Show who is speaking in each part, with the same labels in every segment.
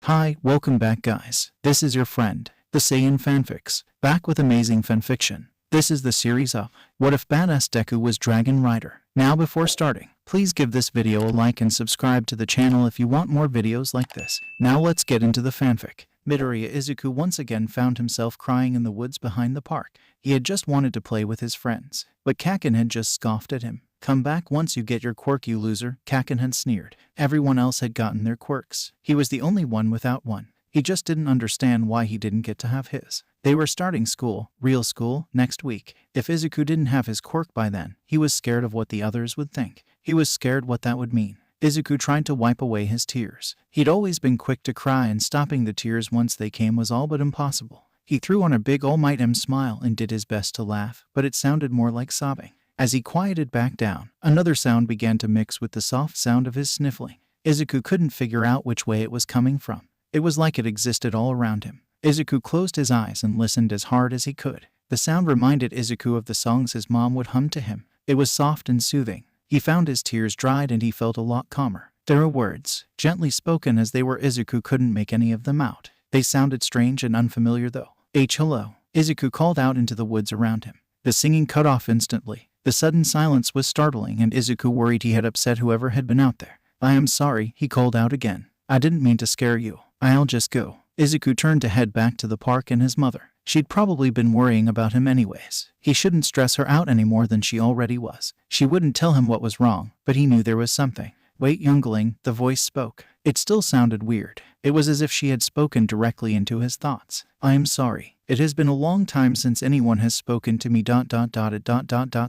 Speaker 1: Hi, welcome back guys. This is your friend, the Saiyan Fanfics, back with amazing fanfiction. This is the series of What If Badass Deku Was Dragon Rider. Now before starting, please give this video a like and subscribe to the channel if you want more videos like this. Now let's get into the fanfic. Midoriya Izuku once again found himself crying in the woods behind the park. He had just wanted to play with his friends, but Kaken had just scoffed at him. "Come back once you get your quirk, you loser," Kaken had sneered. Everyone else had gotten their quirks. He was the only one without one. He just didn't understand why he didn't get to have his. They were starting school, real school, next week. If Izuku didn't have his quirk by then, he was scared of what the others would think. He was scared what that would mean. Izuku tried to wipe away his tears. He'd always been quick to cry, and stopping the tears once they came was all but impossible. He threw on a big all-might smile and did his best to laugh, but it sounded more like sobbing. As he quieted back down, another sound began to mix with the soft sound of his sniffling. Izuku couldn't figure out which way it was coming from. It was like it existed all around him. Izuku closed his eyes and listened as hard as he could. The sound reminded Izuku of the songs his mom would hum to him. It was soft and soothing. He found his tears dried and he felt a lot calmer. There were words, gently spoken as they were. Izuku couldn't make any of them out. They sounded strange and unfamiliar though. Hello, Izuku called out into the woods around him. The singing cut off instantly. The sudden silence was startling, and Izuku worried he had upset whoever had been out there. "I am sorry," he called out again. "I didn't mean to scare you. I'll just go." Izuku turned to head back to the park and his mother. She'd probably been worrying about him anyways. He shouldn't stress her out any more than she already was. She wouldn't tell him what was wrong, but he knew there was something. "Wait, youngling," the voice spoke. It still sounded weird. It was as if she had spoken directly into his thoughts. "I am sorry. It has been a long time since anyone has spoken to me.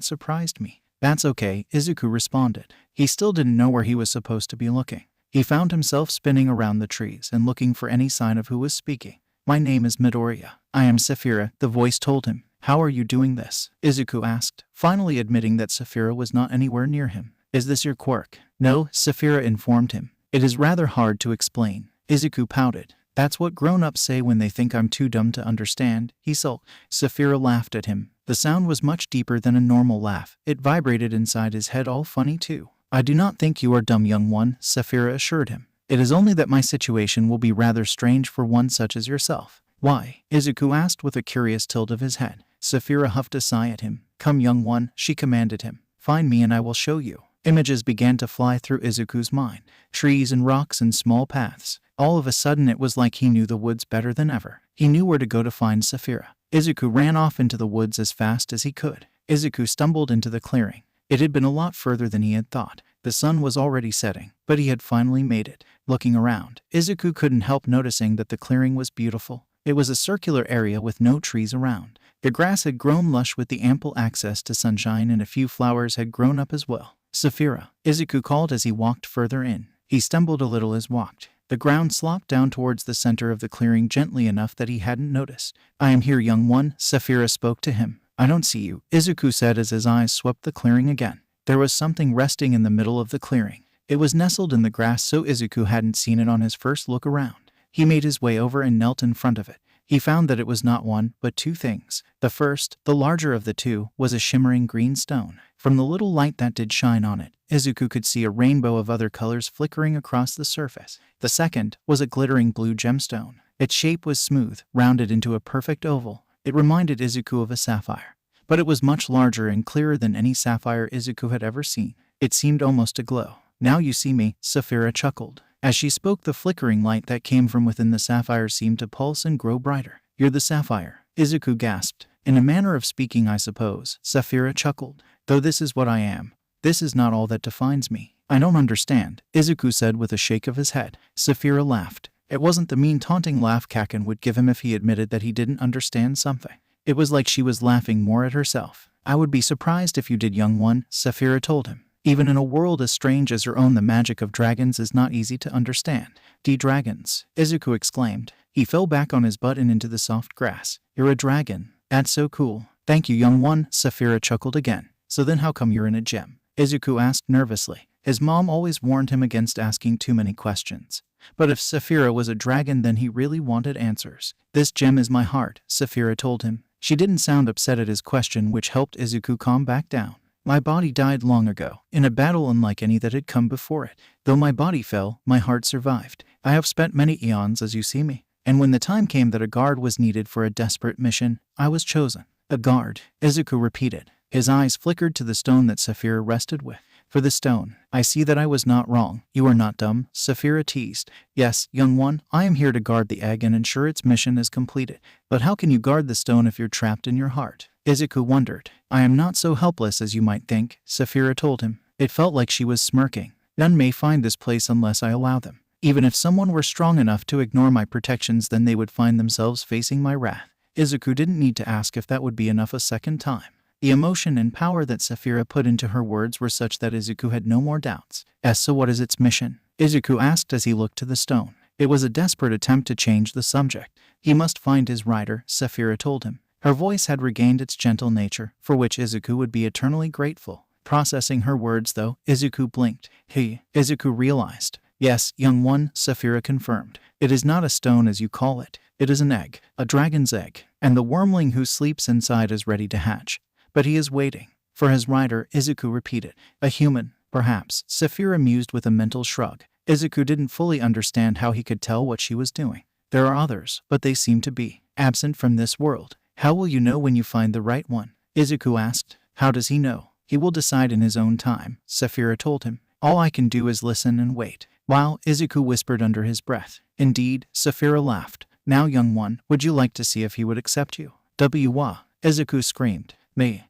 Speaker 1: Surprised me." "That's okay," Izuku responded. He still didn't know where he was supposed to be looking. He found himself spinning around the trees and looking for any sign of who was speaking. "My name is Midoriya. I am Sapphira," the voice told him. "How are you doing this?" Izuku asked, finally admitting that Sapphira was not anywhere near him. "Is this your quirk?" "No," Sapphira informed him. "It is rather hard to explain." Izuku pouted. "That's what grown-ups say when they think I'm too dumb to understand," he sulked. Sapphira laughed at him. The sound was much deeper than a normal laugh. It vibrated inside his head, all funny too. "I do not think you are dumb, young one," Sapphira assured him. "It is only that my situation will be rather strange for one such as yourself." "Why?" Izuku asked with a curious tilt of his head. Sapphira huffed a sigh at him. "Come, young one," she commanded him. "Find me and I will show you." Images began to fly through Izuku's mind. Trees and rocks and small paths. All of a sudden it was like he knew the woods better than ever. He knew where to go to find Sapphira. Izuku ran off into the woods as fast as he could. Izuku stumbled into the clearing. It had been a lot further than he had thought. The sun was already setting, but he had finally made it. Looking around, Izuku couldn't help noticing that the clearing was beautiful. It was a circular area with no trees around. The grass had grown lush with the ample access to sunshine, and a few flowers had grown up as well. "Sapphira," Izuku called as he walked further in. He stumbled a little as walked. The ground sloped down towards the center of the clearing gently enough that he hadn't noticed. "I am here, young one," Sapphira spoke to him. "I don't see you," Izuku said as his eyes swept the clearing again. There was something resting in the middle of the clearing. It was nestled in the grass, so Izuku hadn't seen it on his first look around. He made his way over and knelt in front of it. He found that it was not one, but two things. The first, the larger of the two, was a shimmering green stone. From the little light that did shine on it, Izuku could see a rainbow of other colors flickering across the surface. The second was a glittering blue gemstone. Its shape was smooth, rounded into a perfect oval. It reminded Izuku of a sapphire. But it was much larger and clearer than any sapphire Izuku had ever seen. It seemed almost to glow. "Now you see me," Sapphira chuckled. As she spoke, the flickering light that came from within the sapphire seemed to pulse and grow brighter. "You're the sapphire," Izuku gasped. "In a manner of speaking, I suppose," Sapphira chuckled. "Though this is what I am. This is not all that defines me." "I don't understand," Izuku said with a shake of his head. Sapphira laughed. It wasn't the mean, taunting laugh Kaken would give him if he admitted that he didn't understand something. It was like she was laughing more at herself. "I would be surprised if you did, young one," Sapphira told him. "Even in a world as strange as your own, the magic of dragons is not easy to understand." "Dragons," Izuku exclaimed. He fell back on his butt and into the soft grass. "You're a dragon. That's so cool." "Thank you, young one," Sapphira chuckled again. "So then how come you're in a gym?" Izuku asked nervously. His mom always warned him against asking too many questions. But if Sapphira was a dragon, then he really wanted answers. "This gem is my heart," Sapphira told him. She didn't sound upset at his question, which helped Izuku calm back down. My body died long ago, in a battle unlike any that had come before it. Though my body fell, my heart survived. I have spent many eons as you see me. And when the time came that a guard was needed for a desperate mission, I was chosen. A guard, Izuku repeated. His eyes flickered to the stone that Sapphira rested with. For the stone, I see that I was not wrong. You are not dumb, Sapphira teased. Yes, young one, I am here to guard the egg and ensure its mission is completed. But how can you guard the stone if you're trapped in your heart? Izuku wondered. I am not so helpless as you might think, Sapphira told him. It felt like she was smirking. None may find this place unless I allow them. Even if someone were strong enough to ignore my protections, then they would find themselves facing my wrath. Izuku didn't need to ask if that would be enough a second time. The emotion and power that Sapphira put into her words were such that Izuku had no more doubts. So what is its mission? Izuku asked as he looked to the stone. It was a desperate attempt to change the subject. He must find his rider, Sapphira told him. Her voice had regained its gentle nature, for which Izuku would be eternally grateful. Processing her words, though, Izuku blinked. Izuku realized. Yes, young one, Sapphira confirmed. It is not a stone as you call it. It is an egg, a dragon's egg, and the wormling who sleeps inside is ready to hatch. But he is waiting for his rider, Izuku repeated. A human, perhaps, Sapphira mused with a mental shrug. Izuku didn't fully understand how he could tell what she was doing. There are others, but they seem to be absent from this world. How will you know when you find the right one? Izuku asked. How does he know? He will decide in his own time, Sapphira told him. All I can do is listen and wait. Wow, Izuku whispered under his breath. Indeed, Sapphira laughed. Now, young one, would you like to see if he would accept you? Wah, Izuku screamed.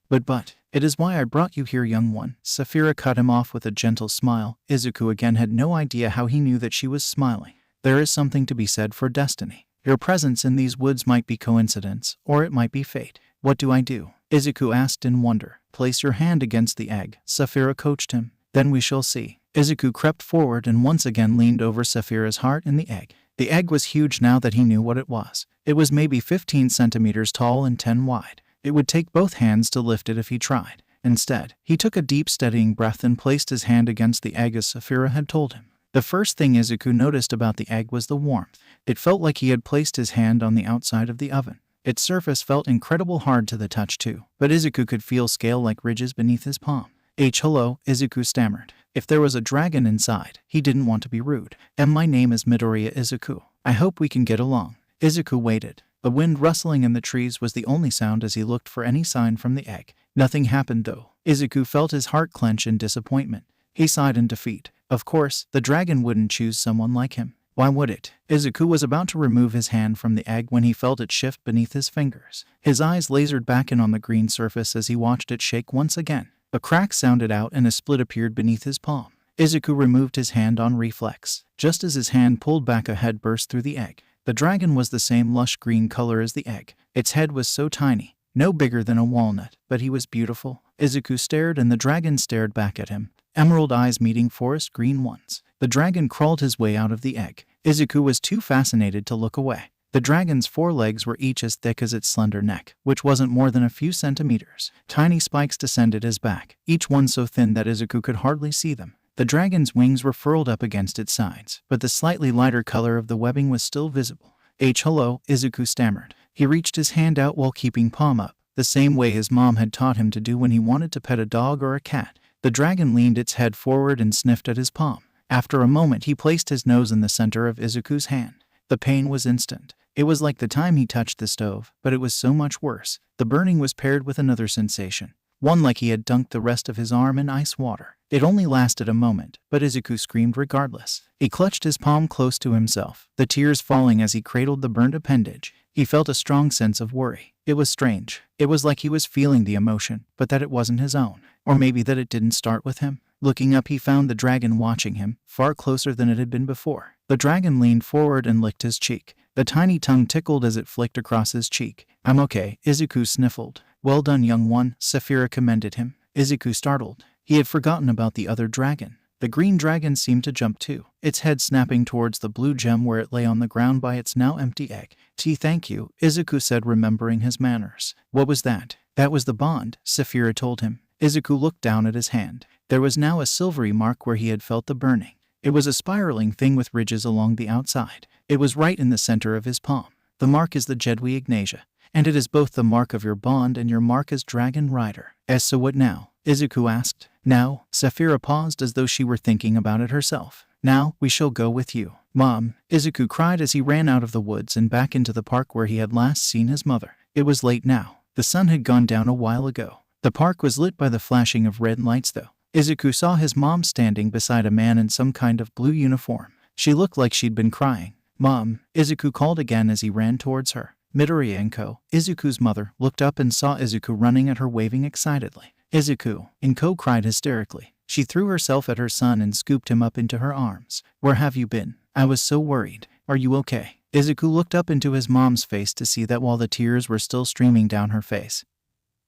Speaker 1: But, it is why I brought you here, young one. Sapphira cut him off with a gentle smile. Izuku again had no idea how he knew that she was smiling. There is something to be said for destiny. Your presence in these woods might be coincidence, or it might be fate. What do I do? Izuku asked in wonder. Place your hand against the egg, Sapphira coached him. Then we shall see. Izuku crept forward and once again leaned over Sapphira's heart in the egg. The egg was huge now that he knew what it was. It was maybe 15 centimeters tall and 10 wide. It would take both hands to lift it if he tried. Instead, he took a deep steadying breath and placed his hand against the egg as Sapphira had told him. The first thing Izuku noticed about the egg was the warmth. It felt like he had placed his hand on the outside of the oven. Its surface felt incredible hard to the touch too, but Izuku could feel scale-like ridges beneath his palm. Hello, Izuku stammered. If there was a dragon inside, he didn't want to be rude. And my name is Midoriya Izuku. I hope we can get along. Izuku waited. The wind rustling in the trees was the only sound as he looked for any sign from the egg. Nothing happened though. Izuku felt his heart clench in disappointment. He sighed in defeat. Of course, the dragon wouldn't choose someone like him. Why would it? Izuku was about to remove his hand from the egg when he felt it shift beneath his fingers. His eyes lasered back in on the green surface as he watched it shake once again. A crack sounded out and a split appeared beneath his palm. Izuku removed his hand on reflex. Just as his hand pulled back, a head burst through the egg. The dragon was the same lush green color as the egg. Its head was so tiny, no bigger than a walnut, but he was beautiful. Izuku stared and the dragon stared back at him, emerald eyes meeting forest green ones. The dragon crawled his way out of the egg. Izuku was too fascinated to look away. The dragon's forelegs were each as thick as its slender neck, which wasn't more than a few centimeters. Tiny spikes descended his back, each one so thin that Izuku could hardly see them. The dragon's wings were furled up against its sides, but the slightly lighter color of the webbing was still visible. Hello, Izuku stammered. He reached his hand out while keeping palm up, the same way his mom had taught him to do when he wanted to pet a dog or a cat. The dragon leaned its head forward and sniffed at his palm. After a moment, he placed his nose in the center of Izuku's hand. The pain was instant. It was like the time he touched the stove, but it was so much worse. The burning was paired with another sensation, one like he had dunked the rest of his arm in ice water. It only lasted a moment, but Izuku screamed regardless. He clutched his palm close to himself, the tears falling as he cradled the burnt appendage. He felt a strong sense of worry. It was strange. It was like he was feeling the emotion, but that it wasn't his own. Or maybe that it didn't start with him. Looking up, he found the dragon watching him, far closer than it had been before. The dragon leaned forward and licked his cheek. The tiny tongue tickled as it flicked across his cheek. I'm okay, Izuku sniffled. Well done, young one, Sapphira commended him. Izuku startled. He had forgotten about the other dragon. The green dragon seemed to jump too, its head snapping towards the blue gem where it lay on the ground by its now empty egg. Thank you, Izuku said, remembering his manners. What was that? That was the bond, Sapphira told him. Izuku looked down at his hand. There was now a silvery mark where he had felt the burning. It was a spiraling thing with ridges along the outside. It was right in the center of his palm. The mark is the Jedwi Ignatia, and it is both the mark of your bond and your mark as Dragon Rider. So what now? Izuku asked. Now, Sapphira paused as though she were thinking about it herself. Now, we shall go with you. Mom, Izuku cried as he ran out of the woods and back into the park where he had last seen his mother. It was late now. The sun had gone down a while ago. The park was lit by the flashing of red lights though. Izuku saw his mom standing beside a man in some kind of blue uniform. She looked like she'd been crying. Mom, Izuku called again as he ran towards her. Midoriya and Ko, Izuku's mother, looked up and saw Izuku running at her waving excitedly. Izuku, Ko cried hysterically. She threw herself at her son and scooped him up into her arms. Where have you been? I was so worried. Are you okay? Izuku looked up into his mom's face to see that while the tears were still streaming down her face,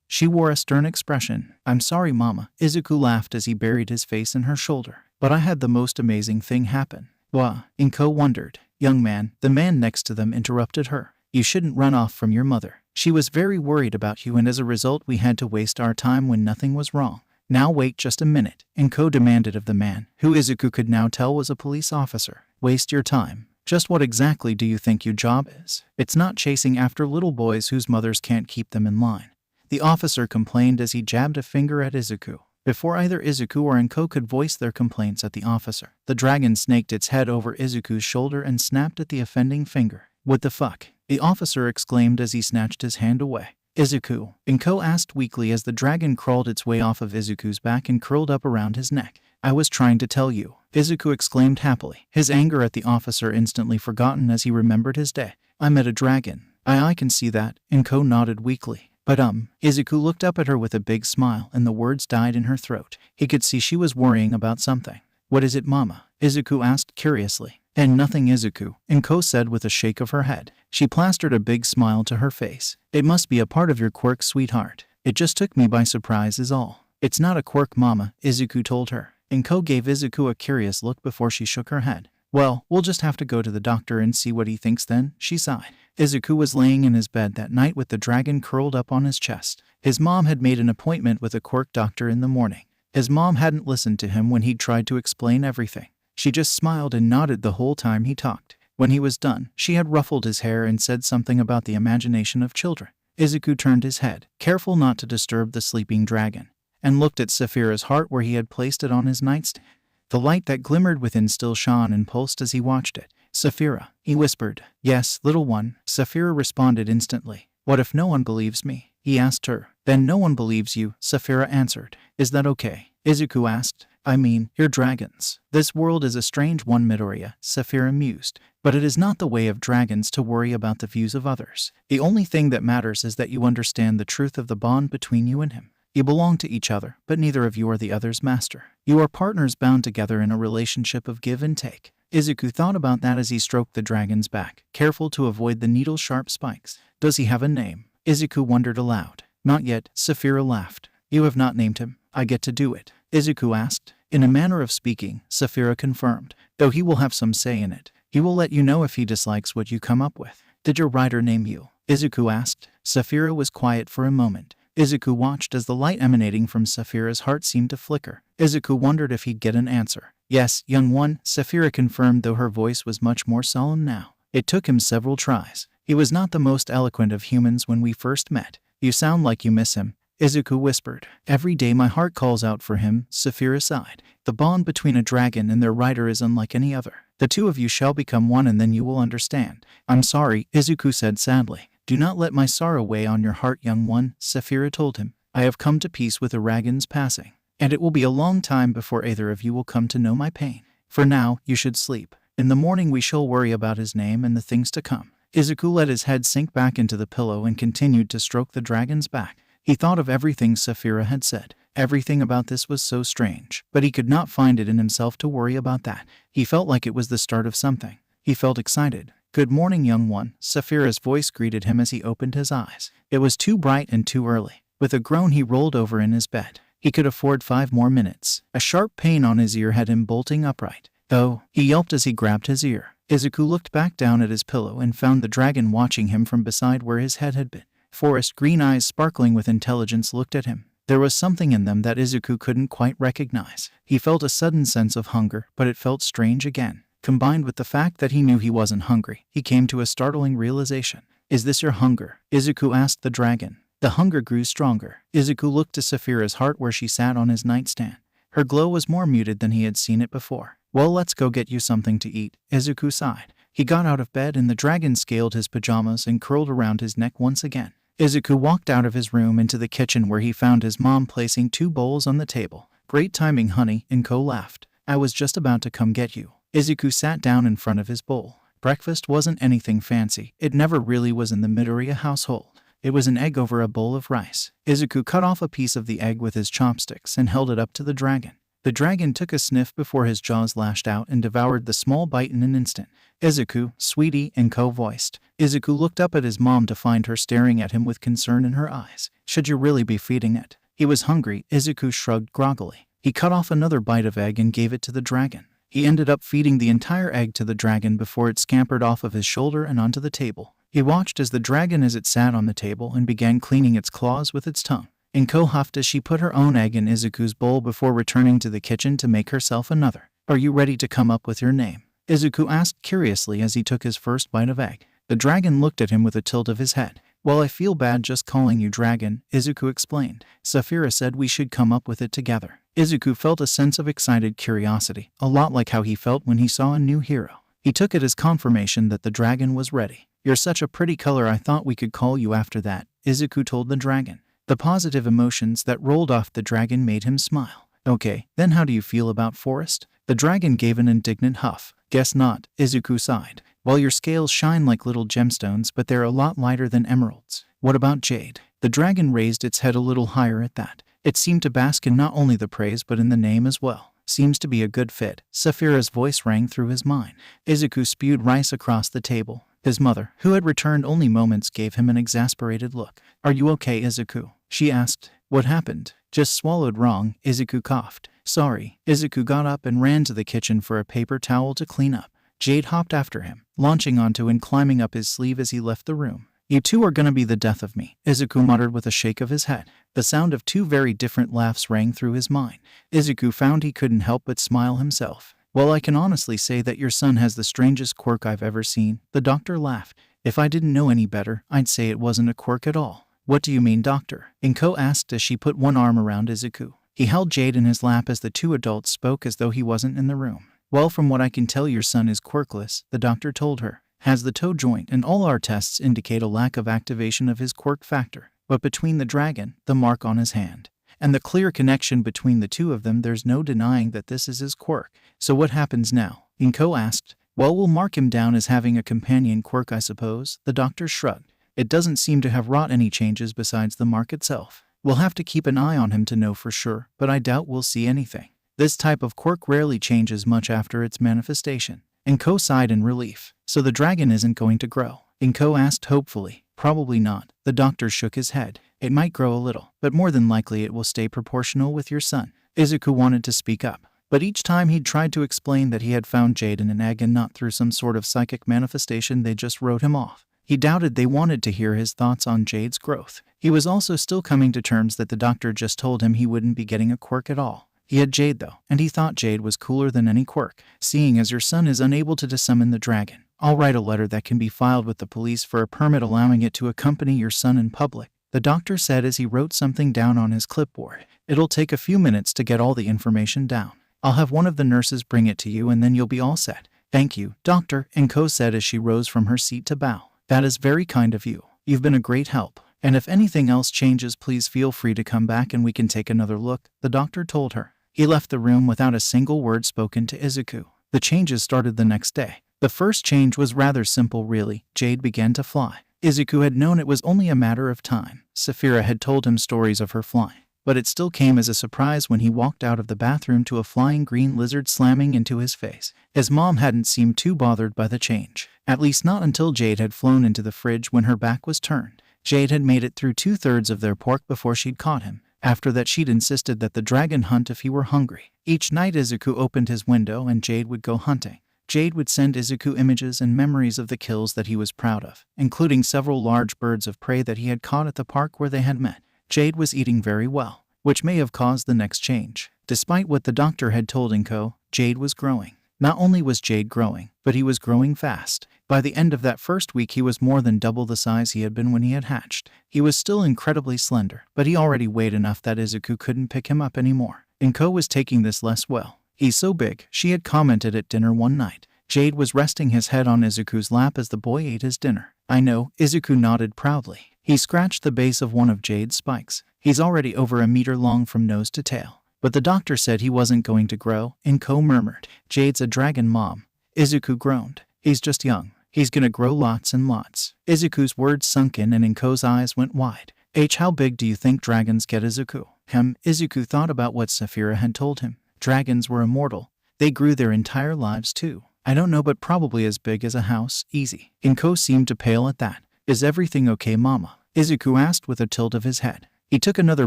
Speaker 1: she wore a stern expression. I'm sorry, Mama. Izuku laughed as he buried his face in her shoulder. But I had the most amazing thing happen. Wah? Ko wondered. Young man, the man next to them interrupted her. You shouldn't run off from your mother. She was very worried about you and as a result we had to waste our time when nothing was wrong. Now wait just a minute, Ko demanded of the man, who Izuku could now tell was a police officer. Waste your time. Just what exactly do you think your job is? It's not chasing after little boys whose mothers can't keep them in line. The officer complained as he jabbed a finger at Izuku. Before either Izuku or Ko could voice their complaints at the officer, the dragon snaked its head over Izuku's shoulder and snapped at the offending finger. What the fuck? The officer exclaimed as he snatched his hand away. Izuku, Ko asked weakly as the dragon crawled its way off of Izuku's back and curled up around his neck. I was trying to tell you, Izuku exclaimed happily, his anger at the officer instantly forgotten as he remembered his day. I met a dragon. I can see that, Ko nodded weakly. But Izuku looked up at her with a big smile and the words died in her throat. He could see she was worrying about something. What is it, Mama? Izuku asked curiously. And nothing, Izuku, Ko said with a shake of her head. She plastered a big smile to her face. It must be a part of your quirk, sweetheart. It just took me by surprise is all. It's not a quirk, Mama, Izuku told her. Ko gave Izuku a curious look before she shook her head. Well, we'll just have to go to the doctor and see what he thinks then, she sighed. Izuku was laying in his bed that night with the dragon curled up on his chest. His mom had made an appointment with a quirk doctor in the morning. His mom hadn't listened to him when he'd tried to explain everything. She just smiled and nodded the whole time he talked. When he was done, she had ruffled his hair and said something about the imagination of children. Izuku turned his head, careful not to disturb the sleeping dragon, and looked at Sapphira's heart where he had placed it on his nightstand. The light that glimmered within still shone and pulsed as he watched it. Sapphira, he whispered. Yes, little one, Sapphira responded instantly. What if no one believes me? He asked her. Then no one believes you, Sapphira answered. Is that okay? Izuku asked. I mean, you're dragons. This world is a strange one, Midoriya, Sapphira mused. But it is not the way of dragons to worry about the views of others. The only thing that matters is that you understand the truth of the bond between you and him. You belong to each other, but neither of you are the other's master. You are partners bound together in a relationship of give and take. Izuku thought about that as he stroked the dragon's back, careful to avoid the needle-sharp spikes. Does he have a name? Izuku wondered aloud. Not yet, Sapphira laughed. You have not named him. I get to do it. Izuku asked. In a manner of speaking, Sapphira confirmed. Though he will have some say in it. He will let you know if he dislikes what you come up with. Did your rider name you? Izuku asked. Sapphira was quiet for a moment. Izuku watched as the light emanating from Sapphira's heart seemed to flicker. Izuku wondered if he'd get an answer. Yes, young one, Sapphira confirmed, though her voice was much more solemn now. It took him several tries. He was not the most eloquent of humans when we first met. You sound like you miss him, Izuku whispered. Every day my heart calls out for him, Sapphira sighed. The bond between a dragon and their rider is unlike any other. The two of you shall become one and then you will understand. I'm sorry, Izuku said sadly. Do not let my sorrow weigh on your heart, young one, Sapphira told him. I have come to peace with Aragon's passing, and it will be a long time before either of you will come to know my pain. For now, you should sleep. In the morning we shall worry about his name and the things to come. Izuku let his head sink back into the pillow and continued to stroke the dragon's back. He thought of everything Sapphira had said. Everything about this was so strange, but he could not find it in himself to worry about that. He felt like it was the start of something. He felt excited. Good morning, young one, Sapphira's voice greeted him as he opened his eyes. It was too bright and too early. With a groan he rolled over in his bed. He could afford 5 more minutes. A sharp pain on his ear had him bolting upright. Though, he yelped as he grabbed his ear. Izuku looked back down at his pillow and found the dragon watching him from beside where his head had been. Forest green eyes sparkling with intelligence looked at him. There was something in them that Izuku couldn't quite recognize. He felt a sudden sense of hunger, but it felt strange again. Combined with the fact that he knew he wasn't hungry, he came to a startling realization. Is this your hunger? Izuku asked the dragon. The hunger grew stronger. Izuku looked to Sapphira's heart where she sat on his nightstand. Her glow was more muted than he had seen it before. Well, let's go get you something to eat, Izuku sighed. He got out of bed and the dragon scaled his pajamas and curled around his neck once again. Izuku walked out of his room into the kitchen where he found his mom placing 2 bowls on the table. Great timing, honey, Inko laughed. I was just about to come get you. Izuku sat down in front of his bowl. Breakfast wasn't anything fancy. It never really was in the Midoriya household. It was an egg over a bowl of rice. Izuku cut off a piece of the egg with his chopsticks and held it up to the dragon. The dragon took a sniff before his jaws lashed out and devoured the small bite in an instant. Izuku, sweetie, Inko voiced. Izuku looked up at his mom to find her staring at him with concern in her eyes. Should you really be feeding it? He was hungry, Izuku shrugged groggily. He cut off another bite of egg and gave it to the dragon. He ended up feeding the entire egg to the dragon before it scampered off of his shoulder and onto the table. He watched as the dragon as it sat on the table and began cleaning its claws with its tongue. Inko huffed as she put her own egg in Izuku's bowl before returning to the kitchen to make herself another. Are you ready to come up with your name? Izuku asked curiously as he took his first bite of egg. The dragon looked at him with a tilt of his head. Well, I feel bad just calling you dragon, Izuku explained. Sapphira said we should come up with it together. Izuku felt a sense of excited curiosity, a lot like how he felt when he saw a new hero. He took it as confirmation that the dragon was ready. You're such a pretty color, I thought we could call you after that, Izuku told the dragon. The positive emotions that rolled off the dragon made him smile. Okay, then how do you feel about Forest? The dragon gave an indignant huff. Guess not, Izuku sighed. Well, your scales shine like little gemstones, but they're a lot lighter than emeralds. What about Jade? The dragon raised its head a little higher at that. It seemed to bask in not only the praise but in the name as well. Seems to be a good fit. Sapphira's voice rang through his mind. Izuku spewed rice across the table. His mother, who had returned only moments, gave him an exasperated look. Are you okay, Izuku? She asked. What happened? Just swallowed wrong, Izuku coughed. Sorry. Izuku got up and ran to the kitchen for a paper towel to clean up. Jade hopped after him, launching onto and climbing up his sleeve as he left the room. You two are gonna be the death of me, Izuku muttered with a shake of his head. The sound of 2 very different laughs rang through his mind. Izuku found he couldn't help but smile himself. Well, I can honestly say that your son has the strangest quirk I've ever seen, the doctor laughed. If I didn't know any better, I'd say it wasn't a quirk at all. What do you mean, doctor? Inko asked as she put one arm around Izuku. He held Jade in his lap as the 2 adults spoke as though he wasn't in the room. Well, from what I can tell, your son is quirkless, the doctor told her. Has the toe joint, and all our tests indicate a lack of activation of his quirk factor. But between the dragon, the mark on his hand, and the clear connection between the 2 of them, there's no denying that this is his quirk. So what happens now? Inko asked. Well, we'll mark him down as having a companion quirk, I suppose, the doctor shrugged. It doesn't seem to have wrought any changes besides the mark itself. We'll have to keep an eye on him to know for sure, but I doubt we'll see anything. This type of quirk rarely changes much after its manifestation. Inko sighed in relief. So the dragon isn't going to grow? Inko asked hopefully. Probably not. The doctor shook his head. It might grow a little, but more than likely it will stay proportional with your son. Izuku wanted to speak up, but each time he'd tried to explain that he had found Jade in an egg and not through some sort of psychic manifestation, they just wrote him off. He doubted they wanted to hear his thoughts on Jade's growth. He was also still coming to terms that the doctor just told him he wouldn't be getting a quirk at all. He had Jade though, and he thought Jade was cooler than any quirk. Seeing as your son is unable to summon the dragon, I'll write a letter that can be filed with the police for a permit allowing it to accompany your son in public, the doctor said as he wrote something down on his clipboard. It'll take a few minutes to get all the information down. I'll have one of the nurses bring it to you and then you'll be all set. Thank you, doctor, Inko said as she rose from her seat to bow. That is very kind of you. You've been a great help. And if anything else changes, please feel free to come back and we can take another look, the doctor told her. He left the room without a single word spoken to Izuku. The changes started the next day. The first change was rather simple really. Jade began to fly. Izuku had known it was only a matter of time. Sapphira had told him stories of her flying, but it still came as a surprise when he walked out of the bathroom to a flying green lizard slamming into his face. His mom hadn't seemed too bothered by the change, at least not until Jade had flown into the fridge when her back was turned. Jade had made it through 2/3 of their pork before she'd caught him. After that she'd insisted that the dragon hunt if he were hungry. Each night Izuku opened his window and Jade would go hunting. Jade would send Izuku images and memories of the kills that he was proud of, including several large birds of prey that he had caught at the park where they had met. Jade was eating very well, which may have caused the next change. Despite what the doctor had told Inko, Jade was growing. Not only was Jade growing, but he was growing fast. By the end of that first week he was more than double the size he had been when he had hatched. He was still incredibly slender, but he already weighed enough that Izuku couldn't pick him up anymore. Inko was taking this less well. "He's so big," she had commented at dinner one night. Jade was resting his head on Izuku's lap as the boy ate his dinner. "I know," Izuku nodded proudly. He scratched the base of one of Jade's spikes. "He's already over a meter long from nose to tail." "But the doctor said he wasn't going to grow," Inko murmured. "Jade's a dragon, Mom." Izuku groaned. "He's just young. He's gonna grow lots and lots." Izuku's words sunk in and Inko's eyes went wide. How big do you think dragons get, Izuku?" Izuku thought about what Sapphira had told him. Dragons were immortal. They grew their entire lives too. "I don't know, but probably as big as a house, easy." Inko seemed to pale at that. "Is everything okay, Mama?" Izuku asked with a tilt of his head. He took another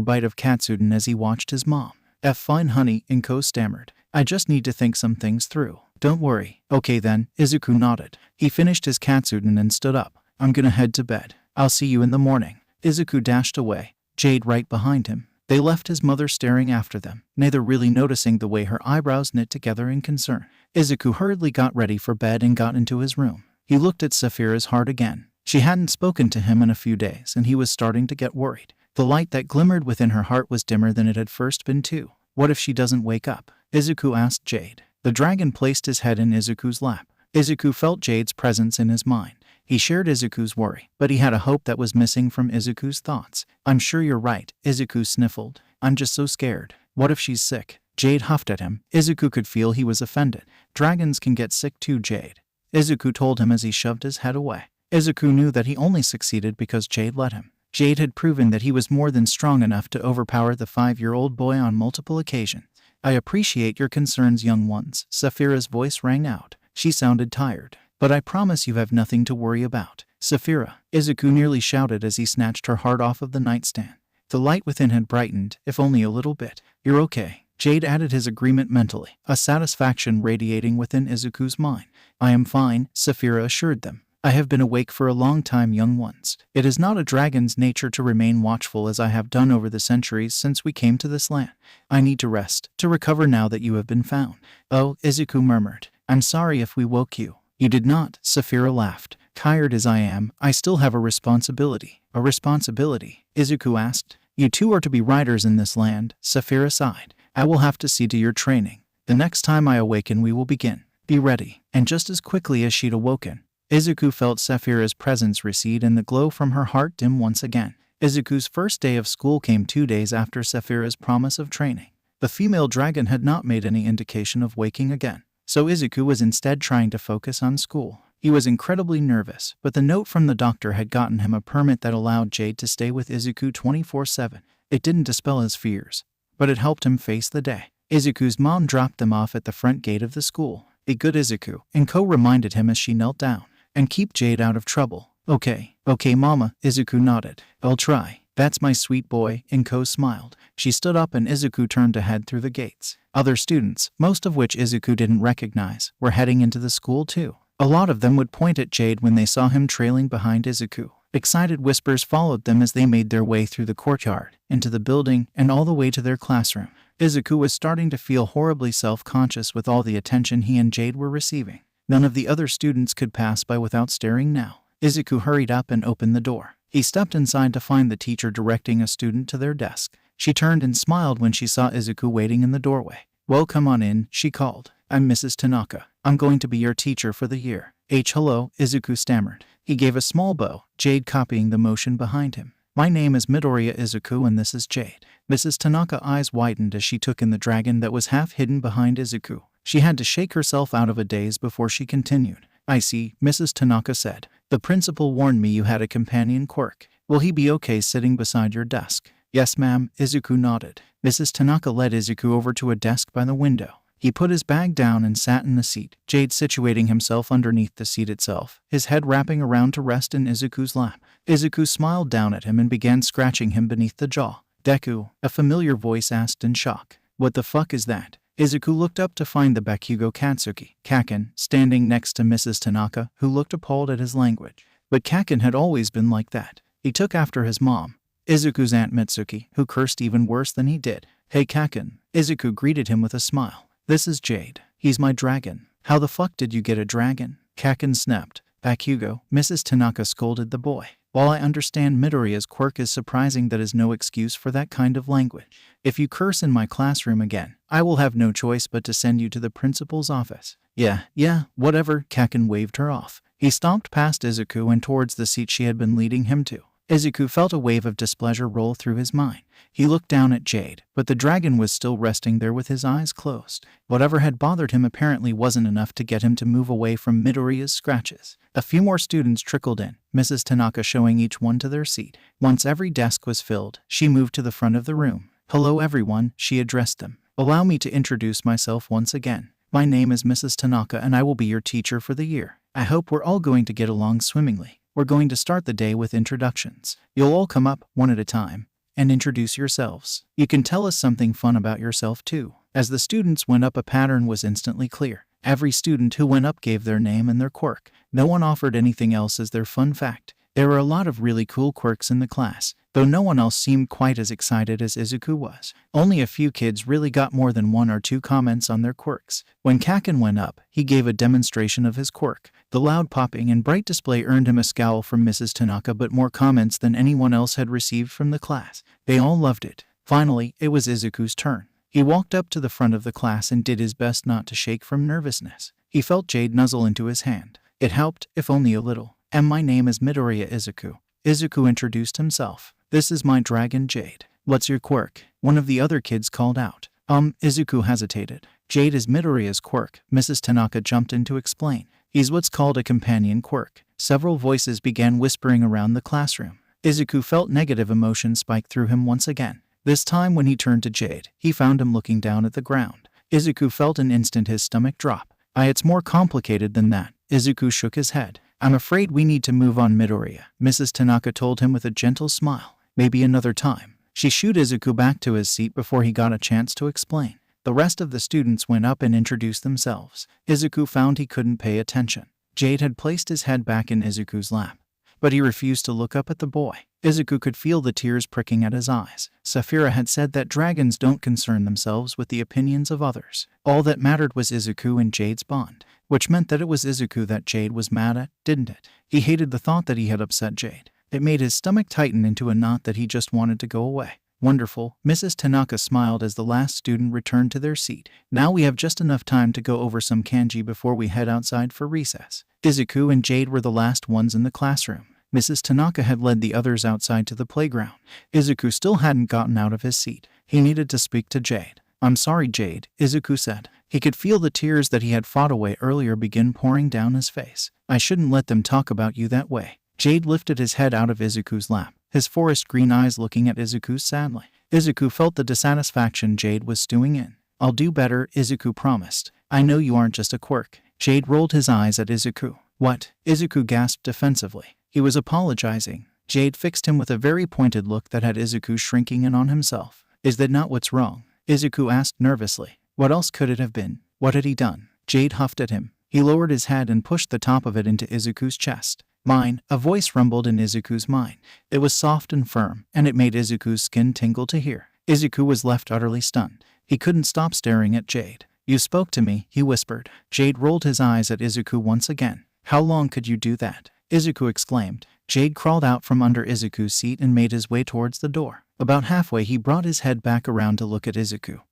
Speaker 1: bite of katsudon as he watched his mom. Fine, honey," Inko stammered. "I just need to think some things through." "Don't worry." "Okay then," Izuku nodded. He finished his katsudon and stood up. "I'm gonna head to bed. I'll see you in the morning." Izuku dashed away, Jade right behind him. They left his mother staring after them, neither really noticing the way her eyebrows knit together in concern. Izuku hurriedly got ready for bed and got into his room. He looked at Sapphira's heart again. She hadn't spoken to him in a few days, and he was starting to get worried. The light that glimmered within her heart was dimmer than it had first been too. "What if she doesn't wake up?" Izuku asked Jade. The dragon placed his head in Izuku's lap. Izuku felt Jade's presence in his mind. He shared Izuku's worry, but he had a hope that was missing from Izuku's thoughts. "I'm sure you're right," Izuku sniffled. "I'm just so scared. What if she's sick?" Jade huffed at him. Izuku could feel he was offended. "Dragons can get sick too, Jade," Izuku told him as he shoved his head away. Izuku knew that he only succeeded because Jade let him. Jade had proven that he was more than strong enough to overpower the 5-year-old boy on multiple occasions. "I appreciate your concerns, young ones," Sapphira's voice rang out. She sounded tired. "But I promise you have nothing to worry about." "Sapphira," Izuku nearly shouted as he snatched her heart off of the nightstand. The light within had brightened, if only a little bit. "You're okay." Jade added his agreement mentally, a satisfaction radiating within Izuku's mind. "I am fine," Sapphira assured them. "I have been awake for a long time, young ones. It is not a dragon's nature to remain watchful as I have done over the centuries since we came to this land. I need to rest, to recover now that you have been found." "Oh," Izuku murmured. "I'm sorry if we woke you." "You did not," Sapphira laughed. "Tired as I am, I still have a responsibility." "A responsibility?" Izuku asked. "You two are to be riders in this land," Sapphira sighed. "I will have to see to your training. The next time I awaken we will begin. Be ready." And just as quickly as she'd awoken, Izuku felt Sapphira's presence recede and the glow from her heart dim once again. Izuku's first day of school came 2 days after Sapphira's promise of training. The female dragon had not made any indication of waking again, so Izuku was instead trying to focus on school. He was incredibly nervous, but the note from the doctor had gotten him a permit that allowed Jade to stay with Izuku 24/7. It didn't dispel his fears, but it helped him face the day. Izuku's mom dropped them off at the front gate of the school. "Be good, Izuku," Inko reminded him as she knelt down. "And keep Jade out of trouble." Okay, Mama," Izuku nodded. "I'll try." "That's my sweet boy," Inko smiled. She stood up and Izuku turned to head through the gates. Other students, most of which Izuku didn't recognize, were heading into the school too. A lot of them would point at Jade when they saw him trailing behind Izuku. Excited whispers followed them as they made their way through the courtyard, into the building, and all the way to their classroom. Izuku was starting to feel horribly self-conscious with all the attention he and Jade were receiving. None of the other students could pass by without staring now. Izuku hurried up and opened the door. He stepped inside to find the teacher directing a student to their desk. She turned and smiled when she saw Izuku waiting in the doorway. "Well, come on in," she called. "I'm Mrs. Tanaka. I'm going to be your teacher for the year." Hello," Izuku stammered. He gave a small bow, Jade copying the motion behind him. "My name is Midoriya Izuku and this is Jade." Mrs. Tanaka's eyes widened as she took in the dragon that was half hidden behind Izuku. She had to shake herself out of a daze before she continued. "I see," Mrs. Tanaka said. "The principal warned me you had a companion Quirk. Will he be okay sitting beside your desk?" "Yes, ma'am," Izuku nodded. Mrs. Tanaka led Izuku over to a desk by the window. He put his bag down and sat in the seat, Jade situating himself underneath the seat itself, his head wrapping around to rest in Izuku's lap. Izuku smiled down at him and began scratching him beneath the jaw. "Deku," a familiar voice asked in shock. "What the fuck is that?" Izuku looked up to find the Bakugo Katsuki, Kaken, standing next to Mrs. Tanaka, who looked appalled at his language. But Kaken had always been like that. He took after his mom, Izuku's Aunt Mitsuki, who cursed even worse than he did. "Hey Kaken," Izuku greeted him with a smile. "This is Jade. He's my dragon." How the fuck did you get a dragon? Kaken snapped. Bakugo, Mrs. Tanaka scolded the boy. While I understand Midoriya's quirk is surprising, that is no excuse for that kind of language. If you curse in my classroom again, I will have no choice but to send you to the principal's office. Yeah, whatever. Kaken waved her off. He stomped past Izuku and towards the seat she had been leading him to. Izuku felt a wave of displeasure roll through his mind. He looked down at Jade, but the dragon was still resting there with his eyes closed. Whatever had bothered him apparently wasn't enough to get him to move away from Midoriya's scratches. A few more students trickled in, Mrs. Tanaka showing each one to their seat. Once every desk was filled, she moved to the front of the room. Hello everyone, she addressed them. Allow me to introduce myself once again. My name is Mrs. Tanaka and I will be your teacher for the year. I hope we're all going to get along swimmingly. We're going to start the day with introductions. You'll all come up, one at a time, and introduce yourselves. You can tell us something fun about yourself too. As the students went up, a pattern was instantly clear. Every student who went up gave their name and their quirk. No one offered anything else as their fun fact. There were a lot of really cool quirks in the class, though no one else seemed quite as excited as Izuku was. Only a few kids really got more than 1 or 2 comments on their quirks. When Kaken went up, he gave a demonstration of his quirk. The loud popping and bright display earned him a scowl from Mrs. Tanaka, but more comments than anyone else had received from the class. They all loved it. Finally, it was Izuku's turn. He walked up to the front of the class and did his best not to shake from nervousness. He felt Jade nuzzle into his hand. It helped, if only a little. And my name is Midoriya Izuku. Izuku introduced himself. This is my dragon Jade. What's your quirk? One of the other kids called out. Izuku hesitated. Jade is Midoriya's quirk, Mrs. Tanaka jumped in to explain. He's what's called a companion quirk. Several voices began whispering around the classroom. Izuku felt negative emotion spike through him once again. This time when he turned to Jade, he found him looking down at the ground. Izuku felt an instant his stomach drop. It's more complicated than that. Izuku shook his head. I'm afraid we need to move on, Midoriya, Mrs. Tanaka told him with a gentle smile. Maybe another time. She shooed Izuku back to his seat before he got a chance to explain. The rest of the students went up and introduced themselves. Izuku found he couldn't pay attention. Jade had placed his head back in Izuku's lap, but he refused to look up at the boy. Izuku could feel the tears pricking at his eyes. Sapphira had said that dragons don't concern themselves with the opinions of others. All that mattered was Izuku and Jade's bond, which meant that it was Izuku that Jade was mad at, didn't it? He hated the thought that he had upset Jade. It made his stomach tighten into a knot that he just wanted to go away. Wonderful, Mrs. Tanaka smiled as the last student returned to their seat. Now we have just enough time to go over some kanji before we head outside for recess. Izuku and Jade were the last ones in the classroom. Mrs. Tanaka had led the others outside to the playground. Izuku still hadn't gotten out of his seat. He needed to speak to Jade. I'm sorry, Jade, Izuku said. He could feel the tears that he had fought away earlier begin pouring down his face. I shouldn't let them talk about you that way. Jade lifted his head out of Izuku's lap, his forest green eyes looking at Izuku sadly. Izuku felt the dissatisfaction Jade was stewing in. I'll do better, Izuku promised. I know you aren't just a quirk. Jade rolled his eyes at Izuku. What? Izuku gasped defensively. He was apologizing. Jade fixed him with a very pointed look that had Izuku shrinking in on himself. Is that not what's wrong? Izuku asked nervously. What else could it have been? What had he done? Jade huffed at him. He lowered his head and pushed the top of it into Izuku's chest. Mine, a voice rumbled in Izuku's mind. It was soft and firm, and it made Izuku's skin tingle to hear. Izuku was left utterly stunned. He couldn't stop staring at Jade. You spoke to me, he whispered. Jade rolled his eyes at Izuku once again. How long could you do that? Izuku exclaimed. Jade crawled out from under Izuku's seat and made his way towards the door. About halfway he brought his head back around to look at Izuku,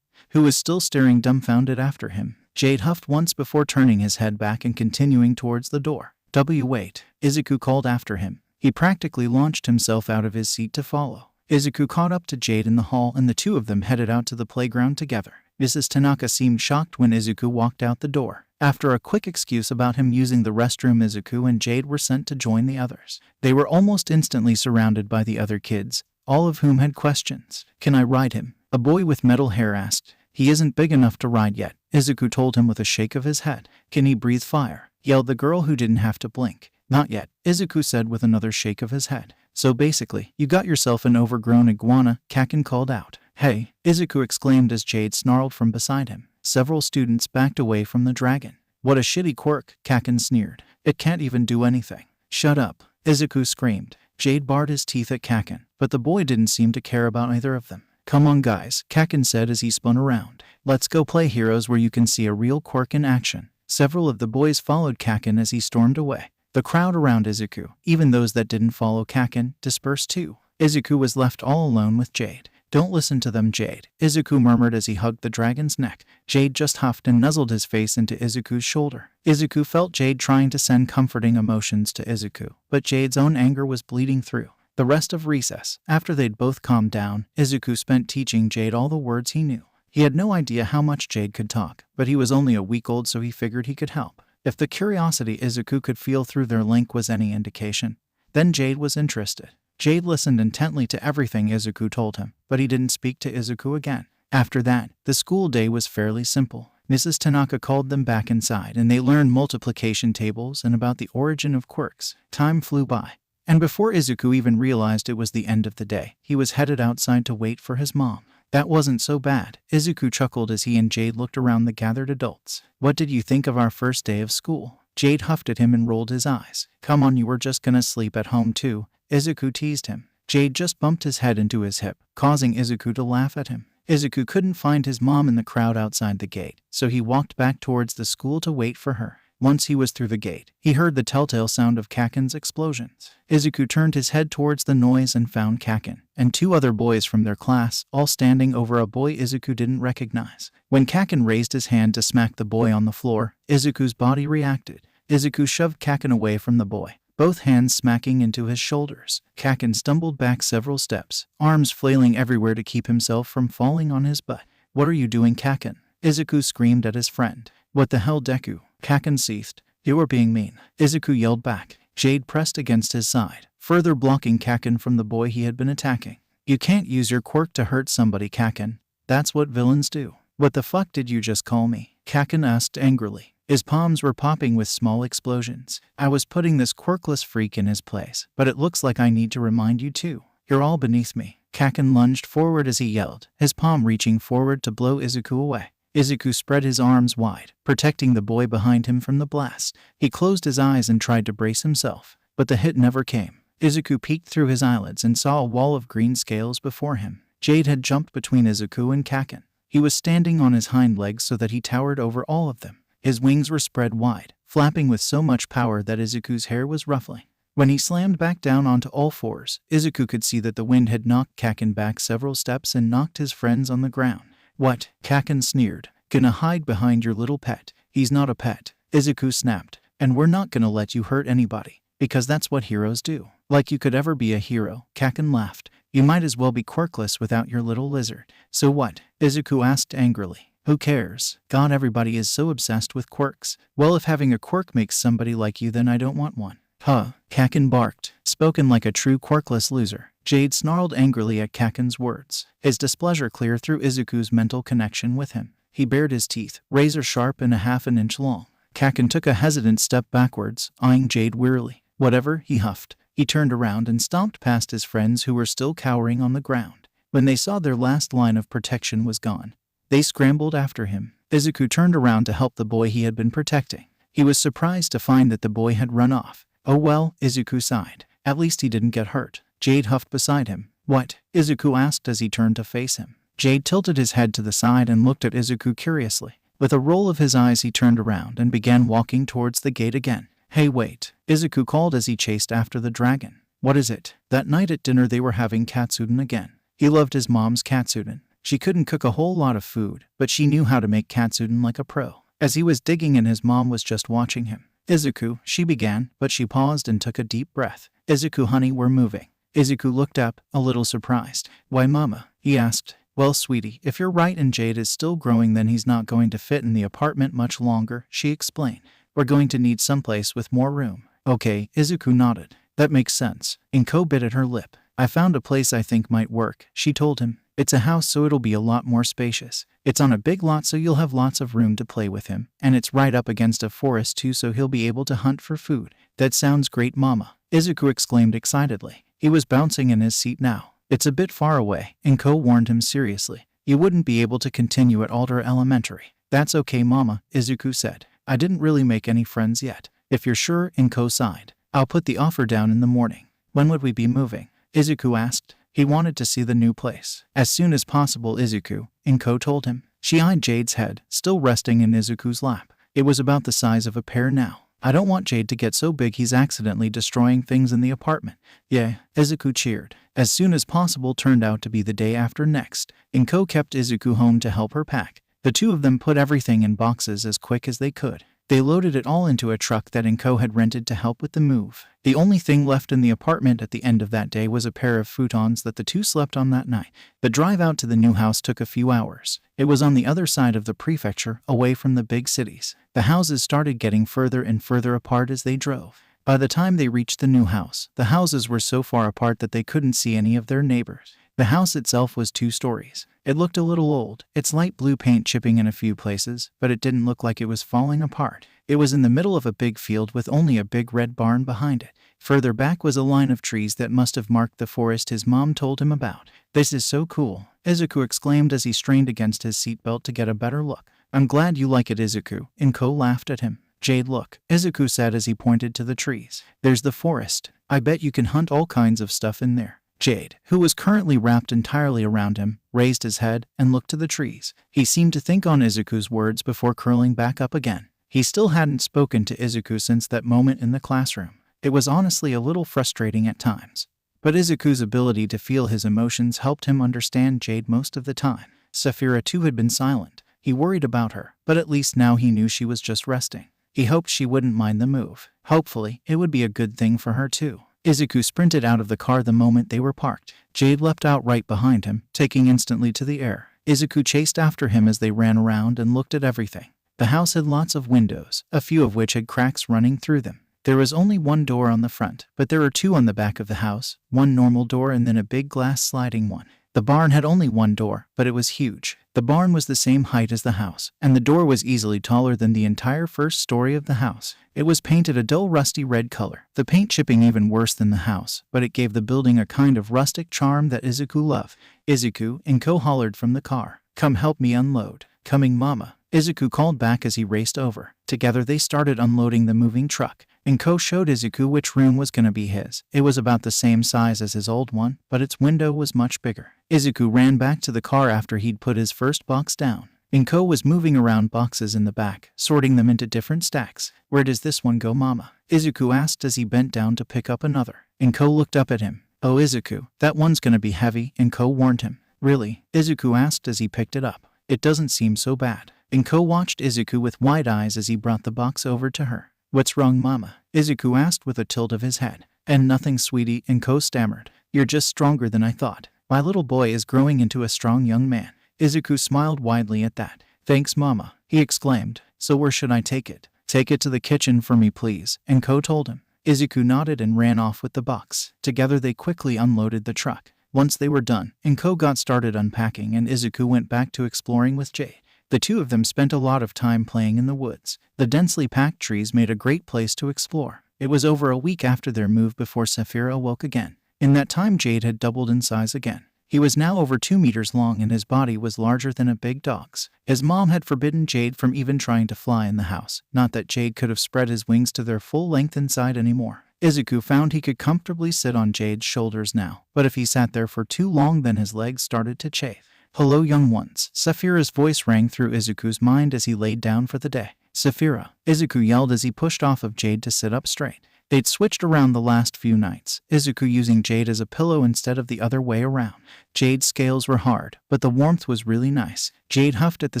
Speaker 1: who was still staring dumbfounded after him. Jade huffed once before turning his head back and continuing towards the door. Wait, Izuku called after him. He practically launched himself out of his seat to follow. Izuku caught up to Jade in the hall and the two of them headed out to the playground together. Mrs. Tanaka seemed shocked when Izuku walked out the door. After a quick excuse about him using the restroom, Izuku and Jade were sent to join the others. They were almost instantly surrounded by the other kids, all of whom had questions. Can I ride him? A boy with metal hair asked. He isn't big enough to ride yet, Izuku told him with a shake of his head. Can he breathe fire? Yelled the girl who didn't have to blink. Not yet, Izuku said with another shake of his head. So basically, you got yourself an overgrown iguana, Kaken called out. Hey, Izuku exclaimed as Jade snarled from beside him. Several students backed away from the dragon. What a shitty quirk, Kaken sneered. It can't even do anything. Shut up, Izuku screamed. Jade bared his teeth at Kaken, but the boy didn't seem to care about either of them. Come on guys, Kaken said as he spun around. Let's go play heroes where you can see a real quirk in action. Several of the boys followed Kaken as he stormed away. The crowd around Izuku, even those that didn't follow Kaken, dispersed too. Izuku was left all alone with Jade. "Don't listen to them, Jade," Izuku murmured as he hugged the dragon's neck. Jade just huffed and nuzzled his face into Izuku's shoulder. Izuku felt Jade trying to send comforting emotions to Izuku, but Jade's own anger was bleeding through. The rest of recess, after they'd both calmed down, Izuku spent teaching Jade all the words he knew. He had no idea how much Jade could talk, but he was only a week old, so he figured he could help. If the curiosity Izuku could feel through their link was any indication, then Jade was interested. Jade listened intently to everything Izuku told him, but he didn't speak to Izuku again. After that, the school day was fairly simple. Mrs. Tanaka called them back inside and they learned multiplication tables and about the origin of quirks. Time flew by, and before Izuku even realized it was the end of the day, he was headed outside to wait for his mom. That wasn't so bad, Izuku chuckled as he and Jade looked around the gathered adults. "What did you think of our first day of school?" Jade huffed at him and rolled his eyes. "Come on, you were just gonna sleep at home too," Izuku teased him. Jade just bumped his head into his hip, causing Izuku to laugh at him. Izuku couldn't find his mom in the crowd outside the gate, so he walked back towards the school to wait for her. Once he was through the gate, he heard the telltale sound of Kaken's explosions. Izuku turned his head towards the noise and found Kaken and two other boys from their class, all standing over a boy Izuku didn't recognize. When Kaken raised his hand to smack the boy on the floor, Izuku's body reacted. Izuku shoved Kaken away from the boy, both hands smacking into his shoulders. Kaken stumbled back several steps, arms flailing everywhere to keep himself from falling on his butt. "What are you doing, Kaken?" Izuku screamed at his friend. "What the hell, Deku?" Kaken seethed. "You were being mean," Izuku yelled back. Jade pressed against his side, further blocking Kaken from the boy he had been attacking. "You can't use your quirk to hurt somebody, Kaken. That's what villains do." "What the fuck did you just call me?" Kaken asked angrily. His palms were popping with small explosions. "I was putting this quirkless freak in his place, but it looks like I need to remind you too. You're all beneath me." Kaken lunged forward as he yelled, his palm reaching forward to blow Izuku away. Izuku spread his arms wide, protecting the boy behind him from the blast. He closed his eyes and tried to brace himself, but the hit never came. Izuku peeked through his eyelids and saw a wall of green scales before him. Jade had jumped between Izuku and Kaken. He was standing on his hind legs so that he towered over all of them. His wings were spread wide, flapping with so much power that Izuku's hair was ruffling. When he slammed back down onto all fours, Izuku could see that the wind had knocked Kaken back several steps and knocked his friends on the ground. "What?" Kaken sneered. "Gonna hide behind your little pet?" "He's not a pet," Izuku snapped. "And we're not gonna let you hurt anybody, because that's what heroes do." "Like you could ever be a hero," Kaken laughed. "You might as well be quirkless without your little lizard." "So what?" Izuku asked angrily. "Who cares? God, everybody is so obsessed with quirks." "Well, if having a quirk makes somebody like you, then I don't want one." "Huh," Kaken barked. "Spoken like a true quirkless loser." Jade snarled angrily at Kaken's words, his displeasure clear through Izuku's mental connection with him. He bared his teeth, razor sharp and a half an inch long. Kaken took a hesitant step backwards, eyeing Jade wearily. "Whatever," he huffed. He turned around and stomped past his friends who were still cowering on the ground. When they saw their last line of protection was gone, they scrambled after him. Izuku turned around to help the boy he had been protecting. He was surprised to find that the boy had run off. "Oh well," Izuku sighed. "At least he didn't get hurt." Jade huffed beside him. "What?" Izuku asked as he turned to face him. Jade tilted his head to the side and looked at Izuku curiously. With a roll of his eyes he turned around and began walking towards the gate again. "Hey, wait," Izuku called as he chased after the dragon. "What is it?" That night at dinner they were having katsudon again. He loved his mom's katsudon. She couldn't cook a whole lot of food, but she knew how to make katsudon like a pro. As he was digging in, his mom was just watching him. "Izuku," she began, but she paused and took a deep breath. "Izuku, honey, we're moving." Izuku looked up, a little surprised. "Why, Mama?" he asked. "Well, sweetie, if you're right and Jade is still growing, then he's not going to fit in the apartment much longer," she explained. "We're going to need someplace with more room." "Okay," Izuku nodded. "That makes sense." Inko bit at her lip. "I found a place I think might work," she told him. "It's a house, so it'll be a lot more spacious. It's on a big lot, so you'll have lots of room to play with him. And it's right up against a forest too, so he'll be able to hunt for food." "That sounds great, Mama," Izuku exclaimed excitedly. He was bouncing in his seat now. "It's a bit far away," Inko warned him seriously. "You wouldn't be able to continue at Alder Elementary." "That's okay, Mama," Izuku said. "I didn't really make any friends yet." "If you're sure," Inko sighed. "I'll put the offer down in the morning." "When would we be moving?" Izuku asked. He wanted to see the new place. "As soon as possible, Izuku," Inko told him. She eyed Jade's head, still resting in Izuku's lap. It was about the size of a pear now. I don't want Jade to get so big he's accidentally destroying things in the apartment. Yeah, Izuku cheered. As soon as possible turned out to be the day after next. Inko kept Izuku home to help her pack. The two of them put everything in boxes as quick as they could. They loaded it all into a truck that Inko had rented to help with the move. The only thing left in the apartment at the end of that day was a pair of futons that the two slept on that night. The drive out to the new house took a few hours. It was on the other side of the prefecture, away from the big cities. The houses started getting further and further apart as they drove. By the time they reached the new house, the houses were so far apart that they couldn't see any of their neighbors. The house itself was 2 stories. It looked a little old, its light blue paint chipping in a few places, but it didn't look like it was falling apart. It was in the middle of a big field with only a big red barn behind it. Further back was a line of trees that must have marked the forest his mom told him about. "This is so cool," Izuku exclaimed as he strained against his seatbelt to get a better look. "I'm glad you like it, Izuku," Inko laughed at him. "Jade, look," Izuku said as he pointed to the trees. "There's the forest. I bet you can hunt all kinds of stuff in there." Jade, who was currently wrapped entirely around him, raised his head and looked to the trees. He seemed to think on Izuku's words before curling back up again. He still hadn't spoken to Izuku since that moment in the classroom. It was honestly a little frustrating at times. But Izuku's ability to feel his emotions helped him understand Jade most of the time. Sapphira too had been silent. He worried about her, but at least now he knew she was just resting. He hoped she wouldn't mind the move. Hopefully, it would be a good thing for her too. Izuku sprinted out of the car the moment they were parked. Jade leapt out right behind him, taking instantly to the air. Izuku chased after him as they ran around and looked at everything. The house had lots of windows, a few of which had cracks running through them. There was only one door on the front, but there were 2 on the back of the house, one normal door and then a big glass sliding one. The barn had only one door, but it was huge. The barn was the same height as the house, and the door was easily taller than the entire first story of the house. It was painted a dull rusty red color, the paint chipping even worse than the house, but it gave the building a kind of rustic charm that Izuku loved. "Izuku," Inko hollered from the car. "Come help me unload." "Coming, mama," Izuku called back as he raced over. Together they started unloading the moving truck. Inko showed Izuku which room was gonna be his. It was about the same size as his old one, but its window was much bigger. Izuku ran back to the car after he'd put his first box down. Inko was moving around boxes in the back, sorting them into different stacks. "Where does this one go, mama?" Izuku asked as he bent down to pick up another. Inko looked up at him. "Oh, Izuku, that one's gonna be heavy," Inko warned him. "Really?" Izuku asked as he picked it up. "It doesn't seem so bad." Inko watched Izuku with wide eyes as he brought the box over to her. "What's wrong, mama?" Izuku asked with a tilt of his head. "And nothing, sweetie," Inko stammered. "You're just stronger than I thought. My little boy is growing into a strong young man." Izuku smiled widely at that. "Thanks, mama," he exclaimed. "So where should I take it?" "Take it to the kitchen for me, please," Inko told him. Izuku nodded and ran off with the box. Together they quickly unloaded the truck. Once they were done, Inko got started unpacking and Izuku went back to exploring with Jade. The two of them spent a lot of time playing in the woods. The densely packed trees made a great place to explore. It was over a week after their move before Sapphira awoke again. In that time, Jade had doubled in size again. He was now over 2 meters long and his body was larger than a big dog's. His mom had forbidden Jade from even trying to fly in the house. Not that Jade could have spread his wings to their full length inside anymore. Izuku found he could comfortably sit on Jade's shoulders now, but if he sat there for too long then his legs started to chafe. "Hello, young ones." Sapphira's voice rang through Izuku's mind as he laid down for the day. "Sapphira," Izuku yelled as he pushed off of Jade to sit up straight. They'd switched around the last few nights, Izuku using Jade as a pillow instead of the other way around. Jade's scales were hard, but the warmth was really nice. Jade huffed at the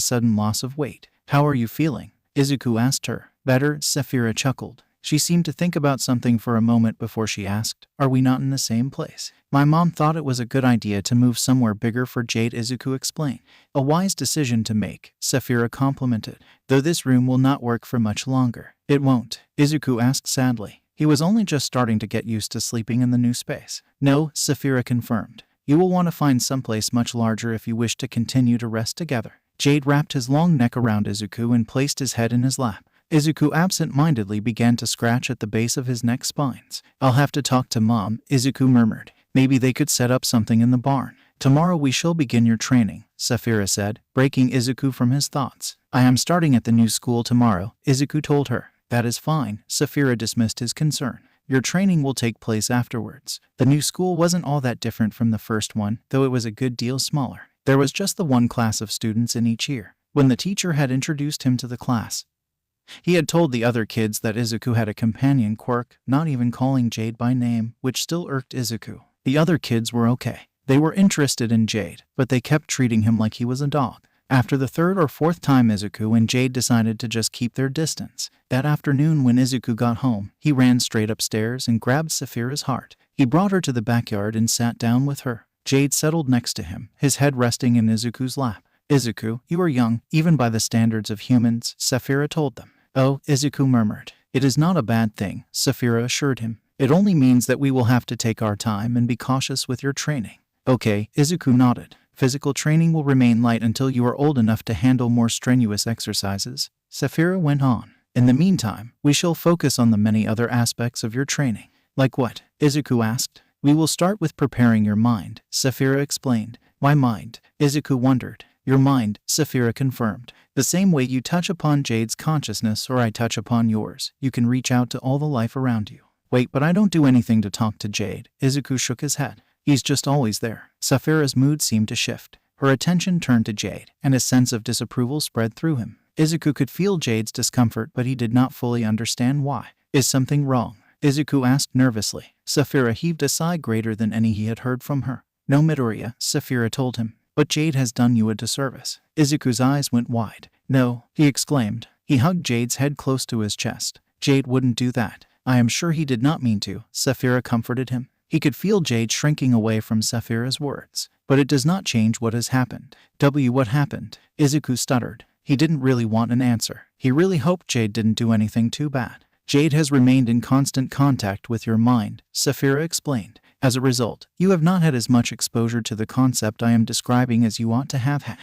Speaker 1: sudden loss of weight. "How are you feeling?" Izuku asked her. "Better," Sapphira chuckled. She seemed to think about something for a moment before she asked, "Are we not in the same place?" "My mom thought it was a good idea to move somewhere bigger for Jade," Izuku explained. "A wise decision to make," Sapphira complimented. "Though this room will not work for much longer." "It won't?" Izuku asked sadly. He was only just starting to get used to sleeping in the new space. "No," Sapphira confirmed. "You will want to find someplace much larger if you wish to continue to rest together." Jade wrapped his long neck around Izuku and placed his head in his lap. Izuku absent-mindedly began to scratch at the base of his neck spines. "I'll have to talk to Mom," Izuku murmured. "Maybe they could set up something in the barn." "Tomorrow we shall begin your training," Sapphira said, breaking Izuku from his thoughts. "I am starting at the new school tomorrow," Izuku told her. "That is fine," Sapphira dismissed his concern. "Your training will take place afterwards." The new school wasn't all that different from the first one, though it was a good deal smaller. There was just the one class of students in each year. When the teacher had introduced him to the class, He had told the other kids that Izuku had a companion Quirk, not even calling Jade by name, which still irked Izuku. The other kids were okay. They were interested in Jade, but they kept treating him like he was a dog. After the third or fourth time Izuku and Jade decided to just keep their distance. That afternoon when Izuku got home, he ran straight upstairs and grabbed Sapphira's heart. He brought her to the backyard and sat down with her. Jade settled next to him, his head resting in Izuku's lap. "Izuku, you are young, even by the standards of humans," Sapphira told them. "Oh," Izuku murmured. "It is not a bad thing," Sapphira assured him. "It only means that we will have to take our time and be cautious with your training." "Okay," Izuku nodded. "Physical training will remain light until you are old enough to handle more strenuous exercises," Sapphira went on. "In the meantime, we shall focus on the many other aspects of your training." "Like what?" Izuku asked. "We will start with preparing your mind," Sapphira explained. "My mind?" Izuku wondered. "Your mind," Sapphira confirmed. "The same way you touch upon Jade's consciousness or I touch upon yours, you can reach out to all the life around you." "Wait, but I don't do anything to talk to Jade." Izuku shook his head. "He's just always there." Sapphira's mood seemed to shift. Her attention turned to Jade, and a sense of disapproval spread through him. Izuku could feel Jade's discomfort, but he did not fully understand why. "Is something wrong?" Izuku asked nervously. Sapphira heaved a sigh greater than any he had heard from her. "No, Midoriya," Sapphira told him. "But Jade has done you a disservice." Izuku's eyes went wide. "No," he exclaimed. He hugged Jade's head close to his chest. "Jade wouldn't do that." "I am sure he did not mean to," Sapphira comforted him. He could feel Jade shrinking away from Sapphira's words. "But it does not change what has happened." What happened?" Izuku stuttered. He didn't really want an answer. He really hoped Jade didn't do anything too bad. "Jade has remained in constant contact with your mind," Sapphira explained. "As a result, you have not had as much exposure to the concept I am describing as you ought to have had."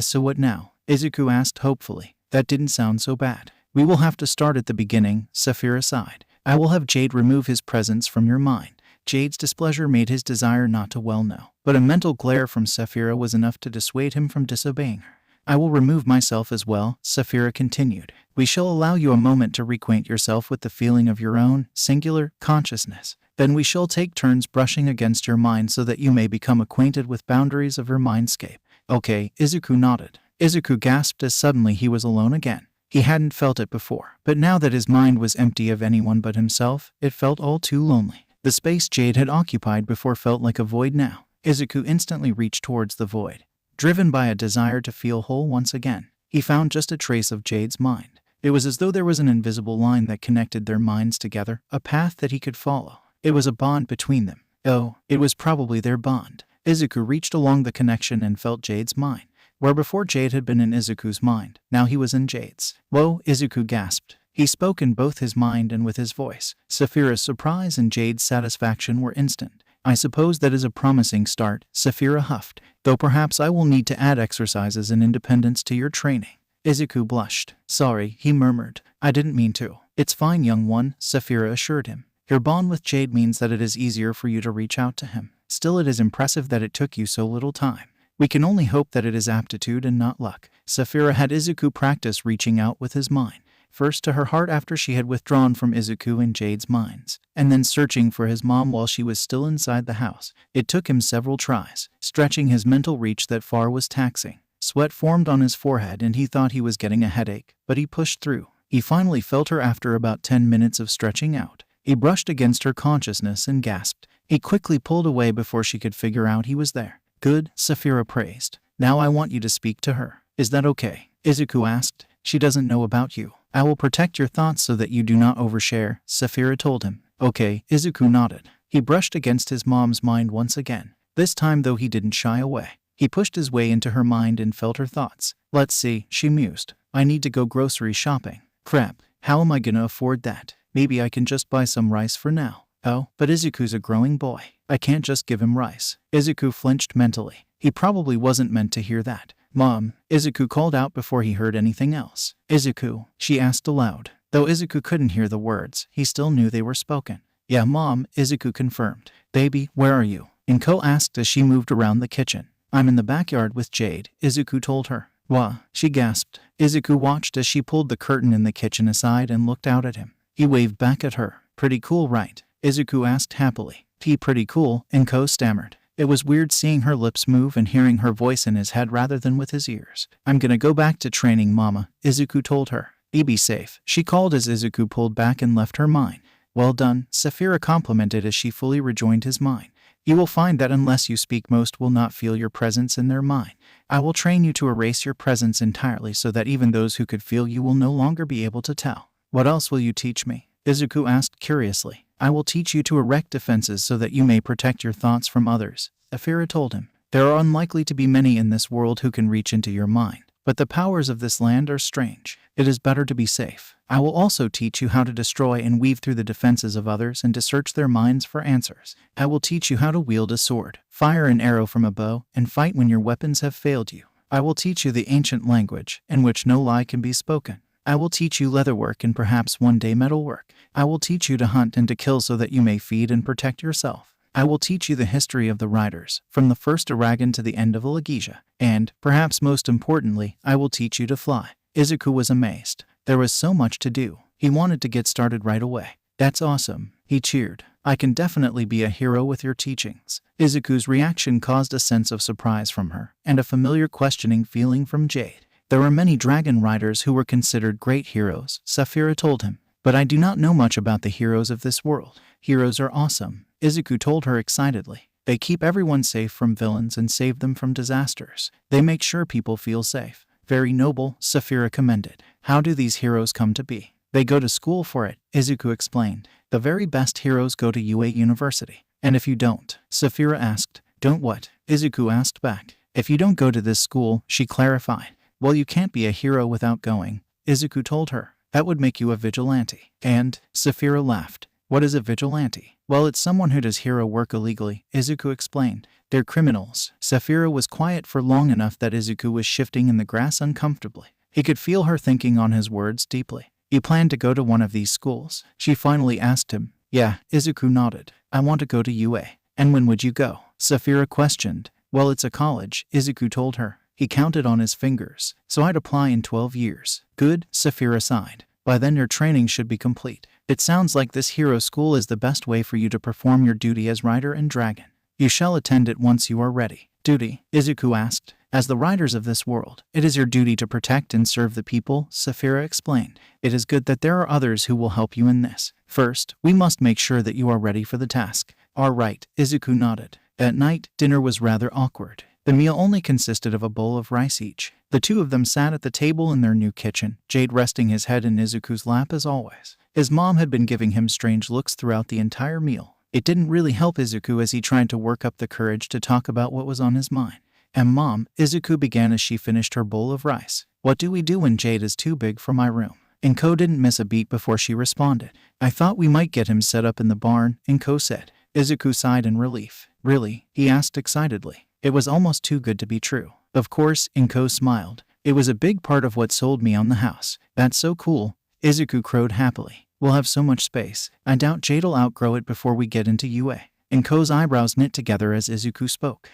Speaker 1: "So what now?" Izuku asked hopefully. "That didn't sound so bad." "We will have to start at the beginning," Sapphira sighed. "I will have Jade remove his presence from your mind." Jade's displeasure made his desire not to well know, but a mental glare from Sapphira was enough to dissuade him from disobeying her. "I will remove myself as well," Sapphira continued. "We shall allow you a moment to reacquaint yourself with the feeling of your own, singular, consciousness. Then we shall take turns brushing against your mind so that you may become acquainted with boundaries of your mindscape." "Okay," Izuku nodded. Izuku gasped as suddenly he was alone again. He hadn't felt it before, but now that his mind was empty of anyone but himself, it felt all too lonely. The space Jade had occupied before felt like a void now. Izuku instantly reached towards the void. Driven by a desire to feel whole once again, he found just a trace of Jade's mind. It was as though there was an invisible line that connected their minds together, a path that he could follow. It was a bond between them. Oh, it was probably their bond. Izuku reached along the connection and felt Jade's mind. Where before Jade had been in Izuku's mind, now he was in Jade's. "Whoa," Izuku gasped. He spoke in both his mind and with his voice. Sapphira's surprise and Jade's satisfaction were instant. "I suppose that is a promising start," Sapphira huffed, "though perhaps I will need to add exercises and independence to your training." Izuku blushed. "Sorry," he murmured. "I didn't mean to." "It's fine, young one," Sapphira assured him. "Your bond with Jade means that it is easier for you to reach out to him. Still, it is impressive that it took you so little time. We can only hope that it is aptitude and not luck." Sapphira had Izuku practice reaching out with his mind. First to her heart after she had withdrawn from Izuku and Jade's minds, and then searching for his mom while she was still inside the house. It took him several tries. Stretching his mental reach that far was taxing. Sweat formed on his forehead and he thought he was getting a headache, but he pushed through. He finally felt her after about 10 minutes of stretching out. He brushed against her consciousness and gasped. He quickly pulled away before she could figure out he was there. "Good," Sapphira praised. "Now I want you to speak to her." "Is that okay?" Izuku asked. "She doesn't know about you." "I will protect your thoughts so that you do not overshare," Sapphira told him. "Okay," Izuku nodded. He brushed against his mom's mind once again. This time, though, he didn't shy away. He pushed his way into her mind and felt her thoughts. "Let's see," she mused. "I need to go grocery shopping. Crap, how am I gonna afford that? Maybe I can just buy some rice for now." "Oh, but Izuku's a growing boy. I can't just give him rice." Izuku flinched mentally. He probably wasn't meant to hear that. "Mom," Izuku called out before he heard anything else. "Izuku?" she asked aloud. Though Izuku couldn't hear the words, he still knew they were spoken. "Yeah, Mom," Izuku confirmed. "Baby, where are you?" Inko asked as she moved around the kitchen. "I'm in the backyard with Jade," Izuku told her. "Wha?" she gasped. Izuku watched as she pulled the curtain in the kitchen aside and looked out at him. He waved back at her. "Pretty cool, right?" Izuku asked happily. Pretty cool," Inko stammered. It was weird seeing her lips move and hearing her voice in his head rather than with his ears. "I'm gonna go back to training, Mama," Izuku told her. Be safe, she called as Izuku pulled back and left her mind. Well done, Sapphira complimented as she fully rejoined his mind. You will find that unless you speak, most will not feel your presence in their mind. I will train you to erase your presence entirely so that even those who could feel you will no longer be able to tell. What else will you teach me? Izuku asked curiously. I will teach you to erect defenses so that you may protect your thoughts from others, Sapphira told him. There are unlikely to be many in this world who can reach into your mind, but the powers of this land are strange. It is better to be safe. I will also teach you how to destroy and weave through the defenses of others and to search their minds for answers. I will teach you how to wield a sword, fire an arrow from a bow, and fight when your weapons have failed you. I will teach you the ancient language, in which no lie can be spoken. I will teach you leatherwork and perhaps one day metalwork. I will teach you to hunt and to kill so that you may feed and protect yourself. I will teach you the history of the riders, from the first Aragon to the end of Alegesia. And, perhaps most importantly, I will teach you to fly. Izuku was amazed. There was so much to do. He wanted to get started right away. That's awesome, he cheered. I can definitely be a hero with your teachings. Izuku's reaction caused a sense of surprise from her, and a familiar questioning feeling from Jade. There were many dragon riders who were considered great heroes, Sapphira told him. But I do not know much about the heroes of this world. Heroes are awesome, Izuku told her excitedly. They keep everyone safe from villains and save them from disasters. They make sure people feel safe. Very noble, Sapphira commended. How do these heroes come to be? They go to school for it, Izuku explained. The very best heroes go to UA University. And if you don't? Sapphira asked. Don't what? Izuku asked back. If you don't go to this school, she clarified. Well, you can't be a hero without going, Izuku told her. That would make you a vigilante. And, Sapphira laughed. What is a vigilante? Well, it's someone who does hero work illegally, Izuku explained. They're criminals. Sapphira was quiet for long enough that Izuku was shifting in the grass uncomfortably. He could feel her thinking on his words deeply. You plan to go to one of these schools? She finally asked him. Yeah, Izuku nodded. I want to go to UA. And when would you go? Sapphira questioned. Well, it's a college, Izuku told her. He counted on his fingers. So I'd apply in 12 years. Good, Sapphira sighed. By then your training should be complete. It sounds like this hero school is the best way for you to perform your duty as rider and dragon. You shall attend it once you are ready. Duty? Izuku asked. As the riders of this world, it is your duty to protect and serve the people, Sapphira explained. It is good that there are others who will help you in this. First, we must make sure that you are ready for the task. All right, Izuku nodded. At night, dinner was rather awkward. The meal only consisted of a bowl of rice each. The two of them sat at the table in their new kitchen, Jade resting his head in Izuku's lap as always. His mom had been giving him strange looks throughout the entire meal. It didn't really help Izuku as he tried to work up the courage to talk about what was on his mind. And Mom, Izuku began as she finished her bowl of rice. What do we do when Jade is too big for my room? Inko didn't miss a beat before she responded. I thought we might get him set up in the barn, Inko said. Izuku sighed in relief. Really? He asked excitedly. It was almost too good to be true. Of course, Inko smiled. It was a big part of what sold me on the house. That's so cool. Izuku crowed happily. We'll have so much space. I doubt Jade'll outgrow it before we get into UA. Inko's eyebrows knit together as Izuku spoke.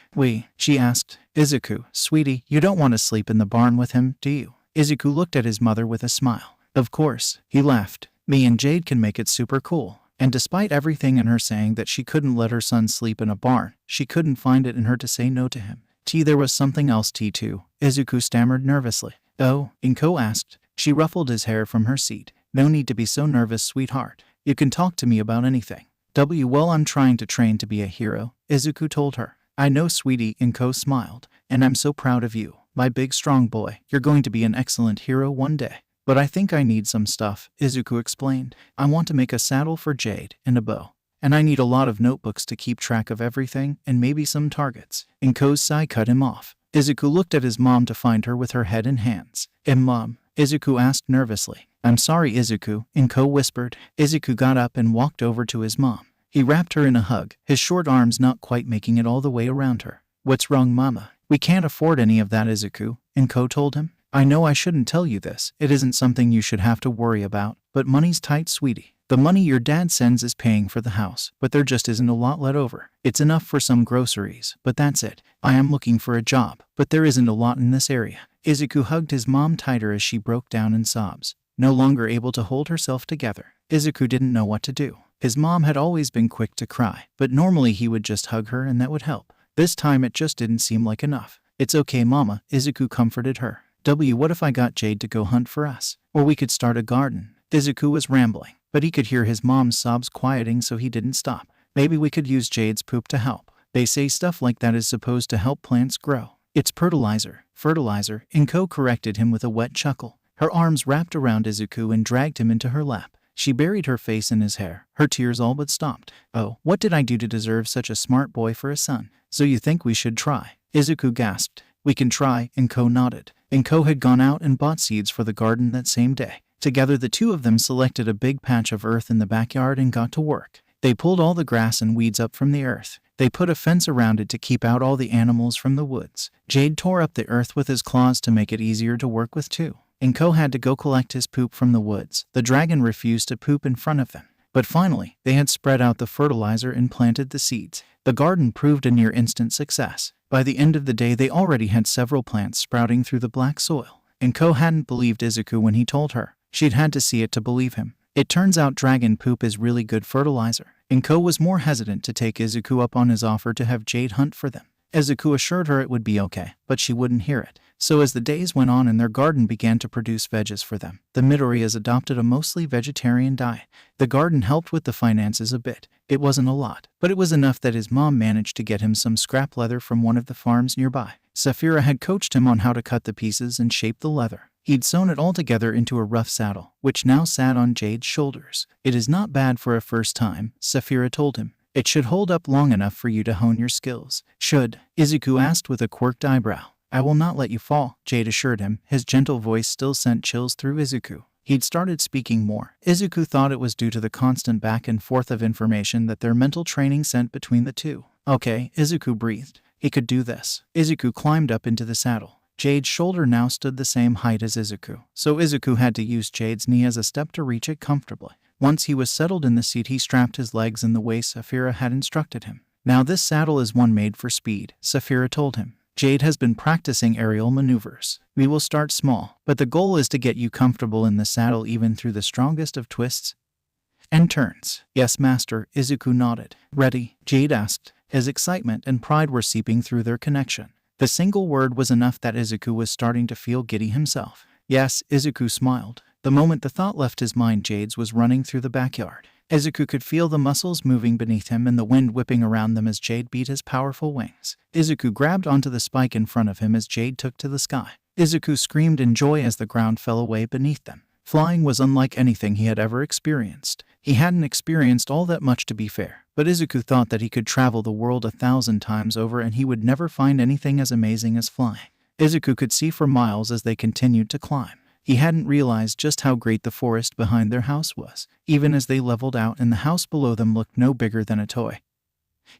Speaker 1: She asked. Izuku, sweetie, you don't want to sleep in the barn with him, do you? Izuku looked at his mother with a smile. Of course, he laughed. Me and Jade can make it super cool. And despite everything in her saying that she couldn't let her son sleep in a barn, she couldn't find it in her to say no to him. There was something else too, Izuku stammered nervously. Oh, Inko asked. She ruffled his hair from her seat. No need to be so nervous, sweetheart. You can talk to me about anything. Well, I'm trying to train to be a hero, Izuku told her. I know, sweetie, Inko smiled. And I'm so proud of you, my big strong boy. You're going to be an excellent hero one day. But I think I need some stuff, Izuku explained. I want to make a saddle for Jade and a bow. And I need a lot of notebooks to keep track of everything and maybe some targets. Inko's sigh cut him off. Izuku looked at his mom to find her with her head in hands. Mom? Izuku asked nervously. I'm sorry, Izuku, Inko whispered. Izuku got up and walked over to his mom. He wrapped her in a hug, his short arms not quite making it all the way around her. What's wrong, Mama? We can't afford any of that, Izuku, Inko told him. I know I shouldn't tell you this. It isn't something you should have to worry about, but money's tight, sweetie. The money your dad sends is paying for the house, but there just isn't a lot left over. It's enough for some groceries, but that's it. I am looking for a job, but there isn't a lot in this area. Izuku hugged his mom tighter as she broke down in sobs. No longer able to hold herself together, Izuku didn't know what to do. His mom had always been quick to cry, but normally he would just hug her and that would help. This time it just didn't seem like enough. It's okay, Mama, Izuku comforted her. What if I got Jade to go hunt for us? Or we could start a garden. Izuku was rambling, but he could hear his mom's sobs quieting, so he didn't stop. Maybe we could use Jade's poop to help. They say stuff like that is supposed to help plants grow. It's fertilizer. Fertilizer, Inko corrected him with a wet chuckle. Her arms wrapped around Izuku and dragged him into her lap. She buried her face in his hair. Her tears all but stopped. Oh, what did I do to deserve such a smart boy for a son? So you think we should try? Izuku gasped. We can try, Inko nodded. Inko had gone out and bought seeds for the garden that same day. Together the two of them selected a big patch of earth in the backyard and got to work. They pulled all the grass and weeds up from the earth. They put a fence around it to keep out all the animals from the woods. Jade tore up the earth with his claws to make it easier to work with too. Inko had to go collect his poop from the woods. The dragon refused to poop in front of them. But finally, they had spread out the fertilizer and planted the seeds. The garden proved a near instant success. By the end of the day, they already had several plants sprouting through the black soil. Inko hadn't believed Izuku when he told her. She'd had to see it to believe him. It turns out dragon poop is really good fertilizer. Inko was more hesitant to take Izuku up on his offer to have Jade hunt for them. Izuku assured her it would be okay, but she wouldn't hear it. So as the days went on and their garden began to produce veggies for them, the Midoriyas adopted a mostly vegetarian diet. The garden helped with the finances a bit. It wasn't a lot, but it was enough that his mom managed to get him some scrap leather from one of the farms nearby. Sapphira had coached him on how to cut the pieces and shape the leather. He'd sewn it all together into a rough saddle, which now sat on Jade's shoulders. It is not bad for a first time, Sapphira told him. It should hold up long enough for you to hone your skills. Should? Izuku asked with a quirked eyebrow. I will not let you fall, Jade assured him. His gentle voice still sent chills through Izuku. He'd started speaking more. Izuku thought it was due to the constant back and forth of information that their mental training sent between the two. Okay, Izuku breathed. He could do this. Izuku climbed up into the saddle. Jade's shoulder now stood the same height as Izuku, so Izuku had to use Jade's knee as a step to reach it comfortably. Once he was settled in the seat, he strapped his legs in the way Sapphira had instructed him. Now this saddle is one made for speed, Sapphira told him. Jade has been practicing aerial maneuvers. We will start small, but the goal is to get you comfortable in the saddle even through the strongest of twists and turns. Yes, master, Izuku nodded. Ready? Jade asked, as excitement and pride were seeping through their connection. The single word was enough that Izuku was starting to feel giddy himself. Yes, Izuku smiled. The moment the thought left his mind, Jade's was running through the backyard. Izuku could feel the muscles moving beneath him and the wind whipping around them as Jade beat his powerful wings. Izuku grabbed onto the spike in front of him as Jade took to the sky. Izuku screamed in joy as the ground fell away beneath them. Flying was unlike anything he had ever experienced. He hadn't experienced all that much, to be fair, but Izuku thought that he could travel the world 1,000 times over and he would never find anything as amazing as flying. Izuku could see for miles as they continued to climb. He hadn't realized just how great the forest behind their house was, even as they leveled out and the house below them looked no bigger than a toy.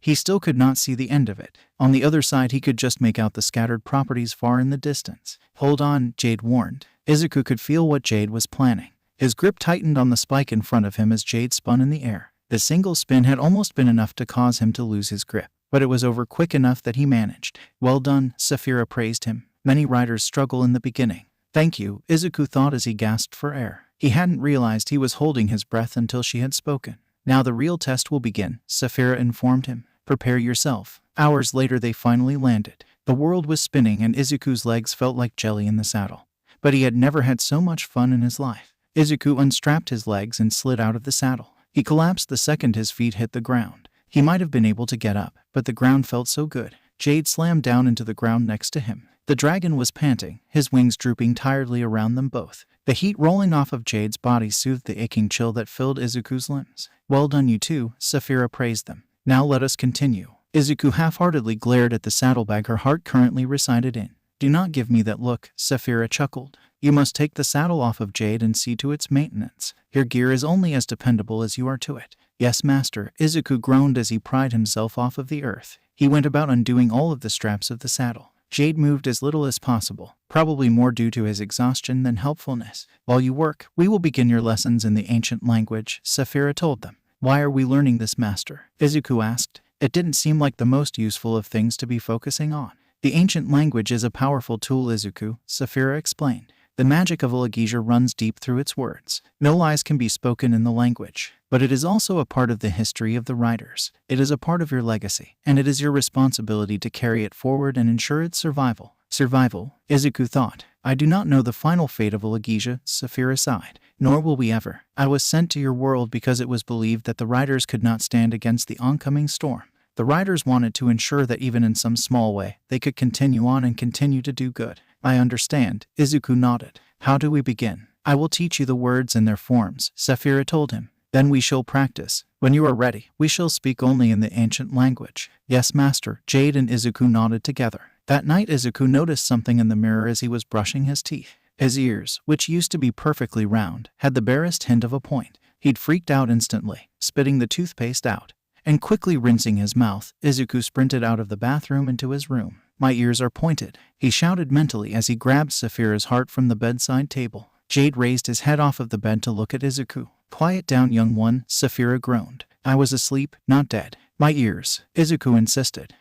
Speaker 1: He still could not see the end of it. On the other side, he could just make out the scattered properties far in the distance. Hold on, Jade warned. Izuku could feel what Jade was planning. His grip tightened on the spike in front of him as Jade spun in the air. The single spin had almost been enough to cause him to lose his grip, but it was over quick enough that he managed. Well done, Sapphira praised him. Many riders struggle in the beginning. Thank you, Izuku thought as he gasped for air. He hadn't realized he was holding his breath until she had spoken. Now the real test will begin, Sapphira informed him. Prepare yourself. Hours later they finally landed. The world was spinning and Izuku's legs felt like jelly in the saddle. But he had never had so much fun in his life. Izuku unstrapped his legs and slid out of the saddle. He collapsed the second his feet hit the ground. He might have been able to get up, but the ground felt so good. Jade slammed down into the ground next to him. The dragon was panting, his wings drooping tiredly around them both. The heat rolling off of Jade's body soothed the aching chill that filled Izuku's limbs. Well done, you two, Sapphira praised them. Now let us continue. Izuku half-heartedly glared at the saddlebag her heart currently resided in. Do not give me that look, Sapphira chuckled. You must take the saddle off of Jade and see to its maintenance. Your gear is only as dependable as you are to it. Yes, master, Izuku groaned as he pried himself off of the earth. He went about undoing all of the straps of the saddle. Jade moved as little as possible, probably more due to his exhaustion than helpfulness. While you work, we will begin your lessons in the ancient language, Sapphira told them. Why are we learning this, master? Izuku asked. It didn't seem like the most useful of things to be focusing on. The ancient language is a powerful tool, Izuku, Sapphira explained. The magic of Olagesia runs deep through its words. No lies can be spoken in the language, but it is also a part of the history of the writers. It is a part of your legacy, and it is your responsibility to carry it forward and ensure its survival. Survival, Izuku thought. I do not know the final fate of Alagija, Sapphira sighed. Nor will we ever. I was sent to your world because it was believed that the riders could not stand against the oncoming storm. The riders wanted to ensure that even in some small way, they could continue on and continue to do good. I understand. Izuku nodded. How do we begin? I will teach you the words and their forms, Sapphira told him. Then we shall practice. When you are ready, we shall speak only in the ancient language. Yes, master. Jade and Izuku nodded together. That night Izuku noticed something in the mirror as he was brushing his teeth. His ears, which used to be perfectly round, had the barest hint of a point. He'd freaked out instantly, spitting the toothpaste out. And quickly rinsing his mouth, Izuku sprinted out of the bathroom into his room. My ears are pointed, he shouted mentally as he grabbed Sapphira's heart from the bedside table. Jade raised his head off of the bed to look at Izuku. Quiet down, young one, Sapphira groaned. I was asleep, not dead. My ears, Izuku insisted.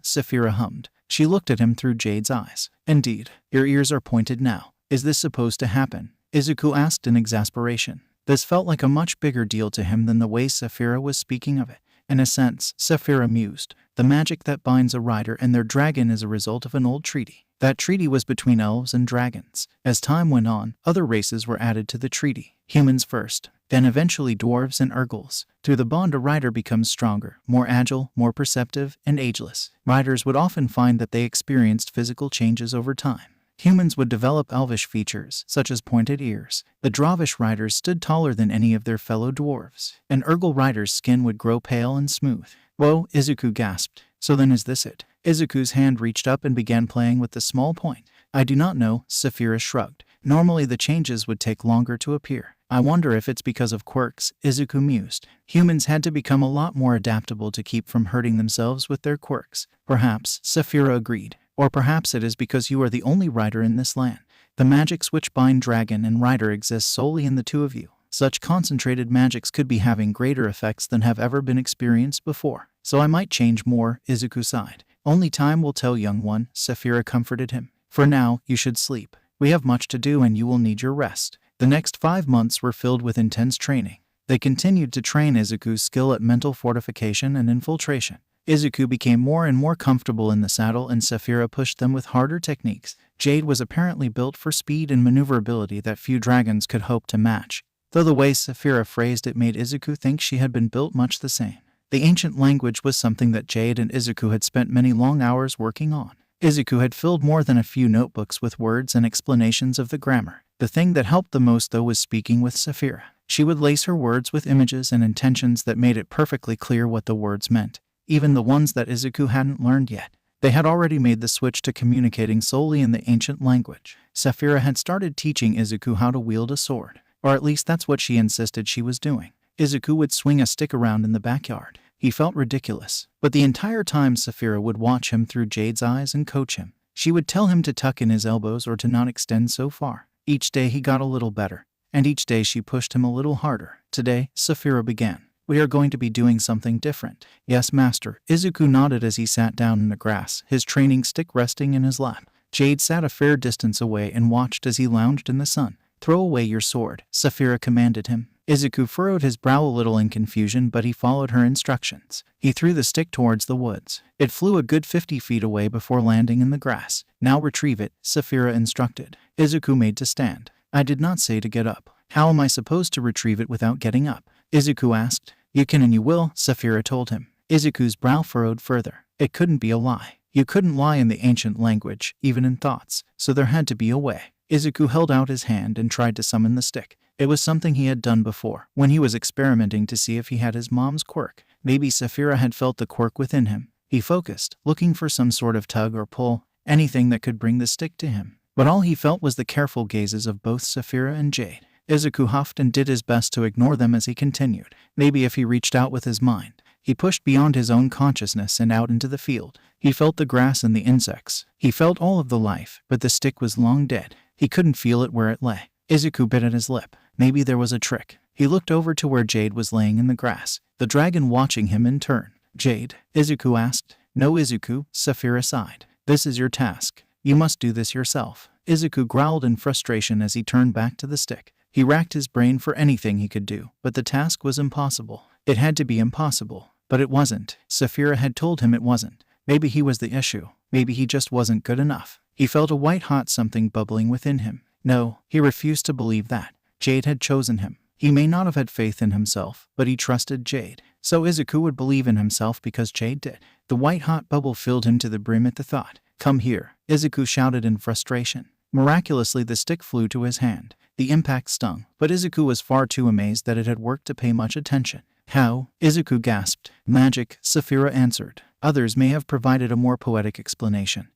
Speaker 1: Sapphira hummed. She looked at him through Jade's eyes. Indeed, your ears are pointed now. Is this supposed to happen? Izuku asked in exasperation. This felt like a much bigger deal to him than the way Sapphira was speaking of it. In a sense, Sapphira mused. The magic that binds a rider and their dragon is a result of an old treaty. That treaty was between elves and dragons. As time went on, other races were added to the treaty. Humans first, then eventually dwarves and Urgles. Through the bond, a rider becomes stronger, more agile, more perceptive, and ageless. Riders would often find that they experienced physical changes over time. Humans would develop elvish features, such as pointed ears. The Dravish riders stood taller than any of their fellow dwarves. An Urgle rider's skin would grow pale and smooth. Whoa, Izuku gasped. So then is this it? Izuku's hand reached up and began playing with the small point. I do not know, Sapphira shrugged. Normally the changes would take longer to appear. I wonder if it's because of quirks, Izuku mused. Humans had to become a lot more adaptable to keep from hurting themselves with their quirks. Perhaps, Sapphira agreed. Or perhaps it is because you are the only rider in this land. The magics which bind dragon and rider exist solely in the two of you. Such concentrated magics could be having greater effects than have ever been experienced before. So I might change more, Izuku sighed. Only time will tell, young one, Sapphira comforted him. For now, you should sleep. We have much to do and you will need your rest. The next 5 months were filled with intense training. They continued to train Izuku's skill at mental fortification and infiltration. Izuku became more and more comfortable in the saddle and Sapphira pushed them with harder techniques. Jade was apparently built for speed and maneuverability that few dragons could hope to match, though the way Sapphira phrased it made Izuku think she had been built much the same. The ancient language was something that Jade and Izuku had spent many long hours working on. Izuku had filled more than a few notebooks with words and explanations of the grammar. The thing that helped the most, though, was speaking with Sapphira. She would lace her words with images and intentions that made it perfectly clear what the words meant. Even the ones that Izuku hadn't learned yet. They had already made the switch to communicating solely in the ancient language. Sapphira had started teaching Izuku how to wield a sword. Or at least that's what she insisted she was doing. Izuku would swing a stick around in the backyard. He felt ridiculous. But the entire time Sapphira would watch him through Jade's eyes and coach him. She would tell him to tuck in his elbows or to not extend so far. Each day he got a little better. And each day she pushed him a little harder. Today, Sapphira began. We are going to be doing something different. Yes, master. Izuku nodded as he sat down in the grass, his training stick resting in his lap. Jade sat a fair distance away and watched as he lounged in the sun. Throw away your sword, Sapphira commanded him. Izuku furrowed his brow a little in confusion, but he followed her instructions. He threw the stick towards the woods. It flew a good 50 feet away before landing in the grass. Now retrieve it, Sapphira instructed. Izuku made to stand. I did not say to get up. How am I supposed to retrieve it without getting up? Izuku asked. You can and you will, Sapphira told him. Izuku's brow furrowed further. It couldn't be a lie. You couldn't lie in the ancient language, even in thoughts, so there had to be a way. Izuku held out his hand and tried to summon the stick. It was something he had done before, when he was experimenting to see if he had his mom's quirk. Maybe Sapphira had felt the quirk within him. He focused, looking for some sort of tug or pull, anything that could bring the stick to him. But all he felt was the careful gazes of both Sapphira and Jade. Izuku huffed and did his best to ignore them as he continued. Maybe if he reached out with his mind. He pushed beyond his own consciousness and out into the field. He felt the grass and the insects. He felt all of the life, but the stick was long dead. He couldn't feel it where it lay. Izuku bit at his lip. Maybe there was a trick. He looked over to where Jade was laying in the grass, the dragon watching him in turn. Jade? Izuku asked. No, Izuku, Sapphira sighed. This is your task. You must do this yourself. Izuku growled in frustration as he turned back to the stick. He racked his brain for anything he could do, but the task was impossible. It had to be impossible. But it wasn't. Sapphira had told him it wasn't. Maybe he was the issue. Maybe he just wasn't good enough. He felt a white-hot something bubbling within him. No, he refused to believe that. Jade had chosen him. He may not have had faith in himself, but he trusted Jade. So Izuku would believe in himself because Jade did. The white-hot bubble filled him to the brim at the thought. "Come here," Izuku shouted in frustration. Miraculously, the stick flew to his hand. The impact stung, but Izuku was far too amazed that it had worked to pay much attention. "How?" Izuku gasped. "Magic," Sapphira answered. Others may have provided a more poetic explanation,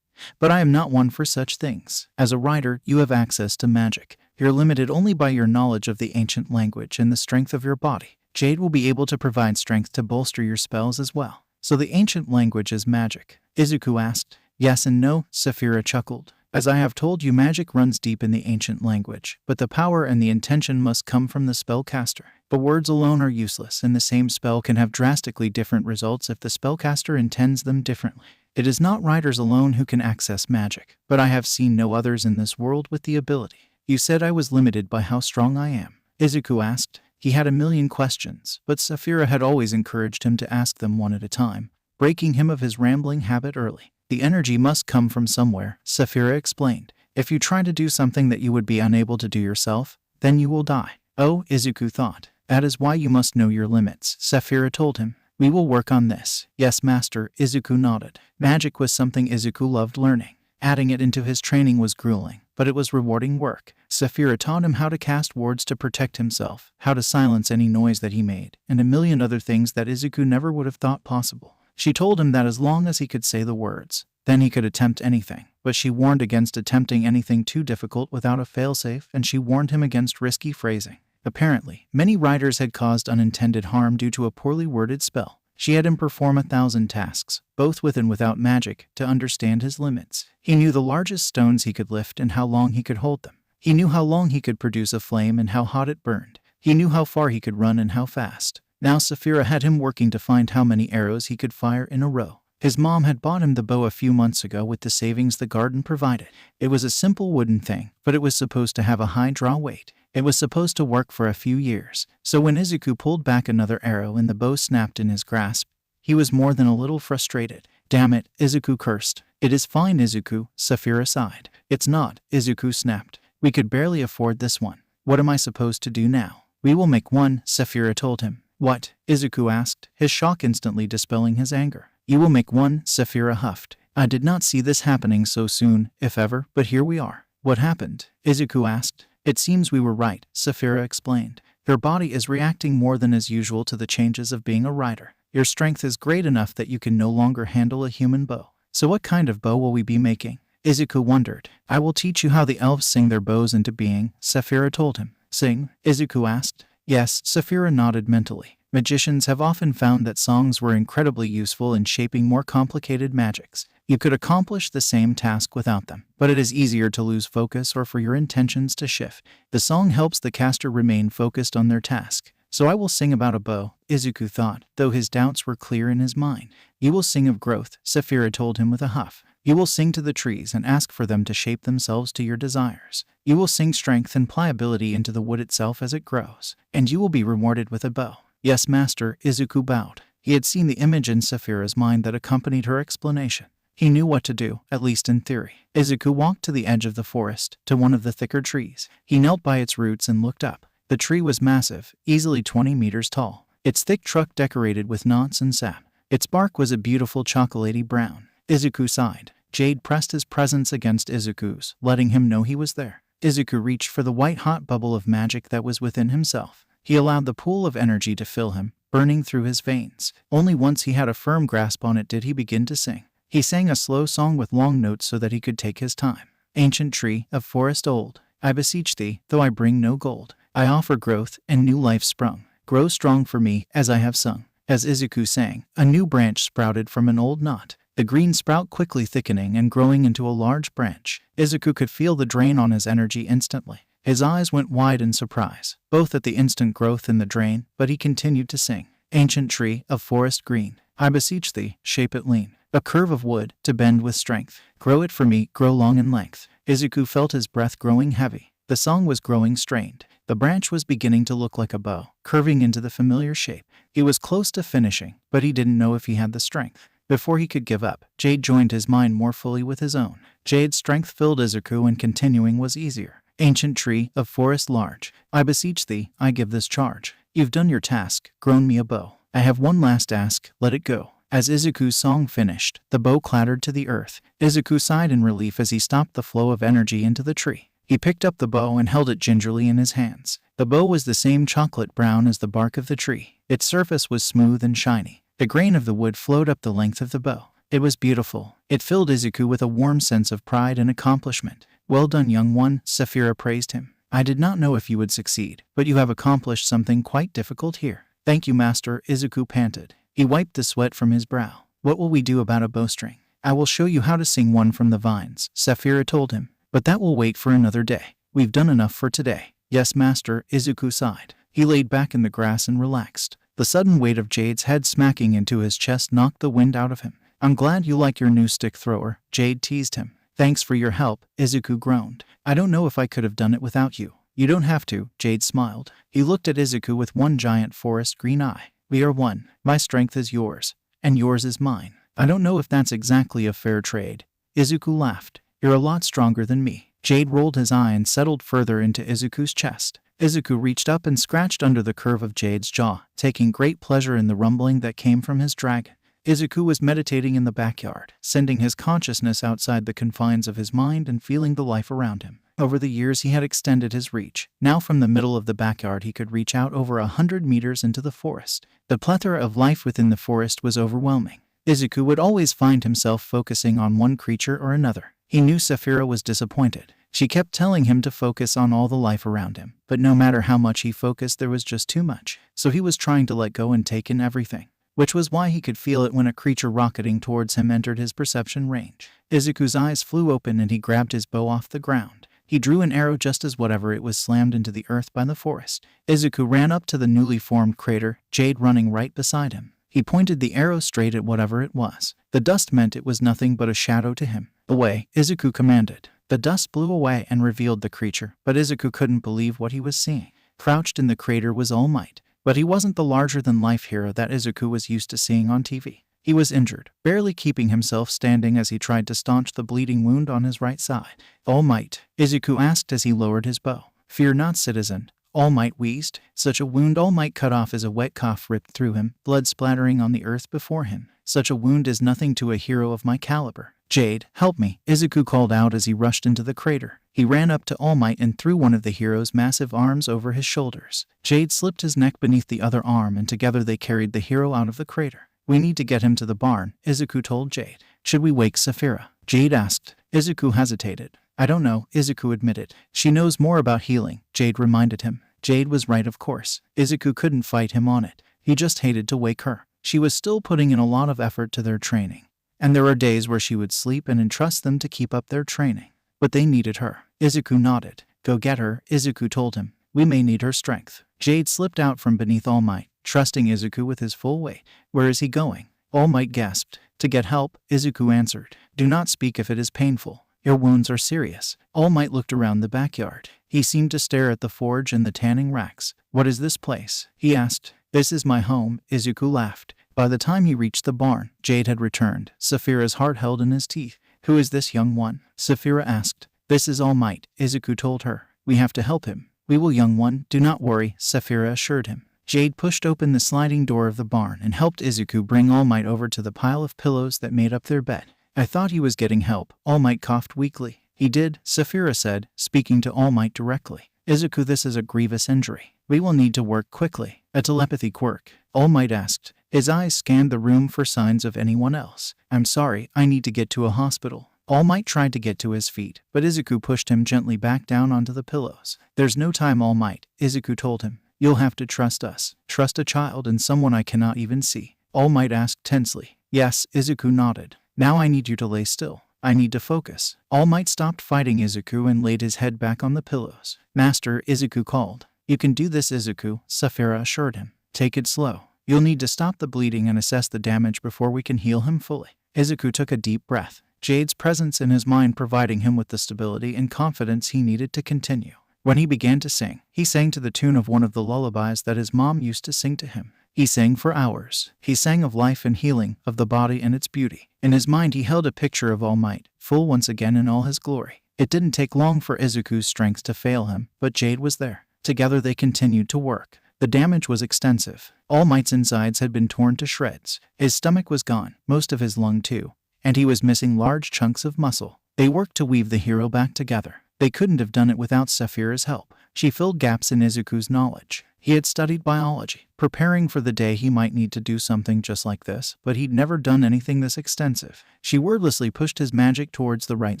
Speaker 1: but I am not one for such things. As a writer, you have access to magic. You're limited only by your knowledge of the ancient language and the strength of your body. Jade will be able to provide strength to bolster your spells as well. So the ancient language is magic? Izuku asked. Yes and no, Sapphira chuckled. As I have told you, magic runs deep in the ancient language, but the power and the intention must come from the spellcaster. But words alone are useless, and the same spell can have drastically different results if the spellcaster intends them differently. It is not writers alone who can access magic, but I have seen no others in this world with the ability. You said I was limited by how strong I am, Izuku asked. He had a million questions, but Sapphira had always encouraged him to ask them one at a time, breaking him of his rambling habit early. The energy must come from somewhere, Sapphira explained. If you try to do something that you would be unable to do yourself, then you will die. Oh, Izuku thought. That is why you must know your limits, Sapphira told him. We will work on this. Yes, master, Izuku nodded. Magic was something Izuku loved learning. Adding it into his training was grueling, but it was rewarding work. Sapphira taught him how to cast wards to protect himself, how to silence any noise that he made, and a million other things that Izuku never would have thought possible. She told him that as long as he could say the words, then he could attempt anything. But she warned against attempting anything too difficult without a failsafe, and she warned him against risky phrasing. Apparently, many writers had caused unintended harm due to a poorly worded spell. She had him perform 1,000 tasks, both with and without magic, to understand his limits. He knew the largest stones he could lift and how long he could hold them. He knew how long he could produce a flame and how hot it burned. He knew how far he could run and how fast. Now Sapphira had him working to find how many arrows he could fire in a row. His mom had bought him the bow a few months ago with the savings the garden provided. It was a simple wooden thing, but it was supposed to have a high draw weight. It was supposed to work for a few years. So when Izuku pulled back another arrow and the bow snapped in his grasp, he was more than a little frustrated. Damn it, Izuku cursed. It is fine, Izuku, Sapphira sighed. It's not, Izuku snapped. We could barely afford this one. What am I supposed to do now? We will make one, Sapphira told him. What? Izuku asked, his shock instantly dispelling his anger. You will make one, Sapphira huffed. I did not see this happening so soon, if ever, but here we are. What happened? Izuku asked. It seems we were right, Sapphira explained. Your body is reacting more than is usual to the changes of being a writer. Your strength is great enough that you can no longer handle a human bow. So what kind of bow will we be making? Izuku wondered. I will teach you how the elves sing their bows into being, Sapphira told him. Sing? Izuku asked. Yes, Sapphira nodded mentally. Magicians have often found that songs were incredibly useful in shaping more complicated magics. You could accomplish the same task without them, but it is easier to lose focus or for your intentions to shift. The song helps the caster remain focused on their task. So I will sing about a bow, Izuku thought, though his doubts were clear in his mind. You will sing of growth, Sapphira told him with a huff. You will sing to the trees and ask for them to shape themselves to your desires. You will sing strength and pliability into the wood itself as it grows, and you will be rewarded with a bow. Yes, master, Izuku bowed. He had seen the image in Sapphira's mind that accompanied her explanation. He knew what to do, at least in theory. Izuku walked to the edge of the forest, to one of the thicker trees. He knelt by its roots and looked up. The tree was massive, easily 20 meters tall. Its thick trunk decorated with knots and sap. Its bark was a beautiful chocolatey brown. Izuku sighed. Jade pressed his presence against Izuku's, letting him know he was there. Izuku reached for the white-hot bubble of magic that was within himself. He allowed the pool of energy to fill him, burning through his veins. Only once he had a firm grasp on it did he begin to sing. He sang a slow song with long notes so that he could take his time. Ancient tree of forest old, I beseech thee, though I bring no gold, I offer growth and new life sprung. Grow strong for me as I have sung. As Izuku sang, a new branch sprouted from an old knot, the green sprout quickly thickening and growing into a large branch. Izuku could feel the drain on his energy instantly. His eyes went wide in surprise, both at the instant growth in the drain, but he continued to sing. Ancient tree of forest green, I beseech thee, shape it lean. A curve of wood, to bend with strength. Grow it for me, grow long in length. Izuku felt his breath growing heavy. The song was growing strained. The branch was beginning to look like a bow, curving into the familiar shape. He was close to finishing, but he didn't know if he had the strength. Before he could give up, Jade joined his mind more fully with his own. Jade's strength filled Izuku, and continuing was easier. Ancient tree of forest large, I beseech thee, I give this charge. You've done your task, grown me a bow. I have one last ask, let it go. As Izuku's song finished, the bow clattered to the earth. Izuku sighed in relief as he stopped the flow of energy into the tree. He picked up the bow and held it gingerly in his hands. The bow was the same chocolate brown as the bark of the tree. Its surface was smooth and shiny. The grain of the wood flowed up the length of the bow. It was beautiful. It filled Izuku with a warm sense of pride and accomplishment. Well done, young one, Sapphira praised him. I did not know if you would succeed, but you have accomplished something quite difficult here. Thank you, master, Izuku panted. He wiped the sweat from his brow. What will we do about a bowstring? I will show you how to sing one from the vines, Sapphira told him. But that will wait for another day. We've done enough for today. Yes, master, Izuku sighed. He laid back in the grass and relaxed. The sudden weight of Jade's head smacking into his chest knocked the wind out of him. I'm glad you like your new stick thrower, Jade teased him. Thanks for your help, Izuku groaned. I don't know if I could have done it without you. You don't have to, Jade smiled. He looked at Izuku with one giant forest green eye. We are one. My strength is yours, and yours is mine. I don't know if that's exactly a fair trade. Izuku laughed. You're a lot stronger than me. Jade rolled his eye and settled further into Izuku's chest. Izuku reached up and scratched under the curve of Jade's jaw, taking great pleasure in the rumbling that came from his dragon. Izuku was meditating in the backyard, sending his consciousness outside the confines of his mind and feeling the life around him. Over the years he had extended his reach. Now from the middle of the backyard he could reach out over 100 meters into the forest. The plethora of life within the forest was overwhelming. Izuku would always find himself focusing on one creature or another. He knew Sapphira was disappointed. She kept telling him to focus on all the life around him, but no matter how much he focused there was just too much. So he was trying to let go and take in everything, which was why he could feel it when a creature rocketing towards him entered his perception range. Izuku's eyes flew open and he grabbed his bow off the ground. He drew an arrow just as whatever it was slammed into the earth by the forest. Izuku ran up to the newly formed crater, Jade running right beside him. He pointed the arrow straight at whatever it was. The dust meant it was nothing but a shadow to him. Away, Izuku commanded. The dust blew away and revealed the creature, but Izuku couldn't believe what he was seeing. Crouched in the crater was All Might, but he wasn't the larger-than-life hero that Izuku was used to seeing on TV. He was injured, barely keeping himself standing as he tried to staunch the bleeding wound on his right side. All Might, Izuku asked as he lowered his bow. Fear not, citizen, All Might wheezed. Such a wound All Might cut off as a wet cough ripped through him, blood splattering on the earth before him. Such a wound is nothing to a hero of my caliber. Jade, help me, Izuku called out as he rushed into the crater. He ran up to All Might and threw one of the hero's massive arms over his shoulders. Jade slipped his neck beneath the other arm and together they carried the hero out of the crater. We need to get him to the barn, Izuku told Jade. Should we wake Sapphira? Jade asked. Izuku hesitated. I don't know, Izuku admitted. She knows more about healing, Jade reminded him. Jade was right, of course. Izuku couldn't fight him on it. He just hated to wake her. She was still putting in a lot of effort to their training, and there were days where she would sleep and entrust them to keep up their training. But they needed her. Izuku nodded. Go get her, Izuku told him. We may need her strength. Jade slipped out from beneath All Might, trusting Izuku with his full weight. Where is he going? All Might gasped. To get help, Izuku answered. Do not speak if it is painful. Your wounds are serious. All Might looked around the backyard. He seemed to stare at the forge and the tanning racks. What is this place? He asked. This is my home, Izuku laughed. By the time he reached the barn, Jade had returned, Sapphira's heart held in his teeth. Who is this young one? Sapphira asked. This is All Might, Izuku told her. We have to help him. We will, young one. Do not worry, Sapphira assured him. Jade pushed open the sliding door of the barn and helped Izuku bring All Might over to the pile of pillows that made up their bed. I thought he was getting help, All Might coughed weakly. He did, Sapphira said, speaking to All Might directly. Izuku, this is a grievous injury. We will need to work quickly. A telepathy quirk, All Might asked. His eyes scanned the room for signs of anyone else. I'm sorry, I need to get to a hospital. All Might tried to get to his feet, but Izuku pushed him gently back down onto the pillows. There's no time, All Might, Izuku told him. You'll have to trust us. Trust a child and someone I cannot even see. All Might asked tensely. Yes, Izuku nodded. Now I need you to lay still. I need to focus. All Might stopped fighting Izuku and laid his head back on the pillows. Master, Izuku called. You can do this, Izuku, Sapphira assured him. Take it slow. You'll need to stop the bleeding and assess the damage before we can heal him fully. Izuku took a deep breath, Jade's presence in his mind providing him with the stability and confidence he needed to continue. When he began to sing, he sang to the tune of one of the lullabies that his mom used to sing to him. He sang for hours. He sang of life and healing, of the body and its beauty. In his mind he held a picture of All Might, full once again in all his glory. It didn't take long for Izuku's strength to fail him, but Jade was there. Together they continued to work. The damage was extensive. All Might's insides had been torn to shreds. His stomach was gone, most of his lung too, and he was missing large chunks of muscle. They worked to weave the hero back together. They couldn't have done it without Sapphira's help. She filled gaps in Izuku's knowledge. He had studied biology, preparing for the day he might need to do something just like this, but he'd never done anything this extensive. She wordlessly pushed his magic towards the right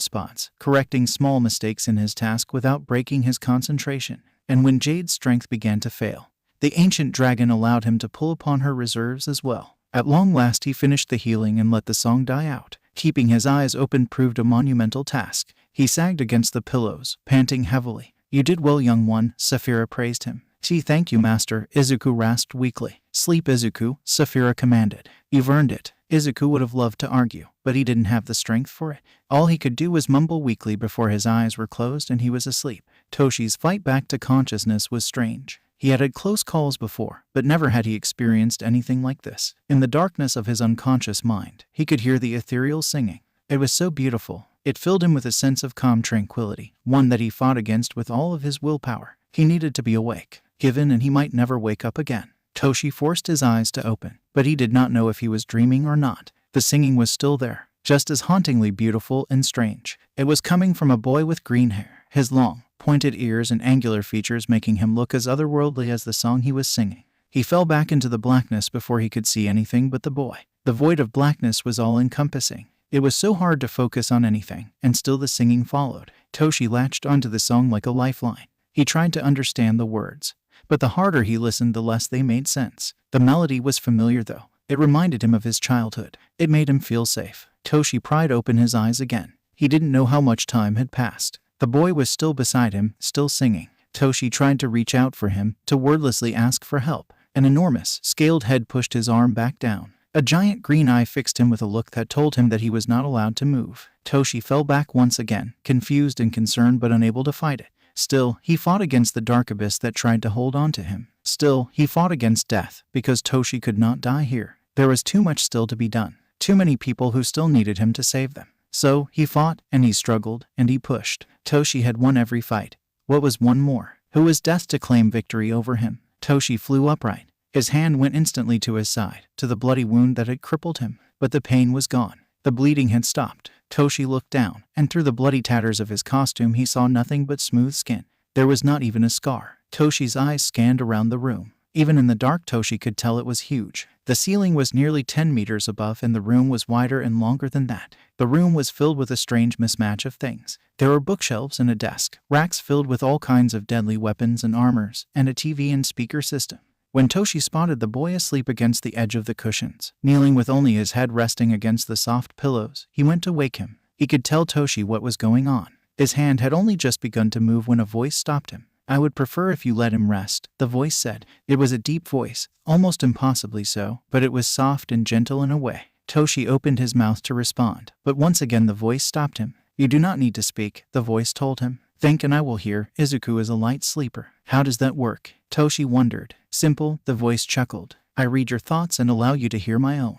Speaker 1: spots, correcting small mistakes in his task without breaking his concentration. And when Jade's strength began to fail, the ancient dragon allowed him to pull upon her reserves as well. At long last he finished the healing and let the song die out. Keeping his eyes open proved a monumental task. He sagged against the pillows, panting heavily. "You did well, young one," Sapphira praised him. "Thank you, master," Izuku rasped weakly. "Sleep, Izuku," Sapphira commanded. "You've earned it." Izuku would have loved to argue, but he didn't have the strength for it. All he could do was mumble weakly before his eyes were closed and he was asleep. Toshi's fight back to consciousness was strange. He had close calls before, but never had he experienced anything like this. In the darkness of his unconscious mind, he could hear the ethereal singing. It was so beautiful. It filled him with a sense of calm tranquility, one that he fought against with all of his willpower. He needed to be awake, given, and he might never wake up again. Toshi forced his eyes to open, but he did not know if he was dreaming or not. The singing was still there, just as hauntingly beautiful and strange. It was coming from a boy with green hair, his long, pointed ears and angular features making him look as otherworldly as the song he was singing. He fell back into the blackness before he could see anything but the boy. The void of blackness was all-encompassing. It was so hard to focus on anything, and still the singing followed. Toshi latched onto the song like a lifeline. He tried to understand the words, but the harder he listened, the less they made sense. The melody was familiar though. It reminded him of his childhood. It made him feel safe. Toshi pried open his eyes again. He didn't know how much time had passed. The boy was still beside him, still singing. Toshi tried to reach out for him, to wordlessly ask for help. An enormous, scaled head pushed his arm back down. A giant green eye fixed him with a look that told him that he was not allowed to move. Toshi fell back once again, confused and concerned but unable to fight it. Still, he fought against the dark abyss that tried to hold on to him. Still, he fought against death, because Toshi could not die here. There was too much still to be done. Too many people who still needed him to save them. So, he fought, and he struggled, and he pushed. Toshi had won every fight. What was one more? Who was death to claim victory over him? Toshi flew upright. His hand went instantly to his side, to the bloody wound that had crippled him. But the pain was gone. The bleeding had stopped. Toshi looked down, and through the bloody tatters of his costume he saw nothing but smooth skin. There was not even a scar. Toshi's eyes scanned around the room. Even in the dark, Toshi could tell it was huge. The ceiling was nearly 10 meters above, and the room was wider and longer than that. The room was filled with a strange mismatch of things. There were bookshelves and a desk, racks filled with all kinds of deadly weapons and armors, and a TV and speaker system. When Toshi spotted the boy asleep against the edge of the cushions, kneeling with only his head resting against the soft pillows, he went to wake him. He could tell Toshi what was going on. His hand had only just begun to move when a voice stopped him. "I would prefer if you let him rest," the voice said. It was a deep voice, almost impossibly so, but it was soft and gentle in a way. Toshi opened his mouth to respond, but once again the voice stopped him. "You do not need to speak," the voice told him. "Think and I will hear. Izuku is a light sleeper." "How does that work?" Toshi wondered. "Simple," the voice chuckled. "I read your thoughts and allow you to hear my own."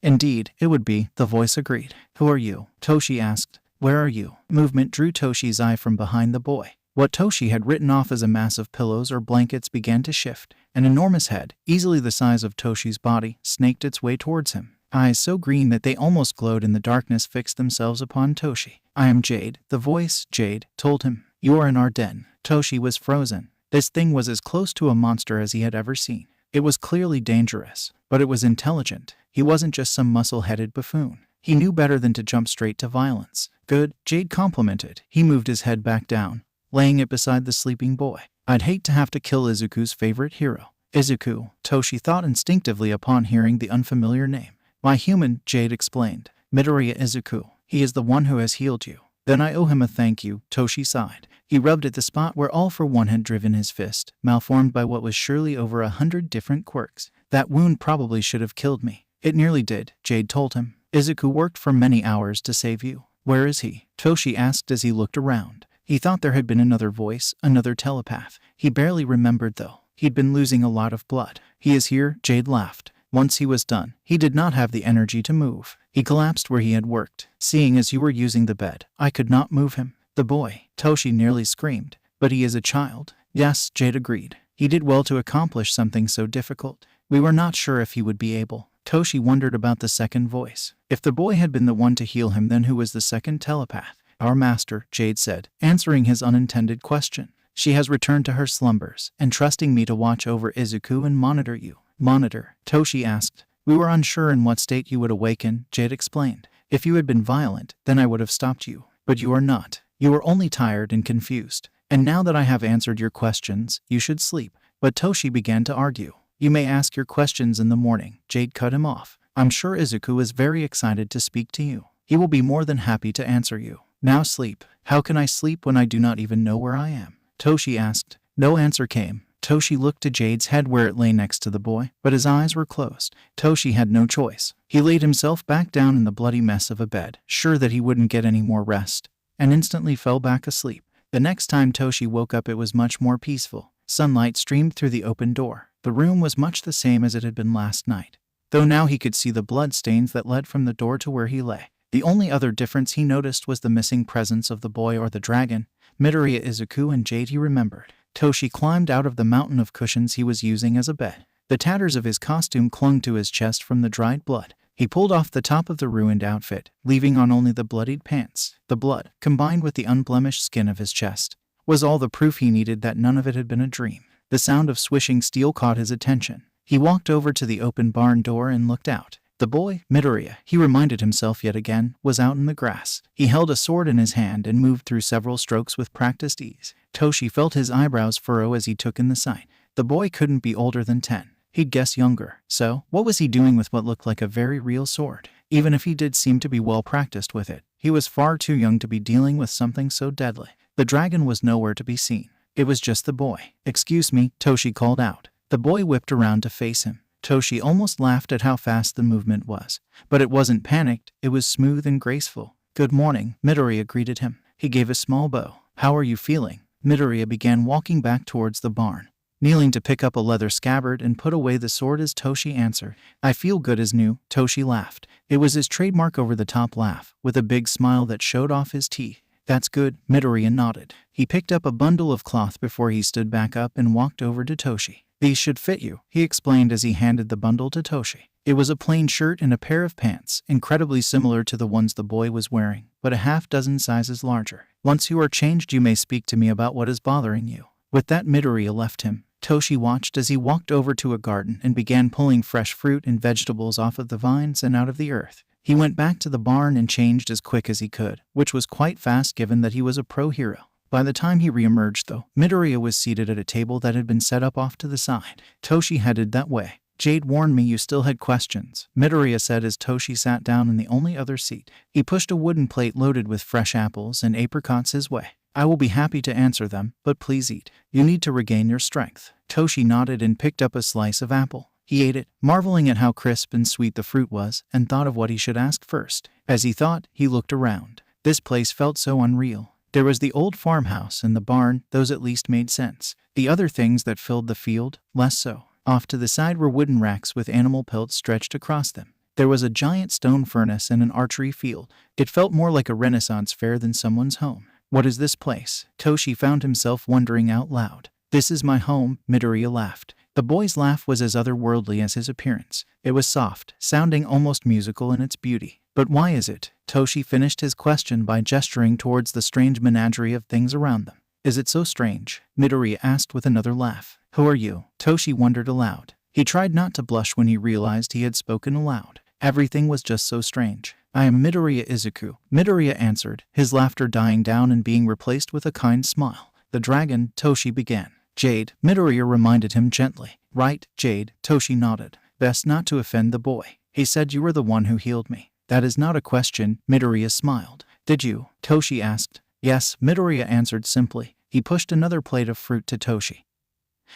Speaker 1: "Indeed, it would be," the voice agreed. "Who are you?" Toshi asked. "Where are you?" Movement drew Toshi's eye from behind the boy. What Toshi had written off as a mass of pillows or blankets began to shift. An enormous head, easily the size of Toshi's body, snaked its way towards him. Eyes so green that they almost glowed in the darkness fixed themselves upon Toshi. "I am Jade," the voice, Jade, told him. "You are in our den." Toshi was frozen. This thing was as close to a monster as he had ever seen. It was clearly dangerous, but it was intelligent. He wasn't just some muscle-headed buffoon. He knew better than to jump straight to violence. "Good," Jade complimented. He moved his head back down, laying it beside the sleeping boy. "I'd hate to have to kill Izuku's favorite hero." "Izuku," Toshi thought instinctively upon hearing the unfamiliar name. "My human," Jade explained. "Midoriya Izuku. He is the one who has healed you." "Then I owe him a thank you," Toshi sighed. He rubbed at the spot where All for One had driven his fist, malformed by what was surely over 100 different quirks. "That wound probably should have killed me." "It nearly did," Jade told him. "Izuku worked for many hours to save you." "Where is he?" Toshi asked as he looked around. He thought there had been another voice, another telepath. He barely remembered though. He'd been losing a lot of blood. He is here, Jade laughed. Once he was done, he did not have the energy to move. He collapsed where he had worked. Seeing as you were using the bed, I could not move him. The boy, Toshi nearly screamed. But he is a child. Yes, Jade agreed. He did well to accomplish something so difficult. We were not sure if he would be able. Toshi wondered about the second voice. If the boy had been the one to heal him, then who was the second telepath? Our master, Jade said, answering his unintended question. She has returned to her slumbers, entrusting me to watch over Izuku and monitor you. Monitor? Toshi asked. We were unsure in what state you would awaken, Jade explained. If you had been violent, then I would have stopped you. But you are not. You are only tired and confused. And now that I have answered your questions, you should sleep. But Toshi began to argue. You may ask your questions in the morning. Jade cut him off. I'm sure Izuku is very excited to speak to you. He will be more than happy to answer you. Now sleep. How can I sleep when I do not even know where I am? Toshi asked. No answer came. Toshi looked to Jade's head where it lay next to the boy, but his eyes were closed. Toshi had no choice. He laid himself back down in the bloody mess of a bed, sure that he wouldn't get any more rest, and instantly fell back asleep. The next time Toshi woke up, it was much more peaceful. Sunlight streamed through the open door. The room was much the same as it had been last night, though now he could see the blood stains that led from the door to where he lay. The only other difference he noticed was the missing presence of the boy or the dragon. Midoriya, Izuku, and Jade he remembered. Toshi climbed out of the mountain of cushions he was using as a bed. The tatters of his costume clung to his chest from the dried blood. He pulled off the top of the ruined outfit, leaving on only the bloodied pants. The blood, combined with the unblemished skin of his chest, was all the proof he needed that none of it had been a dream. The sound of swishing steel caught his attention. He walked over to the open barn door and looked out. The boy, Midoriya, he reminded himself yet again, was out in the grass. He held a sword in his hand and moved through several strokes with practiced ease. Toshi felt his eyebrows furrow as he took in the sight. The boy couldn't be older than 10. He'd guess younger. So, what was he doing with what looked like a very real sword? Even if he did seem to be well practiced with it, he was far too young to be dealing with something so deadly. The dragon was nowhere to be seen. It was just the boy. Excuse me, Toshi called out. The boy whipped around to face him. Toshi almost laughed at how fast the movement was. But it wasn't panicked, it was smooth and graceful. Good morning, Midoriya greeted him. He gave a small bow. How are you feeling? Midoriya began walking back towards the barn, kneeling to pick up a leather scabbard and put away the sword as Toshi answered. I feel good as new, Toshi laughed. It was his trademark over-the-top laugh, with a big smile that showed off his teeth. That's good, Midoriya nodded. He picked up a bundle of cloth before he stood back up and walked over to Toshi. These should fit you, he explained as he handed the bundle to Toshi. It was a plain shirt and a pair of pants, incredibly similar to the ones the boy was wearing, but a half-dozen sizes larger. Once you are changed, you may speak to me about what is bothering you. With that, Midoriya left him. Toshi watched as he walked over to a garden and began pulling fresh fruit and vegetables off of the vines and out of the earth. He went back to the barn and changed as quick as he could, which was quite fast given that he was a pro hero. By the time he reemerged, though, Midoriya was seated at a table that had been set up off to the side. Toshi headed that way. Jade warned me you still had questions, Midoriya said as Toshi sat down in the only other seat. He pushed a wooden plate loaded with fresh apples and apricots his way. I will be happy to answer them, but please eat. You need to regain your strength. Toshi nodded and picked up a slice of apple. He ate it, marveling at how crisp and sweet the fruit was, and thought of what he should ask first. As he thought, he looked around. This place felt so unreal. There was the old farmhouse and the barn, those at least made sense. The other things that filled the field, less so. Off to the side were wooden racks with animal pelts stretched across them. There was a giant stone furnace and an archery field. It felt more like a Renaissance fair than someone's home. What is this place? Toshi found himself wondering out loud. This is my home, Midoriya laughed. The boy's laugh was as otherworldly as his appearance. It was soft, sounding almost musical in its beauty. But why is it? Toshi finished his question by gesturing towards the strange menagerie of things around them. Is it so strange? Midoriya asked with another laugh. Who are you? Toshi wondered aloud. He tried not to blush when he realized he had spoken aloud. Everything was just so strange. I am Midoriya Izuku, Midoriya answered, his laughter dying down and being replaced with a kind smile. The dragon, Toshi began. Jade, Midoriya reminded him gently. Right, Jade, Toshi nodded. Best not to offend the boy. He said you were the one who healed me. That is not a question, Midoriya smiled. Did you? Toshi asked. Yes, Midoriya answered simply. He pushed another plate of fruit to Toshi,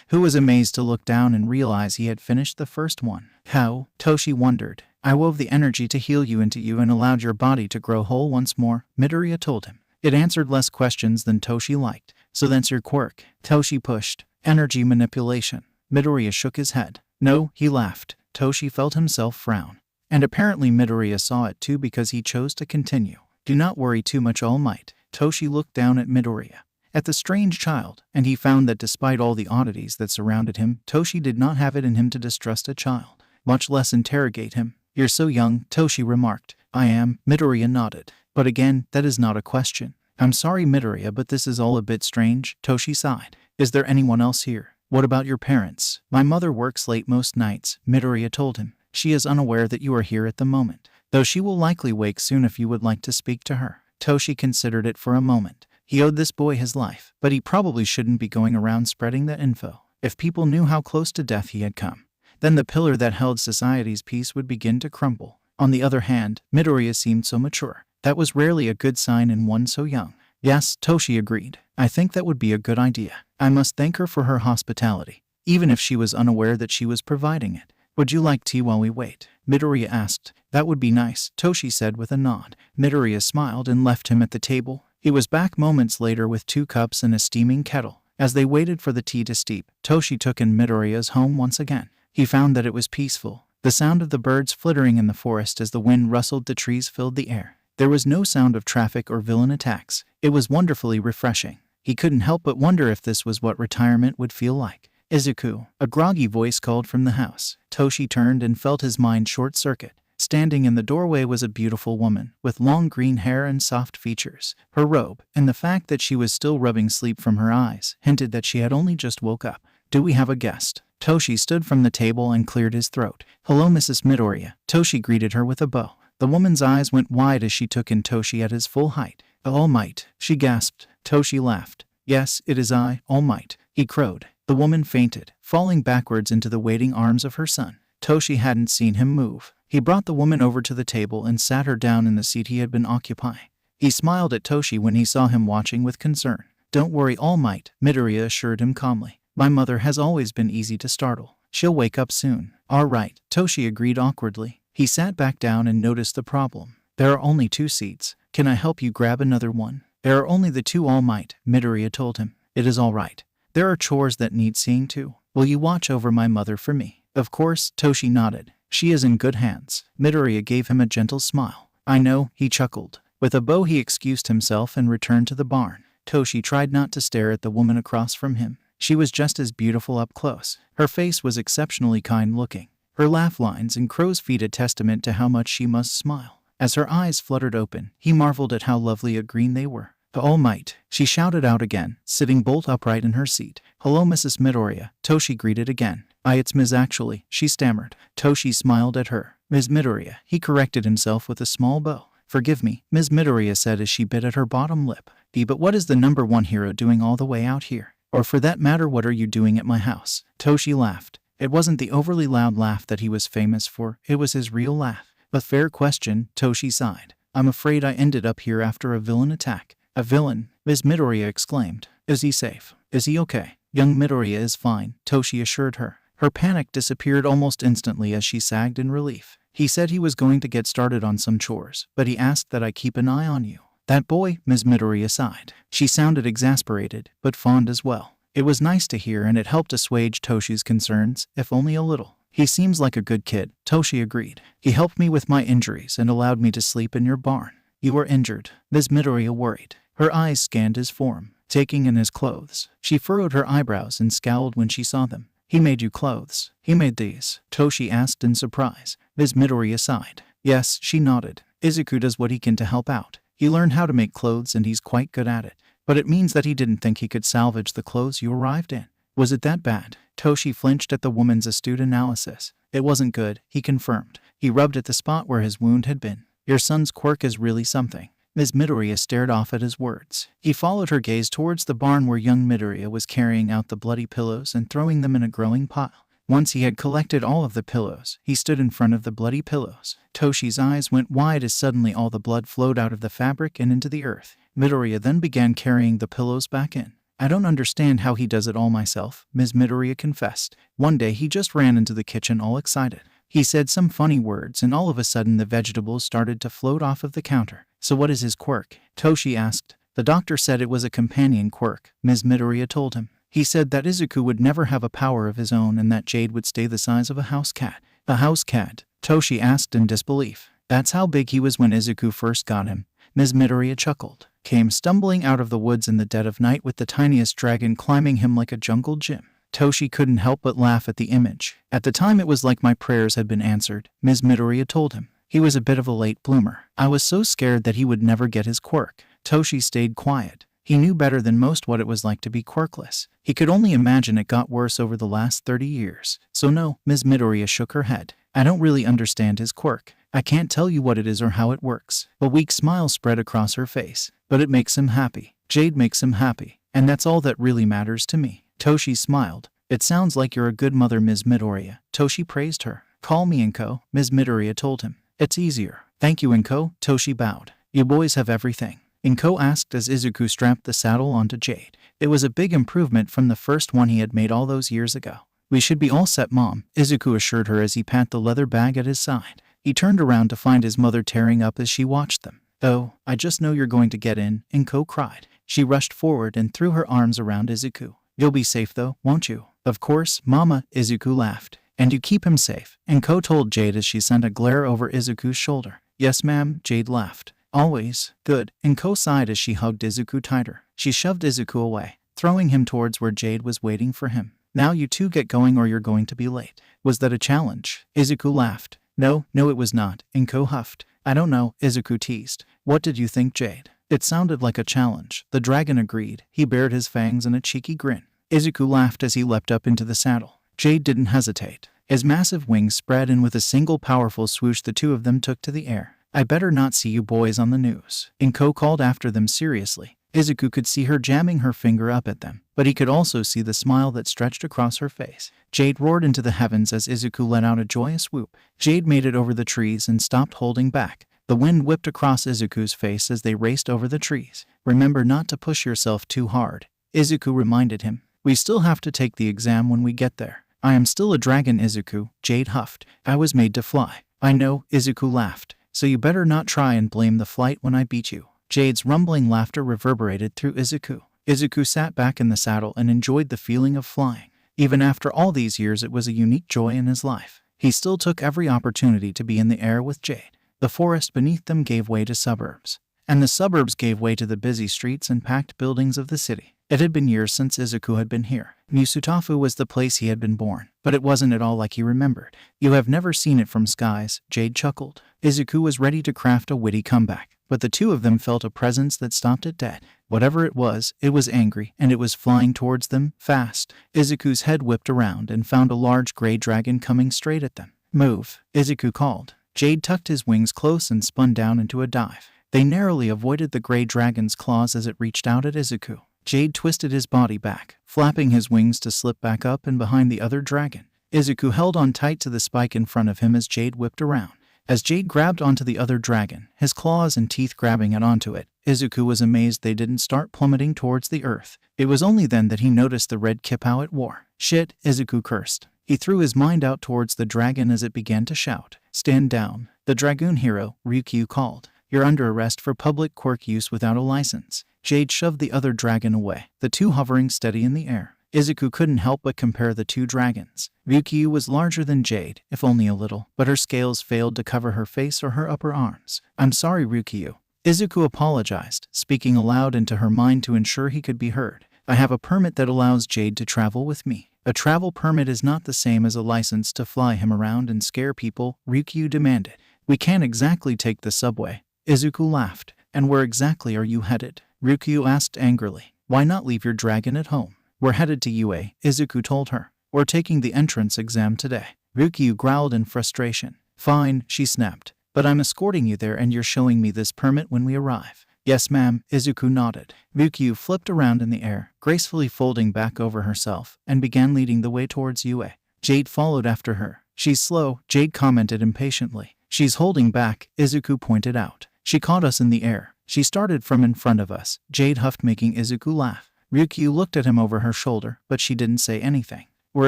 Speaker 1: who was amazed to look down and realize he had finished the first one. How? Toshi wondered. I wove the energy to heal you into you and allowed your body to grow whole once more, Midoriya told him. It answered less questions than Toshi liked. So that's your quirk. Toshi pushed. Energy manipulation. Midoriya shook his head. No, he laughed. Toshi felt himself frown. And apparently Midoriya saw it too because he chose to continue. Do not worry too much, All Might. Toshi looked down at Midoriya, at the strange child, and he found that despite all the oddities that surrounded him, Toshi did not have it in him to distrust a child, much less interrogate him. You're so young, Toshi remarked. I am, Midoriya nodded. But again, that is not a question. I'm sorry, Midoriya, but this is all a bit strange, Toshi sighed. Is there anyone else here? What about your parents? My mother works late most nights, Midoriya told him. She is unaware that you are here at the moment, though she will likely wake soon if you would like to speak to her. Toshi considered it for a moment. He owed this boy his life, but he probably shouldn't be going around spreading the info. If people knew how close to death he had come, then the pillar that held society's peace would begin to crumble. On the other hand, Midoriya seemed so mature. That was rarely a good sign in one so young. Yes, Toshi agreed. I think that would be a good idea. I must thank her for her hospitality, even if she was unaware that she was providing it. Would you like tea while we wait? Midoriya asked. That would be nice, Toshi said with a nod. Midoriya smiled and left him at the table. He was back moments later with 2 cups and a steaming kettle. As they waited for the tea to steep, Toshi took in Midoriya's home once again. He found that it was peaceful. The sound of the birds flittering in the forest as the wind rustled the trees filled the air. There was no sound of traffic or villain attacks. It was wonderfully refreshing. He couldn't help but wonder if this was what retirement would feel like. Izuku, a groggy voice called from the house. Toshi turned and felt his mind short-circuit. Standing in the doorway was a beautiful woman, with long green hair and soft features. Her robe, and the fact that she was still rubbing sleep from her eyes, hinted that she had only just woke up. Do we have a guest? Toshi stood from the table and cleared his throat. Hello, Mrs. Midoriya. Toshi greeted her with a bow. The woman's eyes went wide as she took in Toshi at his full height. All Might, she gasped. Toshi laughed. Yes, it is I, All Might, he crowed. The woman fainted, falling backwards into the waiting arms of her son. Toshi hadn't seen him move. He brought the woman over to the table and sat her down in the seat he had been occupying. He smiled at Toshi when he saw him watching with concern. Don't worry, All Might, Midoriya assured him calmly. My mother has always been easy to startle. She'll wake up soon. All right, Toshi agreed awkwardly. He sat back down and noticed the problem. There are only 2 seats. Can I help you grab another one? There are only the 2, All Might, Midoriya told him. It is all right. There are chores that need seeing to. Will you watch over my mother for me? Of course, Toshi nodded. She is in good hands. Midoriya gave him a gentle smile. I know, he chuckled. With a bow he excused himself and returned to the barn. Toshi tried not to stare at the woman across from him. She was just as beautiful up close. Her face was exceptionally kind-looking. Her laugh lines and crow's feet a testament to how much she must smile. As her eyes fluttered open, he marveled at how lovely a green they were. All Might, she shouted out again, sitting bolt upright in her seat. Hello, Mrs. Midoriya, Toshi greeted again. It's Ms. actually, she stammered. Toshi smiled at her. Ms. Midoriya, he corrected himself with a small bow. Forgive me, Ms. Midoriya said as she bit at her bottom lip. But what is the #1 hero doing all the way out here? Or for that matter, what are you doing at my house? Toshi laughed. It wasn't the overly loud laugh that he was famous for, it was his real laugh. A fair question, Toshi sighed. I'm afraid I ended up here after a villain attack. A villain? Ms. Midoriya exclaimed. Is he safe? Is he okay? Young Midoriya is fine, Toshi assured her. Her panic disappeared almost instantly as she sagged in relief. He said he was going to get started on some chores, but he asked that I keep an eye on you. That boy, Ms. Midoriya sighed. She sounded exasperated, but fond as well. It was nice to hear and it helped assuage Toshi's concerns, if only a little. He seems like a good kid, Toshi agreed. He helped me with my injuries and allowed me to sleep in your barn. You were injured, Ms. Midoriya worried. Her eyes scanned his form, taking in his clothes. She furrowed her eyebrows and scowled when she saw them. He made you clothes. He made these? Toshi asked in surprise. Ms. Midoriya sighed. Yes, she nodded. Izuku does what he can to help out. He learned how to make clothes and he's quite good at it. But it means that he didn't think he could salvage the clothes you arrived in. Was it that bad? Toshi flinched at the woman's astute analysis. It wasn't good, he confirmed. He rubbed at the spot where his wound had been. Your son's quirk is really something. Ms. Midoriya stared off at his words. He followed her gaze towards the barn where young Midoriya was carrying out the bloody pillows and throwing them in a growing pile. Once he had collected all of the pillows, he stood in front of the bloody pillows. Toshi's eyes went wide as suddenly all the blood flowed out of the fabric and into the earth. Midoriya then began carrying the pillows back in. I don't understand how he does it all myself, Ms. Midoriya confessed. One day he just ran into the kitchen all excited. He said some funny words and all of a sudden the vegetables started to float off of the counter. So what is his quirk? Toshi asked. The doctor said it was a companion quirk, Ms. Midoriya told him. He said that Izuku would never have a power of his own and that Jade would stay the size of a house cat. A house cat? Toshi asked in disbelief. That's how big he was when Izuku first got him. Ms. Midoriya chuckled. Came stumbling out of the woods in the dead of night with the tiniest dragon climbing him like a jungle gym. Toshi couldn't help but laugh at the image. At the time it was like my prayers had been answered, Ms. Midoriya told him. He was a bit of a late bloomer. I was so scared that he would never get his quirk. Toshi stayed quiet. He knew better than most what it was like to be quirkless. He could only imagine it got worse over the last 30 years. So no, Ms. Midoriya shook her head. I don't really understand his quirk. I can't tell you what it is or how it works. A weak smile spread across her face. But it makes him happy. Jade makes him happy. And that's all that really matters to me. Toshi smiled. It sounds like you're a good mother, Ms. Midoriya. Toshi praised her. Call me Inko, Ms. Midoriya told him. It's easier. Thank you, Inko. Toshi bowed. You boys have everything? Inko asked as Izuku strapped the saddle onto Jade. It was a big improvement from the first one he had made all those years ago. We should be all set, Mom, Izuku assured her as he patted the leather bag at his side. He turned around to find his mother tearing up as she watched them. Oh, I just know you're going to get in, Inko cried. She rushed forward and threw her arms around Izuku. You'll be safe though, won't you? Of course, Mama, Izuku laughed. And you keep him safe, Inko told Jade as she sent a glare over Izuku's shoulder. Yes, ma'am, Jade laughed. Always. Good. Inko sighed as she hugged Izuku tighter. She shoved Izuku away, throwing him towards where Jade was waiting for him. Now you two get going or you're going to be late. Was that a challenge? Izuku laughed. No, it was not, Inko huffed. I don't know, Izuku teased. What did you think, Jade? It sounded like a challenge. The dragon agreed. He bared his fangs in a cheeky grin. Izuku laughed as he leapt up into the saddle. Jade didn't hesitate. His massive wings spread and with a single powerful swoosh the two of them took to the air. I better not see you boys on the news, Inko called after them seriously. Izuku could see her jamming her finger up at them, but he could also see the smile that stretched across her face. Jade roared into the heavens as Izuku let out a joyous whoop. Jade made it over the trees and stopped holding back. The wind whipped across Izuku's face as they raced over the trees. Remember not to push yourself too hard, Izuku reminded him. We still have to take the exam when we get there. I am still a dragon, Izuku, Jade huffed. I was made to fly. I know, Izuku laughed. So you better not try and blame the flight when I beat you. Jade's rumbling laughter reverberated through Izuku. Izuku sat back in the saddle and enjoyed the feeling of flying. Even after all these years, it was a unique joy in his life. He still took every opportunity to be in the air with Jade. The forest beneath them gave way to suburbs, and the suburbs gave way to the busy streets and packed buildings of the city. It had been years since Izuku had been here. Musutafu was the place he had been born, but it wasn't at all like he remembered. You have never seen it from skies, Jade chuckled. Izuku was ready to craft a witty comeback, but the two of them felt a presence that stopped it dead. Whatever it was angry, and it was flying towards them, fast. Izuku's head whipped around and found a large gray dragon coming straight at them. Move, Izuku called. Jade tucked his wings close and spun down into a dive. They narrowly avoided the gray dragon's claws as it reached out at Izuku. Jade twisted his body back, flapping his wings to slip back up and behind the other dragon. Izuku held on tight to the spike in front of him as Jade whipped around. As Jade grabbed onto the other dragon, his claws and teeth grabbing it onto it, Izuku was amazed they didn't start plummeting towards the earth. It was only then that he noticed the red kippah it wore. Shit, Izuku cursed. He threw his mind out towards the dragon as it began to shout. Stand down. The dragoon hero, Ryukyu called. You're under arrest for public quirk use without a license. Jade shoved the other dragon away, the two hovering steady in the air. Izuku couldn't help but compare the two dragons. Ryukyu was larger than Jade, if only a little, but her scales failed to cover her face or her upper arms. I'm sorry, Ryukyu. Izuku apologized, speaking aloud into her mind to ensure he could be heard. I have a permit that allows Jade to travel with me. A travel permit is not the same as a license to fly him around and scare people, Ryukyu demanded. We can't exactly take the subway. Izuku laughed. And where exactly are you headed? Ryukyu asked angrily. Why not leave your dragon at home? We're headed to UA, Izuku told her. We're taking the entrance exam today. Ryukyu growled in frustration. Fine, she snapped. But I'm escorting you there and you're showing me this permit when we arrive. Yes, ma'am, Izuku nodded. Ryukyu flipped around in the air, gracefully folding back over herself, and began leading the way towards UA. Jade followed after her. She's slow, Jade commented impatiently. She's holding back, Izuku pointed out. She caught us in the air. She started from in front of us, Jade huffed, making Izuku laugh. Ryukyu looked at him over her shoulder, but she didn't say anything. We're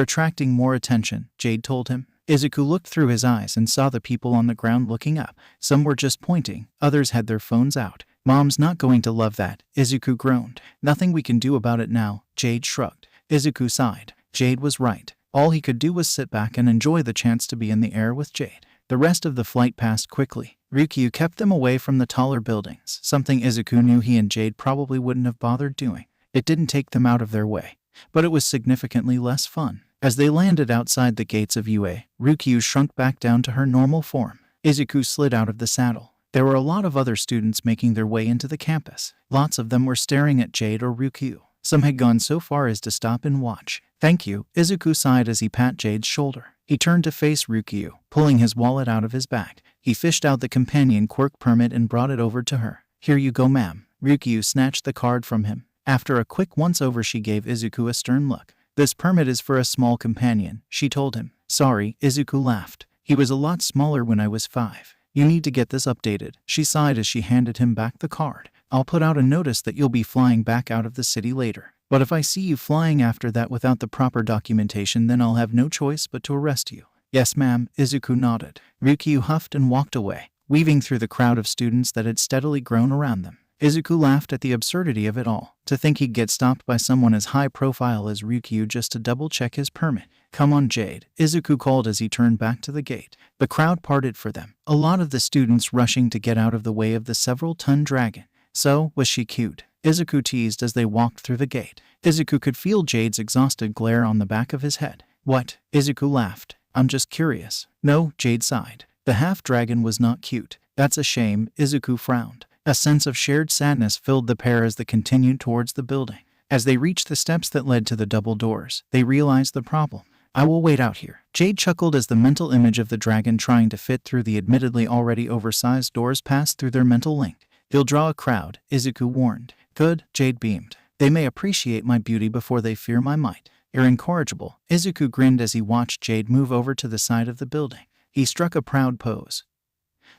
Speaker 1: attracting more attention, Jade told him. Izuku looked through his eyes and saw the people on the ground looking up. Some were just pointing, others had their phones out. Mom's not going to love that, Izuku groaned. Nothing we can do about it now, Jade shrugged. Izuku sighed. Jade was right. All he could do was sit back and enjoy the chance to be in the air with Jade. The rest of the flight passed quickly. Ryukyu kept them away from the taller buildings, something Izuku knew he and Jade probably wouldn't have bothered doing. It didn't take them out of their way, but it was significantly less fun. As they landed outside the gates of UA, Ryukyu shrunk back down to her normal form. Izuku slid out of the saddle. There were a lot of other students making their way into the campus. Lots of them were staring at Jade or Ryukyu. Some had gone so far as to stop and watch. "Thank you," Izuku sighed as he pat Jade's shoulder. He turned to face Ryukyu, pulling his wallet out of his bag. He fished out the companion Quirk permit and brought it over to her. "Here you go, ma'am." Ryukyu snatched the card from him. After a quick once-over, she gave Izuku a stern look. "This permit is for a small companion," she told him. "Sorry," Izuku laughed. "He was a lot smaller when I was 5. You need to get this updated." She sighed as she handed him back the card. "I'll put out a notice that you'll be flying back out of the city later. But if I see you flying after that without the proper documentation, then I'll have no choice but to arrest you." "Yes, ma'am," Izuku nodded. Ryukyu huffed and walked away, weaving through the crowd of students that had steadily grown around them. Izuku laughed at the absurdity of it all. To think he'd get stopped by someone as high profile as Ryukyu just to double-check his permit. "Come on, Jade," Izuku called as he turned back to the gate. The crowd parted for them, a lot of the students rushing to get out of the way of the several-ton dragon. "So, was she cute?" Izuku teased as they walked through the gate. Izuku could feel Jade's exhausted glare on the back of his head. "What?" Izuku laughed. "I'm just curious." "No," Jade sighed. "The half-dragon was not cute." "That's a shame," Izuku frowned. A sense of shared sadness filled the pair as they continued towards the building. As they reached the steps that led to the double doors, they realized the problem. "I will wait out here." Jade chuckled as the mental image of the dragon trying to fit through the admittedly already oversized doors passed through their mental link. "He'll draw a crowd," Izuku warned. "Good," Jade beamed. "They may appreciate my beauty before they fear my might." "You're incorrigible." Izuku grinned as he watched Jade move over to the side of the building. He struck a proud pose,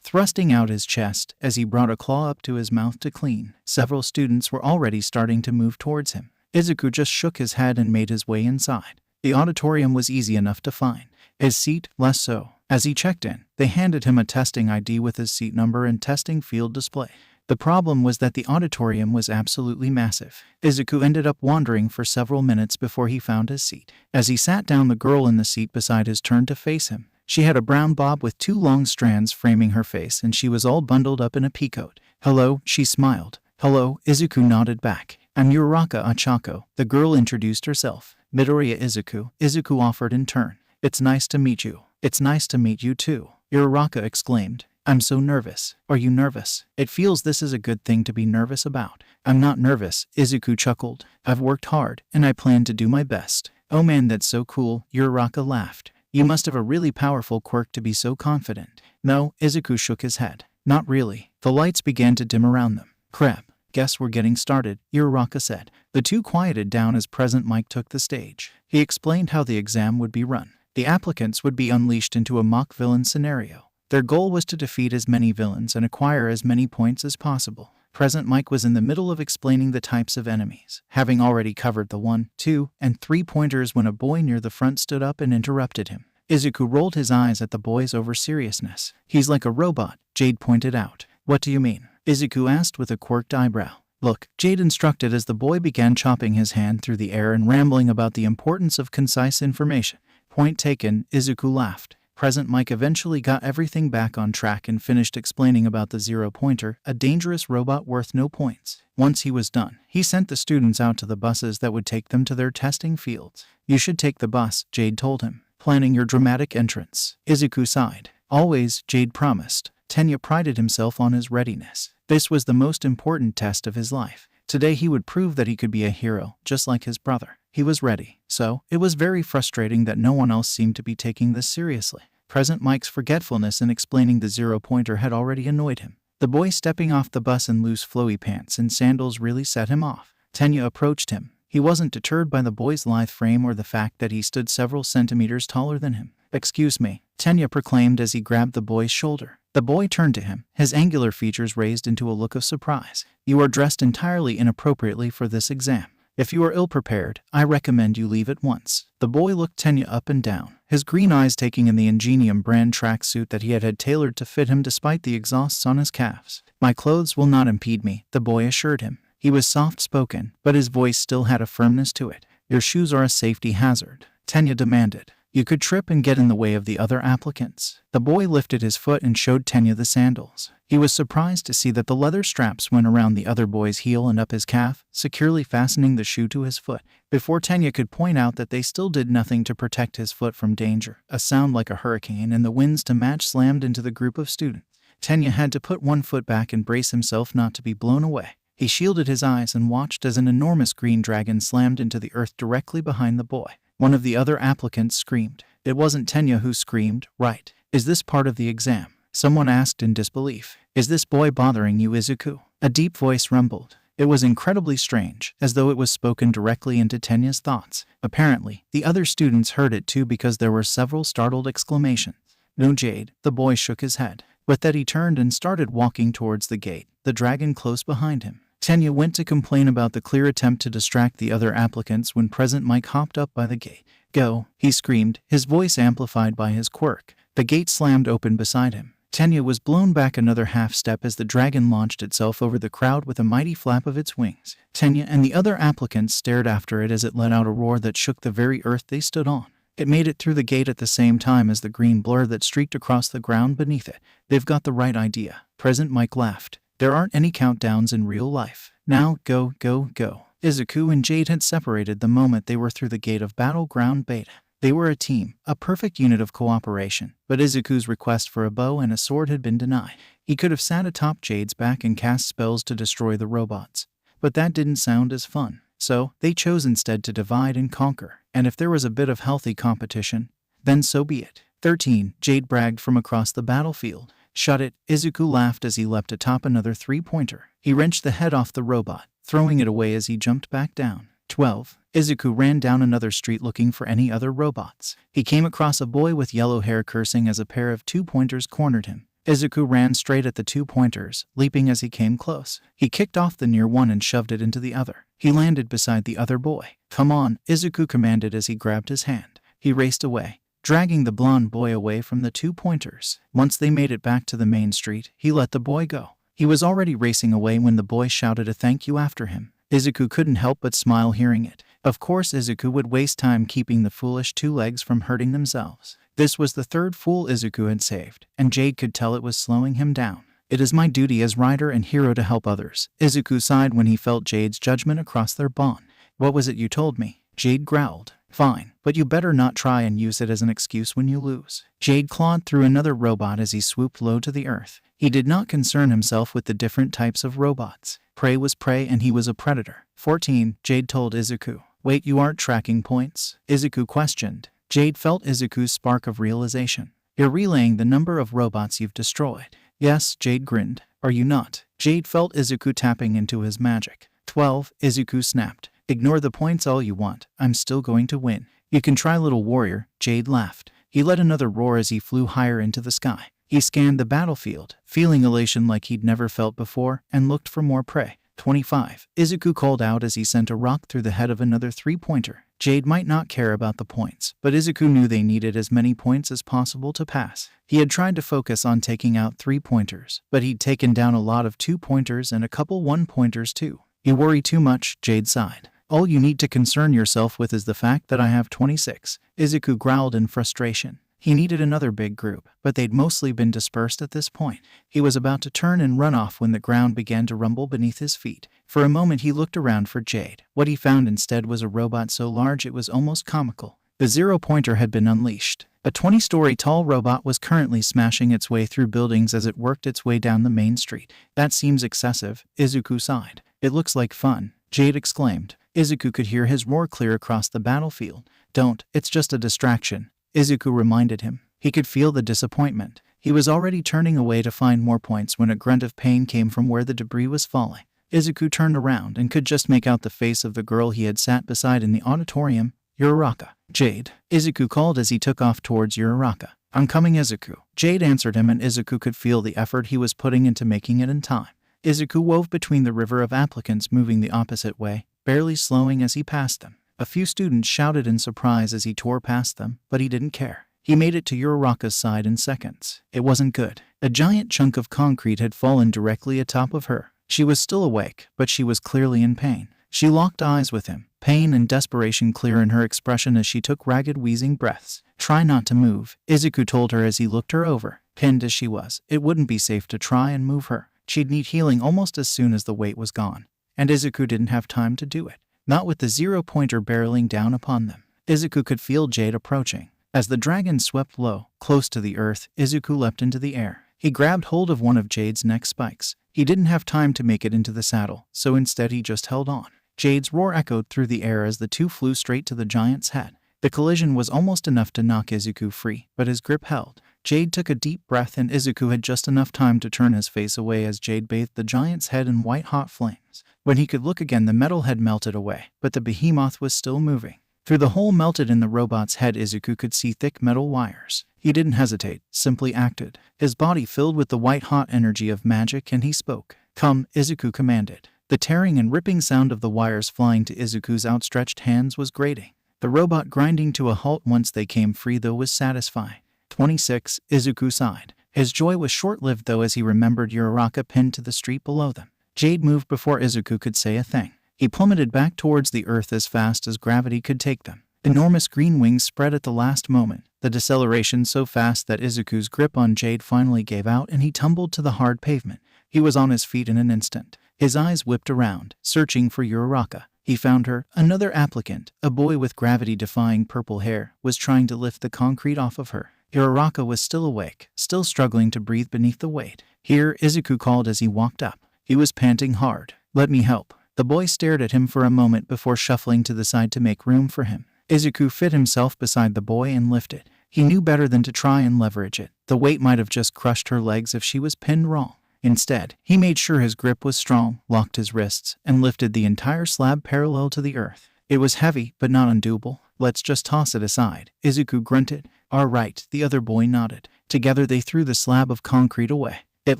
Speaker 1: thrusting out his chest as he brought a claw up to his mouth to clean. Several students were already starting to move towards him. Izuku just shook his head and made his way inside. The auditorium was easy enough to find. His seat, less so. As he checked in, they handed him a testing ID with his seat number and testing field display. The problem was that the auditorium was absolutely massive. Izuku ended up wandering for several minutes before he found his seat. As he sat down, the girl in the seat beside his turned to face him. She had a brown bob with 2 long strands framing her face, and she was all bundled up in a peacoat. "Hello," she smiled. "Hello," Izuku nodded back. "I'm Uraraka Achako." The girl introduced herself. "Midoriya Izuku," Izuku offered in turn. "It's nice to meet you." "It's nice to meet you too," Uraraka exclaimed. "I'm so nervous." "Are you nervous?" "It feels this is a good thing to be nervous about." "I'm not nervous," Izuku chuckled. "I've worked hard, and I plan to do my best." "Oh man, that's so cool," Uraraka laughed. "You must have a really powerful quirk to be so confident." "No," Izuku shook his head. "Not really." The lights began to dim around them. "Crap. Guess we're getting started," Uraraka said. The two quieted down as President Mike took the stage. He explained how the exam would be run. The applicants would be unleashed into a mock villain scenario. Their goal was to defeat as many villains and acquire as many points as possible. President Mike was in the middle of explaining the types of enemies, having already covered the 1, 2, and 3 pointers when a boy near the front stood up and interrupted him. Izuku rolled his eyes at the boy's over-seriousness. "He's like a robot," Jade pointed out. "What do you mean?" Izuku asked with a quirked eyebrow. "Look," Jade instructed as the boy began chopping his hand through the air and rambling about the importance of concise information. "Point taken," Izuku laughed. President Mike eventually got everything back on track and finished explaining about the zero-pointer, a dangerous robot worth no points. Once he was done, he sent the students out to the buses that would take them to their testing fields. "You should take the bus," Jade told him. "Planning your dramatic entrance." Izuku sighed. "Always," Jade promised. Tenya prided himself on his readiness. This was the most important test of his life. Today he would prove that he could be a hero, just like his brother. He was ready. So, it was very frustrating that no one else seemed to be taking this seriously. President Mike's forgetfulness in explaining the zero-pointer had already annoyed him. The boy stepping off the bus in loose flowy pants and sandals really set him off. Tenya approached him. He wasn't deterred by the boy's lithe frame or the fact that he stood several centimeters taller than him. "Excuse me," Tenya proclaimed as he grabbed the boy's shoulder. The boy turned to him, his angular features raised into a look of surprise. "You are dressed entirely inappropriately for this exam. If you are ill-prepared, I recommend you leave at once." The boy looked Tenya up and down, his green eyes taking in the Ingenium brand tracksuit that he had had tailored to fit him despite the exhausts on his calves. "My clothes will not impede me," the boy assured him. He was soft-spoken, but his voice still had a firmness to it. Your shoes are a safety hazard, Tenya demanded. You could trip and get in the way of the other applicants. The boy lifted his foot and showed Tenya the sandals. He was surprised to see that the leather straps went around the other boy's heel and up his calf, securely fastening the shoe to his foot. Before Tenya could point out that they still did nothing to protect his foot from danger, a sound like a hurricane and the winds to match slammed into the group of students. Tenya had to put one foot back and brace himself not to be blown away. He shielded his eyes and watched as an enormous green dragon slammed into the earth directly behind the boy. One of the other applicants screamed. It wasn't Tenya who screamed, right? Is this part of the exam? Someone asked in disbelief. Is this boy bothering you, Izuku? A deep voice rumbled. It was incredibly strange, as though it was spoken directly into Tenya's thoughts. Apparently, the other students heard it too because there were several startled exclamations. No, Jade, the boy shook his head. With that he turned and started walking towards the gate, the dragon close behind him. Tenya went to complain about the clear attempt to distract the other applicants when Present Mike hopped up by the gate. Go, he screamed, his voice amplified by his quirk. The gate slammed open beside him. Tenya was blown back another half step as the dragon launched itself over the crowd with a mighty flap of its wings. Tenya and the other applicants stared after it as it let out a roar that shook the very earth they stood on. It made it through the gate at the same time as the green blur that streaked across the ground beneath it. They've got the right idea. Present Mike laughed. There aren't any countdowns in real life. Now, go, go, go. Izuku and Jade had separated the moment they were through the gate of Battleground Beta. They were a team, a perfect unit of cooperation, but Izuku's request for a bow and a sword had been denied. He could have sat atop Jade's back and cast spells to destroy the robots, but that didn't sound as fun. So, they chose instead to divide and conquer, and if there was a bit of healthy competition, then so be it. 13. Jade bragged from across the battlefield. Shut it, Izuku laughed as he leapt atop another three-pointer. He wrenched the head off the robot, throwing it away as he jumped back down. 12. Izuku ran down another street looking for any other robots. He came across a boy with yellow hair cursing as a pair of two-pointers cornered him. Izuku ran straight at the two-pointers, leaping as he came close. He kicked off the near one and shoved it into the other. He landed beside the other boy. Come on, Izuku commanded as he grabbed his hand. He raced away, dragging the blonde boy away from the two-pointers. Once they made it back to the main street, he let the boy go. He was already racing away when the boy shouted a thank you after him. Izuku couldn't help but smile hearing it. Of course Izuku would waste time keeping the foolish two legs from hurting themselves. This was the third fool Izuku had saved, and Jade could tell it was slowing him down. It is my duty as rider and hero to help others. Izuku sighed when he felt Jade's judgment across their bond. What was it you told me? Jade growled. Fine, but you better not try and use it as an excuse when you lose. Jade clawed through another robot as he swooped low to the earth. He did not concern himself with the different types of robots. Prey was prey and he was a predator. 14. Jade told Izuku. Wait, you aren't tracking points? Izuku questioned. Jade felt Izuku's spark of realization. You're relaying the number of robots you've destroyed. Yes, Jade grinned. Are you not? Jade felt Izuku tapping into his magic. 12. Izuku snapped. Ignore the points all you want. I'm still going to win. You can try, little warrior. Jade laughed. He let another roar as he flew higher into the sky. He scanned the battlefield, feeling elation like he'd never felt before, and looked for more prey. 25. Izuku called out as he sent a rock through the head of another three-pointer. Jade might not care about the points, but Izuku knew they needed as many points as possible to pass. He had tried to focus on taking out three-pointers, but he'd taken down a lot of two-pointers and a couple one-pointers too. You worry too much, Jade sighed. All you need to concern yourself with is the fact that I have 26. Izuku growled in frustration. He needed another big group, but they'd mostly been dispersed at this point. He was about to turn and run off when the ground began to rumble beneath his feet. For a moment he looked around for Jade. What he found instead was a robot so large it was almost comical. The zero-pointer had been unleashed. A 20-story tall robot was currently smashing its way through buildings as it worked its way down the main street. That seems excessive, Izuku sighed. It looks like fun, Jade exclaimed. Izuku could hear his roar clear across the battlefield. Don't, it's just a distraction, Izuku reminded him. He could feel the disappointment. He was already turning away to find more points when a grunt of pain came from where the debris was falling. Izuku turned around and could just make out the face of the girl he had sat beside in the auditorium. Uraraka. Jade, Izuku called as he took off towards Uraraka. I'm coming, Izuku. Jade answered him and Izuku could feel the effort he was putting into making it in time. Izuku wove between the river of applicants moving the opposite way, barely slowing as he passed them. A few students shouted in surprise as he tore past them, but he didn't care. He made it to Uraraka's side in seconds. It wasn't good. A giant chunk of concrete had fallen directly atop of her. She was still awake, but she was clearly in pain. She locked eyes with him, pain and desperation clear in her expression as she took ragged, wheezing breaths. "Try not to move," Izuku told her as he looked her over. Pinned as she was, it wouldn't be safe to try and move her. She'd need healing almost as soon as the weight was gone. And Izuku didn't have time to do it. Not with the 0-pointer barreling down upon them. Izuku could feel Jade approaching. As the dragon swept low, close to the earth, Izuku leapt into the air. He grabbed hold of one of Jade's neck spikes. He didn't have time to make it into the saddle, so instead he just held on. Jade's roar echoed through the air as the two flew straight to the giant's head. The collision was almost enough to knock Izuku free, but his grip held. Jade took a deep breath and Izuku had just enough time to turn his face away as Jade bathed the giant's head in white-hot flames. When he could look again, the metal had melted away, but the behemoth was still moving. Through the hole melted in the robot's head, Izuku could see thick metal wires. He didn't hesitate, simply acted. His body filled with the white-hot energy of magic and he spoke. "Come," Izuku commanded. The tearing and ripping sound of the wires flying to Izuku's outstretched hands was grating. The robot grinding to a halt once they came free, though, was satisfying. 26, Izuku sighed. His joy was short-lived though as he remembered Uraraka pinned to the street below them. Jade moved before Izuku could say a thing. He plummeted back towards the earth as fast as gravity could take them. Enormous green wings spread at the last moment, the deceleration so fast that Izuku's grip on Jade finally gave out and he tumbled to the hard pavement. He was on his feet in an instant. His eyes whipped around, searching for Uraraka. He found her. Another applicant, a boy with gravity-defying purple hair, was trying to lift the concrete off of her. Uraraka was still awake, still struggling to breathe beneath the weight. "Here," Izuku called as he walked up. He was panting hard. "Let me help." The boy stared at him for a moment before shuffling to the side to make room for him. Izuku fit himself beside the boy and lifted. He knew better than to try and leverage it. The weight might have just crushed her legs if she was pinned wrong. Instead, he made sure his grip was strong, locked his wrists, and lifted the entire slab parallel to the earth. It was heavy, but not undoable. "Let's just toss it aside," Izuku grunted. "All right," the other boy nodded. Together they threw the slab of concrete away. It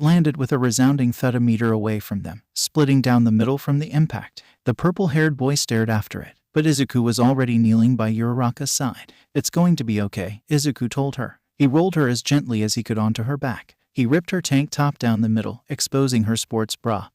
Speaker 1: landed with a resounding thud a meter away from them, splitting down the middle from the impact. The purple-haired boy stared after it, but Izuku was already kneeling by Uraraka's side. "It's going to be okay," Izuku told her. He rolled her as gently as he could onto her back. He ripped her tank top down the middle, exposing her sports bra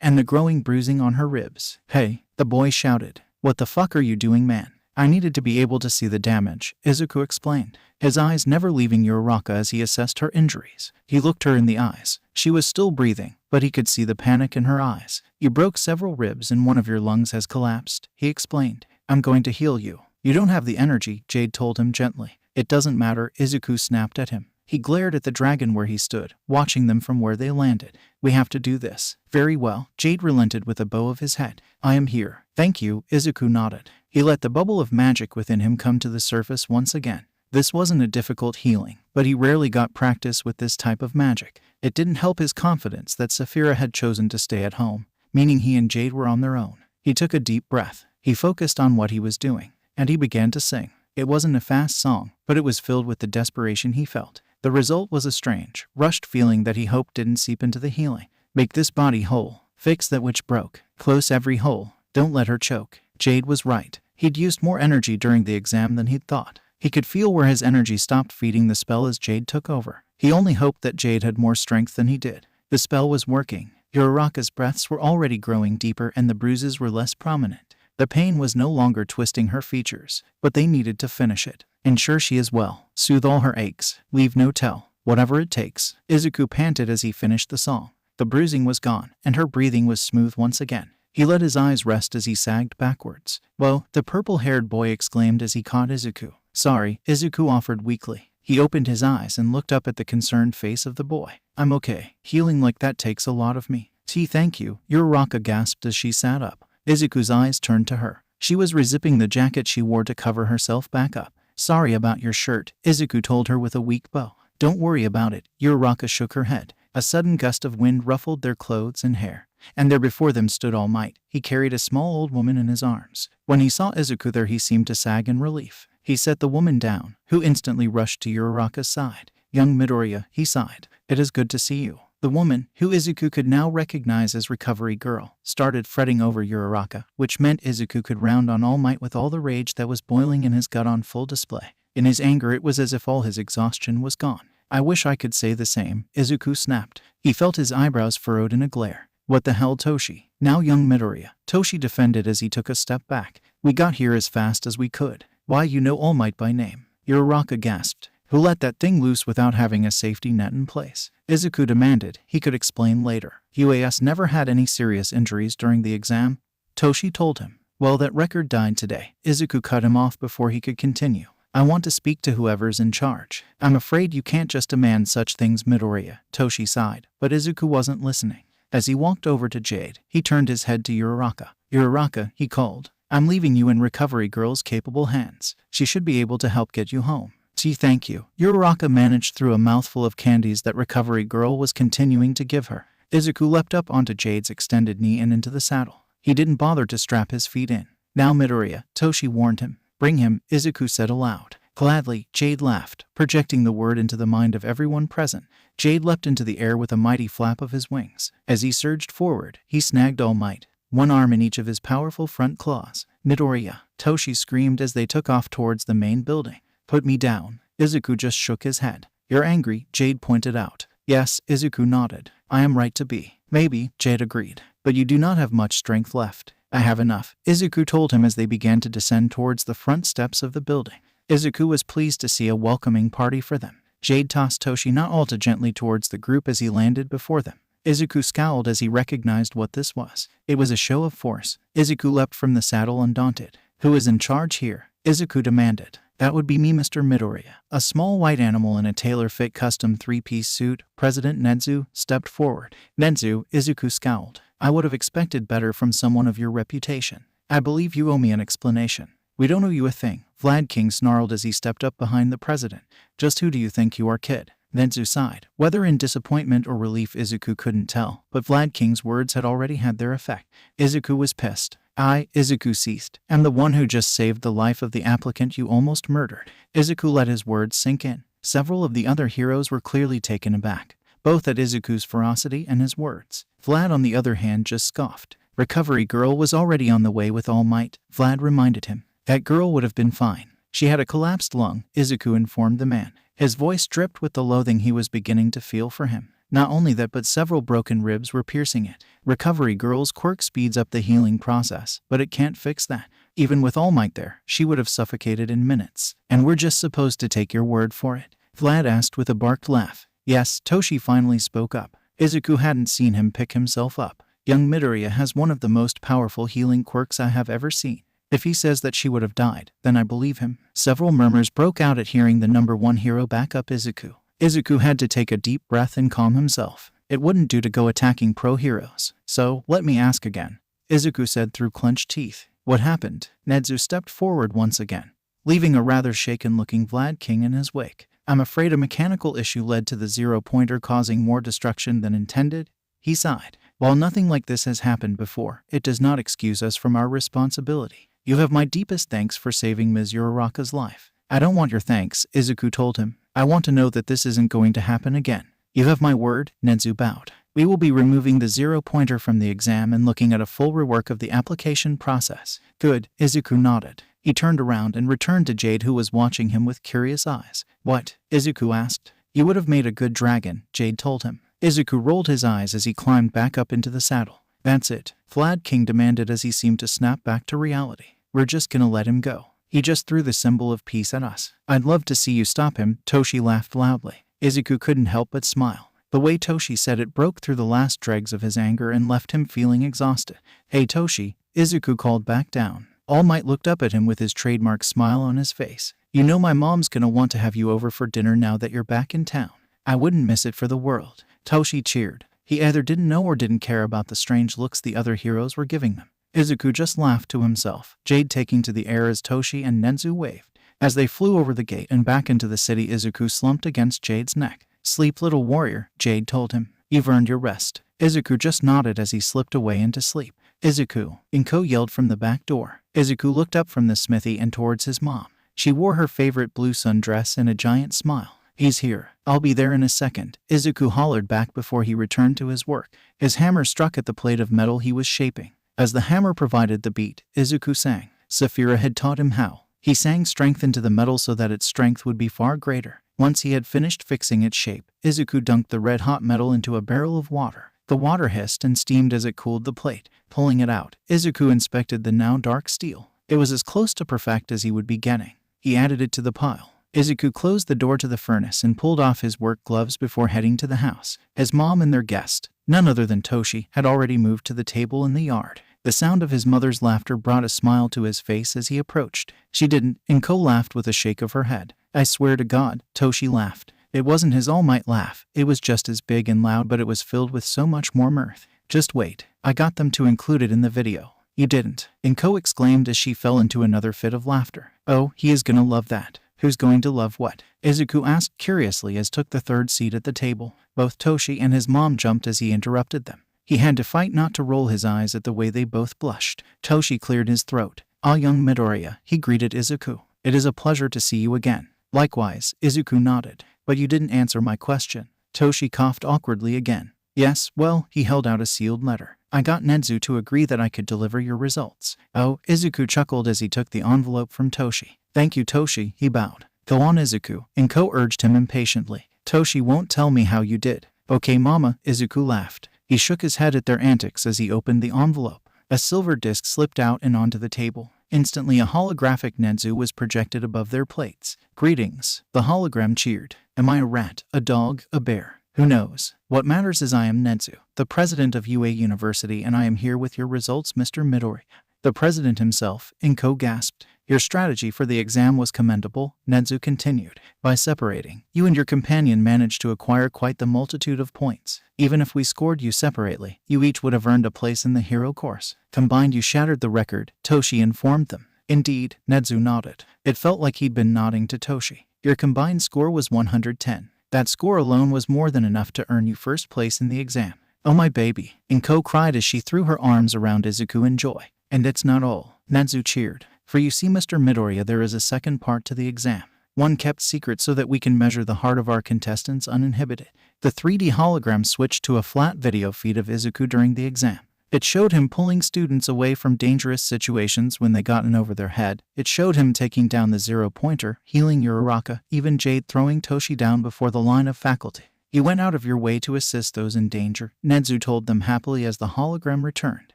Speaker 1: and the growing bruising on her ribs. "Hey," the boy shouted. "What the fuck are you doing, man?" "I needed to be able to see the damage," Izuku explained, his eyes never leaving Uraraka as he assessed her injuries. He looked her in the eyes. She was still breathing, but he could see the panic in her eyes. "You broke several ribs and one of your lungs has collapsed," he explained. "I'm going to heal you." "You don't have the energy," Jade told him gently. "It doesn't matter," Izuku snapped at him. He glared at the dragon where he stood, watching them from where they landed. "We have to do this." "Very well," Jade relented with a bow of his head. "I am here." "Thank you," Izuku nodded. He let the bubble of magic within him come to the surface once again. This wasn't a difficult healing, but he rarely got practice with this type of magic. It didn't help his confidence that Sapphira had chosen to stay at home, meaning he and Jade were on their own. He took a deep breath. He focused on what he was doing, and he began to sing. It wasn't a fast song, but it was filled with the desperation he felt. The result was a strange, rushed feeling that he hoped didn't seep into the healing. "Make this body whole. Fix that which broke. Close every hole. Don't let her choke." Jade was right. He'd used more energy during the exam than he'd thought. He could feel where his energy stopped feeding the spell as Jade took over. He only hoped that Jade had more strength than he did. The spell was working. Uraraka's breaths were already growing deeper and the bruises were less prominent. The pain was no longer twisting her features, but they needed to finish it. "Ensure she is well. Soothe all her aches. Leave no tell. Whatever it takes." Izuku panted as he finished the song. The bruising was gone, and her breathing was smooth once again. He let his eyes rest as he sagged backwards. "Whoa," the purple-haired boy exclaimed as he caught Izuku. "Sorry," Izuku offered weakly. He opened his eyes and looked up at the concerned face of the boy. "I'm okay. Healing like that takes a lot of me." Thank you," Uraraka gasped as she sat up. Izuku's eyes turned to her. She was rezipping the jacket she wore to cover herself back up. "Sorry about your shirt," Izuku told her with a weak bow. "Don't worry about it." Uraraka shook her head. A sudden gust of wind ruffled their clothes and hair, and there before them stood All Might. He carried a small old woman in his arms. When he saw Izuku there, he seemed to sag in relief. He set the woman down, who instantly rushed to Uraraka's side. "Young Midoriya," he sighed. "It is good to see you." The woman, who Izuku could now recognize as Recovery Girl, started fretting over Uraraka, which meant Izuku could round on All Might with all the rage that was boiling in his gut on full display. In his anger, it was as if all his exhaustion was gone. "I wish I could say the same," Izuku snapped. He felt his eyebrows furrowed in a glare. What the hell, Toshi? Now young Midoriya. Toshi defended as he took a step back. We got here as fast as we could. Why, you know All Might by name. Uraraka gasped. Who let that thing loose without having a safety net in place? Izuku demanded. He could explain later. UAS never had any serious injuries during the exam. Toshi told him. Well, that record died today. Izuku cut him off before he could continue. I want to speak to whoever's in charge. I'm afraid you can't just demand such things, Midoriya. Toshi sighed, but Izuku wasn't listening. As he walked over to Jade, he turned his head to Uraraka. Uraraka, he called. I'm leaving you in Recovery Girl's capable hands. She should be able to help get you home. Gee, thank you. Uraraka managed through a mouthful of candies that Recovery Girl was continuing to give her. Izuku leapt up onto Jade's extended knee and into the saddle. He didn't bother to strap his feet in. Now Midoriya, Toshi warned him. Bring him, Izuku said aloud. Gladly, Jade laughed, projecting the word into the mind of everyone present. Jade leapt into the air with a mighty flap of his wings. As he surged forward, he snagged All Might, one arm in each of his powerful front claws. Midoriya, Toshi screamed as they took off towards the main building. Put me down. Izuku just shook his head. You're angry, Jade pointed out. Yes, Izuku nodded. I am right to be. Maybe, Jade agreed. But you do not have much strength left. I have enough, Izuku told him as they began to descend towards the front steps of the building. Izuku was pleased to see a welcoming party for them. Jade tossed Toshi not all too gently towards the group as he landed before them. Izuku scowled as he recognized what this was. It was a show of force. Izuku leapt from the saddle undaunted. Who is in charge here? Izuku demanded. That would be me, Mr. Midoriya. A small white animal in a tailor-fit custom three-piece suit, President Nezu, stepped forward. Nezu, Izuku scowled. I would have expected better from someone of your reputation. I believe you owe me an explanation. We don't owe you a thing, Vlad King snarled as he stepped up behind the president. Just who do you think you are, kid? Nezu sighed. Whether in disappointment or relief, Izuku couldn't tell, but Vlad King's words had already had their effect. Izuku was pissed. Izuku ceased. Am the one who just saved the life of the applicant you almost murdered. Izuku let his words sink in. Several of the other heroes were clearly taken aback, both at Izuku's ferocity and his words. Vlad, on the other hand, just scoffed. Recovery Girl was already on the way with All Might, Vlad reminded him. That girl would have been fine. She had a collapsed lung, Izuku informed the man. His voice dripped with the loathing he was beginning to feel for him. Not only that, but several broken ribs were piercing it. Recovery Girl's quirk speeds up the healing process, but it can't fix that. Even with All Might there, she would have suffocated in minutes. And we're just supposed to take your word for it? Vlad asked with a barked laugh. Yes, Toshi finally spoke up. Izuku hadn't seen him pick himself up. Young Midoriya has one of the most powerful healing quirks I have ever seen. If he says that she would have died, then I believe him. Several murmurs broke out at hearing the number one hero back up Izuku. Izuku had to take a deep breath and calm himself. It wouldn't do to go attacking pro heroes. So, let me ask again. Izuku said through clenched teeth. What happened? Nezu stepped forward once again, leaving a rather shaken-looking Vlad King in his wake. I'm afraid a mechanical issue led to the zero-pointer causing more destruction than intended. He sighed. While nothing like this has happened before, it does not excuse us from our responsibility. You have my deepest thanks for saving Ms. Uraraka's life. I don't want your thanks, Izuku told him. I want to know that this isn't going to happen again. You have my word, Nezu bowed. We will be removing the zero-pointer from the exam and looking at a full rework of the application process. Good, Izuku nodded. He turned around and returned to Jade, who was watching him with curious eyes. What? Izuku asked. You would have made a good dragon, Jade told him. Izuku rolled his eyes as he climbed back up into the saddle. That's it, Vlad King demanded as he seemed to snap back to reality. We're just gonna let him go. He just threw the symbol of peace at us. I'd love to see you stop him, Toshi laughed loudly. Izuku couldn't help but smile. The way Toshi said it broke through the last dregs of his anger and left him feeling exhausted. Hey Toshi, Izuku called back down. All Might looked up at him with his trademark smile on his face. You know my mom's gonna want to have you over for dinner now that you're back in town. I wouldn't miss it for the world. Toshi cheered. He either didn't know or didn't care about the strange looks the other heroes were giving them. Izuku just laughed to himself, Jade taking to the air as Toshi and Nezu waved. As they flew over the gate and back into the city, Izuku slumped against Jade's neck. Sleep, little warrior, Jade told him. You've earned your rest. Izuku just nodded as he slipped away into sleep. Izuku, Inko yelled from the back door. Izuku looked up from the smithy and towards his mom. She wore her favorite blue sundress and a giant smile. He's here. I'll be there in a second, Izuku hollered back before he returned to his work. His hammer struck at the plate of metal he was shaping. As the hammer provided the beat, Izuku sang. Sapphira had taught him how. He sang strength into the metal so that its strength would be far greater. Once he had finished fixing its shape, Izuku dunked the red-hot metal into a barrel of water. The water hissed and steamed as it cooled the plate. Pulling it out, Izuku inspected the now dark steel. It was as close to perfect as he would be getting. He added it to the pile. Izuku closed the door to the furnace and pulled off his work gloves before heading to the house. His mom and their guest, none other than Toshi, had already moved to the table in the yard. The sound of his mother's laughter brought a smile to his face as he approached. She didn't, Inko laughed with a shake of her head. I swear to God, Toshi laughed. It wasn't his all-might laugh. It was just as big and loud, but it was filled with so much more mirth. Just wait. I got them to include it in the video. You didn't, Inko exclaimed as she fell into another fit of laughter. Oh, he is gonna love that. Who's going to love what? Izuku asked curiously as took the third seat at the table. Both Toshi and his mom jumped as he interrupted them. He had to fight not to roll his eyes at the way they both blushed. Toshi cleared his throat. Ah, young Midoriya, he greeted Izuku. It is a pleasure to see you again. Likewise, Izuku nodded. But you didn't answer my question. Toshi coughed awkwardly again. Yes, well, he held out a sealed letter. I got Nezu to agree that I could deliver your results. Oh, Izuku chuckled as he took the envelope from Toshi. Thank you, Toshi, he bowed. Go on, Izuku, Inko urged him impatiently. Toshi won't tell me how you did. Okay, mama, Izuku laughed. He shook his head at their antics as he opened the envelope. A silver disc slipped out and onto the table. Instantly, a holographic Nezu was projected above their plates. Greetings. The hologram cheered. Am I a rat, a dog, a bear? Who knows? What matters is I am Nezu, the president of UA University, and I am here with your results, Mr. Midoriya. The president himself, Inko gasped. Your strategy for the exam was commendable, Nezu continued. By separating, you and your companion managed to acquire quite the multitude of points. Even if we scored you separately, you each would have earned a place in the hero course. Combined, you shattered the record, Toshi informed them. Indeed, Nezu nodded. It felt like he'd been nodding to Toshi. Your combined score was 110. That score alone was more than enough to earn you first place in the exam. Oh my baby, Inko cried as she threw her arms around Izuku in joy. And it's not all, Nezu cheered. For you see, Mr. Midoriya, there is a second part to the exam. One kept secret so that we can measure the heart of our contestants uninhibited. The 3D hologram switched to a flat video feed of Izuku during the exam. It showed him pulling students away from dangerous situations when they got in over their head. It showed him taking down the zero-pointer, healing Uraraka, even Jade throwing Toshi down before the line of faculty. You went out of your way to assist those in danger, Nezu told them happily as the hologram returned,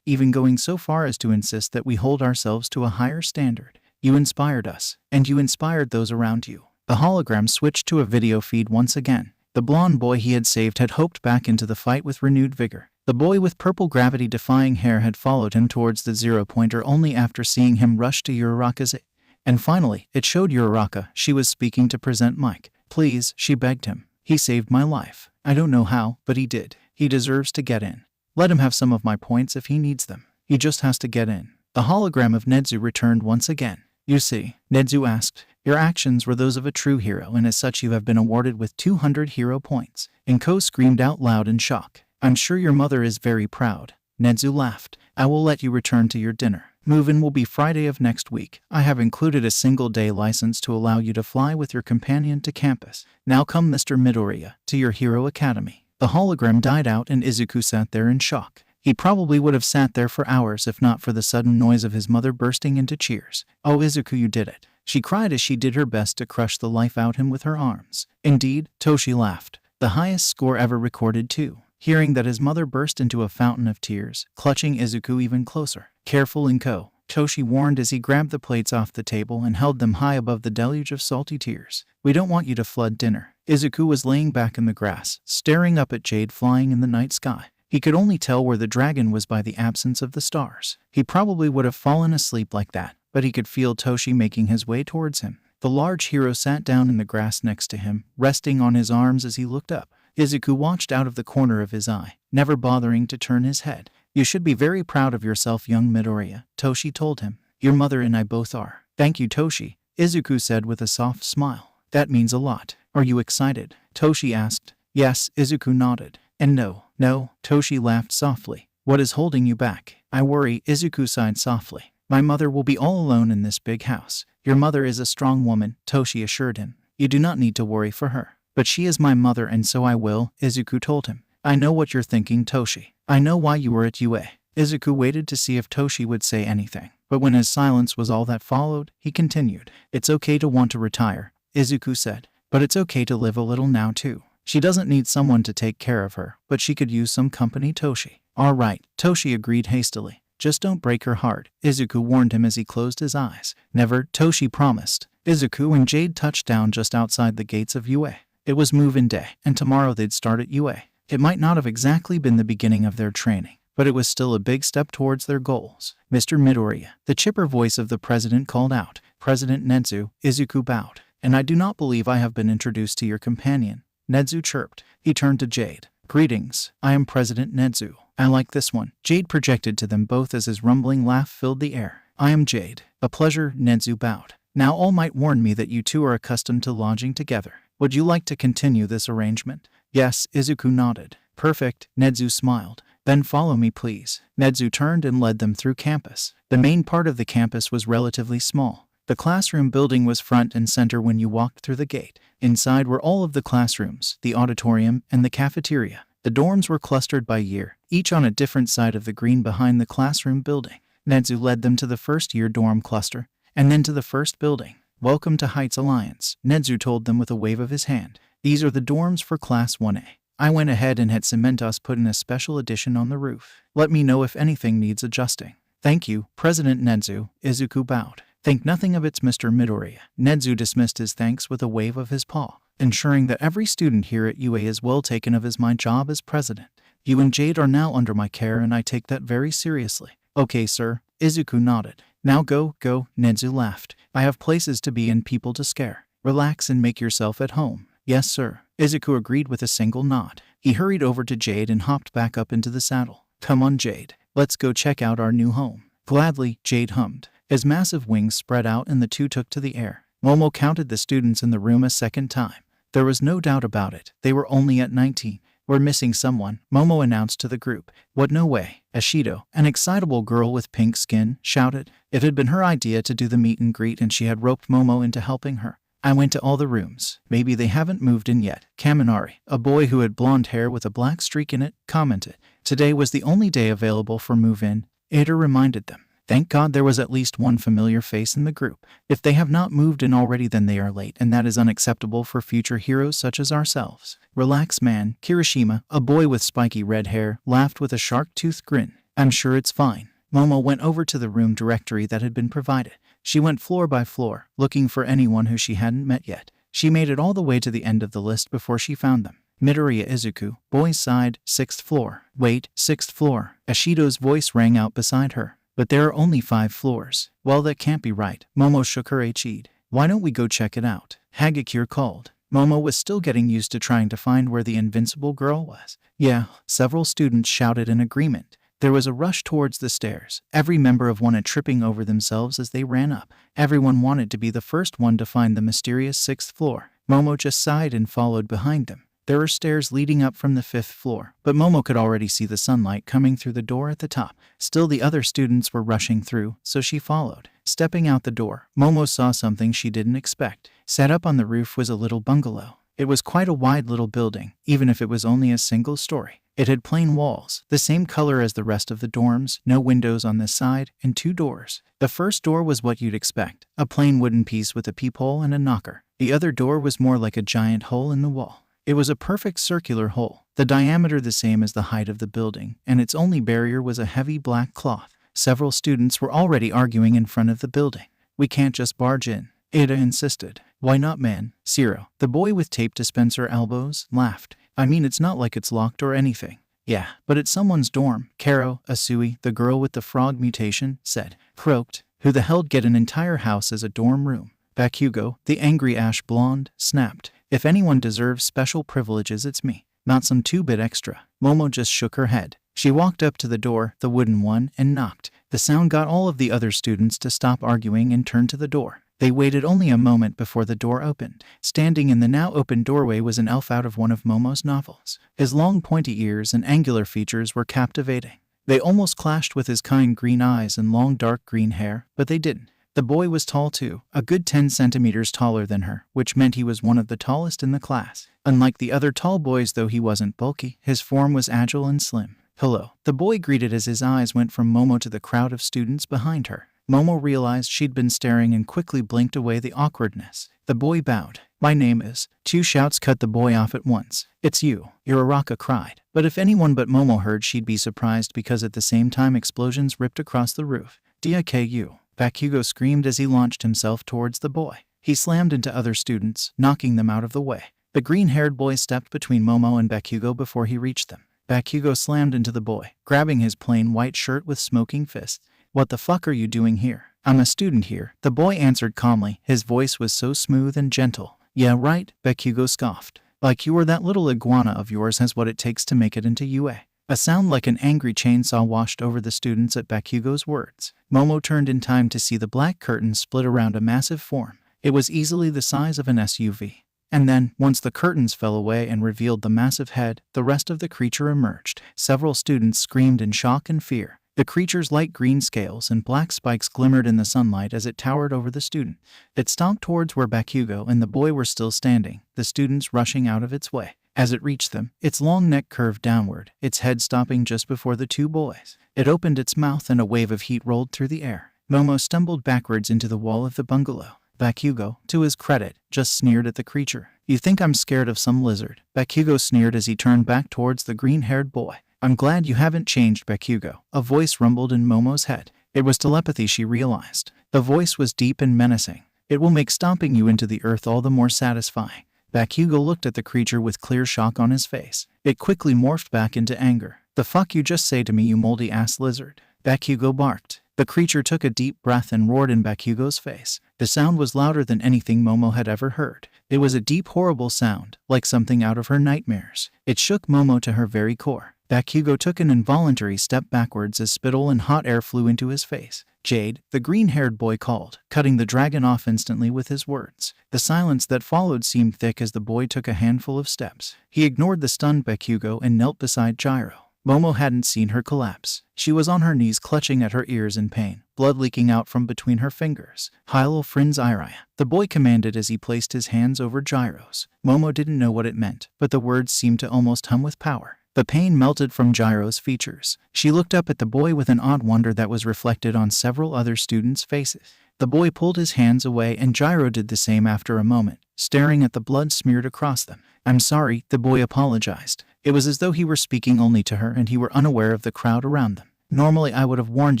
Speaker 1: even going so far as to insist that we hold ourselves to a higher standard. You inspired us, and you inspired those around you. The hologram switched to a video feed once again. The blonde boy he had saved had hoped back into the fight with renewed vigor. The boy with purple gravity-defying hair had followed him towards the zero-pointer only after seeing him rush to Uraraka's aid. And finally, it showed Uraraka she was speaking to present Mike. Please, she begged him. He saved my life. I don't know how, but he did. He deserves to get in. Let him have some of my points if he needs them. He just has to get in. The hologram of Nezu returned once again. You see, Nezu asked, your actions were those of a true hero, and as such you have been awarded with 200 hero points. Inko screamed out loud in shock. I'm sure your mother is very proud. Nezu laughed. I will let you return to your dinner. Move-in will be Friday of next week. I have included a single-day license to allow you to fly with your companion to campus. Now come, Mr. Midoriya, to your hero academy. The hologram died out and Izuku sat there in shock. He probably would have sat there for hours if not for the sudden noise of his mother bursting into cheers. Oh, Izuku, you did it. She cried as she did her best to crush the life out him with her arms. Indeed, Toshi laughed. The highest score ever recorded too. Hearing that his mother burst into a fountain of tears, clutching Izuku even closer. Careful, Inko, Toshi warned as he grabbed the plates off the table and held them high above the deluge of salty tears. We don't want you to flood dinner. Izuku was laying back in the grass, staring up at Jade flying in the night sky. He could only tell where the dragon was by the absence of the stars. He probably would have fallen asleep like that, but he could feel Toshi making his way towards him. The large hero sat down in the grass next to him, resting on his arms as he looked up. Izuku watched out of the corner of his eye, never bothering to turn his head. You should be very proud of yourself, young Midoriya, Toshi told him. Your mother and I both are. Thank you, Toshi, Izuku said with a soft smile. That means a lot. Are you excited? Toshi asked. Yes, Izuku nodded. And no, Toshi laughed softly. What is holding you back? I worry, Izuku sighed softly. My mother will be all alone in this big house. Your mother is a strong woman, Toshi assured him. You do not need to worry for her. But she is my mother and so I will, Izuku told him. I know what you're thinking, Toshi. I know why you were at UA. Izuku waited to see if Toshi would say anything. But when his silence was all that followed, he continued. It's okay to want to retire, Izuku said. But it's okay to live a little now too. She doesn't need someone to take care of her, but she could use some company. Toshi. All right, Toshi agreed hastily. Just don't break her heart, Izuku warned him as he closed his eyes. Never, Toshi promised. Izuku and Jade touched down just outside the gates of UA. It was move-in day, and tomorrow they'd start at UA. It might not have exactly been the beginning of their training, but it was still a big step towards their goals. Mr. Midoriya, the chipper voice of the president called out. President Nezu, Izuku bowed. And I do not believe I have been introduced to your companion. Nezu chirped. He turned to Jade. Greetings, I am President Nezu. I like this one. Jade projected to them both as his rumbling laugh filled the air. I am Jade. A pleasure, Nezu bowed. Now All Might warned me that you two are accustomed to lodging together. Would you like to continue this arrangement? Yes, Izuku nodded. Perfect, Nezu smiled. Then follow me please. Nezu turned and led them through campus. The main part of the campus was relatively small. The classroom building was front and center when you walked through the gate. Inside were all of the classrooms, the auditorium, and the cafeteria. The dorms were clustered by year, each on a different side of the green behind the classroom building. Nezu led them to the first-year dorm cluster, and then to the first building. Welcome to Heights Alliance, Nezu told them with a wave of his hand. These are the dorms for Class 1A. I went ahead and had Cementos put in a special addition on the roof. Let me know if anything needs adjusting. Thank you, President Nezu, Izuku bowed. Think nothing of it, Mr. Midoriya. Nezu dismissed his thanks with a wave of his paw, ensuring that every student here at UA is well taken of as my job as president. You and Jade are now under my care and I take that very seriously. Okay, sir. Izuku nodded. Now go, Nezu laughed. I have places to be and people to scare. Relax and make yourself at home. Yes, sir. Izuku agreed with a single nod. He hurried over to Jade and hopped back up into the saddle. Come on, Jade. Let's go check out our new home. Gladly, Jade hummed. His massive wings spread out and the two took to the air. Momo counted the students in the room a second time. There was no doubt about it. They were only at 19. We're missing someone, Momo announced to the group. What, no way. Ashido, an excitable girl with pink skin, shouted. It had been her idea to do the meet and greet and she had roped Momo into helping her. I went to all the rooms. Maybe they haven't moved in yet. Kaminari, a boy who had blonde hair with a black streak in it, commented. Today was the only day available for move-in, Ada reminded them. Thank God there was at least one familiar face in the group. If they have not moved in already then they are late and that is unacceptable for future heroes such as ourselves. Relax man, Kirishima, a boy with spiky red hair, laughed with a shark-toothed grin. I'm sure it's fine. Momo went over to the room directory that had been provided. She went floor by floor, looking for anyone who she hadn't met yet. She made it all the way to the end of the list before she found them. Midoriya Izuku, boys side, 6th floor. Wait, 6th floor. Ashido's voice rang out beside her. But there are only 5 floors. Well, that can't be right. Momo shook her head. Why don't we go check it out? Hagakure called. Momo was still getting used to trying to find where the invincible girl was. Yeah, several students shouted in agreement. There was a rush towards the stairs, every member of one tripping over themselves as they ran up. Everyone wanted to be the first one to find the mysterious 6th floor. Momo just sighed and followed behind them. There were stairs leading up from the 5th floor, but Momo could already see the sunlight coming through the door at the top. Still the other students were rushing through, so she followed. Stepping out the door, Momo saw something she didn't expect. Set up on the roof was a little bungalow. It was quite a wide little building, even if it was only a single story. It had plain walls, the same color as the rest of the dorms, no windows on this side, and 2 doors. The first door was what you'd expect, a plain wooden piece with a peephole and a knocker. The other door was more like a giant hole in the wall. It was a perfect circular hole, the diameter the same as the height of the building, and its only barrier was a heavy black cloth. Several students were already arguing in front of the building. We can't just barge in, Ada insisted. Why not, man? Zero, the boy with tape dispenser elbows, laughed. I mean, it's not like it's locked or anything. Yeah, but it's someone's dorm. Karo, Asui, the girl with the frog mutation, said. Croaked. Who the hell'd get an entire house as a dorm room? Bakugo, the angry ash blonde, snapped. If anyone deserves special privileges, it's me. Not some 2-bit extra. Momo just shook her head. She walked up to the door, the wooden one, and knocked. The sound got all of the other students to stop arguing and turn to the door. They waited only a moment before the door opened. Standing in the now open doorway was an elf out of one of Momo's novels. His long pointy ears and angular features were captivating. They almost clashed with his kind green eyes and long dark green hair, but they didn't. The boy was tall too, a good 10 centimeters taller than her, which meant he was one of the tallest in the class. Unlike the other tall boys, though he wasn't bulky, his form was agile and slim. Hello, the boy greeted as his eyes went from Momo to the crowd of students behind her. Momo realized she'd been staring and quickly blinked away the awkwardness. The boy bowed. My name is. Two shouts cut the boy off at once. It's you. Uraraka cried. But if anyone but Momo heard, she'd be surprised because at the same time explosions ripped across the roof. Deku. Bakugo screamed as he launched himself towards the boy. He slammed into other students, knocking them out of the way. The green-haired boy stepped between Momo and Bakugo before he reached them. Bakugo slammed into the boy, grabbing his plain white shirt with smoking fists. What the fuck are you doing here? I'm a student here, the boy answered calmly. His voice was so smooth and gentle. Yeah, right, Bakugo scoffed. Like you or that little iguana of yours has what it takes to make it into UA. A sound like an angry chainsaw washed over the students at Bakugo's words. Momo turned in time to see the black curtain split around a massive form. It was easily the size of an SUV. And then, once the curtains fell away and revealed the massive head, the rest of the creature emerged. Several students screamed in shock and fear. The creature's light green scales and black spikes glimmered in the sunlight as it towered over the student. It stomped towards where Bakugo and the boy were still standing, the students rushing out of its way. As it reached them, its long neck curved downward, its head stopping just before the two boys. It opened its mouth and a wave of heat rolled through the air. Momo stumbled backwards into the wall of the bungalow. Bakugo, to his credit, just sneered at the creature. You think I'm scared of some lizard? Bakugo sneered as he turned back towards the green-haired boy. I'm glad you haven't changed, Bakugo. A voice rumbled in Momo's head. It was telepathy, she realized. The voice was deep and menacing. It will make stomping you into the earth all the more satisfying. Bakugo looked at the creature with clear shock on his face. It quickly morphed back into anger. The fuck you just say to me, you moldy-ass lizard? Bakugo barked. The creature took a deep breath and roared in Bakugo's face. The sound was louder than anything Momo had ever heard. It was a deep, horrible sound, like something out of her nightmares. It shook Momo to her very core. Bakugo took an involuntary step backwards as spittle and hot air flew into his face. Jade, the green-haired boy called, cutting the dragon off instantly with his words. The silence that followed seemed thick as the boy took a handful of steps. He ignored the stunned Bakugo and knelt beside Gyro. Momo hadn't seen her collapse. She was on her knees clutching at her ears in pain, blood leaking out from between her fingers. Hilo Friends Iraya, the boy commanded as he placed his hands over Gyro's. Momo didn't know what it meant, but the words seemed to almost hum with power. The pain melted from Gyro's features. She looked up at the boy with an odd wonder that was reflected on several other students' faces. The boy pulled his hands away and Gyro did the same after a moment, staring at the blood smeared across them. I'm sorry, the boy apologized. It was as though he were speaking only to her and he were unaware of the crowd around them. Normally I would have warned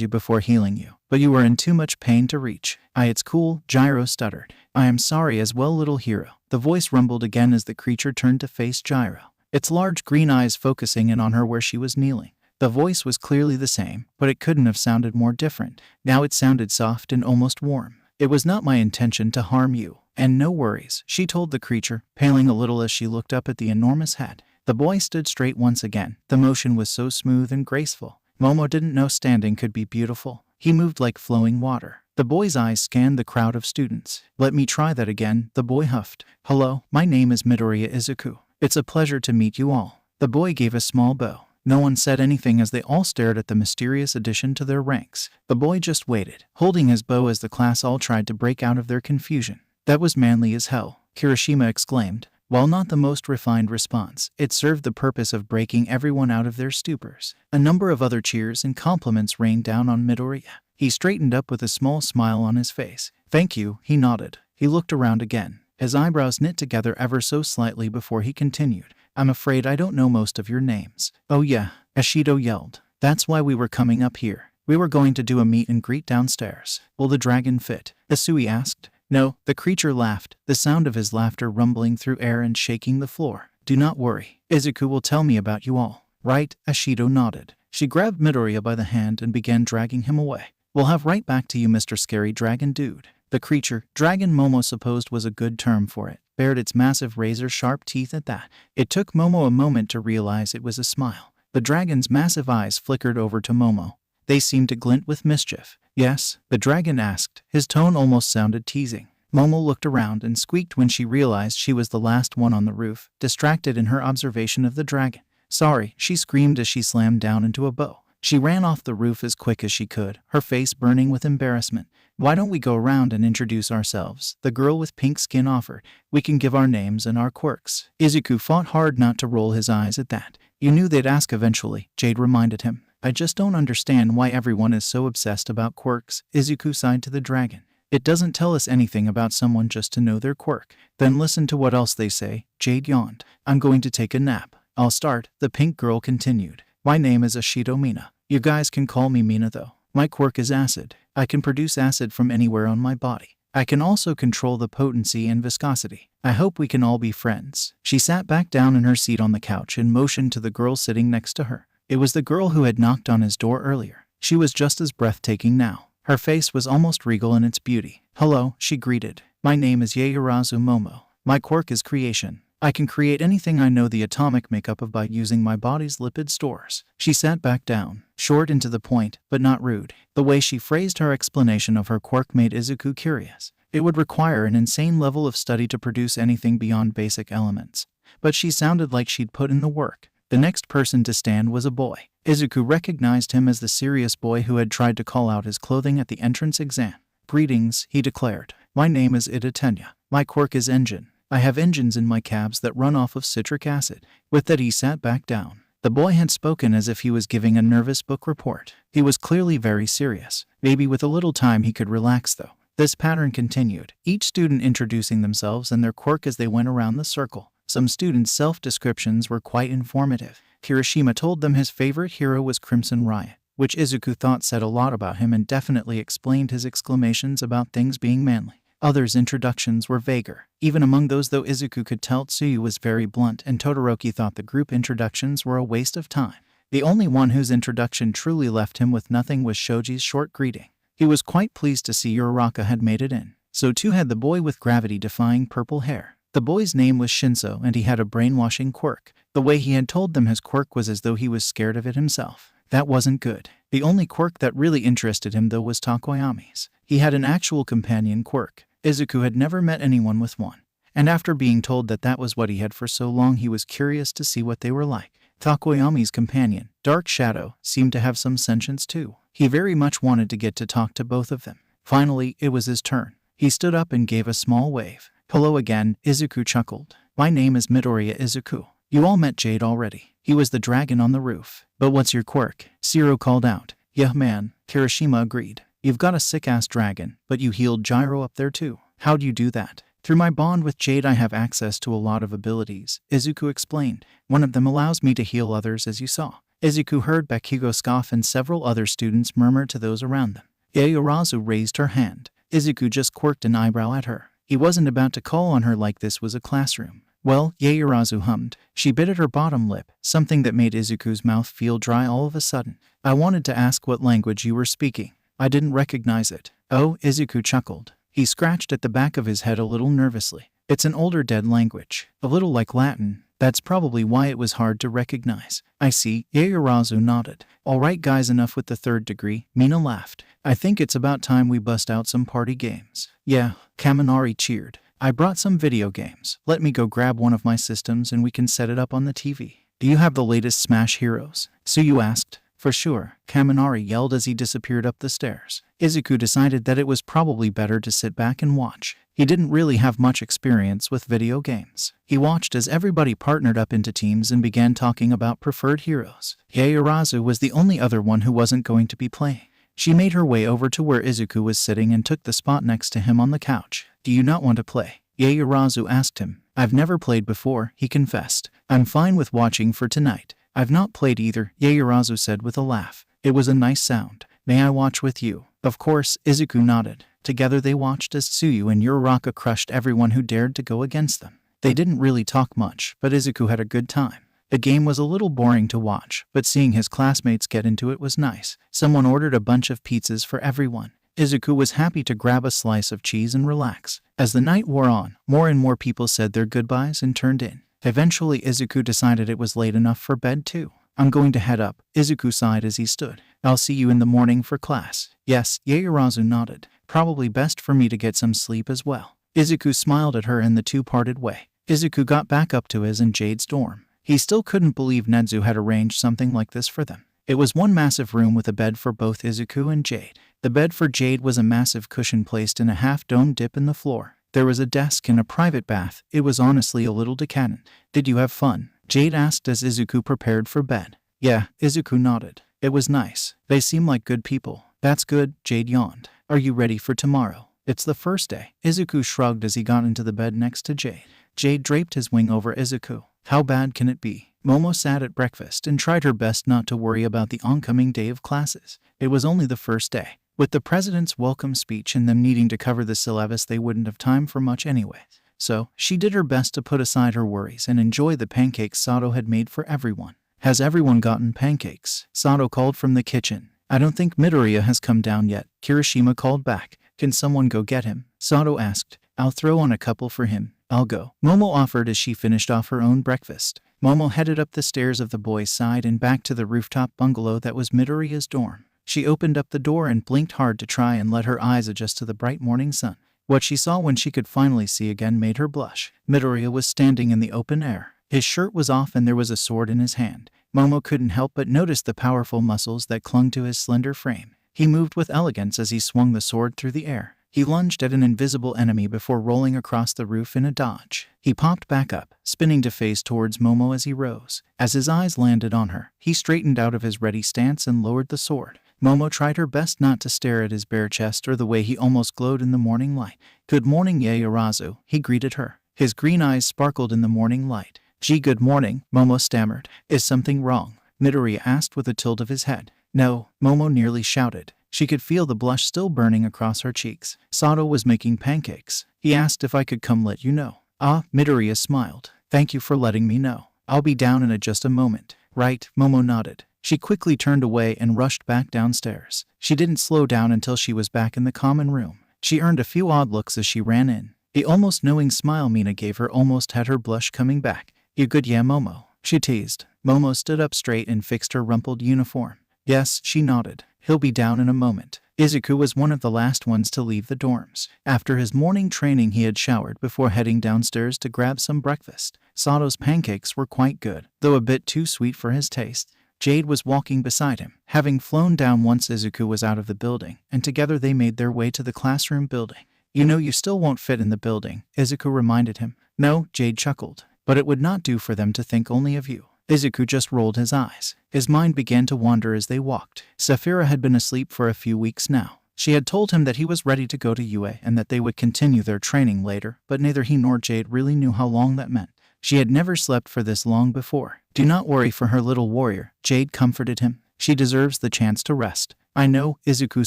Speaker 1: you before healing you, but you were in too much pain to reach. It's cool, Gyro stuttered. I am sorry as well, little hero. The voice rumbled again as the creature turned to face Gyro, its large green eyes focusing in on her where she was kneeling. The voice was clearly the same, but it couldn't have sounded more different. Now it sounded soft and almost warm. It was not my intention to harm you, and no worries, she told the creature, paling a little as she looked up at the enormous head. The boy stood straight once again. The motion was so smooth and graceful. Momo didn't know standing could be beautiful. He moved like flowing water. The boy's eyes scanned the crowd of students. Let me try that again, the boy huffed. Hello, my name is Midoriya Izuku. It's a pleasure to meet you all. The boy gave a small bow. No one said anything as they all stared at the mysterious addition to their ranks. The boy just waited, holding his bow as the class all tried to break out of their confusion. That was manly as hell, Kirishima exclaimed. While not the most refined response, it served the purpose of breaking everyone out of their stupors. A number of other cheers and compliments rained down on Midoriya. He straightened up with a small smile on his face. Thank you, he nodded. He looked around again, his eyebrows knit together ever so slightly before he continued. I'm afraid I don't know most of your names. Oh yeah, Ashido yelled. That's why we were coming up here. We were going to do a meet and greet downstairs. Will the dragon fit? Isui asked. No, the creature laughed, the sound of his laughter rumbling through air and shaking the floor. Do not worry. Izuku will tell me about you all. Right, Ashido nodded. She grabbed Midoriya by the hand and began dragging him away. We'll have right back to you, Mr. Scary Dragon Dude. The creature, dragon Momo supposed was a good term for it, bared its massive razor-sharp teeth at that. It took Momo a moment to realize it was a smile. The dragon's massive eyes flickered over to Momo. They seemed to glint with mischief. Yes, the dragon asked. His tone almost sounded teasing. Momo looked around and squeaked when she realized she was the last one on the roof, distracted in her observation of the dragon. Sorry, she screamed as she slammed down into a bow. She ran off the roof as quick as she could, her face burning with embarrassment. Why don't we go around and introduce ourselves? The girl with pink skin offered. We can give our names and our quirks. Izuku fought hard not to roll his eyes at that. You knew they'd ask eventually, Jade reminded him. I just don't understand why everyone is so obsessed about quirks, Izuku sighed to the dragon. It doesn't tell us anything about someone just to know their quirk. Then listen to what else they say, Jade yawned. I'm going to take a nap. I'll start, the pink girl continued. My name is Ashido Mina. You guys can call me Mina though. My quirk is acid. I can produce acid from anywhere on my body. I can also control the potency and viscosity. I hope we can all be friends. She sat back down in her seat on the couch and motioned to the girl sitting next to her. It was the girl who had knocked on his door earlier. She was just as breathtaking now. Her face was almost regal in its beauty. Hello, she greeted. My name is Yaoyorozu Momo. My quirk is creation. I can create anything I know the atomic makeup of by using my body's lipid stores. She sat back down, short and to the point, but not rude. The way she phrased her explanation of her quirk made Izuku curious. It would require an insane level of study to produce anything beyond basic elements. But she sounded like she'd put in the work. The next person to stand was a boy. Izuku recognized him as the serious boy who had tried to call out his clothing at the entrance exam. Greetings, he declared. My name is Idatenya. My quirk is engine. I have engines in my cabs that run off of citric acid. With that he sat back down. The boy had spoken as if he was giving a nervous book report. He was clearly very serious. Maybe with a little time he could relax though. This pattern continued, each student introducing themselves and their quirk as they went around the circle. Some students' self-descriptions were quite informative. Kirishima told them his favorite hero was Crimson Riot, which Izuku thought said a lot about him and definitely explained his exclamations about things being manly. Others' introductions were vaguer. Even among those though Izuku could tell Tsuyu was very blunt and Todoroki thought the group introductions were a waste of time. The only one whose introduction truly left him with nothing was Shoji's short greeting. He was quite pleased to see Uraraka had made it in. So too had the boy with gravity-defying purple hair. The boy's name was Shinso and he had a brainwashing quirk. The way he had told them his quirk was as though he was scared of it himself. That wasn't good. The only quirk that really interested him though was Takoyami's. He had an actual companion quirk. Izuku had never met anyone with one. And after being told that that was what he had for so long he was curious to see what they were like. Takoyami's companion, Dark Shadow, seemed to have some sentience too. He very much wanted to get to talk to both of them. Finally, it was his turn. He stood up and gave a small wave. Hello again, Izuku chuckled. My name is Midoriya Izuku. You all met Jade already. He was the dragon on the roof. But what's your quirk? Zero called out. Yeah man, Kirishima agreed. You've got a sick-ass dragon, but you healed Gyro up there too. How'd you do that? Through my bond with Jade I have access to a lot of abilities, Izuku explained. One of them allows me to heal others as you saw. Izuku heard Bakugo scoff and several other students murmur to those around them. Yaoyorozu raised her hand. Izuku just quirked an eyebrow at her. He wasn't about to call on her like this was a classroom. Well, Yaoyorozu hummed. She bit at her bottom lip, something that made Izuku's mouth feel dry all of a sudden. I wanted to ask what language you were speaking. I didn't recognize it. Oh, Izuku chuckled. He scratched at the back of his head a little nervously. It's an older dead language, a little like Latin. That's probably why it was hard to recognize. I see, Yaoyorozu nodded. Alright guys, enough with the third degree, Mina laughed. I think it's about time we bust out some party games. Yeah, Kaminari cheered. I brought some video games. Let me go grab one of my systems and we can set it up on the TV. Do you have the latest Smash Heroes? Tsuyu asked. For sure, Kaminari yelled as he disappeared up the stairs. Izuku decided that it was probably better to sit back and watch. He didn't really have much experience with video games. He watched as everybody partnered up into teams and began talking about preferred heroes. Yaoyorozu was the only other one who wasn't going to be playing. She made her way over to where Izuku was sitting and took the spot next to him on the couch. Do you not want to play? Yaoyorozu asked him. I've never played before, he confessed. I'm fine with watching for tonight. I've not played either, Yaoyorozu said with a laugh. It was a nice sound. May I watch with you? Of course, Izuku nodded. Together they watched as Tsuyu and Uraraka crushed everyone who dared to go against them. They didn't really talk much, but Izuku had a good time. The game was a little boring to watch, but seeing his classmates get into it was nice. Someone ordered a bunch of pizzas for everyone. Izuku was happy to grab a slice of cheese and relax. As the night wore on, more and more people said their goodbyes and turned in. Eventually Izuku decided it was late enough for bed too. I'm going to head up, Izuku sighed as he stood. I'll see you in the morning for class. Yes, Yaoyorozu nodded. Probably best for me to get some sleep as well. Izuku smiled at her and the two parted way. Izuku got back up to his and Jade's dorm. He still couldn't believe Nezu had arranged something like this for them. It was one massive room with a bed for both Izuku and Jade. The bed for Jade was a massive cushion placed in a half-dome dip in the floor. There was a desk and a private bath. It was honestly a little decadent. Did you have fun? Jade asked as Izuku prepared for bed. Yeah, Izuku nodded. It was nice. They seem like good people. That's good, Jade yawned. Are you ready for tomorrow? It's the first day. Izuku shrugged as he got into the bed next to Jade. Jade draped his wing over Izuku. How bad can it be? Momo sat at breakfast and tried her best not to worry about the oncoming day of classes. It was only the first day. With the president's welcome speech and them needing to cover the syllabus, they wouldn't have time for much anyway. So, she did her best to put aside her worries and enjoy the pancakes Sato had made for everyone. Has everyone gotten pancakes? Sato called from the kitchen. I don't think Midoriya has come down yet, Kirishima called back. Can someone go get him? Sato asked. I'll throw on a couple for him. I'll go, Momo offered as she finished off her own breakfast. Momo headed up the stairs of the boys' side and back to the rooftop bungalow that was Midoriya's dorm. She opened up the door and blinked hard to try and let her eyes adjust to the bright morning sun. What she saw when she could finally see again made her blush. Midoriya was standing in the open air. His shirt was off and there was a sword in his hand. Momo couldn't help but notice the powerful muscles that clung to his slender frame. He moved with elegance as he swung the sword through the air. He lunged at an invisible enemy before rolling across the roof in a dodge. He popped back up, spinning to face towards Momo as he rose. As his eyes landed on her, he straightened out of his ready stance and lowered the sword. Momo tried her best not to stare at his bare chest or the way he almost glowed in the morning light. Good morning, Yaoyorozu, he greeted her. His green eyes sparkled in the morning light. Gee, good morning, Momo stammered. Is something wrong? Midoriya asked with a tilt of his head. No, Momo nearly shouted. She could feel the blush still burning across her cheeks. Sato was making pancakes. He asked if I could come let you know. Ah, Midoriya smiled. Thank you for letting me know. I'll be down in just a moment. Right, Momo nodded. She quickly turned away and rushed back downstairs. She didn't slow down until she was back in the common room. She earned a few odd looks as she ran in. The almost knowing smile Mina gave her almost had her blush coming back. You good, yeah, Momo? She teased. Momo stood up straight and fixed her rumpled uniform. Yes, she nodded. He'll be down in a moment. Izuku was one of the last ones to leave the dorms. After his morning training, he had showered before heading downstairs to grab some breakfast. Sato's pancakes were quite good, though a bit too sweet for his taste. Jade was walking beside him, having flown down once Izuku was out of the building, and together they made their way to the classroom building. You know you still won't fit in the building, Izuku reminded him. No, Jade chuckled. But it would not do for them to think only of you. Izuku just rolled his eyes. His mind began to wander as they walked. Sapphira had been asleep for a few weeks now. She had told him that he was ready to go to UA and that they would continue their training later, but neither he nor Jade really knew how long that meant. She had never slept for this long before. Do not worry for her little warrior, Jade comforted him. She deserves the chance to rest. I know, Izuku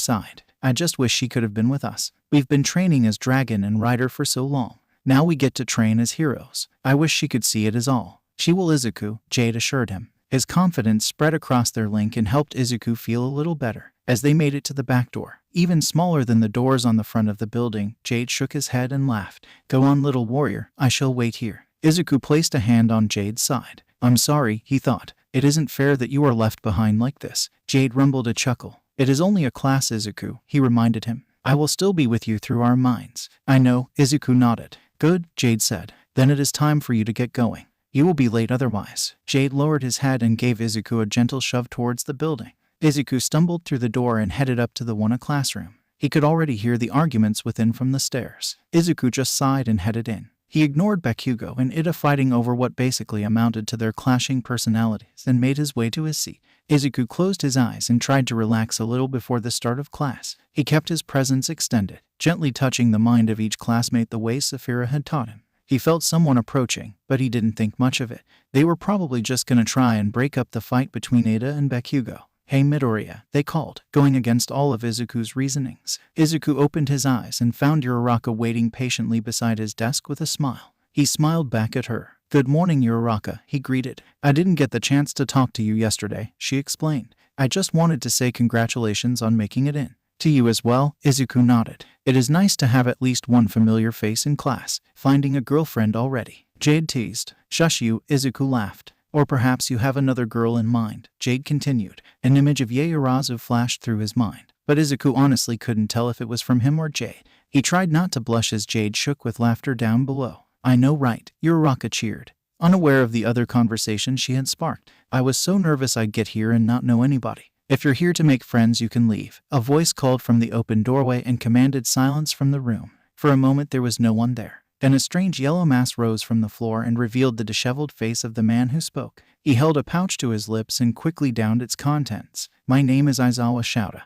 Speaker 1: sighed. I just wish she could have been with us. We've been training as dragon and rider for so long. Now we get to train as heroes. I wish she could see it as all. She will, Izuku, Jade assured him. His confidence spread across their link and helped Izuku feel a little better. As they made it to the back door, even smaller than the doors on the front of the building, Jade shook his head and laughed. Go on, little warrior, I shall wait here. Izuku placed a hand on Jade's side. I'm sorry, he thought. It isn't fair that you are left behind like this. Jade rumbled a chuckle. It is only a class, Izuku, he reminded him. I will still be with you through our minds. I know, Izuku nodded. Good, Jade said. Then it is time for you to get going. You will be late otherwise. Jade lowered his head and gave Izuku a gentle shove towards the building. Izuku stumbled through the door and headed up to the Wana classroom. He could already hear the arguments within from the stairs. Izuku just sighed and headed in. He ignored Bakugo and Ida fighting over what basically amounted to their clashing personalities and made his way to his seat. Izuku closed his eyes and tried to relax a little before the start of class. He kept his presence extended, gently touching the mind of each classmate the way Sapphira had taught him. He felt someone approaching, but he didn't think much of it. They were probably just going to try and break up the fight between Ida and Bakugo. Hey Midoriya, they called, going against all of Izuku's reasonings. Izuku opened his eyes and found Uraraka waiting patiently beside his desk with a smile. He smiled back at her. Good morning, Uraraka, he greeted. I didn't get the chance to talk to you yesterday, she explained. I just wanted to say congratulations on making it in. To you as well, Izuku nodded. It is nice to have at least one familiar face in class. Finding a girlfriend already, Jade teased. Shush you, Izuku laughed. Or perhaps you have another girl in mind, Jade continued. An image of Yaoyorozu flashed through his mind, but Izuku honestly couldn't tell if it was from him or Jade. He tried not to blush as Jade shook with laughter down below. I know, right, Uraraka cheered, unaware of the other conversation she had sparked. I was so nervous I'd get here and not know anybody. If you're here to make friends, you can leave. A voice called from the open doorway and commanded silence from the room. For a moment there was no one there. Then a strange yellow mass rose from the floor and revealed the disheveled face of the man who spoke. He held a pouch to his lips and quickly downed its contents. "My name is Aizawa Shouta,"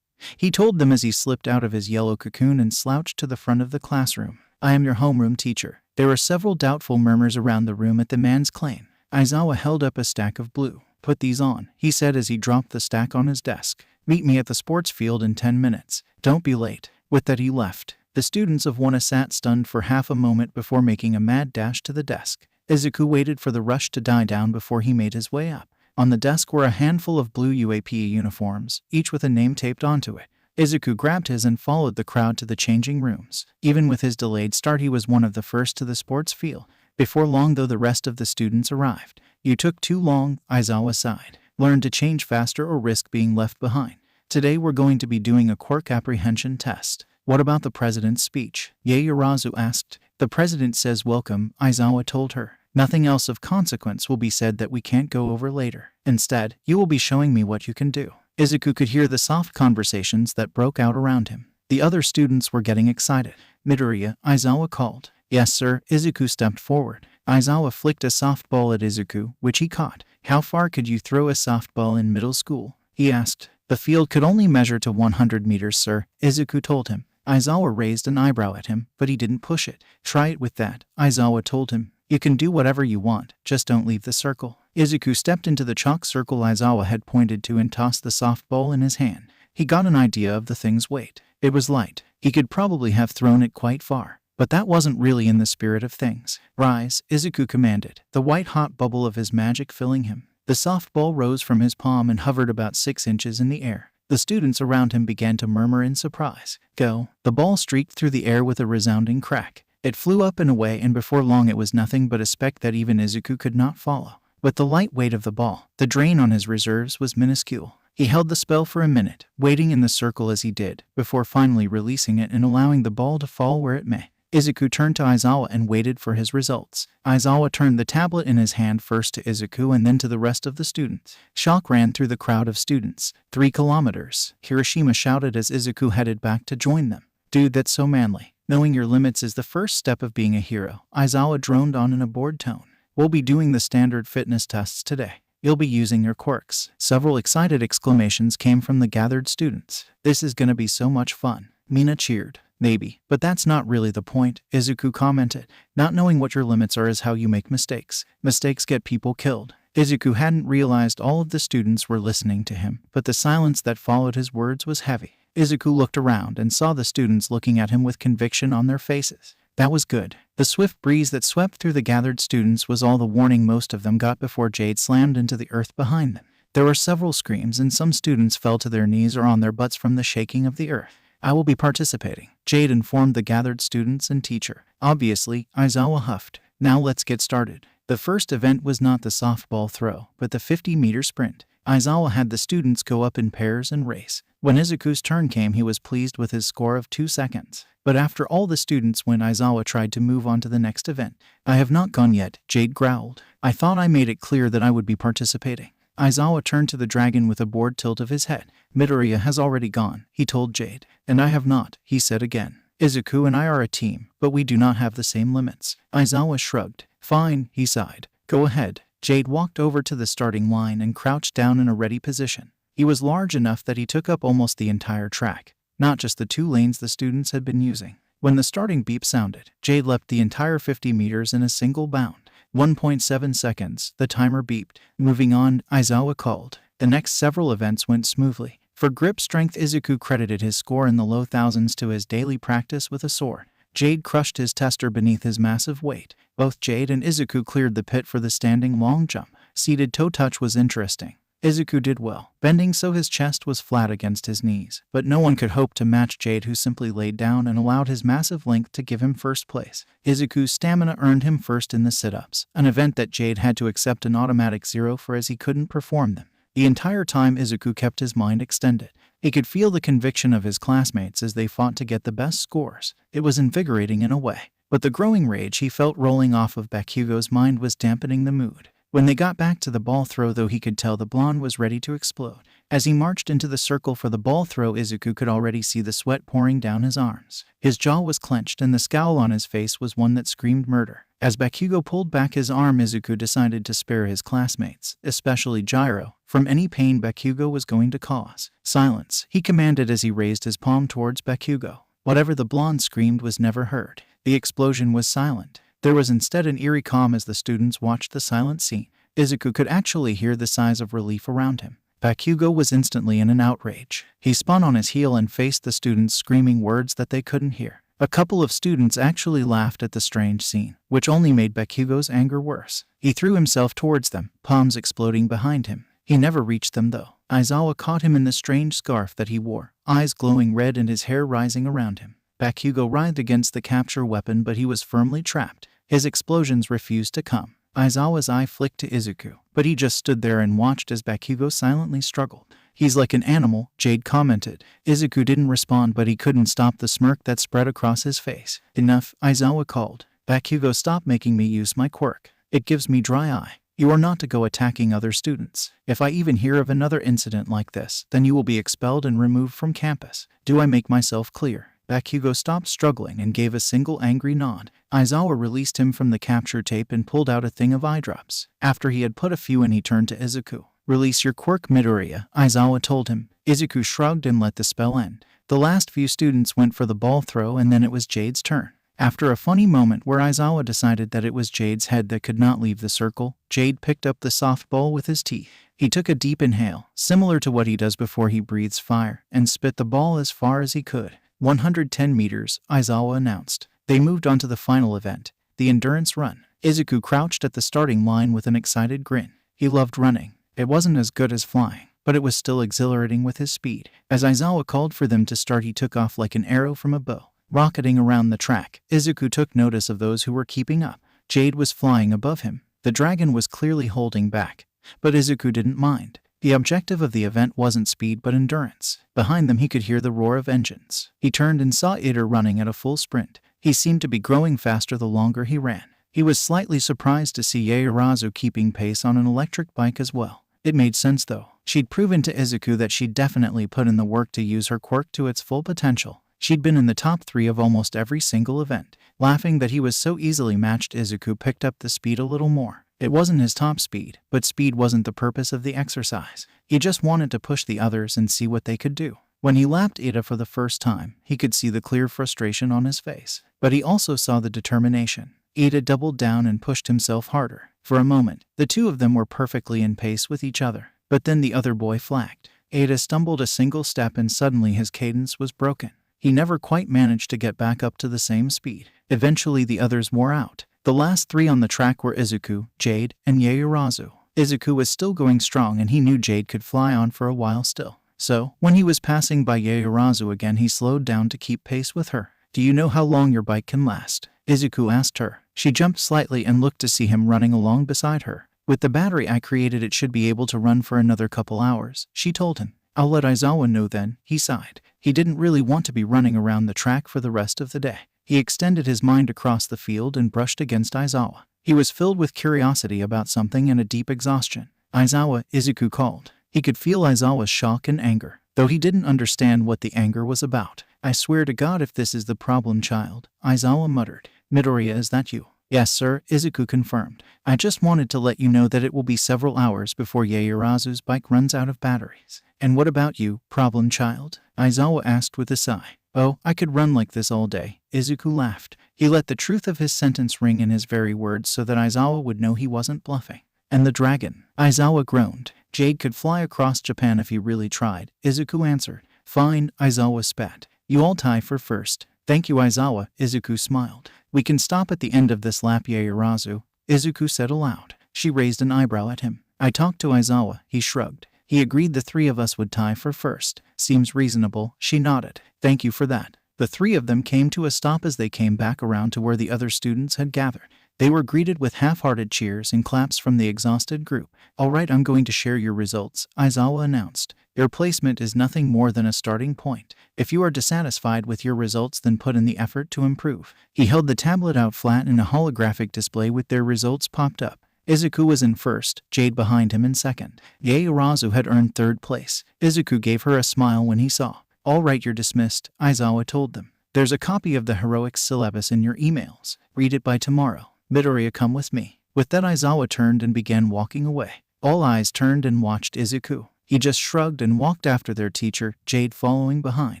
Speaker 1: he told them as he slipped out of his yellow cocoon and slouched to the front of the classroom. "I am your homeroom teacher." There were several doubtful murmurs around the room at the man's claim. Aizawa held up a stack of blue. "Put these on," he said as he dropped the stack on his desk. "Meet me at the sports field in 10 minutes. Don't be late." With that he left. The students of Wana sat stunned for half a moment before making a mad dash to the desk. Izuku waited for the rush to die down before he made his way up. On the desk were a handful of blue UAPE uniforms, each with a name taped onto it. Izuku grabbed his and followed the crowd to the changing rooms. Even with his delayed start, he was one of the first to the sports field. Before long, though, the rest of the students arrived. "You took too long," Aizawa sighed. "Learn to change faster or risk being left behind. Today we're going to be doing a Quirk apprehension test." "What about the president's speech?" Yaoyorozu asked. "The president says welcome," Aizawa told her. "Nothing else of consequence will be said that we can't go over later. Instead, you will be showing me what you can do." Izuku could hear the soft conversations that broke out around him. The other students were getting excited. "Midoriya," Aizawa called. "Yes, sir." Izuku stepped forward. Aizawa flicked a softball at Izuku, which he caught. "How far could you throw a softball in middle school?" he asked. "The field could only measure to 100 meters, sir," Izuku told him. Aizawa raised an eyebrow at him, but he didn't push it. "Try it with that," Aizawa told him. "You can do whatever you want, just don't leave the circle." Izuku stepped into the chalk circle Aizawa had pointed to and tossed the softball in his hand. He got an idea of the thing's weight. It was light. He could probably have thrown it quite far. But that wasn't really in the spirit of things. "Rise," Izuku commanded, the white-hot bubble of his magic filling him. The softball rose from his palm and hovered about 6 inches in the air. The students around him began to murmur in surprise. "Go." The ball streaked through the air with a resounding crack. It flew up and away, and before long it was nothing but a speck that even Izuku could not follow. With the light weight of the ball, the drain on his reserves was minuscule. He held the spell for a minute, waiting in the circle as he did, before finally releasing it and allowing the ball to fall where it may. Izuku turned to Aizawa and waited for his results. Aizawa turned the tablet in his hand first to Izuku and then to the rest of the students. Shock ran through the crowd of students. 3 kilometers, Hiroshima shouted as Izuku headed back to join them. "Dude, that's so manly. Knowing your limits is the first step of being a hero," Aizawa droned on in a bored tone. "We'll be doing the standard fitness tests today. You'll be using your quirks." Several excited exclamations came from the gathered students. "This is gonna be so much fun." Mina cheered. "Maybe, but that's not really the point," Izuku commented. "Not knowing what your limits are is how you make mistakes. Mistakes get people killed." Izuku hadn't realized all of the students were listening to him, but the silence that followed his words was heavy. Izuku looked around and saw the students looking at him with conviction on their faces. That was good. The swift breeze that swept through the gathered students was all the warning most of them got before Jade slammed into the earth behind them. There were several screams and some students fell to their knees or on their butts from the shaking of the earth. "I will be participating," Jade informed the gathered students and teacher. "Obviously," Aizawa huffed. "Now let's get started." The first event was not the softball throw, but the 50-meter sprint. Aizawa had the students go up in pairs and race. When Izuku's turn came, he was pleased with his score of 2 seconds. But after all the students went, Aizawa tried to move on to the next event. "I have not gone yet," Jade growled. "I thought I made it clear that I would be participating." Aizawa turned to the dragon with a bored tilt of his head. "Midoriya has already gone," he told Jade. "And I have not," he said again. "Izuku and I are a team, but we do not have the same limits." Aizawa shrugged. "Fine," he sighed. "Go ahead." Jade walked over to the starting line and crouched down in a ready position. He was large enough that he took up almost the entire track, not just the 2 lanes the students had been using. When the starting beep sounded, Jade leapt the entire 50 meters in a single bound. 1.7 seconds, the timer beeped. "Moving on," Aizawa called. The next several events went smoothly. For grip strength, Izuku credited his score in the low thousands to his daily practice with a sword. Jade crushed his tester beneath his massive weight. Both Jade and Izuku cleared the pit for the standing long jump. Seated toe touch was interesting. Izuku did well, bending so his chest was flat against his knees, but no one could hope to match Jade, who simply laid down and allowed his massive length to give him first place. Izuku's stamina earned him first in the sit-ups, an event that Jade had to accept an automatic 0 for as he couldn't perform them. The entire time Izuku kept his mind extended. He could feel the conviction of his classmates as they fought to get the best scores. It was invigorating in a way, but the growing rage he felt rolling off of Bakugo's mind was dampening the mood. When they got back to the ball throw, though, he could tell the blonde was ready to explode. As he marched into the circle for the ball throw, Izuku could already see the sweat pouring down his arms. His jaw was clenched and the scowl on his face was one that screamed murder. As Bakugo pulled back his arm, Izuku decided to spare his classmates, especially Gyro, from any pain Bakugo was going to cause. Silence, he commanded as he raised his palm towards Bakugo. Whatever the blonde screamed was never heard. The explosion was silent. There was instead an eerie calm as the students watched the silent scene. Izuku could actually hear the sighs of relief around him. Bakugo was instantly in an outrage. He spun on his heel and faced the students, screaming words that they couldn't hear. A couple of students actually laughed at the strange scene, which only made Bakugo's anger worse. He threw himself towards them, palms exploding behind him. He never reached them though. Aizawa caught him in the strange scarf that he wore, eyes glowing red and his hair rising around him. Bakugo writhed against the capture weapon, but he was firmly trapped. His explosions refused to come. Aizawa's eye flicked to Izuku, but he just stood there and watched as Bakugo silently struggled. "He's like an animal," Jade commented. Izuku didn't respond, but he couldn't stop the smirk that spread across his face. "Enough," Aizawa called. "Bakugo, stop making me use my quirk. It gives me dry eye. You are not to go attacking other students. If I even hear of another incident like this, then you will be expelled and removed from campus. Do I make myself clear?" Bakugo stopped struggling and gave a single angry nod. Aizawa released him from the capture tape and pulled out a thing of eye drops. After he had put a few in, he turned to Izuku. "Release your quirk, Midoriya," Aizawa told him. Izuku shrugged and let the spell end. The last few students went for the ball throw, and then it was Jade's turn. After a funny moment where Aizawa decided that it was Jade's head that could not leave the circle, Jade picked up the softball with his teeth. He took a deep inhale, similar to what he does before he breathes fire, and spit the ball as far as he could. 110 meters, Aizawa announced. They moved on to the final event, the endurance run. Izuku crouched at the starting line with an excited grin. He loved running. It wasn't as good as flying, but it was still exhilarating with his speed. As Aizawa called for them to start, he took off like an arrow from a bow. Rocketing around the track, Izuku took notice of those who were keeping up. Jade was flying above him. The dragon was clearly holding back, but Izuku didn't mind. The objective of the event wasn't speed but endurance. Behind them he could hear the roar of engines. He turned and saw Ida running at a full sprint. He seemed to be growing faster the longer he ran. He was slightly surprised to see Yaoyorozu keeping pace on an electric bike as well. It made sense though. She'd proven to Izuku that she'd definitely put in the work to use her quirk to its full potential. She'd been in the top 3 of almost every single event. Laughing that he was so easily matched, Izuku picked up the speed a little more. It wasn't his top speed, but speed wasn't the purpose of the exercise. He just wanted to push the others and see what they could do. When he lapped Ida for the first time, he could see the clear frustration on his face. But he also saw the determination. Ida doubled down and pushed himself harder. For a moment, the two of them were perfectly in pace with each other. But then the other boy flagged. Ida stumbled a single step and suddenly his cadence was broken. He never quite managed to get back up to the same speed. Eventually the others wore out. The last 3 on the track were Izuku, Jade, and Yaoyorozu. Izuku was still going strong and he knew Jade could fly on for a while still. So, when he was passing by Yaoyorozu again, he slowed down to keep pace with her. "Do you know how long your bike can last?" Izuku asked her. She jumped slightly and looked to see him running along beside her. "With the battery I created, it should be able to run for another couple hours," she told him. "I'll let Aizawa know then," he sighed. He didn't really want to be running around the track for the rest of the day. He extended his mind across the field and brushed against Aizawa. He was filled with curiosity about something and a deep exhaustion. "Aizawa," Izuku called. He could feel Aizawa's shock and anger, though he didn't understand what the anger was about. "I swear to God if this is the problem child," Aizawa muttered. "Midoriya, is that you?" "Yes, sir," Izuku confirmed. "I just wanted to let you know that it will be several hours before Yaoyorozu's bike runs out of batteries." "And what about you, problem child?" Aizawa asked with a sigh. "Oh, I could run like this all day," Izuku laughed. He let the truth of his sentence ring in his very words so that Aizawa would know he wasn't bluffing. "And the dragon?" Aizawa groaned. "Jade could fly across Japan if he really tried," Izuku answered. "Fine," Aizawa spat. "You all tie for first." "Thank you, Aizawa," Izuku smiled. "We can stop at the end of this lap, Yaoyorozu," Izuku said aloud. She raised an eyebrow at him. "I talked to Aizawa," he shrugged. "He agreed the 3 of us would tie for first." "Seems reasonable," she nodded. "Thank you for that." The 3 of them came to a stop as they came back around to where the other students had gathered. They were greeted with half-hearted cheers and claps from the exhausted group. "All right, I'm going to share your results," Aizawa announced. "Your placement is nothing more than a starting point. If you are dissatisfied with your results, then put in the effort to improve." He held the tablet out flat and a holographic display with their results popped up. Izuku was in first, Jade behind him in second. Yaorazu had earned third place. Izuku gave her a smile when he saw. "All right, you're dismissed," Aizawa told them. "There's a copy of the heroic syllabus in your emails. Read it by tomorrow. Midoriya, come with me." With that, Aizawa turned and began walking away. All eyes turned and watched Izuku. He just shrugged and walked after their teacher, Jade following behind.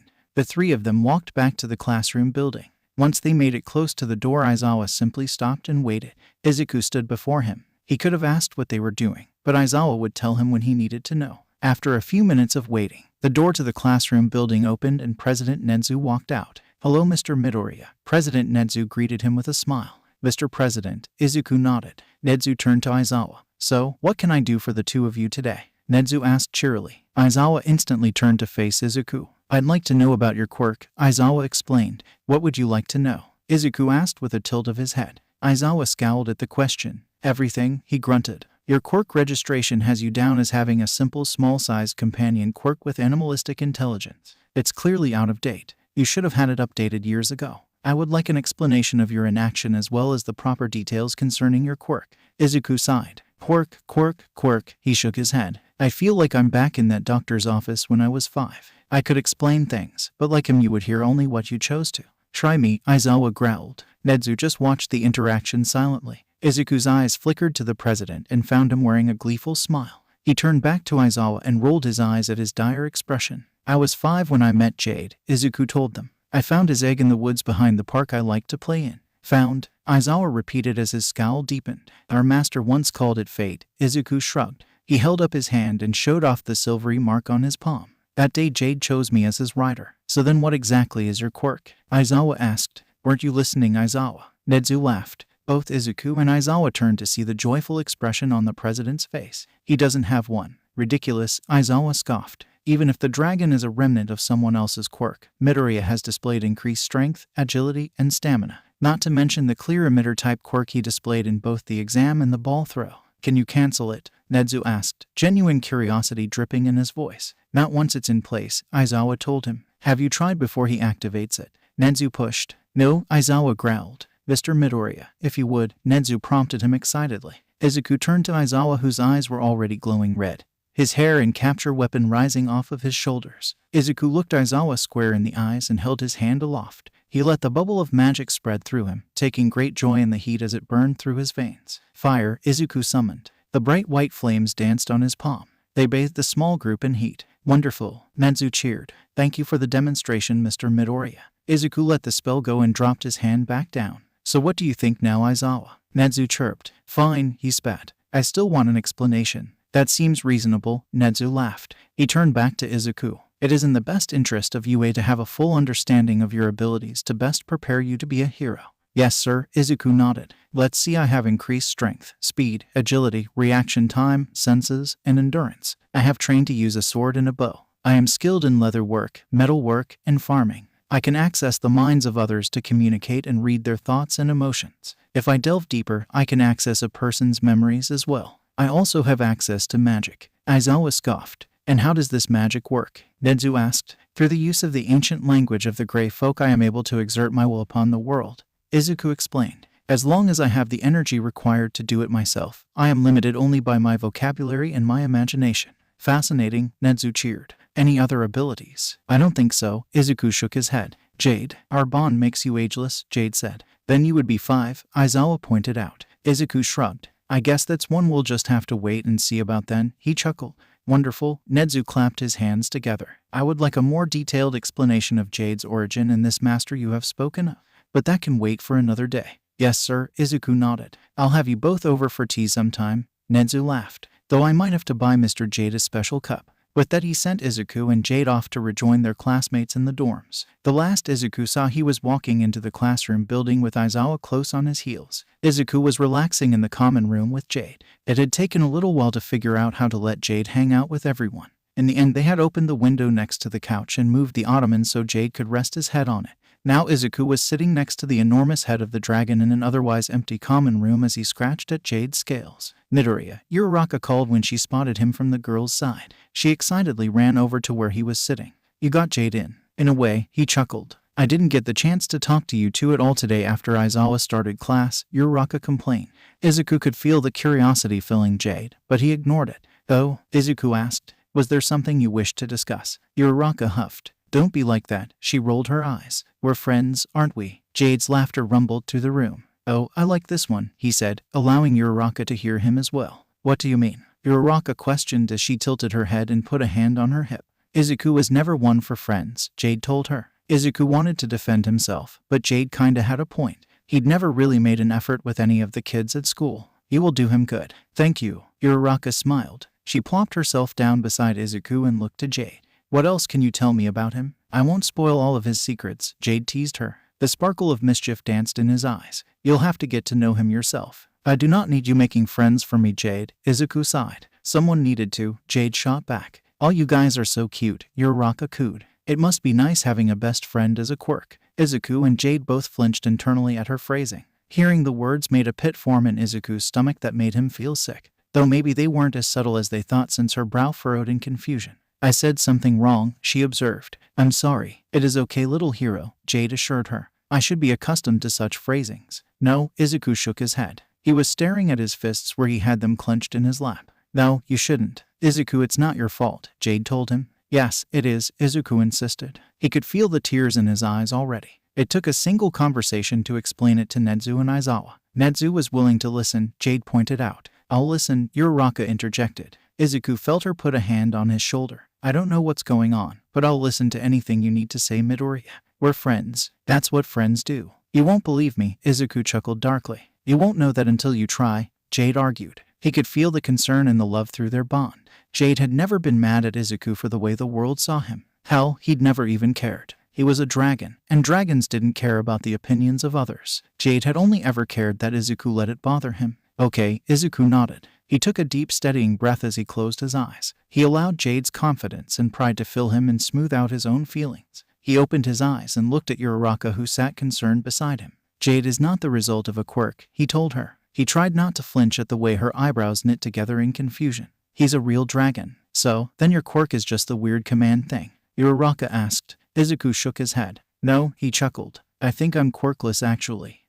Speaker 1: The three of them walked back to the classroom building. Once they made it close to the door, Aizawa simply stopped and waited. Izuku stood before him. He could have asked what they were doing, but Aizawa would tell him when he needed to know. After a few minutes of waiting, the door to the classroom building opened and President Nedzu walked out. "Hello, Mr. Midoriya." President Nedzu greeted him with a smile. "Mr. President," Izuku nodded. Nedzu turned to Aizawa. "So, what can I do for the two of you today?" Nedzu asked cheerily. Aizawa instantly turned to face Izuku. "I'd like to know about your quirk," Aizawa explained. "What would you like to know?" Izuku asked with a tilt of his head. Aizawa scowled at the question. "Everything," he grunted. "Your quirk registration has you down as having a simple small-sized companion quirk with animalistic intelligence. It's clearly out of date. You should have had it updated years ago. I would like an explanation of your inaction as well as the proper details concerning your quirk." Izuku sighed. Quirk. He shook his head. "I feel like I'm back in that doctor's office when I was 5. I could explain things, but like him you would hear only what you chose to." "Try me," Aizawa growled. Nedzu just watched the interaction silently. Izuku's eyes flickered to the president and found him wearing a gleeful smile. He turned back to Aizawa and rolled his eyes at his dire expression. "I was 5 when I met Jade," Izuku told them. "I found his egg in the woods behind the park I like to play in." "Found?" Aizawa repeated as his scowl deepened. "Our master once called it fate." Izuku shrugged. He held up his hand and showed off the silvery mark on his palm. "That day Jade chose me as his rider." "So then what exactly is your quirk?" Aizawa asked. "Weren't you listening, Aizawa?" Nedzu laughed. Both Izuku and Aizawa turned to see the joyful expression on the president's face. "He doesn't have one." "Ridiculous," Aizawa scoffed. "Even if the dragon is a remnant of someone else's quirk, Midoriya has displayed increased strength, agility, and stamina. Not to mention the clear emitter-type quirk he displayed in both the exam and the ball throw." "Can you cancel it?" Nedzu asked, genuine curiosity dripping in his voice. "Not once it's in place," Aizawa told him. "Have you tried before he activates it?" Nedzu pushed. "No," Aizawa growled. "Mr. Midoriya, if you would," Nedzu prompted him excitedly. Izuku turned to Aizawa, whose eyes were already glowing red, his hair and capture weapon rising off of his shoulders. Izuku looked Aizawa square in the eyes and held his hand aloft. He let the bubble of magic spread through him, taking great joy in the heat as it burned through his veins. "Fire," Izuku summoned. The bright white flames danced on his palm. They bathed the small group in heat. "Wonderful," Nedzu cheered. "Thank you for the demonstration, Mr. Midoriya." Izuku let the spell go and dropped his hand back down. "So what do you think now, Aizawa?" Nedzu chirped. "Fine," he spat. "I still want an explanation." "That seems reasonable," Nedzu laughed. He turned back to Izuku. "It is in the best interest of UA to have a full understanding of your abilities to best prepare you to be a hero." "Yes, sir," Izuku nodded. "Let's see. I have increased strength, speed, agility, reaction time, senses, and endurance. I have trained to use a sword and a bow. I am skilled in leather work, metal work, and farming. I can access the minds of others to communicate and read their thoughts and emotions. If I delve deeper, I can access a person's memories as well. I also have access to magic." Aizawa scoffed. "And how does this magic work?" Nedzu asked. "Through the use of the ancient language of the Grey Folk, I am able to exert my will upon the world," Izuku explained. "As long as I have the energy required to do it myself, I am limited only by my vocabulary and my imagination." "Fascinating," Nedzu cheered. "Any other abilities?" "I don't think so," Izuku shook his head. "Jade, our bond makes you ageless," Jade said. "Then you would be 5, Aizawa pointed out. Izuku shrugged. "I guess that's one we'll just have to wait and see about then," he chuckled. "Wonderful," Nedzu clapped his hands together. "I would like a more detailed explanation of Jade's origin and this master you have spoken of. But that can wait for another day." "Yes, sir," Izuku nodded. "I'll have you both over for tea sometime." Nedzu laughed. "Though I might have to buy Mr. Jade a special cup." With that, he sent Izuku and Jade off to rejoin their classmates in the dorms. The last Izuku saw, he was walking into the classroom building with Aizawa close on his heels. Izuku was relaxing in the common room with Jade. It had taken a little while to figure out how to let Jade hang out with everyone. In the end, they had opened the window next to the couch and moved the ottoman so Jade could rest his head on it. Now Izuku was sitting next to the enormous head of the dragon in an otherwise empty common room as he scratched at Jade's scales. "Midoriya," Uraraka called when she spotted him from the girl's side. She excitedly ran over to where he was sitting. "You got Jade in." "In a way," he chuckled. I didn't get the chance to talk to you two at all today after Aizawa started class, Uraraka complained. Izuku could feel the curiosity filling Jade, but he ignored it. Oh, Izuku asked, was there something you wished to discuss? Uraraka huffed. Don't be like that, she rolled her eyes. We're friends, aren't we? Jade's laughter rumbled through the room. Oh, I like this one, he said, allowing Uraraka to hear him as well. What do you mean? Uraraka questioned as she tilted her head and put a hand on her hip. Izuku was never one for friends, Jade told her. Izuku wanted to defend himself, but Jade kinda had a point. He'd never really made an effort with any of the kids at school. You will do him good. Thank you. Uraraka smiled. She plopped herself down beside Izuku and looked to Jade. What else can you tell me about him? I won't spoil all of his secrets, Jade teased her. The sparkle of mischief danced in his eyes. You'll have to get to know him yourself. I do not need you making friends for me, Jade, Izuku sighed. Someone needed to, Jade shot back. All you guys are so cute, Uraraka cooed. It must be nice having a best friend as a quirk. Izuku and Jade both flinched internally at her phrasing. Hearing the words made a pit form in Izuku's stomach that made him feel sick. Though maybe they weren't as subtle as they thought since her brow furrowed in confusion. I said something wrong, she observed. I'm sorry. It is okay, little hero, Jade assured her. I should be accustomed to such phrasings. No, Izuku shook his head. He was staring at his fists where he had them clenched in his lap. No, you shouldn't. Izuku, it's not your fault, Jade told him. Yes, it is, Izuku insisted. He could feel the tears in his eyes already. It took a single conversation to explain it to Nezu and Aizawa. Nezu was willing to listen, Jade pointed out. I'll listen, Uraraka interjected. Izuku felt her put a hand on his shoulder. I don't know what's going on, but I'll listen to anything you need to say, Midoriya. We're friends. That's what friends do. You won't believe me, Izuku chuckled darkly. You won't know that until you try, Jade argued. He could feel the concern and the love through their bond. Jade had never been mad at Izuku for the way the world saw him. Hell, he'd never even cared. He was a dragon, and dragons didn't care about the opinions of others. Jade had only ever cared that Izuku let it bother him. Okay, Izuku nodded. He took a deep, steadying breath as he closed his eyes. He allowed Jade's confidence and pride to fill him and smooth out his own feelings. He opened his eyes and looked at Uraraka, who sat concerned beside him. Jade is not the result of a quirk, he told her. He tried not to flinch at the way her eyebrows knit together in confusion. He's a real dragon. So, then your quirk is just the weird command thing? Uraraka asked. Izuku shook his head. No, he chuckled. I think I'm quirkless actually.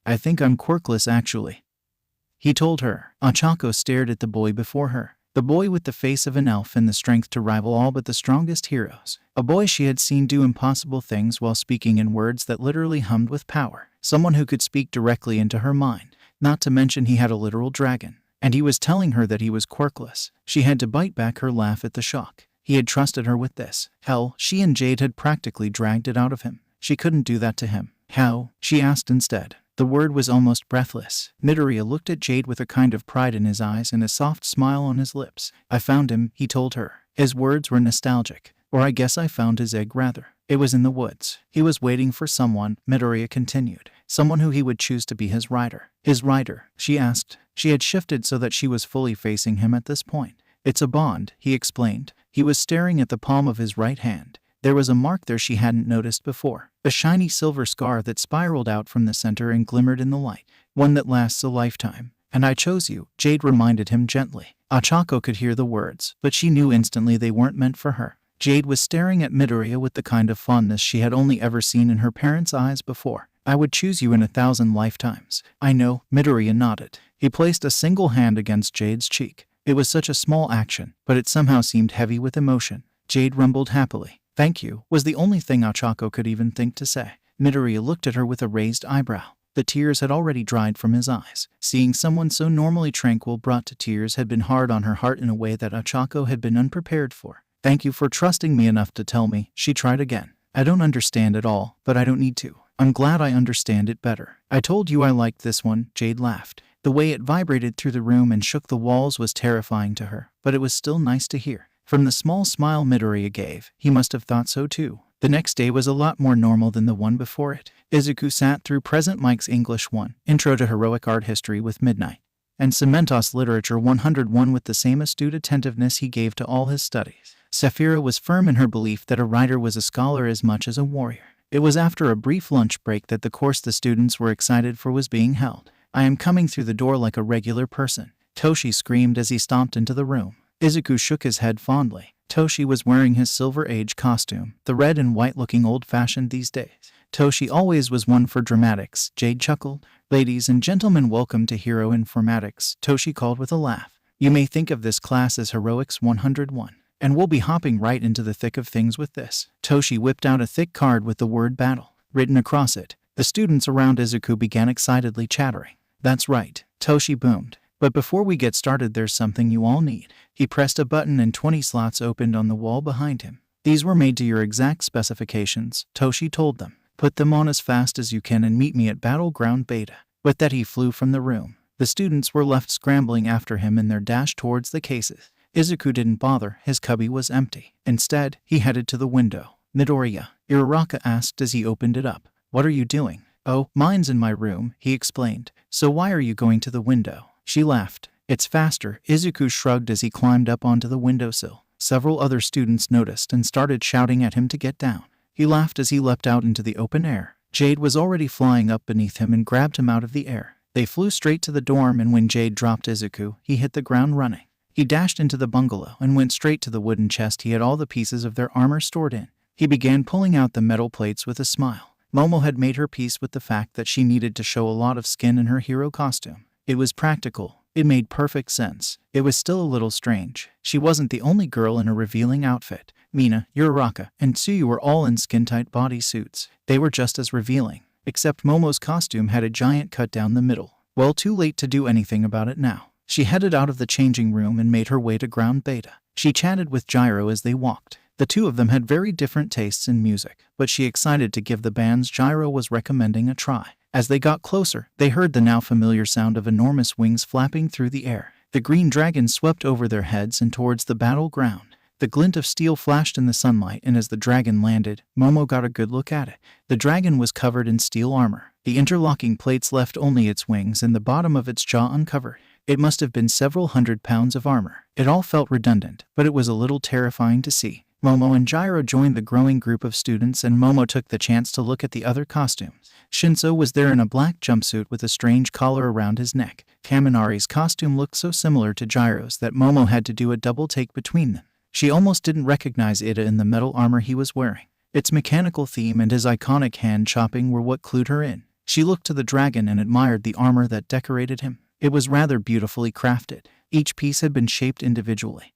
Speaker 1: He told her. Ochako stared at the boy before her. The boy with the face of an elf and the strength to rival all but the strongest heroes. A boy she had seen do impossible things while speaking in words that literally hummed with power. Someone who could speak directly into her mind. Not to mention he had a literal dragon. And he was telling her that he was quirkless. She had to bite back her laugh at the shock. He had trusted her with this. Hell, she and Jade had practically dragged it out of him. She couldn't do that to him. How? She asked instead. The word was almost breathless. Midoriya looked at Jade with a kind of pride in his eyes and a soft smile on his lips. I found him, he told her. His words were nostalgic. Or I guess I found his egg rather. It was in the woods. He was waiting for someone, Midoriya continued. Someone who he would choose to be his rider. His rider, she asked. She had shifted so that she was fully facing him at this point. It's a bond, he explained. He was staring at the palm of his right hand. There was a mark there she hadn't noticed before. A shiny silver scar that spiraled out from the center and glimmered in the light. One that lasts a lifetime. And I chose you, Jade reminded him gently. Ochako could hear the words, but she knew instantly they weren't meant for her. Jade was staring at Midoriya with the kind of fondness she had only ever seen in her parents' eyes before. I would choose you in 1,000 lifetimes. I know, Midoriya nodded. He placed a single hand against Jade's cheek. It was such a small action, but it somehow seemed heavy with emotion. Jade rumbled happily. Thank you, was the only thing Ochako could even think to say. Midoriya looked at her with a raised eyebrow. The tears had already dried from his eyes. Seeing someone so normally tranquil brought to tears had been hard on her heart in a way that Ochako had been unprepared for. Thank you for trusting me enough to tell me, she tried again. I don't understand it all, but I don't need to. I'm glad I understand it better. I told you I liked this one, Jade laughed. The way it vibrated through the room and shook the walls was terrifying to her, but it was still nice to hear. From the small smile Midoriya gave, he must have thought so too. The next day was a lot more normal than the one before it. Izuku sat through Present Mike's English 1, Intro to Heroic Art History with Midnight, and Cementos Literature 101 with the same astute attentiveness he gave to all his studies. Sapphira was firm in her belief that a writer was a scholar as much as a warrior. It was after a brief lunch break that the course the students were excited for was being held. I am coming through the door like a regular person, Toshi screamed as he stomped into the room. Izuku shook his head fondly. Toshi was wearing his Silver Age costume, the red and white looking old-fashioned these days. Toshi always was one for dramatics, Jade chuckled. Ladies and gentlemen, welcome to Hero Informatics, Toshi called with a laugh. You may think of this class as Heroics 101. And we'll be hopping right into the thick of things with this. Toshi whipped out a thick card with the word battle written across it. The students around Izuku began excitedly chattering. That's right, Toshi boomed. But before we get started, there's something you all need. He pressed a button and 20 slots opened on the wall behind him. These were made to your exact specifications, Toshi told them. Put them on as fast as you can and meet me at Battleground Beta. With that, he flew from the room. The students were left scrambling after him in their dash towards the cases. Izuku didn't bother, his cubby was empty. Instead, he headed to the window. Midoriya, Uraraka asked as he opened it up. What are you doing? Oh, mine's in my room, he explained. So why are you going to the window? She laughed. It's faster, Izuku shrugged as he climbed up onto the windowsill. Several other students noticed and started shouting at him to get down. He laughed as he leapt out into the open air. Jade was already flying up beneath him and grabbed him out of the air. They flew straight to the dorm, and when Jade dropped Izuku, he hit the ground running. He dashed into the bungalow and went straight to the wooden chest he had all the pieces of their armor stored in. He began pulling out the metal plates with a smile. Momo had made her peace with the fact that she needed to show a lot of skin in her hero costume. It was practical. It made perfect sense. It was still a little strange. She wasn't the only girl in a revealing outfit. Mina, Uraraka, and Tsuyu were all in skin-tight bodysuits. They were just as revealing. Except Momo's costume had a giant cut down the middle. Well, too late to do anything about it now. She headed out of the changing room and made her way to Ground Beta. She chatted with Gyro as they walked. The two of them had very different tastes in music, but she excited to give the bands Gyro was recommending a try. As they got closer, they heard the now familiar sound of enormous wings flapping through the air. The green dragon swept over their heads and towards the battleground. The glint of steel flashed in the sunlight, and as the dragon landed, Momo got a good look at it. The dragon was covered in steel armor. The interlocking plates left only its wings and the bottom of its jaw uncovered. It must have been several 100 pounds of armor. It all felt redundant, but it was a little terrifying to see. Momo and Gyro joined the growing group of students, and Momo took the chance to look at the other costumes. Shinso was there in a black jumpsuit with a strange collar around his neck. Kaminari's costume looked so similar to Gyro's that Momo had to do a double take between them. She almost didn't recognize Ida in the metal armor he was wearing. Its mechanical theme and his iconic hand chopping were what clued her in. She looked to the dragon and admired the armor that decorated him. It was rather beautifully crafted. Each piece had been shaped individually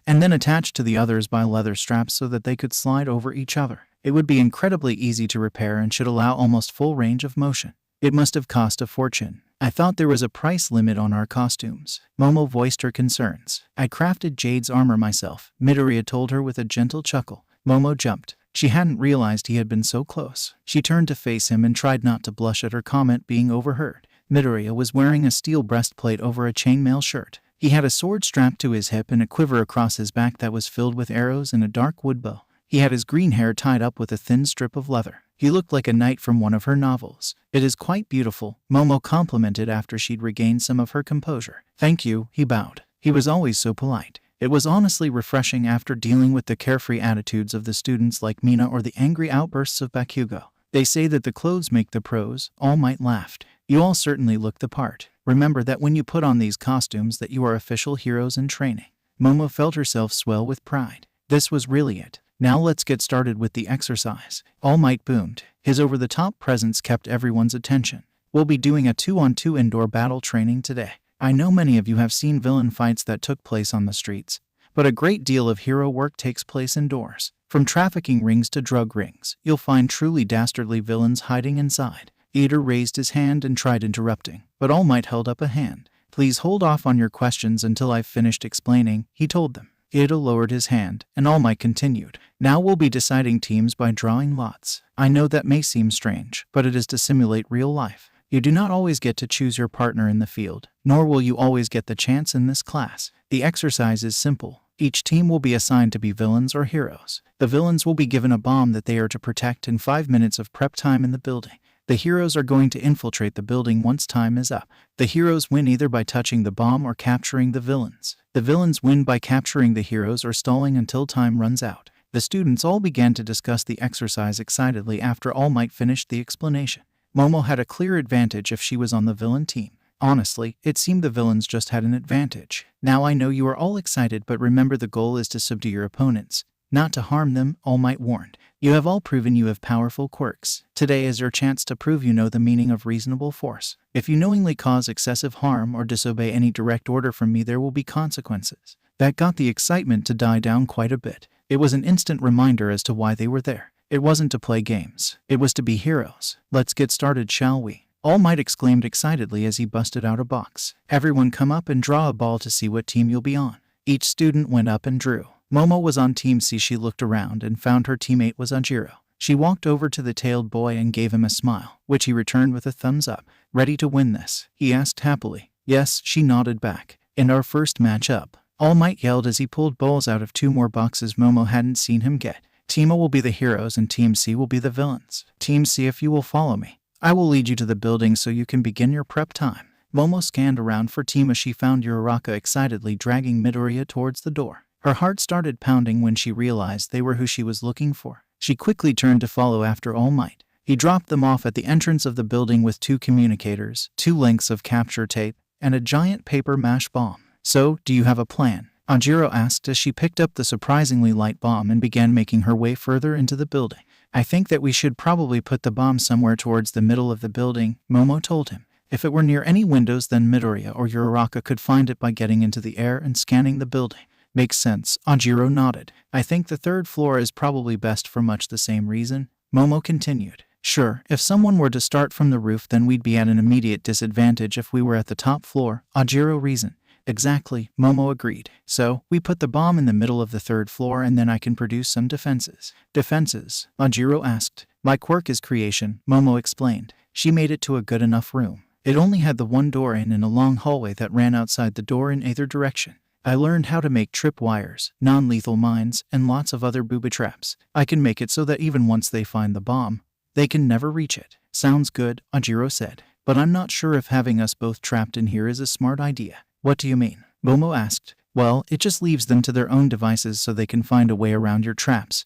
Speaker 1: and then attached to the others by leather straps so that they could slide over each other. It would be incredibly easy to repair and should allow almost full range of motion. It must have cost a fortune. I thought there was a price limit on our costumes. Momo voiced her concerns. I crafted Jade's armor myself, Midoriya told her with a gentle chuckle. Momo jumped. She hadn't realized he had been so close. She turned to face him and tried not to blush at her comment being overheard. Midoriya was wearing a steel breastplate over a chainmail shirt. He had a sword strapped to his hip and a quiver across his back that was filled with arrows and a dark wood bow. He had his green hair tied up with a thin strip of leather. He looked like a knight from one of her novels. It is quite beautiful, Momo complimented after she'd regained some of her composure. Thank you, he bowed. He was always so polite. It was honestly refreshing after dealing with the carefree attitudes of the students like Mina or the angry outbursts of Bakugo. They say that the clothes make the pros, All Might laughed. You all certainly look the part. Remember that when you put on these costumes that you are official heroes in training. Momo felt herself swell with pride. This was really it. Now let's get started with the exercise. All Might boomed. His over-the-top presence kept everyone's attention. We'll be doing a 2-on-2 indoor battle training today. I know many of you have seen villain fights that took place on the streets, but a great deal of hero work takes place indoors. From trafficking rings to drug rings, you'll find truly dastardly villains hiding inside. Ida raised his hand and tried interrupting, but All Might held up a hand. Please hold off on your questions until I've finished explaining, he told them. Ida lowered his hand, and All Might continued. Now we'll be deciding teams by drawing lots. I know that may seem strange, but it is to simulate real life. You do not always get to choose your partner in the field, nor will you always get the chance in this class. The exercise is simple. Each team will be assigned to be villains or heroes. The villains will be given a bomb that they are to protect in 5 minutes of prep time in the building. The heroes are going to infiltrate the building once time is up. The heroes win either by touching the bomb or capturing the villains. The villains win by capturing the heroes or stalling until time runs out. The students all began to discuss the exercise excitedly after All Might finished the explanation. Momo had a clear advantage if she was on the villain team. Honestly, it seemed the villains just had an advantage. Now I know you are all excited, but remember the goal is to subdue your opponents, not to harm them, All Might warned. You have all proven you have powerful quirks. Today is your chance to prove you know the meaning of reasonable force. If you knowingly cause excessive harm or disobey any direct order from me, there will be consequences. That got the excitement to die down quite a bit. It was an instant reminder as to why they were there. It wasn't to play games. It was to be heroes. Let's get started, shall we? All Might exclaimed excitedly as he busted out a box. Everyone come up and draw a ball to see what team you'll be on. Each student went up and drew. Momo was on Team C. She looked around and found her teammate was Ajiro. She walked over to the tailed boy and gave him a smile, which he returned with a thumbs up. Ready to win this? He asked happily. Yes, she nodded back. In our first match up, All Might yelled as he pulled balls out of 2 more boxes Momo hadn't seen him get. Team A will be the heroes and Team C will be the villains. Team C, if you will follow me, I will lead you to the building so you can begin your prep time. Momo scanned around for Team A. She found Uraraka excitedly dragging Midoriya towards the door. Her heart started pounding when she realized they were who she was looking for. She quickly turned to follow after All Might. He dropped them off at the entrance of the building with 2 communicators, 2 lengths of capture tape, and a giant paper mache bomb. So, do you have a plan? Ajiro asked as she picked up the surprisingly light bomb and began making her way further into the building. I think that we should probably put the bomb somewhere towards the middle of the building, Momo told him. If it were near any windows, then Midoriya or Uraraka could find it by getting into the air and scanning the building. Makes sense, Ajiro nodded. I think the 3rd floor is probably best for much the same reason, Momo continued. Sure, if someone were to start from the roof, then we'd be at an immediate disadvantage if we were at the top floor, Ajiro reasoned. Exactly, Momo agreed. So, we put the bomb in the middle of the 3rd floor and then I can produce some defenses. Defenses? Ajiro asked. My quirk is creation, Momo explained. She made it to a good enough room. It only had the 1 door in and a long hallway that ran outside the door in either direction. I learned how to make tripwires, non-lethal mines, and lots of other booby traps. I can make it so that even once they find the bomb, they can never reach it. Sounds good, Ajiro said. But I'm not sure if having us both trapped in here is a smart idea. What do you mean? Momo asked. Well, it just leaves them to their own devices so they can find a way around your traps.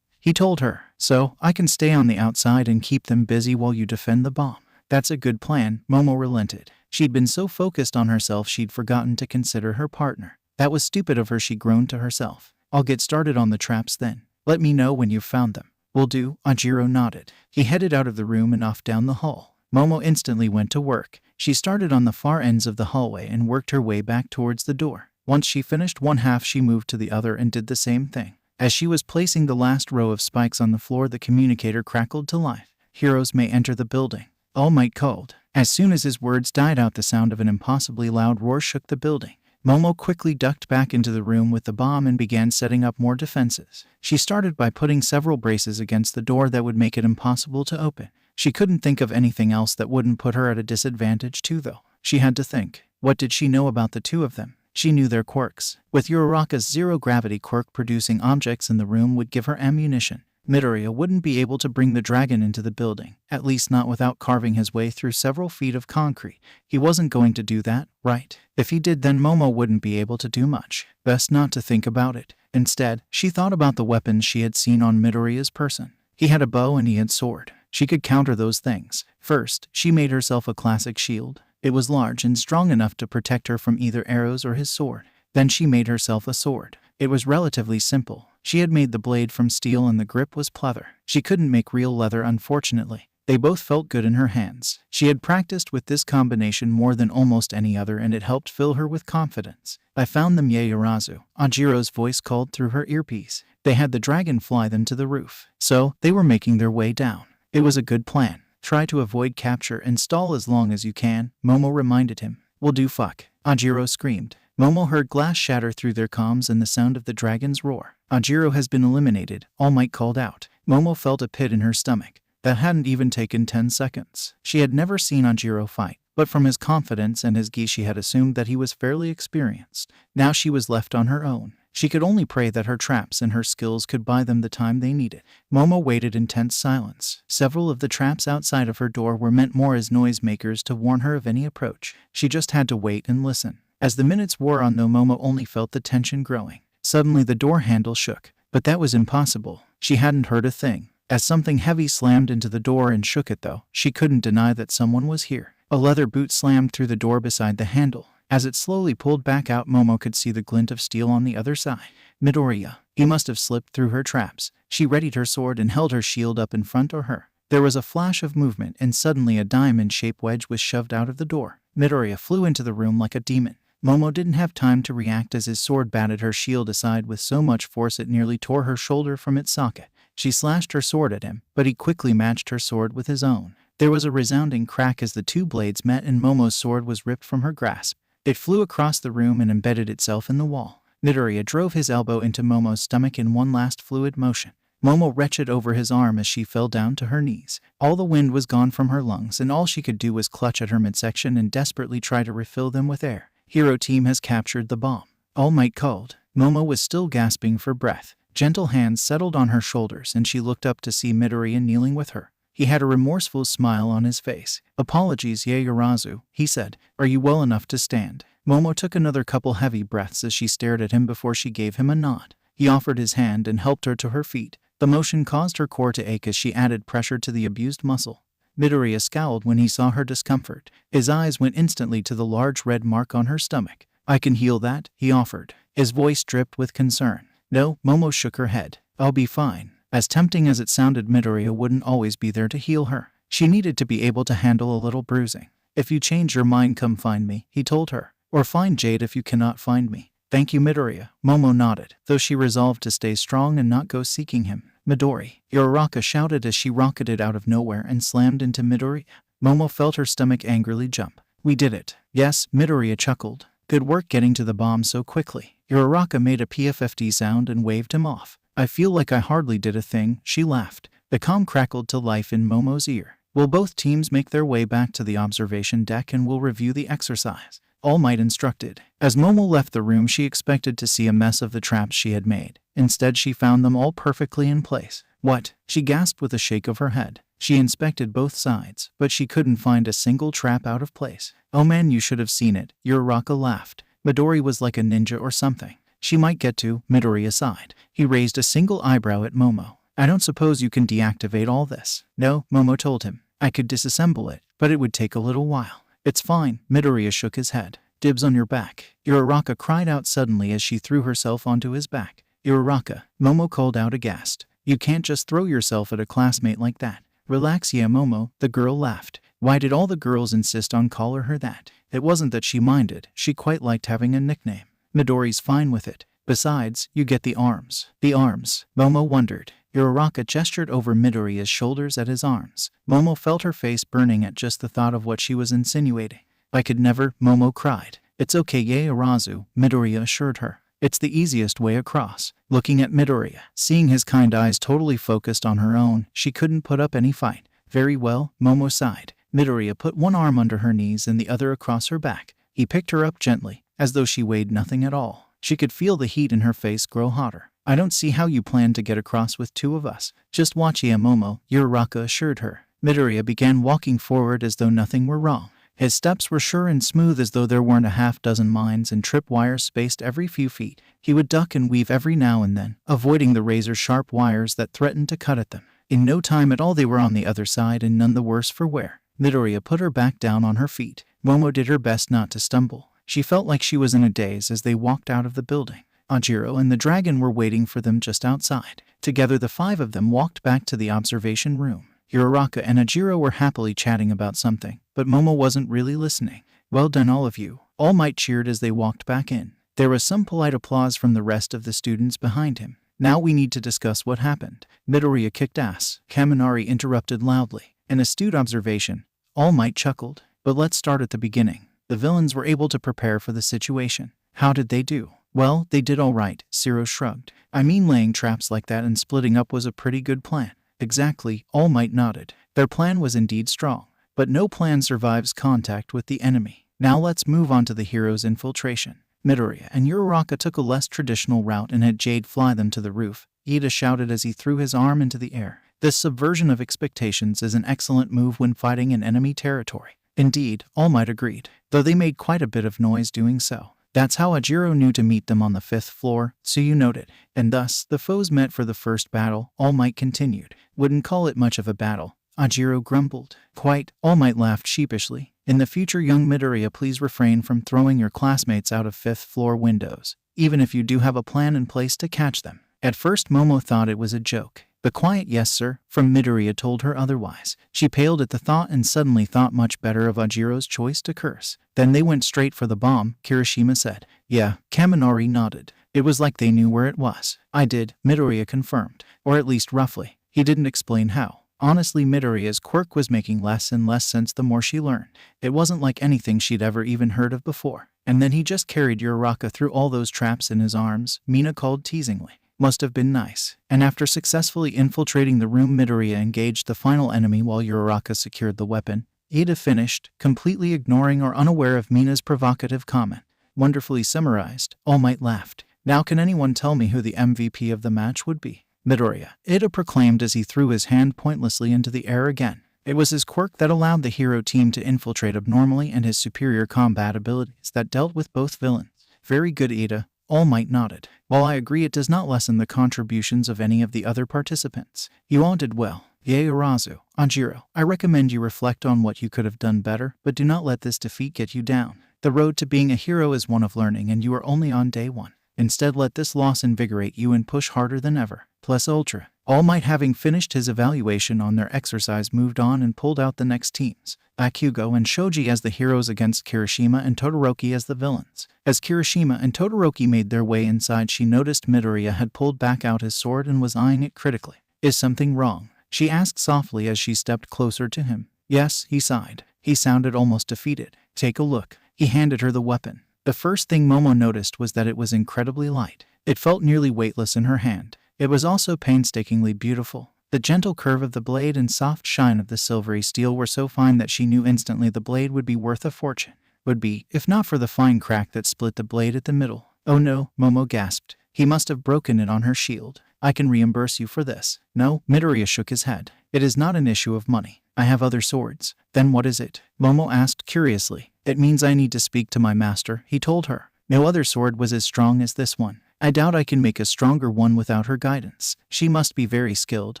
Speaker 1: He told her. So, I can stay on the outside and keep them busy while you defend the bomb. That's a good plan, Momo relented. She'd been so focused on herself she'd forgotten to consider her partner. That was stupid of her, she groaned to herself. I'll get started on the traps then. Let me know when you've found them. Will do, Ajiro nodded. He headed out of the room and off down the hall. Momo instantly went to work. She started on the far ends of the hallway and worked her way back towards the door. Once she finished one half, she moved to the other and did the same thing. As she was placing the last row of spikes on the floor, the communicator crackled to life. Heroes may enter the building, All Might called. As soon as his words died out, the sound of an impossibly loud roar shook the building. Momo quickly ducked back into the room with the bomb and began setting up more defenses. She started by putting several braces against the door that would make it impossible to open. She couldn't think of anything else that wouldn't put her at a disadvantage too, though. She had to think. What did she know about the 2 of them? She knew their quirks. With Uraraka's zero-gravity quirk, producing objects in the room would give her ammunition. Midoriya wouldn't be able to bring the dragon into the building, at least not without carving his way through several feet of concrete. He wasn't going to do that, right? If he did, then Momo wouldn't be able to do much. Best not to think about it. Instead, she thought about the weapons she had seen on Midoriya's person. He had a bow and he had sword. She could counter those things. First, she made herself a classic shield. It was large and strong enough to protect her from either arrows or his sword. Then she made herself a sword. It was relatively simple. She had made the blade from steel and the grip was pleather. She couldn't make real leather, unfortunately. They both felt good in her hands. She had practiced with this combination more than almost any other, and it helped fill her with confidence. I found them, Yaoyorozu, Ajiro's voice called through her earpiece. They had the dragon fly them to the roof. So, they were making their way down. It was a good plan. Try to avoid capture and stall as long as you can, Momo reminded him. Will do, fuck, Ajiro screamed. Momo heard glass shatter through their comms and the sound of the dragon's roar. Ajiro has been eliminated, All Might called out. Momo felt a pit in her stomach. That hadn't even taken 10 seconds. She had never seen Ajiro fight, but from his confidence and his gi she had assumed that he was fairly experienced. Now she was left on her own. She could only pray that her traps and her skills could buy them the time they needed. Momo waited in tense silence. Several of the traps outside of her door were meant more as noisemakers to warn her of any approach. She just had to wait and listen. As the minutes wore on, though, Momo only felt the tension growing. Suddenly the door handle shook, but that was impossible. She hadn't heard a thing. As something heavy slammed into the door and shook it, though, she couldn't deny that someone was here. A leather boot slammed through the door beside the handle. As it slowly pulled back out, Momo could see the glint of steel on the other side. Midoriya. He must have slipped through her traps. She readied her sword and held her shield up in front of her. There was a flash of movement, and suddenly a diamond-shaped wedge was shoved out of the door. Midoriya flew into the room like a demon. Momo didn't have time to react as his sword batted her shield aside with so much force it nearly tore her shoulder from its socket. She slashed her sword at him, but he quickly matched her sword with his own. There was a resounding crack as the two blades met and Momo's sword was ripped from her grasp. It flew across the room and embedded itself in the wall. Midoriya drove his elbow into Momo's stomach in one last fluid motion. Momo retched over his arm as she fell down to her knees. All the wind was gone from her lungs and all she could do was clutch at her midsection and desperately try to refill them with air. Hero team has captured the bomb. All Might called. Momo was still gasping for breath. Gentle hands settled on her shoulders and she looked up to see Midoriya kneeling with her. He had a remorseful smile on his face. "Apologies, Yaoyorozu," he said. "Are you well enough to stand?" Momo took another couple heavy breaths as she stared at him before she gave him a nod. He offered his hand and helped her to her feet. The motion caused her core to ache as she added pressure to the abused muscle. Midoriya scowled when he saw her discomfort. His eyes went instantly to the large red mark on her stomach. "I can heal that," he offered. His voice dripped with concern. "No," Momo shook her head. "I'll be fine." As tempting as it sounded, Midoriya wouldn't always be there to heal her. She needed to be able to handle a little bruising. "If you change your mind, come find me," he told her. "Or find Jade if you cannot find me." "Thank you, Midoriya." Momo nodded, though she resolved to stay strong and not go seeking him. "Midori!" Uraraka shouted as she rocketed out of nowhere and slammed into Midoriya. Momo felt her stomach angrily jump. "We did it." "Yes," Midoriya chuckled. "Good work getting to the bomb so quickly." Uraraka made a PFFD sound and waved him off. "I feel like I hardly did a thing," she laughed. The comm crackled to life in Momo's ear. "Will both teams make their way back to the observation deck and we'll review the exercise?" All Might instructed. As Momo left the room, she expected to see a mess of the traps she had made. Instead, she found them all perfectly in place. "What?" she gasped with a shake of her head. She inspected both sides, but she couldn't find a single trap out of place. "Oh man, you should have seen it," Uraraka laughed. "Midori was like a ninja or something." "She might get to," Midoriya sighed. He raised a single eyebrow at Momo. "I don't suppose you can deactivate all this?" "No," Momo told him. "I could disassemble it, but it would take a little while." "It's fine," Midoriya shook his head. "Dibs on your back." Uraraka cried out suddenly as she threw herself onto his back. "Uraraka," Momo called out aghast. "You can't just throw yourself at a classmate like that." "Relax, yeah, Momo," the girl laughed. Why did all the girls insist on calling her that? It wasn't that she minded, she quite liked having a nickname. Midori's fine with it. Besides, you get the arms. The arms, Momo wondered. Uraraka gestured over Midoriya's shoulders at his arms. Momo felt her face burning at just the thought of what she was insinuating. "I could never," Momo cried. "It's okay, Yaoyorozu," Midoriya assured her. "It's the easiest way across." Looking at Midoriya, seeing his kind eyes totally focused on her own, she couldn't put up any fight. "Very well," Momo sighed. Midoriya put one arm under her knees and the other across her back. He picked her up gently, as though she weighed nothing at all. She could feel the heat in her face grow hotter. "I don't see how you plan to get across with two of us. Just watch, yeah, Momo," Uraraka assured her. Midoriya began walking forward as though nothing were wrong. His steps were sure and smooth as though there weren't a half-dozen mines and tripwires spaced every few feet. He would duck and weave every now and then, avoiding the razor-sharp wires that threatened to cut at them. In no time at all they were on the other side and none the worse for wear. Midoriya put her back down on her feet. Momo did her best not to stumble. She felt like she was in a daze as they walked out of the building. Ajiro and the dragon were waiting for them just outside. Together the five of them walked back to the observation room. Uraraka and Ajiro were happily chatting about something, but Momo wasn't really listening. "Well done, all of you," All Might cheered as they walked back in. There was some polite applause from the rest of the students behind him. "Now we need to discuss what happened." Midoriya kicked ass. Kaminari interrupted loudly. "An astute observation." All Might chuckled. "But let's start at the beginning. The villains were able to prepare for the situation. How did they do?" "Well, they did all right," Zero shrugged. "I mean, laying traps like that and splitting up was a pretty good plan." "Exactly," All Might nodded. Their plan was indeed strong. But no plan survives contact with the enemy. Now let's move on to the hero's infiltration. Midoriya and Uraraka took a less traditional route and had Jade fly them to the roof. Ida shouted as he threw his arm into the air. This subversion of expectations is an excellent move when fighting in enemy territory. Indeed, All Might agreed, though they made quite a bit of noise doing so. That's how Ajiro knew to meet them on the 5th floor, Tsuyu noted. And thus, the foes met for the first battle, All Might continued. "Wouldn't call it much of a battle," Ajiro grumbled. "Quite," All Might laughed sheepishly. In the future, young Midoriya, please refrain from throwing your classmates out of 5th floor windows, even if you do have a plan in place to catch them. At first, Momo thought it was a joke. The quiet "yes, sir" from Midoriya told her otherwise. She paled at the thought and suddenly thought much better of Ajiro's choice to curse. Then they went straight for the bomb, Kirishima said. Yeah, Kaminari nodded. It was like they knew where it was. I did, Midoriya confirmed. Or at least roughly. He didn't explain how. Honestly, Midoriya's quirk was making less and less sense the more she learned. It wasn't like anything she'd ever even heard of before. And then he just carried Uraraka through all those traps in his arms, Mina called teasingly. Must have been nice. And after successfully infiltrating the room, Midoriya engaged the final enemy while Uraraka secured the weapon. Ada finished, completely ignoring or unaware of Mina's provocative comment. Wonderfully summarized, All Might laughed. Now can anyone tell me who the MVP of the match would be? Midoriya, Ada proclaimed as he threw his hand pointlessly into the air again. It was his quirk that allowed the hero team to infiltrate abnormally and his superior combat abilities that dealt with both villains. Very good, Ada. All Might nodded. While I agree it does not lessen the contributions of any of the other participants. You all did well. Yay, Arazu. Anjiro, I recommend you reflect on what you could have done better, but do not let this defeat get you down. The road to being a hero is one of learning and you are only on day 1. Instead, let this loss invigorate you and push harder than ever. Plus Ultra. All Might, having finished his evaluation on their exercise, moved on and pulled out the next teams. Bakugo and Shoji as the heroes against Kirishima and Todoroki as the villains. As Kirishima and Todoroki made their way inside, she noticed Midoriya had pulled back out his sword and was eyeing it critically. Is something wrong? She asked softly as she stepped closer to him. Yes, he sighed. He sounded almost defeated. Take a look. He handed her the weapon. The first thing Momo noticed was that it was incredibly light. It felt nearly weightless in her hand. It was also painstakingly beautiful. The gentle curve of the blade and soft shine of the silvery steel were so fine that she knew instantly the blade would be worth a fortune. Would be, if not for the fine crack that split the blade at the middle. Oh no, Momo gasped. He must have broken it on her shield. I can reimburse you for this. No, Midoriya shook his head. It is not an issue of money. I have other swords. Then what is it? Momo asked curiously. It means I need to speak to my master, he told her. No other sword was as strong as this one. I doubt I can make a stronger one without her guidance. She must be very skilled,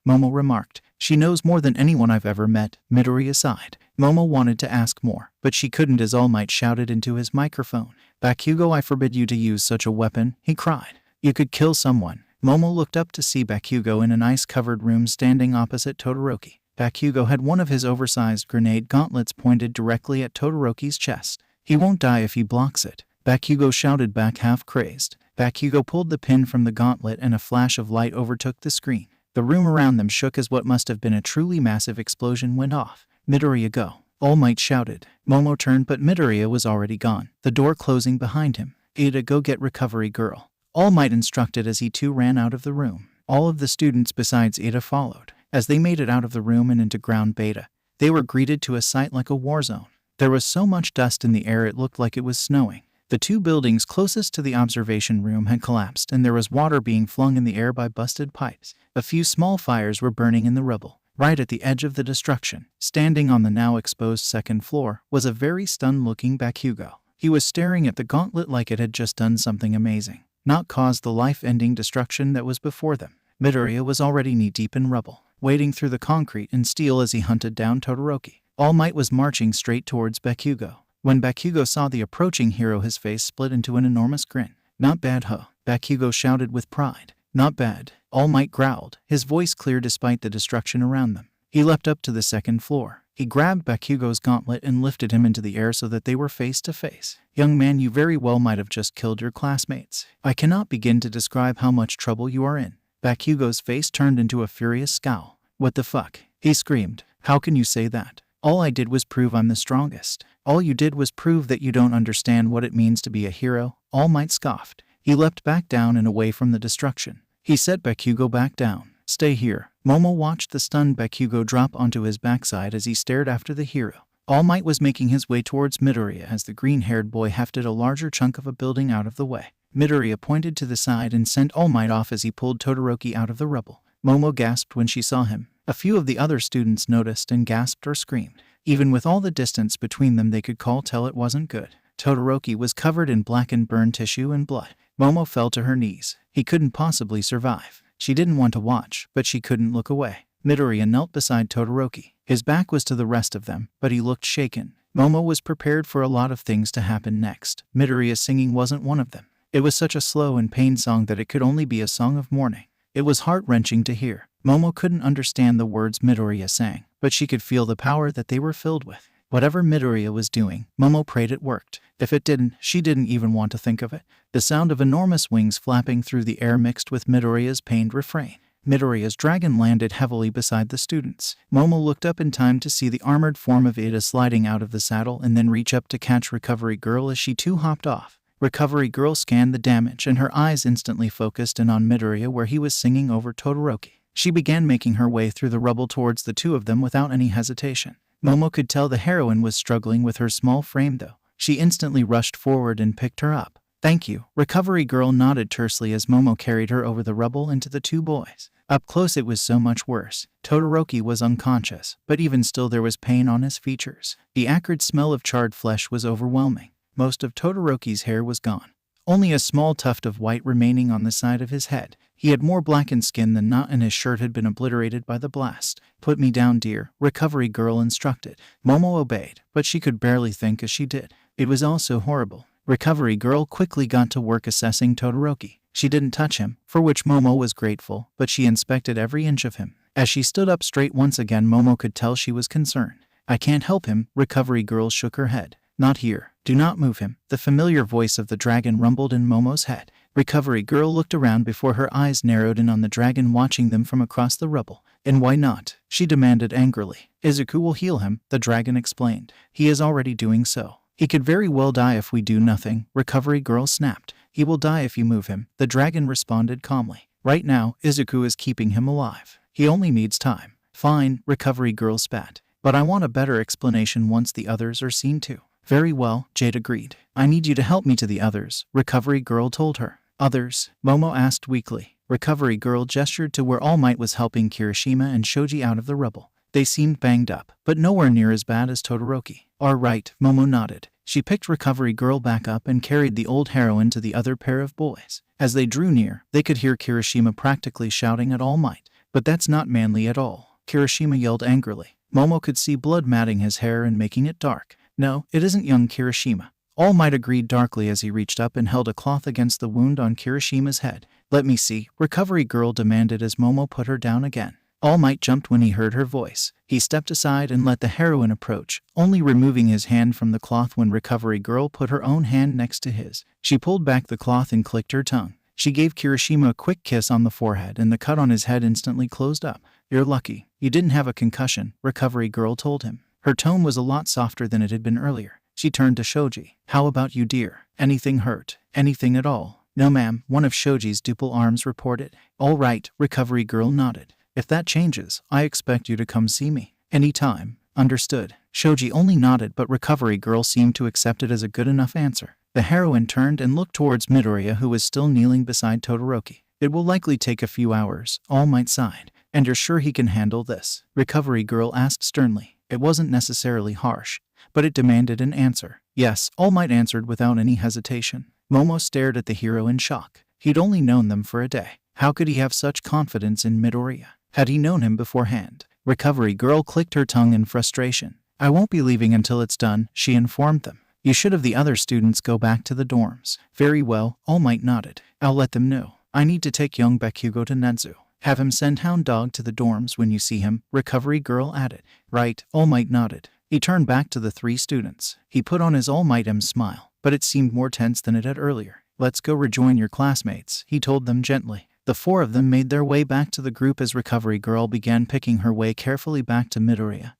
Speaker 1: Momo remarked. She knows more than anyone I've ever met, Midoriya sighed. Momo wanted to ask more, but she couldn't as All Might shouted into his microphone. Bakugo, I forbid you to use such a weapon, he cried. You could kill someone. Momo looked up to see Bakugo in an ice-covered room standing opposite Todoroki. Bakugo had one of his oversized grenade gauntlets pointed directly at Todoroki's chest. He won't die if he blocks it, Bakugo shouted back, half crazed. Bakugo pulled the pin from the gauntlet and a flash of light overtook the screen. The room around them shook as what must have been a truly massive explosion went off. Midoriya, go. All Might shouted. Momo turned, but Midoriya was already gone, the door closing behind him. Ada, go get Recovery Girl. All Might instructed as he too ran out of the room. All of the students besides Ada followed. As they made it out of the room and into ground beta, they were greeted to a sight like a war zone. There was so much dust in the air it looked like it was snowing. The 2 buildings closest to the observation room had collapsed and there was water being flung in the air by busted pipes. A few small fires were burning in the rubble. Right at the edge of the destruction, standing on the now exposed 2nd floor, was a very stunned-looking Bakugo. He was staring at the gauntlet like it had just done something amazing, not caused the life-ending destruction that was before them. Midoriya was already knee-deep in rubble, wading through the concrete and steel as he hunted down Todoroki. All Might was marching straight towards Bakugo. When Bakugo saw the approaching hero, his face split into an enormous grin. Not bad, huh? Bakugo shouted with pride. Not bad, All Might growled, his voice clear despite the destruction around them. He leapt up to the 2nd floor. He grabbed Bakugo's gauntlet and lifted him into the air so that they were face to face. Young man, you very well might have just killed your classmates. I cannot begin to describe how much trouble you are in. Bakugo's face turned into a furious scowl. What the fuck? He screamed. How can you say that? All I did was prove I'm the strongest. All you did was prove that you don't understand what it means to be a hero, All Might scoffed. He leapt back down and away from the destruction. He set Bakugo back down. Stay here. Momo watched the stunned Bakugo drop onto his backside as he stared after the hero. All Might was making his way towards Midoriya as the green-haired boy hefted a larger chunk of a building out of the way. Midoriya pointed to the side and sent All Might off as he pulled Todoroki out of the rubble. Momo gasped when she saw him. A few of the other students noticed and gasped or screamed. Even with all the distance between them, they could tell it wasn't good. Todoroki was covered in blackened burned tissue and blood. Momo fell to her knees. He couldn't possibly survive. She didn't want to watch, but she couldn't look away. Midoriya knelt beside Todoroki. His back was to the rest of them, but he looked shaken. Momo was prepared for a lot of things to happen next. Midoriya's singing wasn't one of them. It was such a slow and pained song that it could only be a song of mourning. It was heart-wrenching to hear. Momo couldn't understand the words Midoriya sang, but she could feel the power that they were filled with. Whatever Midoriya was doing, Momo prayed it worked. If it didn't, she didn't even want to think of it. The sound of enormous wings flapping through the air mixed with Midoriya's pained refrain. Midoriya's dragon landed heavily beside the students. Momo looked up in time to see the armored form of Ida sliding out of the saddle and then reach up to catch Recovery Girl as she too hopped off. Recovery Girl scanned the damage and her eyes instantly focused in on Midoriya where he was singing over Todoroki. She began making her way through the rubble towards the two of them without any hesitation. Momo could tell the heroine was struggling with her small frame though. She instantly rushed forward and picked her up. "Thank you." Recovery Girl nodded tersely as Momo carried her over the rubble into the two boys. Up close it was so much worse. Todoroki was unconscious, but even still there was pain on his features. The acrid smell of charred flesh was overwhelming. Most of Todoroki's hair was gone. Only a small tuft of white remaining on the side of his head. He had more blackened skin than not and his shirt had been obliterated by the blast. "Put me down, dear," Recovery Girl instructed. Momo obeyed, but she could barely think as she did. It was all so horrible. Recovery Girl quickly got to work assessing Todoroki. She didn't touch him, for which Momo was grateful, but she inspected every inch of him. As she stood up straight once again, Momo could tell she was concerned. "I can't help him," Recovery Girl shook her head. "Not here. Do not move him." The familiar voice of the dragon rumbled in Momo's head. Recovery Girl looked around before her eyes narrowed in on the dragon watching them from across the rubble. "And why not?" she demanded angrily. "Izuku will heal him," the dragon explained. "He is already doing so." "He could very well die if we do nothing," Recovery Girl snapped. "He will die if you move him," the dragon responded calmly. "Right now, Izuku is keeping him alive. He only needs time." "Fine," Recovery Girl spat. "But I want a better explanation once the others are seen too." "Very well," Jade agreed. "I need you to help me to the others," Recovery Girl told her. "Others?" Momo asked weakly. Recovery Girl gestured to where All Might was helping Kirishima and Shoji out of the rubble. They seemed banged up, but nowhere near as bad as Todoroki. "All right," Momo nodded. She picked Recovery Girl back up and carried the old heroine to the other pair of boys. As they drew near, they could hear Kirishima practically shouting at All Might. "But that's not manly at all," Kirishima yelled angrily. Momo could see blood matting his hair and making it dark. "No, it isn't, young Kirishima." All Might agreed darkly as he reached up and held a cloth against the wound on Kirishima's head. "Let me see," Recovery Girl demanded as Momo put her down again. All Might jumped when he heard her voice. He stepped aside and let the heroine approach, only removing his hand from the cloth when Recovery Girl put her own hand next to his. She pulled back the cloth and clicked her tongue. She gave Kirishima a quick kiss on the forehead and the cut on his head instantly closed up. "You're lucky. You didn't have a concussion," Recovery Girl told him. Her tone was a lot softer than it had been earlier. She turned to Shoji. "How about you, dear? Anything hurt? Anything at all?" "No, ma'am," one of Shoji's duple arms reported. "All right," Recovery Girl nodded. "If that changes, I expect you to come see me. Anytime." "Understood." Shoji only nodded, but Recovery Girl seemed to accept it as a good enough answer. The heroine turned and looked towards Midoriya, who was still kneeling beside Todoroki. "It will likely take a few hours," All Might sighed. "And you're sure he can handle this?" Recovery Girl asked sternly. It wasn't necessarily harsh, but it demanded an answer. "Yes," All Might answered without any hesitation. Momo stared at the hero in shock. He'd only known them for a day. How could he have such confidence in Midoriya? Had he known him beforehand? Recovery Girl clicked her tongue in frustration. "I won't be leaving until it's done," she informed them. "You should have the other students go back to the dorms." "Very well," All Might nodded. "I'll let them know. I need to take young Bakugo to Netsu. Have him send Hound Dog to the dorms when you see him," Recovery Girl added. "Right," All Might nodded. He turned back to the three students. He put on his All Might smile, but it seemed more tense than it had earlier. "Let's go rejoin your classmates," he told them gently. The four of them made their way back to the group as Recovery Girl began picking her way carefully back to Midoriya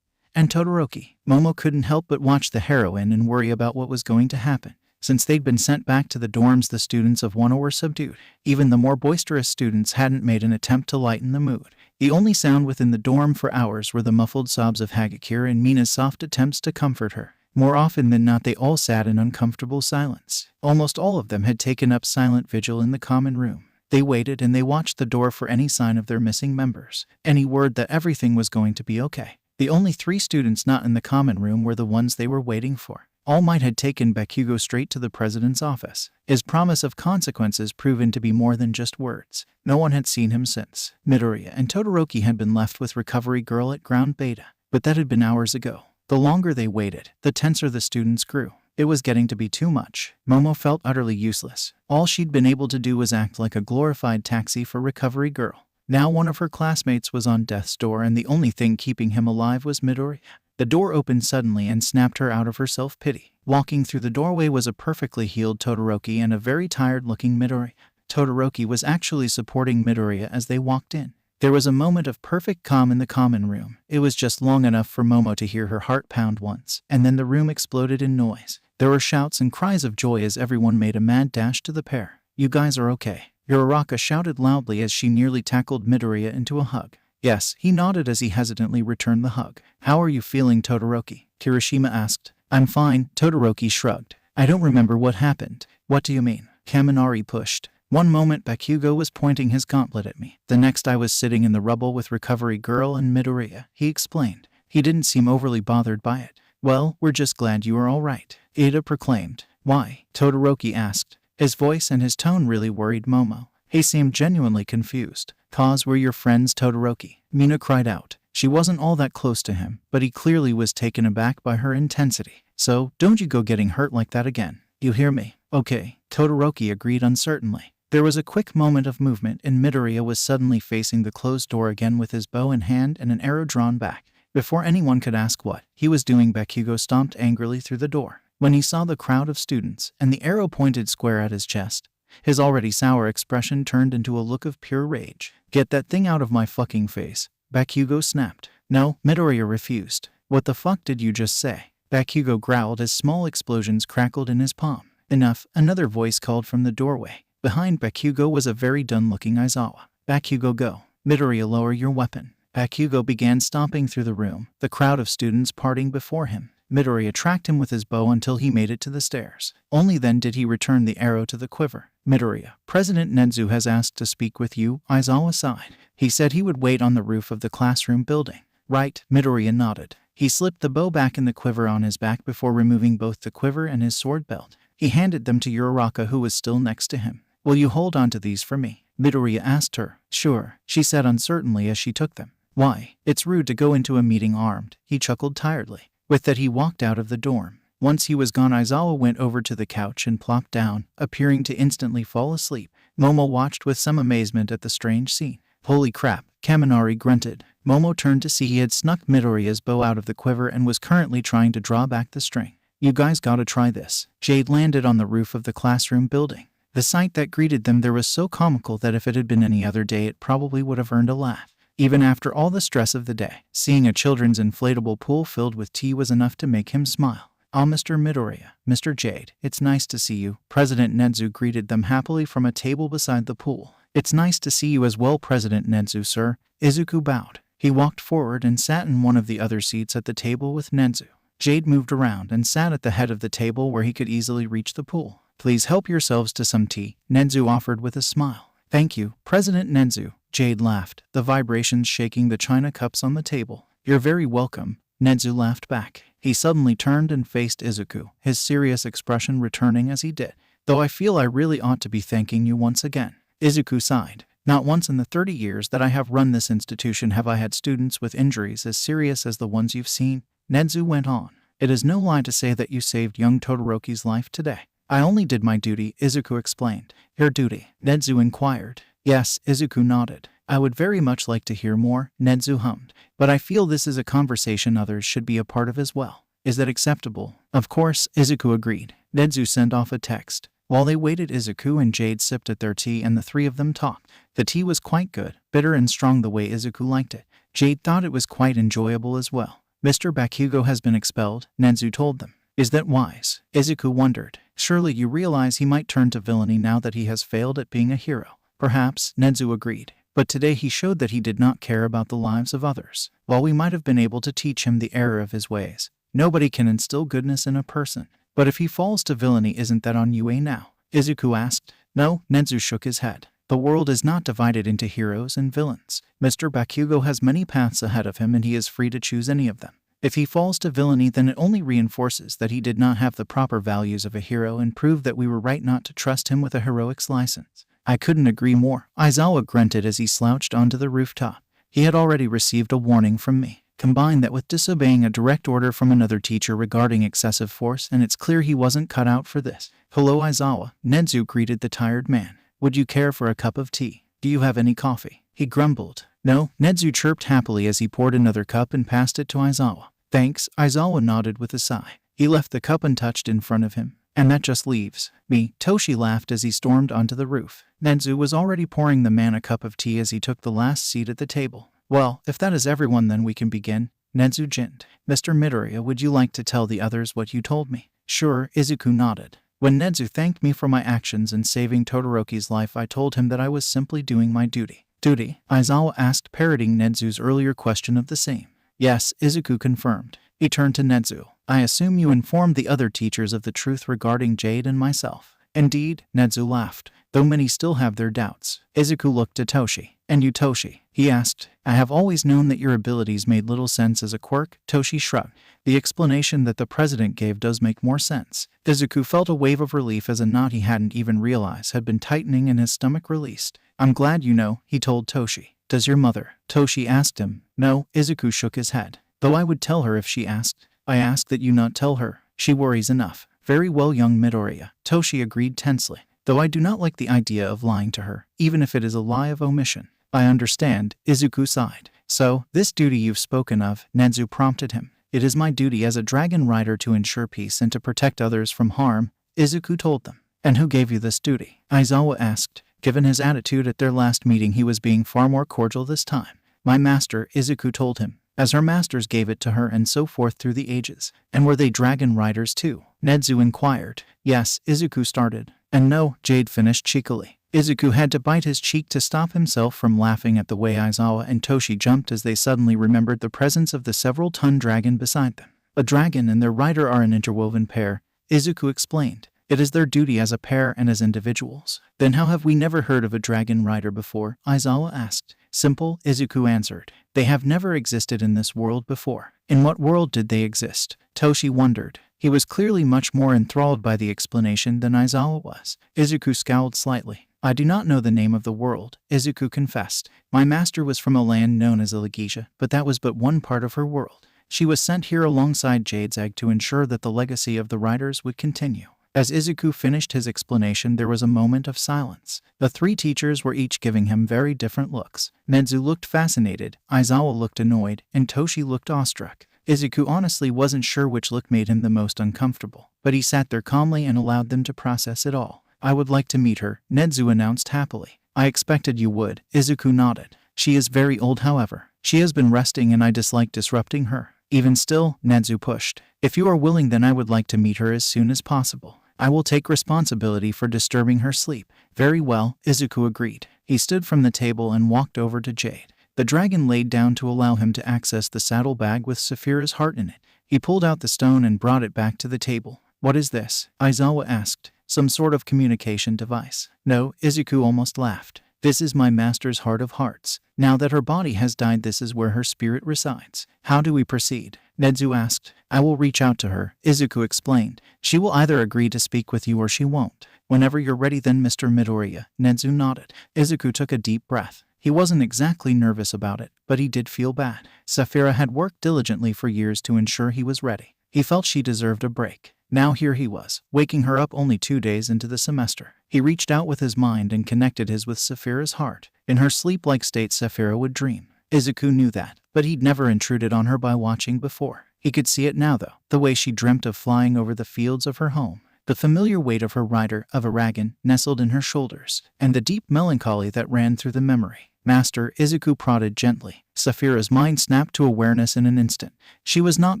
Speaker 1: and Todoroki. Momo couldn't help but watch the heroine and worry about what was going to happen. Since they'd been sent back to the dorms, the students of Wano were subdued. Even the more boisterous students hadn't made an attempt to lighten the mood. The only sound within the dorm for hours were the muffled sobs of Hagakure and Mina's soft attempts to comfort her. More often than not, they all sat in uncomfortable silence. Almost all of them had taken up silent vigil in the common room. They waited and they watched the door for any sign of their missing members, any word that everything was going to be okay. The only three students not in the common room were the ones they were waiting for. All Might had taken Bakugo straight to the president's office, his promise of consequences proven to be more than just words. No one had seen him since. Midoriya and Todoroki had been left with Recovery Girl at Ground Beta, but that had been hours ago. The longer they waited, the tenser the students grew. It was getting to be too much. Momo felt utterly useless. All she'd been able to do was act like a glorified taxi for Recovery Girl. Now one of her classmates was on death's door, and the only thing keeping him alive was Midoriya. The door opened suddenly and snapped her out of her self-pity. Walking through the doorway was a perfectly healed Todoroki and a very tired-looking Midoriya. Todoroki was actually supporting Midoriya as they walked in. There was a moment of perfect calm in the common room. It was just long enough for Momo to hear her heart pound once, and then the room exploded in noise. There were shouts and cries of joy as everyone made a mad dash to the pair. "You guys are okay," Uraraka shouted loudly as she nearly tackled Midoriya into a hug. Yes, he nodded as he hesitantly returned the hug. "How are you feeling, Todoroki?" Kirishima asked. "I'm fine," Todoroki shrugged. "I don't remember what happened." "What do you mean?" Kaminari pushed. "One moment Bakugo was pointing his gauntlet at me. The next I was sitting in the rubble with Recovery Girl and Midoriya," he explained. He didn't seem overly bothered by it. "Well, we're just glad you are all right," Ida proclaimed. "Why?" Todoroki asked. His voice and his tone really worried Momo. He seemed genuinely confused. "'Cause we're your friends, Todoroki," Mina cried out. She wasn't all that close to him, but he clearly was taken aback by her intensity. "So, don't you go getting hurt like that again. You hear me?" "Okay," Todoroki agreed uncertainly. There was a quick moment of movement, and Midoriya was suddenly facing the closed door again with his bow in hand and an arrow drawn back. Before anyone could ask what he was doing, Bakugo stomped angrily through the door. When he saw the crowd of students and the arrow pointed square at his chest, his already sour expression turned into a look of pure rage. "Get that thing out of my fucking face," Bakugo snapped. "No," Midoriya refused. "What the fuck did you just say?" Bakugo growled as small explosions crackled in his palm. "Enough," another voice called from the doorway. Behind Bakugo was a very done-looking Aizawa. "Bakugo, go." "Midoriya, lower your weapon." Bakugo began stomping through the room, the crowd of students parting before him. Midoriya tracked him with his bow until he made it to the stairs. Only then did he return the arrow to the quiver. "Midoriya, President Nedzu has asked to speak with you," Aizawa sighed. "He said he would wait on the roof of the classroom building." "Right," Midoriya nodded. He slipped the bow back in the quiver on his back before removing both the quiver and his sword belt. He handed them to Uraraka, who was still next to him. "Will you hold on to these for me?" Midoriya asked her. "Sure," she said uncertainly as she took them. "Why? It's rude to go into a meeting armed," he chuckled tiredly. With that he walked out of the dorm. Once he was gone, Aizawa went over to the couch and plopped down, appearing to instantly fall asleep. Momo watched with some amazement at the strange scene. "Holy crap," Kaminari grunted. Momo turned to see he had snuck Midoriya's bow out of the quiver and was currently trying to draw back the string. "You guys gotta try this." Jade landed on the roof of the classroom building. The sight that greeted them there was so comical that if it had been any other day it probably would have earned a laugh. Even after all the stress of the day, seeing a children's inflatable pool filled with tea was enough to make him smile. "Ah, Mr. Midoriya, Mr. Jade, it's nice to see you." President Nedzu greeted them happily from a table beside the pool. "It's nice to see you as well, President Nedzu, sir." Izuku bowed. He walked forward and sat in one of the other seats at the table with Nedzu. Jade moved around and sat at the head of the table where he could easily reach the pool. "Please help yourselves to some tea," Nedzu offered with a smile. "Thank you, President Nedzu." Jade laughed, the vibrations shaking the china cups on the table. "You're very welcome," Nedzu laughed back. He suddenly turned and faced Izuku, his serious expression returning as he did. "Though I feel I really ought to be thanking you once again." Izuku sighed. "Not once in the 30 years that I have run this institution have I had students with injuries as serious as the ones you've seen," Nedzu went on. "It is no lie to say that you saved young Todoroki's life today." "I only did my duty," Izuku explained. "Your duty?" Nedzu inquired. "Yes," Izuku nodded. "I would very much like to hear more," Nedzu hummed. "But I feel this is a conversation others should be a part of as well. Is that acceptable?" "Of course," Izuku agreed. Nedzu sent off a text. While they waited, Izuku and Jade sipped at their tea and the three of them talked. The tea was quite good, bitter and strong the way Izuku liked it. Jade thought it was quite enjoyable as well. "Mr. Bakugo has been expelled," Nedzu told them. "Is that wise?" Izuku wondered. "Surely you realize he might turn to villainy now that he has failed at being a hero." "Perhaps," Nedzu agreed. "But today he showed that he did not care about the lives of others. While we might have been able to teach him the error of his ways, nobody can instill goodness in a person." "But if he falls to villainy, isn't that on UA now?" Izuku asked. "No," Nedzu shook his head. "The world is not divided into heroes and villains. Mr. Bakugo has many paths ahead of him and he is free to choose any of them. If he falls to villainy, then it only reinforces that he did not have the proper values of a hero and proved that we were right not to trust him with a heroic's license." "I couldn't agree more," Aizawa grunted as he slouched onto the rooftop. "He had already received a warning from me." Combine that with disobeying a direct order from another teacher regarding excessive force, and it's clear he wasn't cut out for this. "Hello, Aizawa," Nezu greeted the tired man. "Would you care for a cup of tea? Do you have any coffee?" He grumbled. "No," Nezu chirped happily as he poured another cup and passed it to Aizawa. "Thanks," Aizawa nodded with a sigh. He left the cup untouched in front of him. "And that just leaves me," Toshi laughed as he stormed onto the roof. Nezu was already pouring the man a cup of tea as he took the last seat at the table. "Well, if that is everyone, then we can begin," Nezu grinned. "Mr. Midoriya, would you like to tell the others what you told me?" "Sure," Izuku nodded. "When Nezu thanked me for my actions in saving Todoroki's life, I told him that I was simply doing my duty." "Duty?" Aizawa asked, parroting Nezu's earlier question of the same. "Yes," Izuku confirmed. He turned to Nezu. "I assume you informed the other teachers of the truth regarding Jade and myself." "Indeed," Nezu laughed, though many still have their doubts. Izuku looked at Toshi. "And you, Toshi?" he asked. "I have always known that your abilities made little sense as a quirk." Toshi shrugged. "The explanation that the president gave does make more sense." Izuku felt a wave of relief as a knot he hadn't even realized had been tightening and his stomach released. "I'm glad you know," he told Toshi. "Does your mother?" Toshi asked him. "No," Izuku shook his head. "Though I would tell her if she asked." "I ask that you not tell her. She worries enough." "Very well, young Midoriya," Toshi agreed tensely. "Though I do not like the idea of lying to her, even if it is a lie of omission." "I understand," Izuku sighed. "So, this duty you've spoken of," Nezu prompted him. "It is my duty as a dragon rider to ensure peace and to protect others from harm," Izuku told them. "And who gave you this duty?" Aizawa asked. Given his attitude at their last meeting, he was being far more cordial this time. "My master," Izuku told him, "as her masters gave it to her and so forth through the ages." "And were they dragon riders too?" Nezu inquired. "Yes," Izuku started. "And no," Jade finished cheekily. Izuku had to bite his cheek to stop himself from laughing at the way Aizawa and Toshi jumped as they suddenly remembered the presence of the several-ton dragon beside them. "A dragon and their rider are an interwoven pair," Izuku explained. "It is their duty as a pair and as individuals." "Then how have we never heard of a dragon rider before?" Aizawa asked. "Simple," Izuku answered. "They have never existed in this world before." "In what world did they exist?" Toshi wondered. He was clearly much more enthralled by the explanation than Aizawa was. Izuku scowled slightly. "I do not know the name of the world," Izuku confessed. "My master was from a land known as Elegesia, but that was but one part of her world. She was sent here alongside Jade's egg to ensure that the legacy of the riders would continue." As Izuku finished his explanation, there was a moment of silence. The three teachers were each giving him very different looks. Nezu looked fascinated, Aizawa looked annoyed, and Toshi looked awestruck. Izuku honestly wasn't sure which look made him the most uncomfortable, but he sat there calmly and allowed them to process it all. "I would like to meet her," Nezu announced happily. "I expected you would," Izuku nodded. "She is very old, however. She has been resting and I dislike disrupting her." "Even still," Nezu pushed. "If you are willing, then I would like to meet her as soon as possible. I will take responsibility for disturbing her sleep." "Very well," Izuku agreed. He stood from the table and walked over to Jade. The dragon laid down to allow him to access the saddlebag with Sapphira's heart in it. He pulled out the stone and brought it back to the table. "What is this?" Aizawa asked. "Some sort of communication device." "No," Izuku almost laughed. "This is my master's heart of hearts. Now that her body has died, this is where her spirit resides." "How do we proceed?" Nezu asked. "I will reach out to her," Izuku explained. "She will either agree to speak with you or she won't." "Whenever you're ready then, Mr. Midoriya," Nezu nodded. Izuku took a deep breath. He wasn't exactly nervous about it, but he did feel bad. Sapphira had worked diligently for years to ensure he was ready. He felt she deserved a break. Now here he was, waking her up only 2 days into the semester. He reached out with his mind and connected his with Sapphira's heart. In her sleep-like state, Sapphira would dream. Izuku knew that, but he'd never intruded on her by watching before. He could see it now, though, the way she dreamt of flying over the fields of her home. The familiar weight of her rider, of a dragon, nestled in her shoulders, and the deep melancholy that ran through the memory. "Master," Izuku prodded gently. Sapphira's mind snapped to awareness in an instant. She was not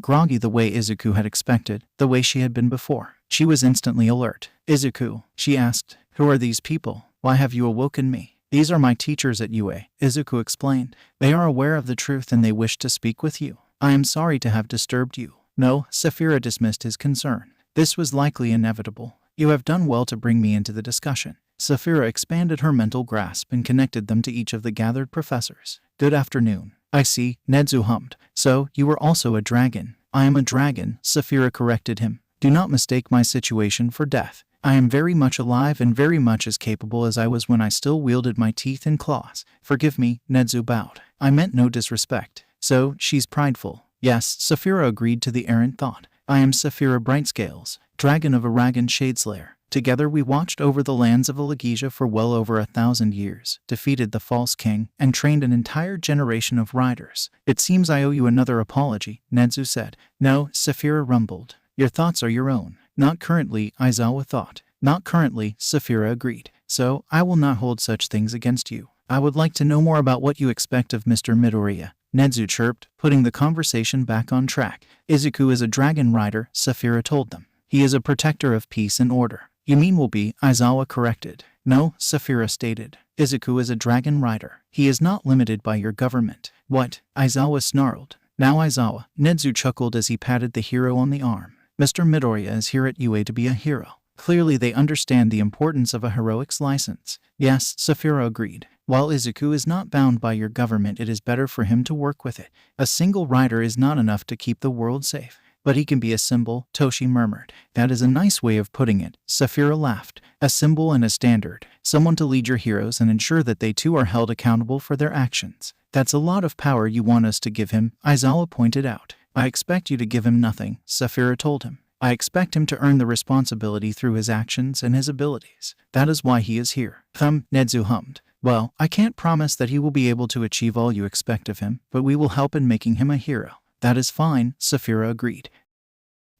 Speaker 1: groggy the way Izuku had expected, the way she had been before. She was instantly alert. "Izuku," she asked, "who are these people? Why have you awoken me?" "These are my teachers at UA," Izuku explained. "They are aware of the truth and they wish to speak with you. I am sorry to have disturbed you." "No," Sapphira dismissed his concern. "This was likely inevitable. You have done well to bring me into the discussion." Sapphira expanded her mental grasp and connected them to each of the gathered professors. "Good afternoon." "I see," Nezu hummed. "So, you were also a dragon." "I am a dragon," Sapphira corrected him. "Do not mistake my situation for death. I am very much alive and very much as capable as I was when I still wielded my teeth and claws." "Forgive me," Nezu bowed. "I meant no disrespect." So, she's prideful. Yes, Sapphira agreed to the errant thought. I am Sapphira Brightscales, dragon of Aragon Shadeslayer. Together we watched over the lands of Alagesia for well over 1,000 years, defeated the false king, and trained an entire generation of riders. It seems I owe you another apology, Nezu said. No, Sapphira rumbled. Your thoughts are your own. Not currently, Aizawa thought. Not currently, Sapphira agreed. So, I will not hold such things against you. I would like to know more about what you expect of Mr. Midoriya, Nezu chirped, putting the conversation back on track. Izuku is a dragon rider, Sapphira told them. He is a protector of peace and order. You mean will be, Aizawa corrected. No, Sapphira stated. Izuku is a dragon rider. He is not limited by your government. What? Aizawa snarled. Now Aizawa, Nezu chuckled as he patted the hero on the arm. Mr. Midoriya is here at UA to be a hero. Clearly they understand the importance of a heroics license. Yes, Sapphira agreed. While Izuku is not bound by your government, it is better for him to work with it. A single rider is not enough to keep the world safe. But he can be a symbol, Toshi murmured. That is a nice way of putting it, Sapphira laughed. A symbol and a standard. Someone to lead your heroes and ensure that they too are held accountable for their actions. That's a lot of power you want us to give him, Aizawa pointed out. I expect you to give him nothing, Sapphira told him. I expect him to earn the responsibility through his actions and his abilities. That is why he is here. Nezu hummed. Well, I can't promise that he will be able to achieve all you expect of him, but we will help in making him a hero. That is fine, Sapphira agreed.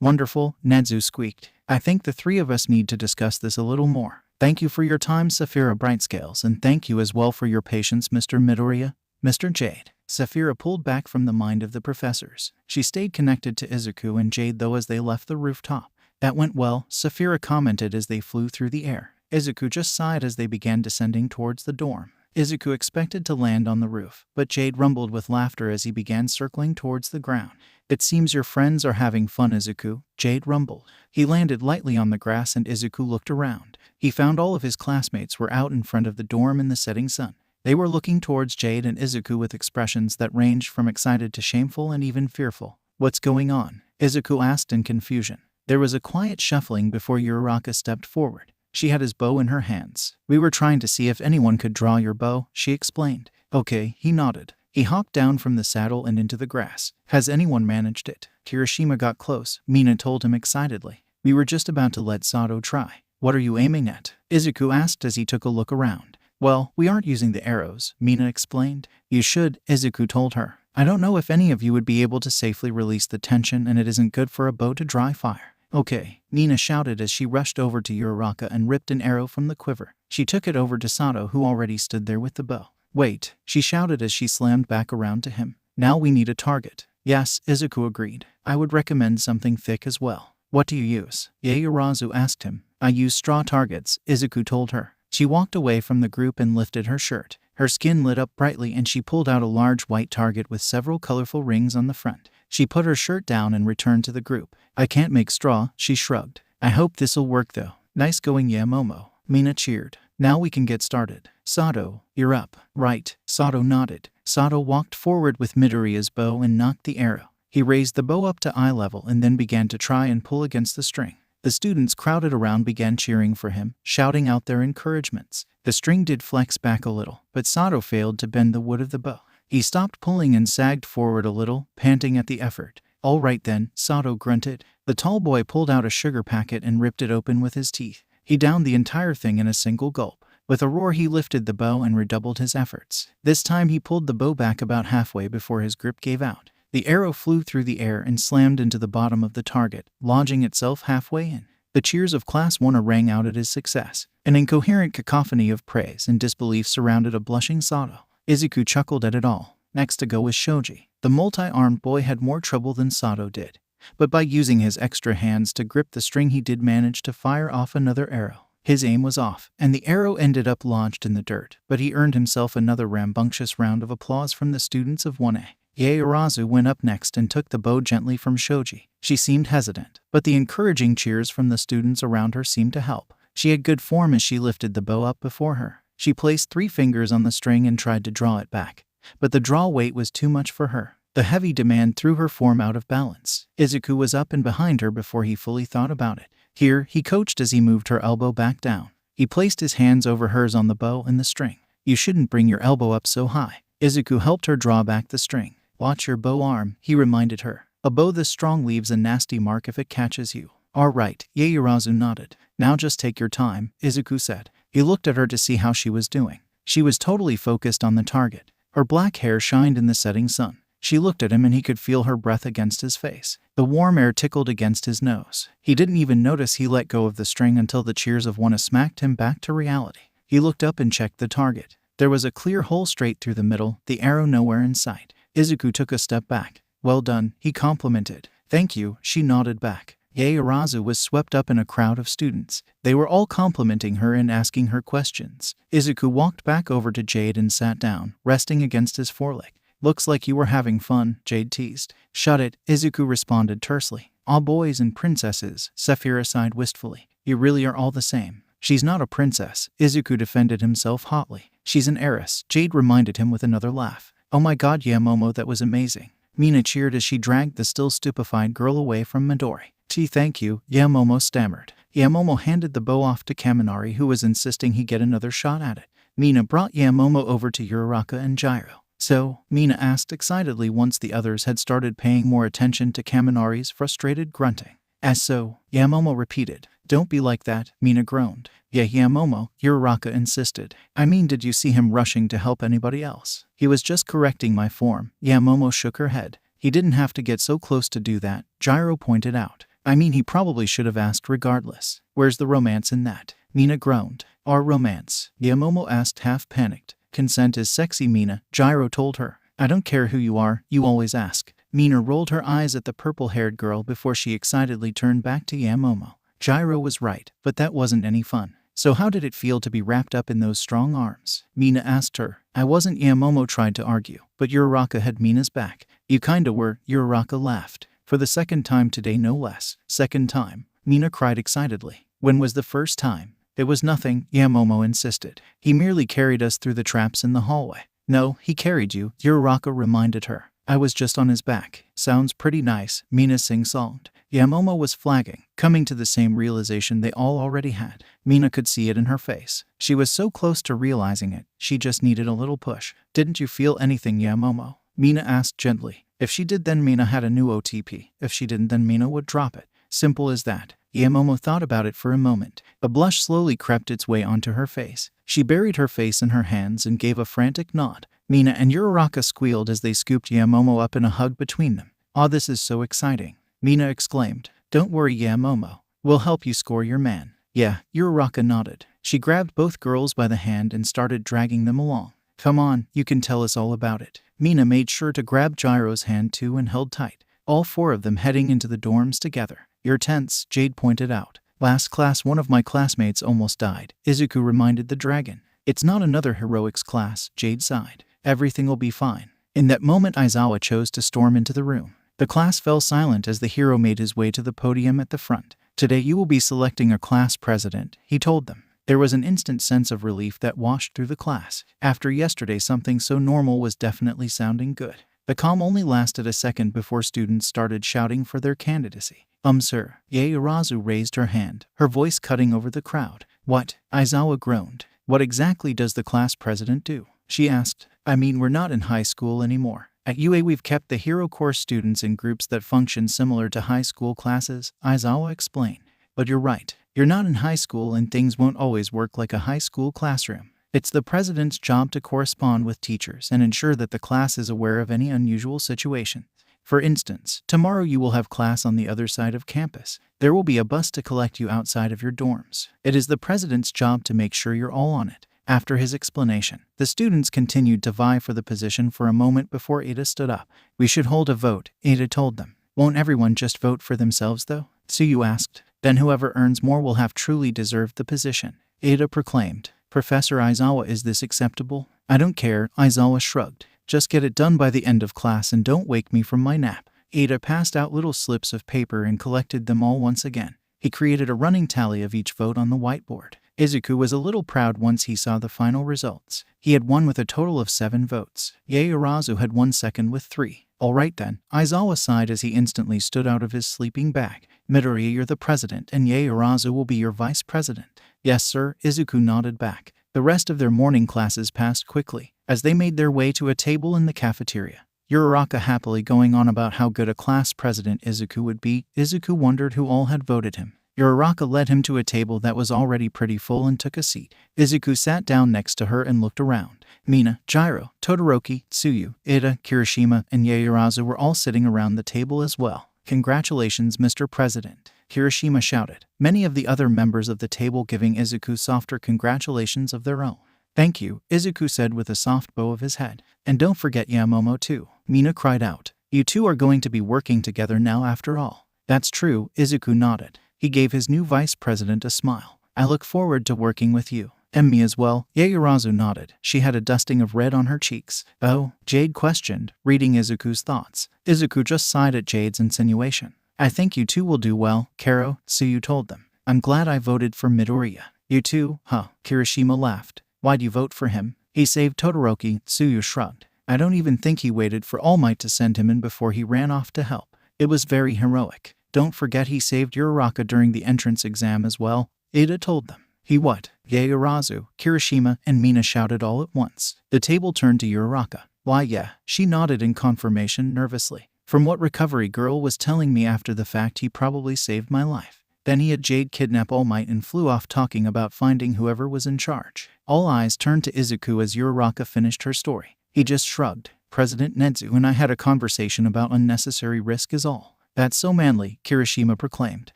Speaker 1: Wonderful, Nezu squeaked. I think the three of us need to discuss this a little more. Thank you for your time, Sapphira Brightscales, and thank you as well for your patience, Mr. Midoriya. Mr. Jade. Sapphira pulled back from the mind of the professors. She stayed connected to Izuku and Jade though as they left the rooftop. That went well, Sapphira commented as they flew through the air. Izuku just sighed as they began descending towards the dorm. Izuku expected to land on the roof, but Jade rumbled with laughter as he began circling towards the ground. It seems your friends are having fun, Izuku, Jade rumbled. He landed lightly on the grass and Izuku looked around. He found all of his classmates were out in front of the dorm in the setting sun. They were looking towards Jade and Izuku with expressions that ranged from excited to shameful and even fearful. What's going on? Izuku asked in confusion. There was a quiet shuffling before Uraraka stepped forward. She had his bow in her hands. We were trying to see if anyone could draw your bow, she explained. Okay, he nodded. He hopped down from the saddle and into the grass. Has anyone managed it? Kirishima got close, Mina told him excitedly. We were just about to let Sato try. What are you aiming at? Izuku asked as he took a look around. Well, we aren't using the arrows, Mina explained. You should, Izuku told her. I don't know if any of you would be able to safely release the tension and it isn't good for a bow to dry fire. Okay, Nina shouted as she rushed over to Uraraka and ripped an arrow from the quiver. She took it over to Sato who already stood there with the bow. Wait, she shouted as she slammed back around to him. Now we need a target. Yes, Izuku agreed. I would recommend something thick as well. What do you use? Yaoyorozu asked him. I use straw targets, Izuku told her. She walked away from the group and lifted her shirt. Her skin lit up brightly and she pulled out a large white target with several colorful rings on the front. She put her shirt down and returned to the group. I can't make straw, she shrugged. I hope this'll work though. Nice going, Yamomo. Mina cheered. Now we can get started. Sato, you're up. Right. Sato nodded. Sato walked forward with Midoriya's bow and knocked the arrow. He raised the bow up to eye level and then began to try and pull against the string. The students crowded around began cheering for him, shouting out their encouragements. The string did flex back a little, but Sato failed to bend the wood of the bow. He stopped pulling and sagged forward a little, panting at the effort. All right then, Sato grunted. The tall boy pulled out a sugar packet and ripped it open with his teeth. He downed the entire thing in a single gulp. With a roar he lifted the bow and redoubled his efforts. This time he pulled the bow back about halfway before his grip gave out. The arrow flew through the air and slammed into the bottom of the target, lodging itself halfway in. The cheers of Class 1 rang out at his success. An incoherent cacophony of praise and disbelief surrounded a blushing Sato. Izuku chuckled at it all. Next to go was Shoji. The multi-armed boy had more trouble than Sato did. But by using his extra hands to grip the string he did manage to fire off another arrow. His aim was off, and the arrow ended up lodged in the dirt, but he earned himself another rambunctious round of applause from the students of 1A. Yaoyorozu went up next and took the bow gently from Shoji. She seemed hesitant, but the encouraging cheers from the students around her seemed to help. She had good form as she lifted the bow up before her. She placed 3 fingers on the string and tried to draw it back, but the draw weight was too much for her. The heavy demand threw her form out of balance. Izuku was up and behind her before he fully thought about it. Here, he coached as he moved her elbow back down. He placed his hands over hers on the bow and the string. You shouldn't bring your elbow up so high. Izuku helped her draw back the string. Watch your bow arm, he reminded her. A bow this strong leaves a nasty mark if it catches you. All right, Yaoyorozu nodded. Now just take your time, Izuku said. He looked at her to see how she was doing. She was totally focused on the target. Her black hair shined in the setting sun. She looked at him and he could feel her breath against his face. The warm air tickled against his nose. He didn't even notice he let go of the string until the cheers of one smacked him back to reality. He looked up and checked the target. There was a clear hole straight through the middle, the arrow nowhere in sight. Izuku took a step back. Well done, he complimented. Thank you, she nodded back. Yaoyorozu was swept up in a crowd of students. They were all complimenting her and asking her questions. Izuku walked back over to Jade and sat down, resting against his foreleg. Looks like you were having fun, Jade teased. Shut it, Izuku responded tersely. All boys and princesses, Sapphira sighed wistfully. You really are all the same. She's not a princess, Izuku defended himself hotly. She's an heiress, Jade reminded him with another laugh. Oh my god, Yamomo, that was amazing. Mina cheered as she dragged the still stupefied girl away from Midori. Thank you, Yamomo stammered. Yamomo handed the bow off to Kaminari, who was insisting he get another shot at it. Mina brought Yamomo over to Uraraka and Gyro. So, Mina asked excitedly once the others had started paying more attention to Kaminari's frustrated grunting. As so, Yamomo repeated. Don't be like that, Mina groaned. Yeah, Yamomo, Uraraka insisted. I mean, did you see him rushing to help anybody else? He was just correcting my form. Yamomo shook her head. He didn't have to get so close to do that, Gyro pointed out. I mean, he probably should have asked regardless. Where's the romance in that? Mina groaned. Our romance? Yamomo asked, half panicked. Consent is sexy, Mina, Gyro told her. I don't care who you are, you always ask. Mina rolled her eyes at the purple-haired girl before she excitedly turned back to Yamomo. Gyro was right, but that wasn't any fun. So how did it feel to be wrapped up in those strong arms? Mina asked her. I wasn't, Yamomo tried to argue, but Uraraka had Mina's back. You kinda were, Uraraka laughed. For the second time today, no less. Second time, Mina cried excitedly. When was the first time? It was nothing, Yamomo insisted. He merely carried us through the traps in the hallway. No, he carried you, Uraraka reminded her. I was just on his back. Sounds pretty nice, Mina sing-songed. Yamomo was flagging, coming to the same realization they all already had. Mina could see it in her face. She was so close to realizing it, she just needed a little push. Didn't you feel anything, Yamomo? Mina asked gently. If she did, then Mina had a new OTP. If she didn't, then Mina would drop it. Simple as that. Yamomo thought about it for a moment. A blush slowly crept its way onto her face. She buried her face in her hands and gave a frantic nod. Mina and Uraraka squealed as they scooped Yamomo up in a hug between them. "Aw, this is so exciting," Mina exclaimed. "Don't worry, Yamomo. We'll help you score your man." "Yeah," Uraraka nodded. She grabbed both girls by the hand and started dragging them along. "Come on, you can tell us all about it." Mina made sure to grab Gyro's hand too and held tight. All four of them heading into the dorms together. "You're tense," Jade pointed out. "Last class one of my classmates almost died," Izuku reminded the dragon. "It's not another heroics class," Jade sighed. "Everything'll be fine." In that moment, Aizawa chose to storm into the room. The class fell silent as the hero made his way to the podium at the front. "Today you will be selecting a class president," he told them. There was an instant sense of relief that washed through the class. After yesterday, something so normal was definitely sounding good. The calm only lasted a second before students started shouting for their candidacy. Sir." Yaoyorozu raised her hand, her voice cutting over the crowd. "What?" Aizawa groaned. "What exactly does the class president do?" she asked. "I mean, we're not in high school anymore. At UA we've kept the hero course students in groups that function similar to high school classes," Aizawa explained. "But you're right. You're not in high school and things won't always work like a high school classroom. It's the president's job to correspond with teachers and ensure that the class is aware of any unusual situation. For instance, tomorrow you will have class on the other side of campus. There will be a bus to collect you outside of your dorms. It is the president's job to make sure you're all on it." After his explanation, the students continued to vie for the position for a moment before Ada stood up. "We should hold a vote," Ada told them. "Won't everyone just vote for themselves though?" Tsuyu asked. "Then whoever earns more will have truly deserved the position," Ada proclaimed. "Professor Aizawa, is this acceptable?" "I don't care," Aizawa shrugged. "Just get it done by the end of class and don't wake me from my nap." Ada passed out little slips of paper and collected them all once again. He created a running tally of each vote on the whiteboard. Izuku was a little proud once he saw the final results. He had won with a total of 7 votes. Yaoyorozu had won second with 3. "All right then," Aizawa sighed as he instantly stood out of his sleeping bag. "Midoriya, you're the president, and Yaoyorozu will be your vice president." "Yes, sir," Izuku nodded back. The rest of their morning classes passed quickly. As they made their way to a table in the cafeteria, Uraraka happily going on about how good a class president Izuku would be. Izuku wondered who all had voted him. Uraraka led him to a table that was already pretty full and took a seat. Izuku sat down next to her and looked around. Mina, Jiro, Todoroki, Tsuyu, Ida, Kirishima, and Yaoyorozu were all sitting around the table as well. "Congratulations, Mr. President," Kirishima shouted, many of the other members of the table giving Izuku softer congratulations of their own. "Thank you," Izuku said with a soft bow of his head. "And don't forget Yamomo too," Mina cried out. "You two are going to be working together now after all." "That's true," Izuku nodded. He gave his new vice president a smile. "I look forward to working with you." "And me as well," Yaoyorozu nodded. She had a dusting of red on her cheeks. "Oh?" Jade questioned, reading Izuku's thoughts. Izuku just sighed at Jade's insinuation. "I think you two will do well, Karo," Tsuyu told them. "I'm glad I voted for Midoriya." "You too, huh?" Kirishima laughed. "Why'd you vote for him?" "He saved Todoroki," Tsuyu shrugged. "I don't even think he waited for All Might to send him in before he ran off to help. It was very heroic. Don't forget he saved Uraraka during the entrance exam as well," Ida told them. "He what?" Yaoyorozu, Kirishima, and Mina shouted all at once. The table turned to Uraraka. "Why yeah," she nodded in confirmation nervously. "From what Recovery Girl was telling me after the fact, he probably saved my life. Then he had Jade kidnap All Might and flew off talking about finding whoever was in charge." All eyes turned to Izuku as Uraraka finished her story. He just shrugged. "President Nedzu and I had a conversation about unnecessary risk is all." "That's so manly," Kirishima proclaimed.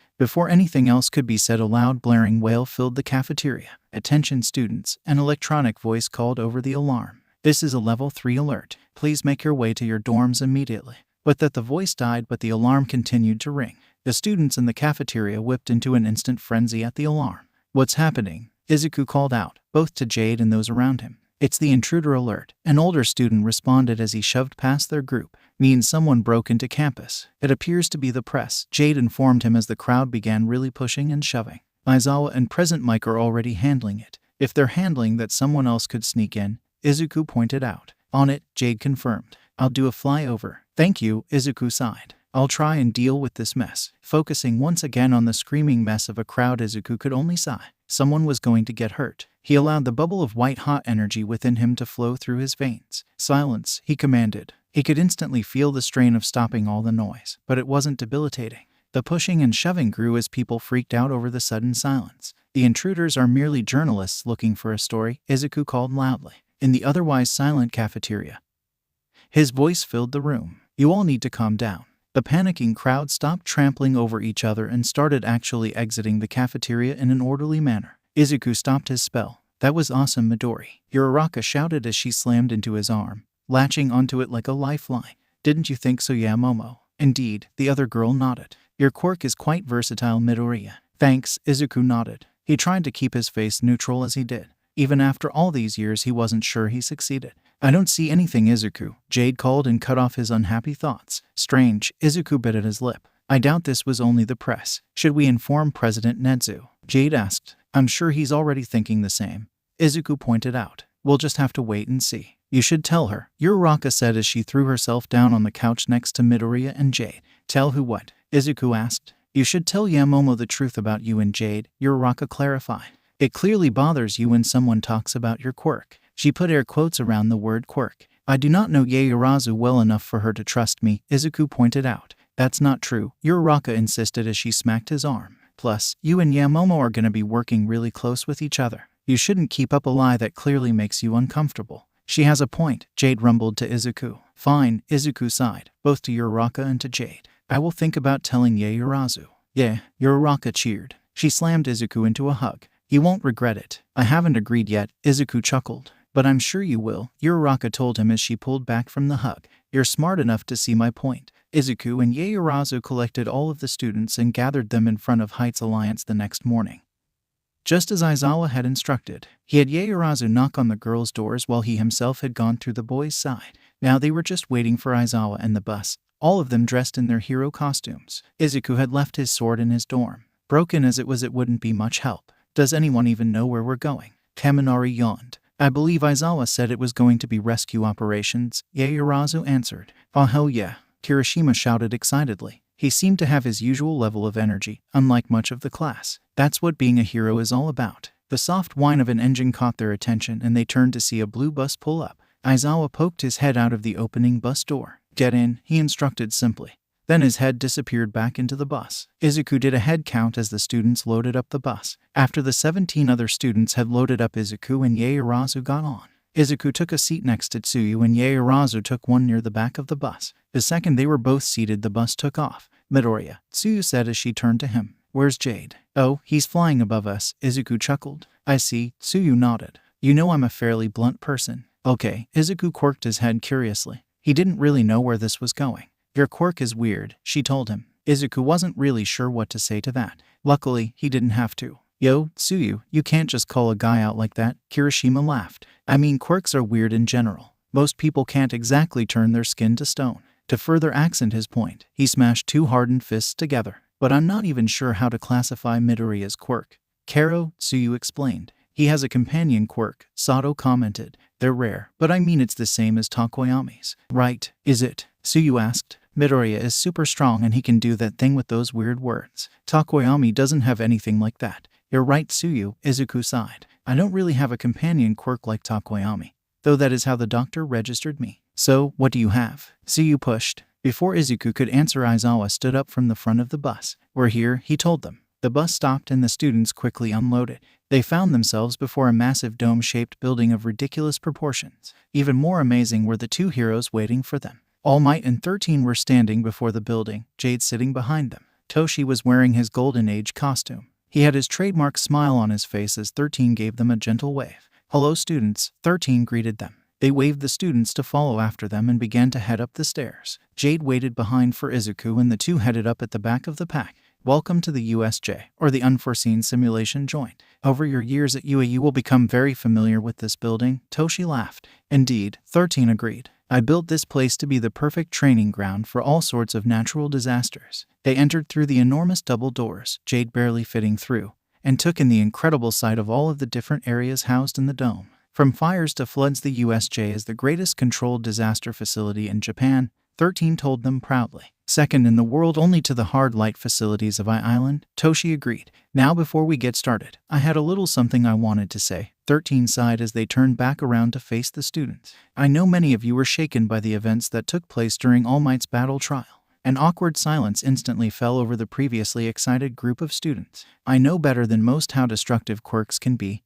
Speaker 1: Before anything else could be said, a loud blaring wail filled the cafeteria. "Attention students," an electronic voice called over the alarm. "This is a level 3 alert. Please make your way to your dorms immediately." But that the voice died, but the alarm continued to ring. The students in the cafeteria whipped into an instant frenzy at the alarm. "What's happening?" Izuku called out, both to Jade and those around him. "It's the intruder alert," an older student responded as he shoved past their group. "Means someone broke into campus. It appears to be the press," Jade informed him as the crowd began really pushing and shoving. "Aizawa and Present Mike are already handling it. If they're handling that, someone else could sneak in," Izuku pointed out. "On it," Jade confirmed. "I'll do a flyover." "Thank you," Izuku sighed. "I'll try and deal with this mess." Focusing once again on the screaming mess of a crowd, Izuku could only sigh. Someone was going to get hurt. He allowed the bubble of white-hot energy within him to flow through his veins. "Silence," he commanded. He could instantly feel the strain of stopping all the noise, but it wasn't debilitating. The pushing and shoving grew as people freaked out over the sudden silence. "The intruders are merely journalists looking for a story," Izuku called loudly. In the otherwise silent cafeteria, his voice filled the room. "You all need to calm down." The panicking crowd stopped trampling over each other and started actually exiting the cafeteria in an orderly manner. Izuku stopped his spell. "That was awesome, Midori," Uraraka shouted as she slammed into his arm, latching onto it like a lifeline. "Didn't you think so, Yamomo?" "Indeed," the other girl nodded. "Your quirk is quite versatile, Midoriya." "Thanks," Izuku nodded. He tried to keep his face neutral as he did. Even after all these years, he wasn't sure he succeeded. "I don't see anything, Izuku," Jade called and cut off his unhappy thoughts. "Strange," Izuku bit at his lip. "I doubt this was only the press. Should we inform President Nedzu?" Jade asked. "I'm sure he's already thinking the same," Izuku pointed out. "We'll just have to wait and see." "You should tell her," Uraraka said as she threw herself down on the couch next to Midoriya and Jade. "Tell who what?" Izuku asked. "You should tell Yamomo the truth about you and Jade," Uraraka clarified. "It clearly bothers you when someone talks about your quirk." She put air quotes around the word quirk. "I do not know Yaoyorozu well enough for her to trust me," Izuku pointed out. "That's not true," Uraraka insisted as she smacked his arm. "Plus, you and Yamomo are going to be working really close with each other. You shouldn't keep up a lie that clearly makes you uncomfortable." "She has a point," Jade rumbled to Izuku. "Fine," Izuku sighed, both to Uraraka and to Jade. "I will think about telling Yaoyorozu." "Yeah," Uraraka cheered. She slammed Izuku into a hug. "You won't regret it." "I haven't agreed yet," Izuku chuckled. "But I'm sure you will," Uraraka told him as she pulled back from the hug. "You're smart enough to see my point." Izuku and Yaoyorozu collected all of the students and gathered them in front of Heights Alliance the next morning, just as Aizawa had instructed. He had Yaoyorozu knock on the girls' doors while he himself had gone through the boys' side. Now they were just waiting for Aizawa and the bus, all of them dressed in their hero costumes. Izuku had left his sword in his dorm. Broken as it was, it wouldn't be much help. "Does anyone even know where we're going?" Kaminari yawned. "I believe Aizawa said it was going to be rescue operations," Yaoyorozu answered. "Oh hell yeah," Kirishima shouted excitedly. He seemed to have his usual level of energy, unlike much of the class. "That's what being a hero is all about." The soft whine of an engine caught their attention and they turned to see a blue bus pull up. Aizawa poked his head out of the opening bus door. Get in, he instructed simply. Then his head disappeared back into the bus. Izuku did a head count as the students loaded up the bus. After the 17 other students had loaded up, Izuku and Yaoyorozu got on. Izuku took a seat next to Tsuyu and Yaoyorozu took one near the back of the bus. The second they were both seated, the bus took off. Midoriya, Tsuyu said as she turned to him. Where's Jade? Oh, he's flying above us, Izuku chuckled. I see, Tsuyu nodded. You know I'm a fairly blunt person. Okay, Izuku quirked his head curiously. He didn't really know where this was going. Your quirk is weird, she told him. Izuku wasn't really sure what to say to that. Luckily, he didn't have to. Yo, Tsuyu, you can't just call a guy out like that, Kirishima laughed. I mean, quirks are weird in general. Most people can't exactly turn their skin to stone. To further accent his point, he smashed two hardened fists together. But I'm not even sure how to classify Midoriya's quirk. Karo, Tsuyu explained. He has a companion quirk, Sato commented. They're rare, but I mean it's the same as Tokoyami's. Right, is it? Tsuyu asked. Midoriya is super strong and he can do that thing with those weird words. Tokoyami doesn't have anything like that. You're right, Tsuyu, Izuku sighed. I don't really have a companion quirk like Tokoyami, though that is how the doctor registered me. So, what do you have? Tsuyu pushed. Before Izuku could answer, Aizawa stood up from the front of the bus. We're here, he told them. The bus stopped and the students quickly unloaded. They found themselves before a massive dome-shaped building of ridiculous proportions. Even more amazing were the two heroes waiting for them. All Might and 13 were standing before the building, Jade sitting behind them. Toshi was wearing his Golden Age costume. He had his trademark smile on his face as 13 gave them a gentle wave. Hello students, 13 greeted them. They waved the students to follow after them and began to head up the stairs. Jade waited behind for Izuku and the two headed up at the back of the pack. Welcome to the USJ, or the Unforeseen Simulation Joint. Over your years at UA you will become very familiar with this building, Toshi laughed. Indeed, 13 agreed. I built this place to be the perfect training ground for all sorts of natural disasters. They entered through the enormous double doors, Jade barely fitting through, and took in the incredible sight of all of the different areas housed in the dome. From fires to floods, the USJ is the greatest controlled disaster facility in Japan, 13 told them proudly. Second in the world only to the hard light facilities of Island, Toshi agreed. Now before we get started, I had a little something I wanted to say. 13 sighed as they turned back around to face the students. I know many of you were shaken by the events that took place during All Might's battle trial. An awkward silence instantly fell over the previously excited group of students. I know better than most how destructive quirks can be,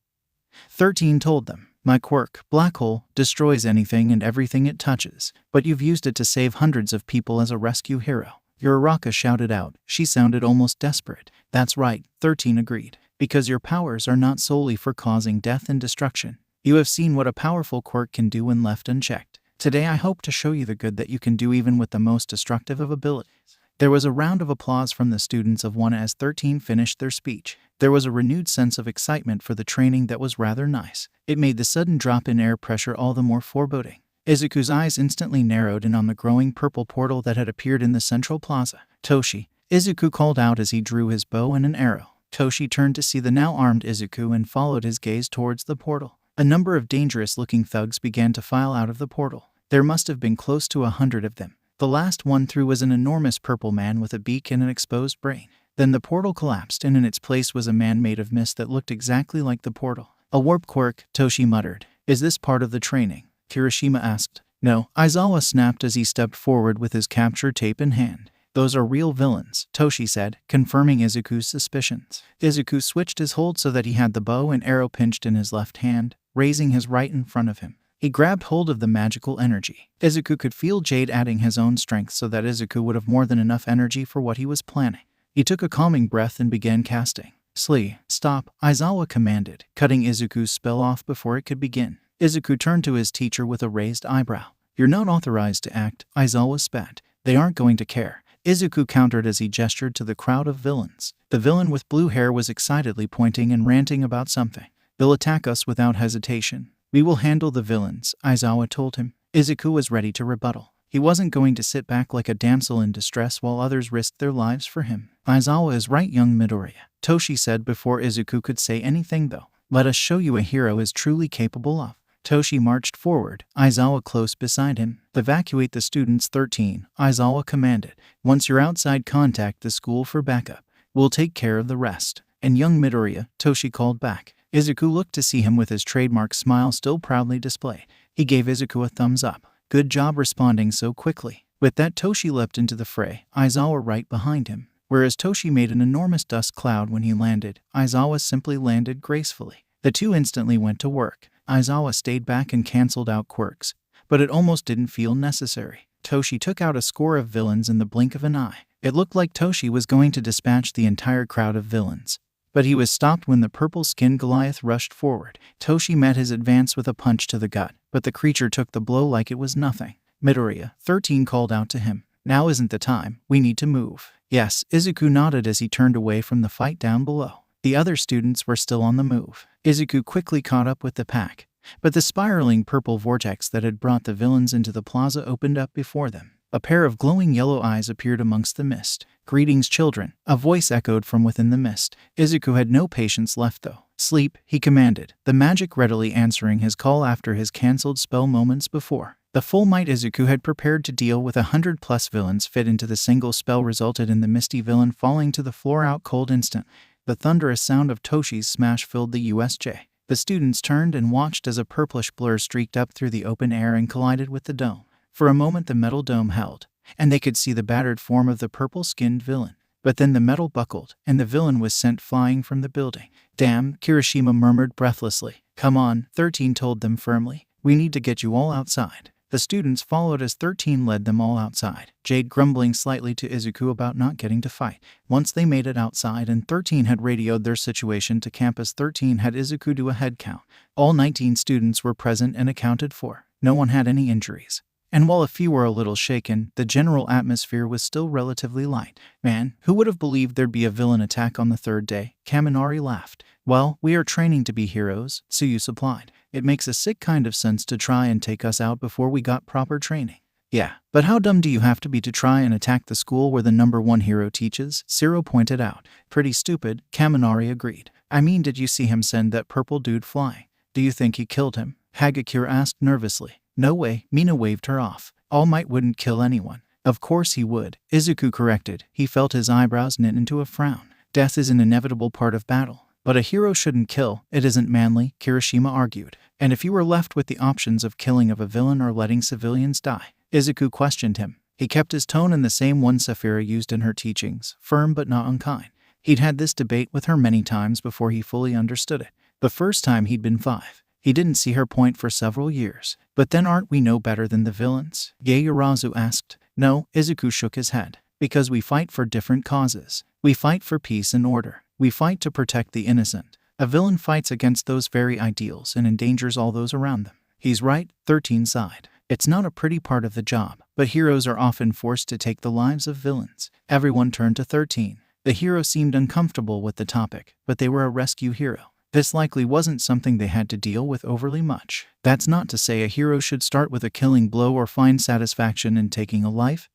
Speaker 1: 13 told them. My quirk, Black Hole, destroys anything and everything it touches, but you've used it to save hundreds of people as a rescue hero. Your Uraraka shouted out. She sounded almost desperate. That's right, 13 agreed. Because your powers are not solely for causing death and destruction. You have seen what a powerful quirk can do when left unchecked. Today I hope to show you the good that you can do even with the most destructive of abilities. There was a round of applause from the students of one as 13 finished their speech. There was a renewed sense of excitement for the training that was rather nice. It made the sudden drop in air pressure all the more foreboding. Izuku's eyes instantly narrowed in on the growing purple portal that had appeared in the central plaza. Toshi, Izuku called out as he drew his bow and an arrow. Toshi turned to see the now armed Izuku and followed his gaze towards the portal. A number of dangerous-looking thugs began to file out of the portal. There must have been close to 100 of them. The last one through was an enormous purple man with a beak and an exposed brain. Then the portal collapsed and in its place was a man made of mist that looked exactly like the portal. A warp quirk, Toshi muttered. Is this part of the training? Kirishima asked. No, Aizawa snapped as he stepped forward with his capture tape in hand. Those are real villains, Toshi said, confirming Izuku's suspicions. Izuku switched his hold so that he had the bow and arrow pinched in his left hand, raising his right in front of him. He grabbed hold of the magical energy. Izuku could feel Jade adding his own strength so that Izuku would have more than enough energy for what he was planning. He took a calming breath and began casting. Slee, stop, Aizawa commanded, cutting Izuku's spell off before it could begin. Izuku turned to his teacher with a raised eyebrow. You're not authorized to act, Aizawa spat. They aren't going to care. Izuku countered as he gestured to the crowd of villains. The villain with blue hair was excitedly pointing and ranting about something. They'll attack us without hesitation. We will handle the villains, Aizawa told him. Izuku was ready to rebuttal. He wasn't going to sit back like a damsel in distress while others risked their lives for him. Aizawa is right, young Midoriya, Toshi said before Izuku could say anything though. Let us show you a hero is truly capable of. Toshi marched forward, Aizawa close beside him. Evacuate the students 13, Aizawa commanded. Once you're outside, contact the school for backup. We'll take care of the rest. And young Midoriya, Toshi called back. Izuku looked to see him with his trademark smile still proudly displayed. He gave Izuku a thumbs up. Good job responding so quickly. With that, Toshi leapt into the fray, Aizawa right behind him. Whereas Toshi made an enormous dust cloud when he landed, Aizawa simply landed gracefully. The two instantly went to work. Aizawa stayed back and cancelled out quirks, but it almost didn't feel necessary. Toshi took out a score of villains in the blink of an eye. It looked like Toshi was going to dispatch the entire crowd of villains. But he was stopped when the purple-skinned Goliath rushed forward. Toshi met his advance with a punch to the gut, but the creature took the blow like it was nothing. Midoriya, 13, called out to him. Now isn't the time, we need to move. Yes, Izuku nodded as he turned away from the fight down below. The other students were still on the move. Izuku quickly caught up with the pack, but the spiraling purple vortex that had brought the villains into the plaza opened up before them. A pair of glowing yellow eyes appeared amongst the mist. "Greetings, children," a voice echoed from within the mist. Izuku had no patience left though. "Sleep," he commanded, the magic readily answering his call after his cancelled spell moments before. The full might Izuku had prepared to deal with 100+ villains fit into the single spell resulted in the misty villain falling to the floor out cold instant. The thunderous sound of Toshi's smash filled the USJ. The students turned and watched as a purplish blur streaked up through the open air and collided with the dome. For a moment the metal dome held, and they could see the battered form of the purple-skinned villain. But then the metal buckled, and the villain was sent flying from the building. "Damn," Kirishima murmured breathlessly. "Come on," 13 told them firmly. "We need to get you all outside." The students followed as 13 led them all outside, Jade grumbling slightly to Izuku about not getting to fight. Once they made it outside and 13 had radioed their situation to campus, 13 had Izuku do a head count. All 19 students were present and accounted for. No one had any injuries. And while a few were a little shaken, the general atmosphere was still relatively light. "Man, who would have believed there'd be a villain attack on the third day?" Kaminari laughed. "Well, we are training to be heroes," Tsuyu supplied. "It makes a sick kind of sense to try and take us out before we got proper training." "Yeah, but how dumb do you have to be to try and attack the school where the #1 hero teaches?" Zero pointed out. "Pretty stupid," Kaminari agreed. "I mean, did you see him send that purple dude flying? Do you think he killed him?" Hagakure asked nervously. "No way," Mina waved her off. "All Might wouldn't kill anyone." "Of course he would," Izuku corrected. He felt his eyebrows knit into a frown. "Death is an inevitable part of battle. But a hero shouldn't kill, it isn't manly," Kirishima argued. "And if you were left with the options of killing of a villain or letting civilians die?" Izuku questioned him. He kept his tone in the same one Sapphira used in her teachings, firm but not unkind. He'd had this debate with her many times before he fully understood it. The first time he'd been 5. He didn't see her point for several years. "But then aren't we no better than the villains?" Yaoyorozu asked. "No," Izuku shook his head. "Because we fight for different causes. We fight for peace and order. We fight to protect the innocent. A villain fights against those very ideals and endangers all those around them." "He's right," 13 sighed. "It's not a pretty part of the job, but heroes are often forced to take the lives of villains." Everyone turned to 13. The hero seemed uncomfortable with the topic, but they were a rescue hero. This likely wasn't something they had to deal with overly much. That's not to say a hero should start with a killing blow or find satisfaction in taking a life,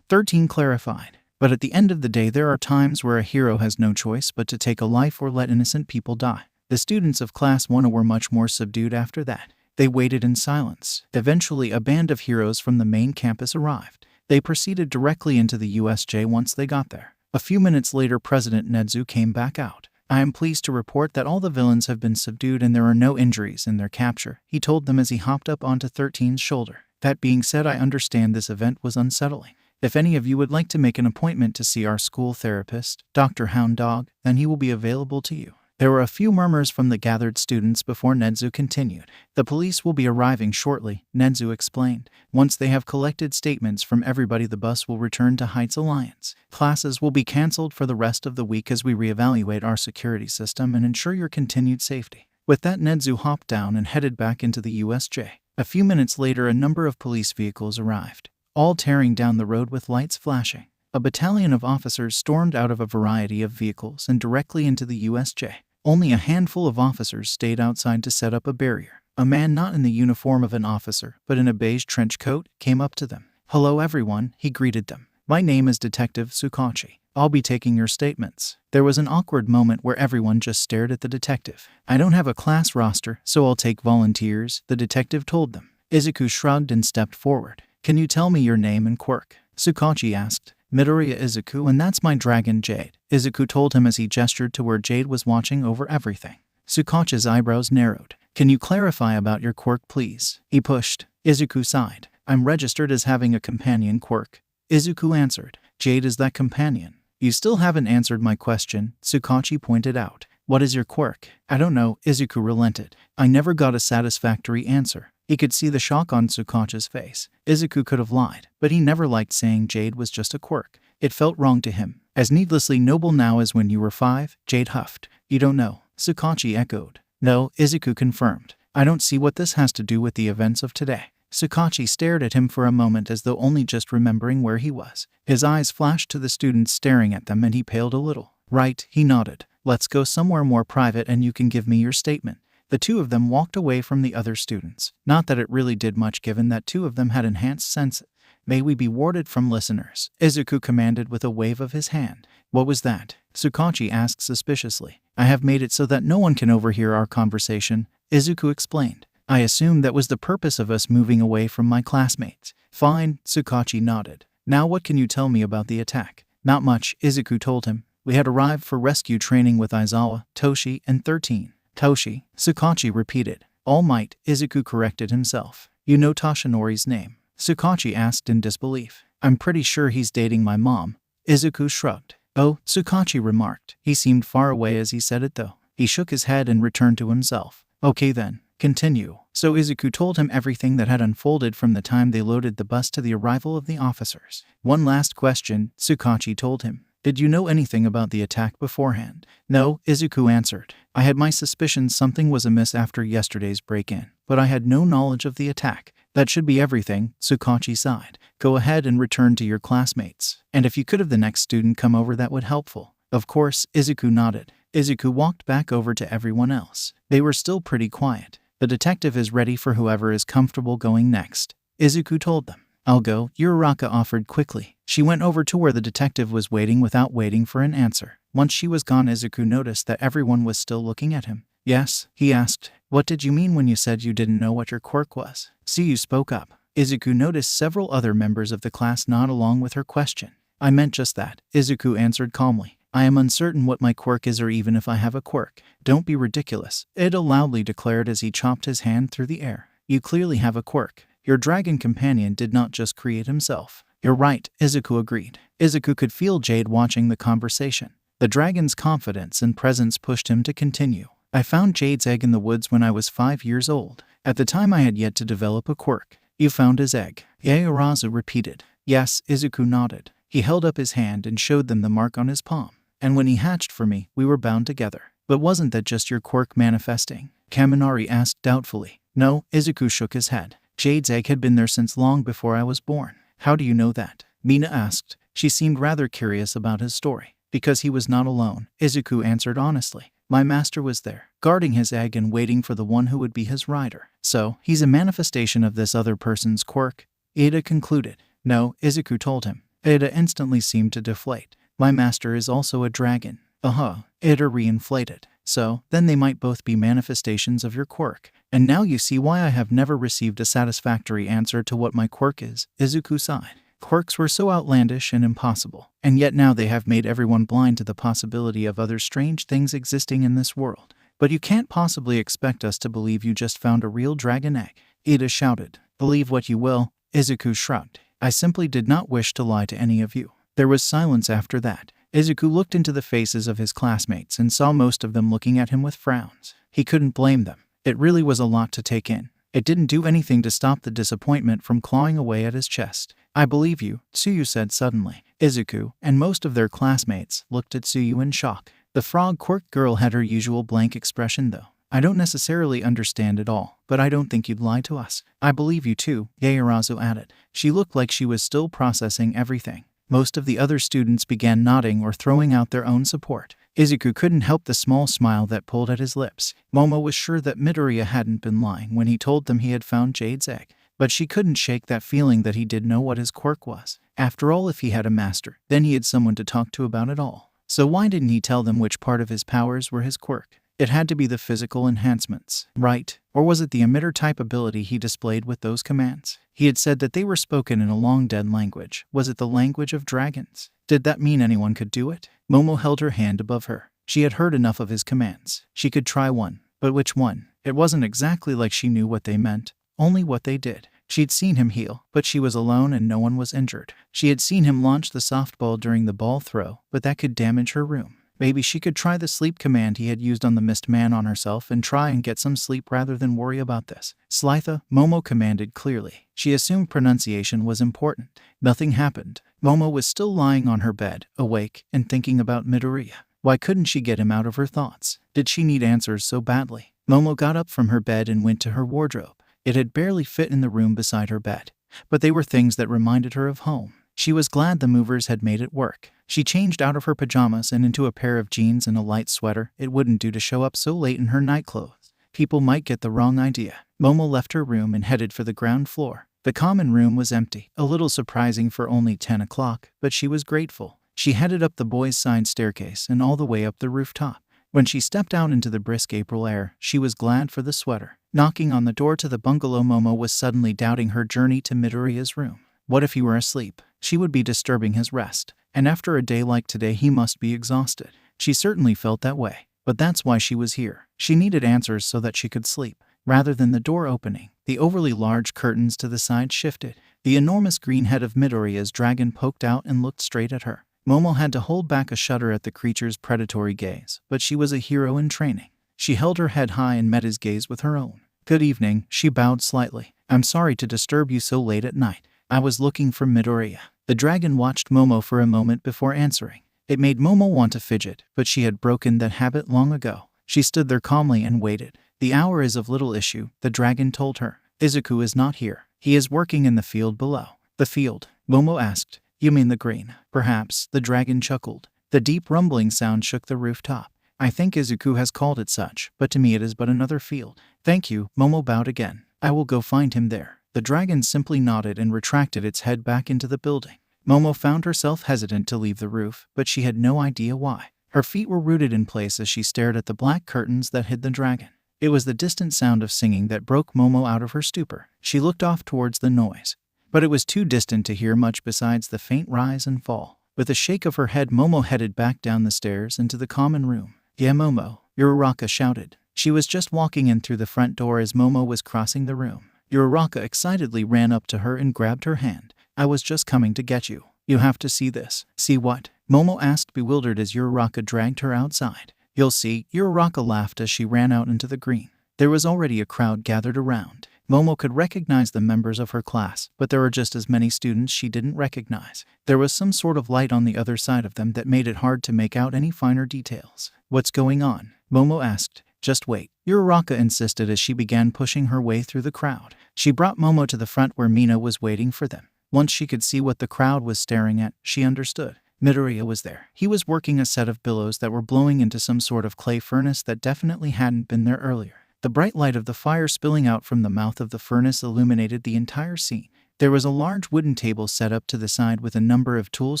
Speaker 1: 13 clarified. But at the end of the day, there are times where a hero has no choice but to take a life or let innocent people die. The students of Class 1 were much more subdued after that. They waited in silence. Eventually, a band of heroes from the main campus arrived. They proceeded directly into the USJ once they got there. A few minutes later, President Nedzu came back out. "I am pleased to report that all the villains have been subdued and there are no injuries in their capture," he told them as he hopped up onto 13's shoulder. "That being said, I understand this event was unsettling. If any of you would like to make an appointment to see our school therapist, Dr. Hound Dog, then he will be available to you." There were a few murmurs from the gathered students before Nedzu continued. "The police will be arriving shortly," Nedzu explained. "Once they have collected statements from everybody, the bus will return to Heights Alliance. Classes will be cancelled for the rest of the week as we reevaluate our security system and ensure your continued safety." With that, Nedzu hopped down and headed back into the USJ. A few minutes later, a number of police vehicles arrived, all tearing down the road with lights flashing. A battalion of officers stormed out of a variety of vehicles and directly into the USJ. Only a handful of officers stayed outside to set up a barrier. A man not in the uniform of an officer, but in a beige trench coat, came up to them. "Hello everyone," he greeted them. "My name is Detective Tsukachi. I'll be taking your statements." There was an awkward moment where everyone just stared at the detective. "I don't have a class roster, so I'll take volunteers," the detective told them. Izuku shrugged and stepped forward. "Can you tell me your name and quirk?" Tsukachi asked. "Midoriya Izuku, and that's my dragon Jade," Izuku told him as he gestured to where Jade was watching over everything. Tsukachi's eyebrows narrowed. "Can you clarify about your quirk, please?" he pushed. Izuku sighed. I'm registered as having a companion quirk. Izuku answered. Jade is that companion. You still haven't answered my question, Tsukachi pointed out. What is your quirk? I don't know, Izuku relented. I never got a satisfactory answer. He could see the shock on Tsukachi's face. Izuku could have lied, but he never liked saying Jade was just a quirk. It felt wrong to him. As needlessly noble now as when you were 5, Jade huffed. You don't know, Tsukachi echoed. No, Izuku confirmed. I don't see what this has to do with the events of today. Tsukachi stared at him for a moment as though only just remembering where he was. His eyes flashed to the students staring at them and he paled a little. Right, he nodded. Let's go somewhere more private and you can give me your statement. The two of them walked away from the other students. Not that it really did much given that two of them had enhanced senses. May we be warded from listeners, Izuku commanded with a wave of his hand. What was that? Tsukachi asked suspiciously. I have made it so that no one can overhear our conversation, Izuku explained. I assume that was the purpose of us moving away from my classmates. Fine, Tsukachi nodded. Now what can you tell me about the attack? Not much, Izuku told him. We had arrived for rescue training with Aizawa, Toshi, and 13. Toshi, Tsukachi repeated. All Might, Izuku corrected himself. You know Toshinori's name? Tsukachi asked in disbelief. I'm pretty sure he's dating my mom. Izuku shrugged. Oh, Tsukachi remarked. He seemed far away as he said it though. He shook his head and returned to himself. Okay then. Continue. So Izuku told him everything that had unfolded from the time they loaded the bus to the arrival of the officers. One last question, Tsukachi told him. Did you know anything about the attack beforehand? No, Izuku answered. I had my suspicions something was amiss after yesterday's break-in, but I had no knowledge of the attack. That should be everything, Tsukachi sighed. Go ahead and return to your classmates. And if you could have the next student come over that would helpful. Of course, Izuku nodded. Izuku walked back over to everyone else. They were still pretty quiet. The detective is ready for whoever is comfortable going next, Izuku told them. I'll go, Uraraka offered quickly. She went over to where the detective was waiting without waiting for an answer. Once she was gone, Izuku noticed that everyone was still looking at him. Yes, he asked. What did you mean when you said you didn't know what your quirk was? See, you spoke up. Izuku noticed several other members of the class nod along with her question. I meant just that, Izuku answered calmly. I am uncertain what my quirk is or even if I have a quirk. Don't be ridiculous, Ida loudly declared as he chopped his hand through the air. You clearly have a quirk. Your dragon companion did not just create himself. You're right, Izuku agreed. Izuku could feel Jade watching the conversation. The dragon's confidence and presence pushed him to continue. I found Jade's egg in the woods when I was 5 years old. At the time I had yet to develop a quirk. You found his egg? Yaoyorozu repeated. Yes, Izuku nodded. He held up his hand and showed them the mark on his palm. And when he hatched for me, we were bound together. But wasn't that just your quirk manifesting? Kaminari asked doubtfully. No, Izuku shook his head. Jade's egg had been there since long before I was born. How do you know that? Mina asked. She seemed rather curious about his story. Because he was not alone, Izuku answered honestly. My master was there, guarding his egg and waiting for the one who would be his rider. So, he's a manifestation of this other person's quirk, Ida concluded. No, Izuku told him. Ida instantly seemed to deflate. My master is also a dragon. Ida reinflated. So, then they might both be manifestations of your quirk. And now you see why I have never received a satisfactory answer to what my quirk is, Izuku sighed. Quirks were so outlandish and impossible, and yet now they have made everyone blind to the possibility of other strange things existing in this world. But you can't possibly expect us to believe you just found a real dragon egg, Ida shouted. Believe what you will, Izuku shrugged. I simply did not wish to lie to any of you. There was silence after that. Izuku looked into the faces of his classmates and saw most of them looking at him with frowns. He couldn't blame them. It really was a lot to take in. It didn't do anything to stop the disappointment from clawing away at his chest. I believe you, Tsuyu said suddenly. Izuku, and most of their classmates, looked at Tsuyu in shock. The frog quirk girl had her usual blank expression though. I don't necessarily understand it all, but I don't think you'd lie to us. I believe you too, Yaoyorozu added. She looked like she was still processing everything. Most of the other students began nodding or throwing out their own support. Izuku couldn't help the small smile that pulled at his lips. Momo was sure that Midoriya hadn't been lying when he told them he had found Jade's egg. But she couldn't shake that feeling that he did know what his quirk was. After all, if he had a master, then he had someone to talk to about it all. So why didn't he tell them which part of his powers were his quirk? It had to be the physical enhancements, right? Or was it the emitter-type ability he displayed with those commands? He had said that they were spoken in a long-dead language. Was it the language of dragons? Did that mean anyone could do it? Momo held her hand above her. She had heard enough of his commands. She could try one. But which one? It wasn't exactly like she knew what they meant, only what they did. She'd seen him heal, but she was alone and no one was injured. She had seen him launch the softball during the ball throw, but that could damage her room. Maybe she could try the sleep command he had used on the mist man on herself and try and get some sleep rather than worry about this. Slitha, Momo commanded clearly. She assumed pronunciation was important. Nothing happened. Momo was still lying on her bed, awake, and thinking about Midoriya. Why couldn't she get him out of her thoughts? Did she need answers so badly? Momo got up from her bed and went to her wardrobe. It had barely fit in the room beside her bed, but they were things that reminded her of home. She was glad the movers had made it work. She changed out of her pajamas and into a pair of jeans and a light sweater. It wouldn't do to show up so late in her night clothes. People might get the wrong idea. Momo left her room and headed for the ground floor. The common room was empty, a little surprising for only 10 o'clock, but she was grateful. She headed up the boys' side staircase and all the way up the rooftop. When she stepped out into the brisk April air, she was glad for the sweater. Knocking on the door to the bungalow, Momo was suddenly doubting her journey to Midoriya's room. What if he were asleep? She would be disturbing his rest. And after a day like today, he must be exhausted. She certainly felt that way. But that's why she was here. She needed answers so that she could sleep. Rather than the door opening, the overly large curtains to the side shifted. The enormous green head of Midoriya's dragon poked out and looked straight at her. Momo had to hold back a shudder at the creature's predatory gaze, but she was a hero in training. She held her head high and met his gaze with her own. "Good evening," she bowed slightly. "I'm sorry to disturb you so late at night. I was looking for Midoriya." The dragon watched Momo for a moment before answering. It made Momo want to fidget, but she had broken that habit long ago. She stood there calmly and waited. "The hour is of little issue," the dragon told her. "Izuku is not here. He is working in the field below." "The field?" Momo asked. "You mean the green?" "Perhaps," the dragon chuckled. The deep rumbling sound shook the rooftop. "I think Izuku has called it such, but to me it is but another field." "Thank you," Momo bowed again. "I will go find him there." The dragon simply nodded and retracted its head back into the building. Momo found herself hesitant to leave the roof, but she had no idea why. Her feet were rooted in place as she stared at the black curtains that hid the dragon. It was the distant sound of singing that broke Momo out of her stupor. She looked off towards the noise, but it was too distant to hear much besides the faint rise and fall. With a shake of her head, Momo headed back down the stairs into the common room. "Yeah, Momo," Uraraka shouted. She was just walking in through the front door as Momo was crossing the room. Uraraka excitedly ran up to her and grabbed her hand. "I was just coming to get you. You have to see this." "See what?" Momo asked, bewildered as Uraraka dragged her outside. "You'll see." Uraraka laughed as she ran out into the green. There was already a crowd gathered around. Momo could recognize the members of her class, but there were just as many students she didn't recognize. There was some sort of light on the other side of them that made it hard to make out any finer details. "What's going on?" Momo asked. "Just wait," Uraraka insisted as she began pushing her way through the crowd. She brought Momo to the front where Mina was waiting for them. Once she could see what the crowd was staring at, she understood. Midoriya was there. He was working a set of billows that were blowing into some sort of clay furnace that definitely hadn't been there earlier. The bright light of the fire spilling out from the mouth of the furnace illuminated the entire scene. There was a large wooden table set up to the side with a number of tools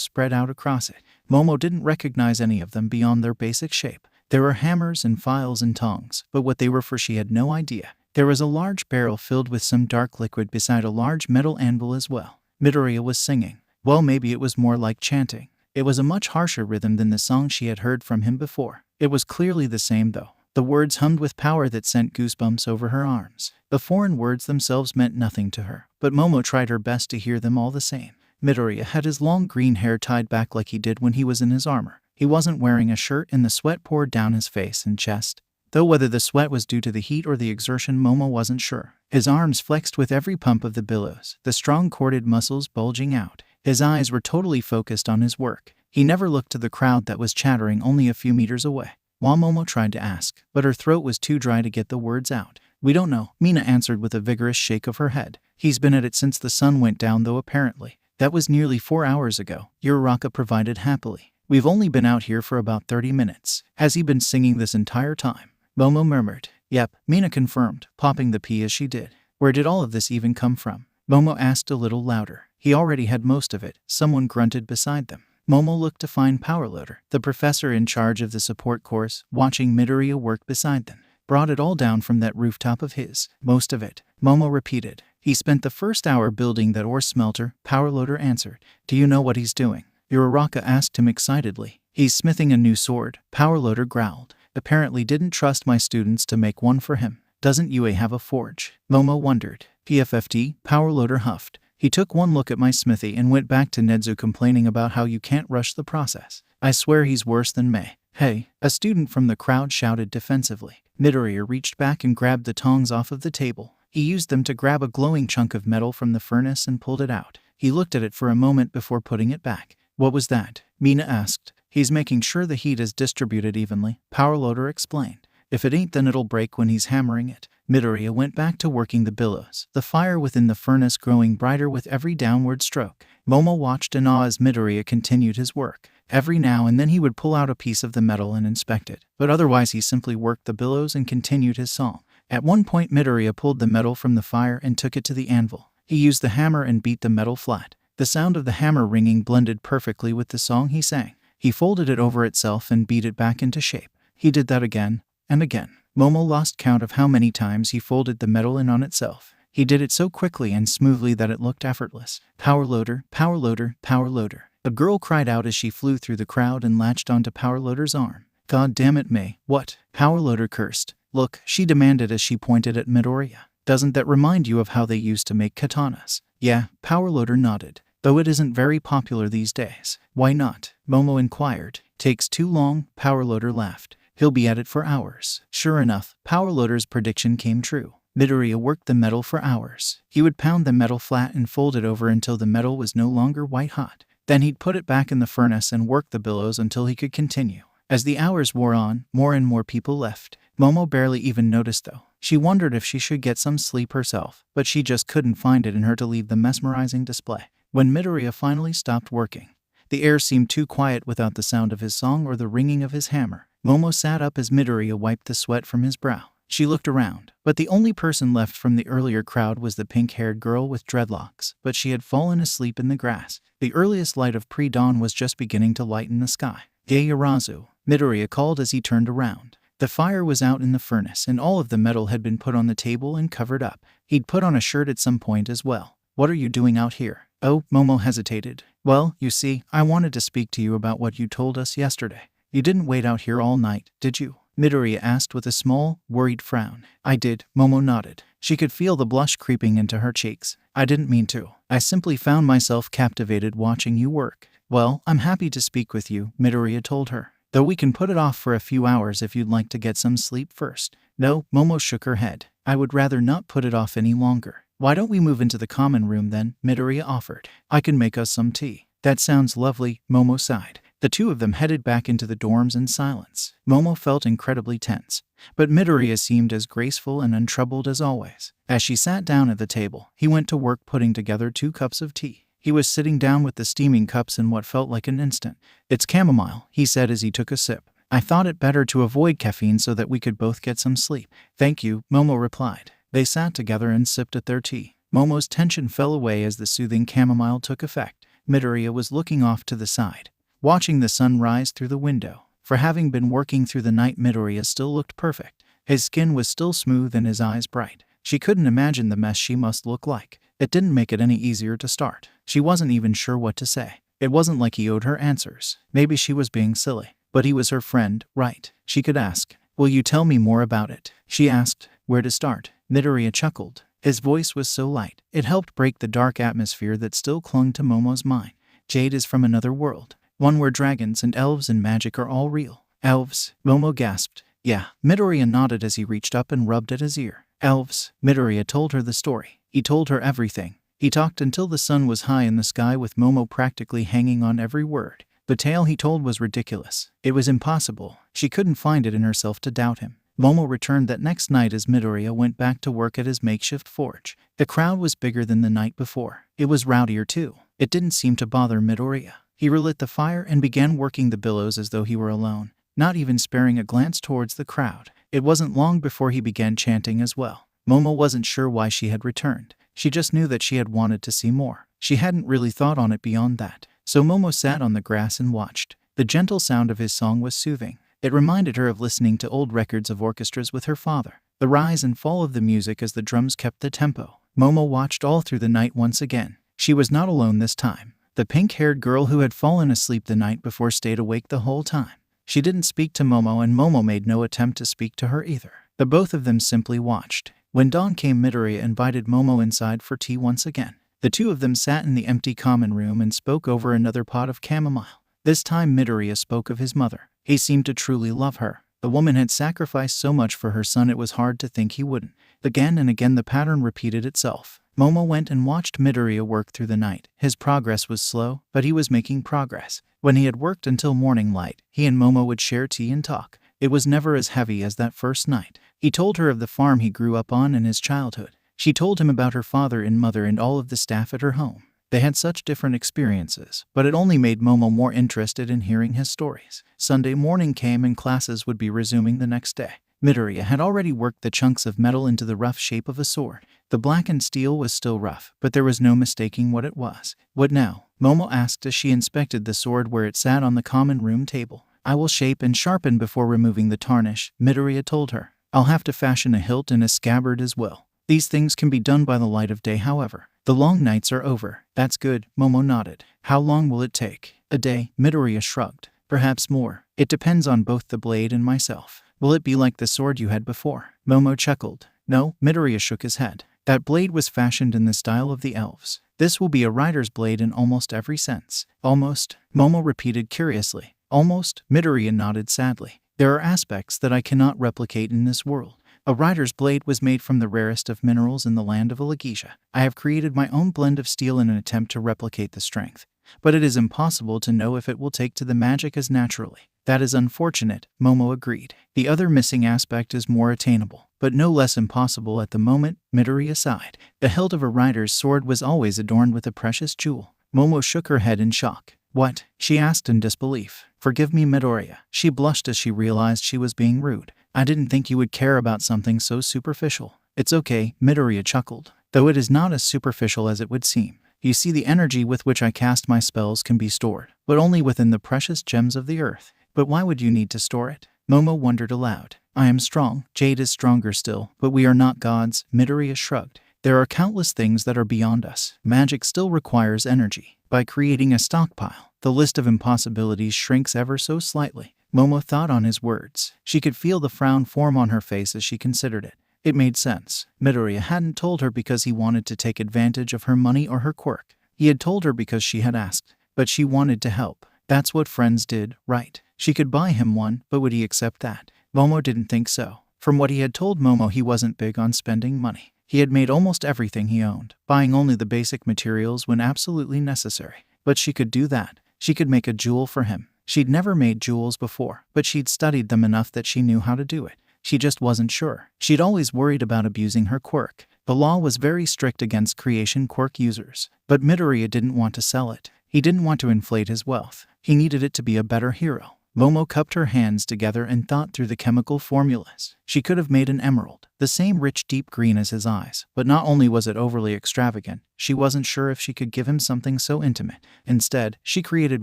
Speaker 1: spread out across it. Momo didn't recognize any of them beyond their basic shape. There were hammers and files and tongs, but what they were for she had no idea. There was a large barrel filled with some dark liquid beside a large metal anvil as well. Midoriya was singing. Well, maybe it was more like chanting. It was a much harsher rhythm than the song she had heard from him before. It was clearly the same though. The words hummed with power that sent goosebumps over her arms. The foreign words themselves meant nothing to her, but Momo tried her best to hear them all the same. Midoriya had his long green hair tied back like he did when he was in his armor. He wasn't wearing a shirt and the sweat poured down his face and chest. Though whether the sweat was due to the heat or the exertion, Momo wasn't sure. His arms flexed with every pump of the billows, the strong corded muscles bulging out. His eyes were totally focused on his work. He never looked to the crowd that was chattering only a few meters away. While Momo tried to ask, but her throat was too dry to get the words out. "We don't know," Mina answered with a vigorous shake of her head. "He's been at it since the sun went down though apparently. That was nearly 4 hours ago," Uraraka provided happily. "We've only been out here for about 30 minutes. Has he been singing this entire time?" Momo murmured. "Yep," Mina confirmed, popping the P as she did. "Where did all of this even come from?" Momo asked a little louder. "He already had most of it," someone grunted beside them. Momo looked to find Powerloader, the professor in charge of the support course, watching Midoriya work beside them. "Brought it all down from that rooftop of his." "Most of it," Momo repeated. "He spent the first hour building that ore smelter," Powerloader answered. "Do you know what he's doing?" Uraraka asked him excitedly. "He's smithing a new sword," Powerloader growled. "Apparently didn't trust my students to make one for him. Doesn't UA have a forge?" Momo wondered. PFFT, Powerloader huffed. He took one look at my smithy and went back to Nedzu complaining about how you can't rush the process. I swear he's worse than May. Hey, a student from the crowd shouted defensively. Midoriya reached back and grabbed the tongs off of the table. He used them to grab a glowing chunk of metal from the furnace and pulled it out. He looked at it for a moment before putting it back. What was that? Mina asked. He's making sure the heat is distributed evenly, Powerloader explained. If it ain't, then it'll break when he's hammering it. Midoriya went back to working the billows, the fire within the furnace growing brighter with every downward stroke. Momo watched in awe as Midoriya continued his work. Every now and then he would pull out a piece of the metal and inspect it, but otherwise he simply worked the billows and continued his song. At one point Midoriya pulled the metal from the fire and took it to the anvil. He used the hammer and beat the metal flat. The sound of the hammer ringing blended perfectly with the song he sang. He folded it over itself and beat it back into shape. He did that again and again. Momo lost count of how many times he folded the metal in on itself. He did it so quickly and smoothly that it looked effortless. Powerloader, Powerloader, Powerloader. A girl cried out as she flew through the crowd and latched onto Powerloader's arm. God damn it, May. What? Powerloader cursed. Look, she demanded as she pointed at Midoriya. Doesn't that remind you of how they used to make katanas? Yeah, Powerloader nodded. Though it isn't very popular these days. Why not? Momo inquired. Takes too long, Powerloader laughed. He'll be at it for hours. Sure enough, Powerloader's prediction came true. Midoriya worked the metal for hours. He would pound the metal flat and fold it over until the metal was no longer white hot. Then he'd put it back in the furnace and work the billows until he could continue. As the hours wore on, more and more people left. Momo barely even noticed though. She wondered if she should get some sleep herself, but she just couldn't find it in her to leave the mesmerizing display. When Midoriya finally stopped working, the air seemed too quiet without the sound of his song or the ringing of his hammer. Momo sat up as Midoriya wiped the sweat from his brow. She looked around, but the only person left from the earlier crowd was the pink-haired girl with dreadlocks, but she had fallen asleep in the grass. The earliest light of pre-dawn was just beginning to lighten the sky. "Hey Yarazu," Midoriya called as he turned around. The fire was out in the furnace and all of the metal had been put on the table and covered up. He'd put on a shirt at some point as well. "What are you doing out here?" "Oh," Momo hesitated. "Well, you see, I wanted to speak to you about what you told us yesterday." "You didn't wait out here all night, did you?" Midoriya asked with a small, worried frown. "I did," Momo nodded. She could feel the blush creeping into her cheeks. "I didn't mean to. I simply found myself captivated watching you work." "Well, I'm happy to speak with you," Midoriya told her. "Though we can put it off for a few hours if you'd like to get some sleep first." "No," Momo shook her head. "I would rather not put it off any longer." "Why don't we move into the common room then?" Midoriya offered. "I can make us some tea." "That sounds lovely," Momo sighed. The two of them headed back into the dorms in silence. Momo felt incredibly tense, but Midoriya seemed as graceful and untroubled as always. As she sat down at the table, he went to work putting together 2 cups of tea. He was sitting down with the steaming cups in what felt like an instant. "It's chamomile," he said as he took a sip. "I thought it better to avoid caffeine so that we could both get some sleep." "Thank you," Momo replied. They sat together and sipped at their tea. Momo's tension fell away as the soothing chamomile took effect. Midoriya was looking off to the side, watching the sun rise through the window. For having been working through the night, Midoriya still looked perfect. His skin was still smooth and his eyes bright. She couldn't imagine the mess she must look like. It didn't make it any easier to start. She wasn't even sure what to say. It wasn't like he owed her answers. Maybe she was being silly. But he was her friend, right? She could ask. "Will you tell me more about it?" she asked. "Where to start?" Midoriya chuckled. His voice was so light, it helped break the dark atmosphere that still clung to Momo's mind. "Jade is from another world. One where dragons and elves and magic are all real." "Elves?" Momo gasped. "Yeah." Midoriya nodded as he reached up and rubbed at his ear. "Elves." Midoriya told her the story. He told her everything. He talked until the sun was high in the sky with Momo practically hanging on every word. The tale he told was ridiculous. It was impossible. She couldn't find it in herself to doubt him. Momo returned that next night as Midoriya went back to work at his makeshift forge. The crowd was bigger than the night before. It was rowdier too. It didn't seem to bother Midoriya. He relit the fire and began working the billows as though he were alone, not even sparing a glance towards the crowd. It wasn't long before he began chanting as well. Momo wasn't sure why she had returned. She just knew that she had wanted to see more. She hadn't really thought on it beyond that. So Momo sat on the grass and watched. The gentle sound of his song was soothing. It reminded her of listening to old records of orchestras with her father. The rise and fall of the music as the drums kept the tempo. Momo watched all through the night once again. She was not alone this time. The pink-haired girl who had fallen asleep the night before stayed awake the whole time. She didn't speak to Momo and Momo made no attempt to speak to her either. The both of them simply watched. When dawn came, Midoriya invited Momo inside for tea once again. The two of them sat in the empty common room and spoke over another pot of chamomile. This time Midoriya spoke of his mother. He seemed to truly love her. The woman had sacrificed so much for her son it was hard to think he wouldn't. Again and again the pattern repeated itself. Momo went and watched Midoriya work through the night. His progress was slow, but he was making progress. When he had worked until morning light, he and Momo would share tea and talk. It was never as heavy as that first night. He told her of the farm he grew up on and his childhood. She told him about her father and mother and all of the staff at her home. They had such different experiences, but it only made Momo more interested in hearing his stories. Sunday morning came and classes would be resuming the next day. Midoriya had already worked the chunks of metal into the rough shape of a sword. The blackened steel was still rough, but there was no mistaking what it was. What now? Momo asked as she inspected the sword where it sat on the common room table. I will shape and sharpen before removing the tarnish, Midoriya told her. I'll have to fashion a hilt and a scabbard as well. These things can be done by the light of day, however. The long nights are over. That's good, Momo nodded. How long will it take? A day, Midoriya shrugged. Perhaps more. It depends on both the blade and myself. Will it be like the sword you had before? Momo chuckled. No, Midoriya shook his head. That blade was fashioned in the style of the elves. This will be a rider's blade in almost every sense. Almost? Momo repeated curiously. Almost? Midoriya nodded sadly. There are aspects that I cannot replicate in this world. A rider's blade was made from the rarest of minerals in the land of Alegesia. I have created my own blend of steel in an attempt to replicate the strength. But it is impossible to know if it will take to the magic as naturally. That is unfortunate, Momo agreed. The other missing aspect is more attainable, but no less impossible at the moment, Midoriya sighed. The hilt of a rider's sword was always adorned with a precious jewel. Momo shook her head in shock. What? She asked in disbelief. Forgive me, Midoriya. She blushed as she realized she was being rude. I didn't think you would care about something so superficial. It's okay, Midoriya chuckled. Though it is not as superficial as it would seem. You see, the energy with which I cast my spells can be stored, but only within the precious gems of the earth. But why would you need to store it? Momo wondered aloud. I am strong. Jade is stronger still, but we are not gods, Midoriya shrugged. There are countless things that are beyond us. Magic still requires energy. By creating a stockpile, the list of impossibilities shrinks ever so slightly. Momo thought on his words. She could feel the frown form on her face as she considered it. It made sense. Midoriya hadn't told her because he wanted to take advantage of her money or her quirk. He had told her because she had asked. But she wanted to help. That's what friends did, right? She could buy him one, but would he accept that? Momo didn't think so. From what he had told Momo, he wasn't big on spending money. He had made almost everything he owned, buying only the basic materials when absolutely necessary. But she could do that. She could make a jewel for him. She'd never made jewels before, but she'd studied them enough that she knew how to do it. She just wasn't sure. She'd always worried about abusing her quirk. The law was very strict against creation quirk users. But Midoriya didn't want to sell it. He didn't want to inflate his wealth. He needed it to be a better hero. Momo cupped her hands together and thought through the chemical formulas. She could have made an emerald, the same rich deep green as his eyes. But not only was it overly extravagant, she wasn't sure if she could give him something so intimate. Instead, she created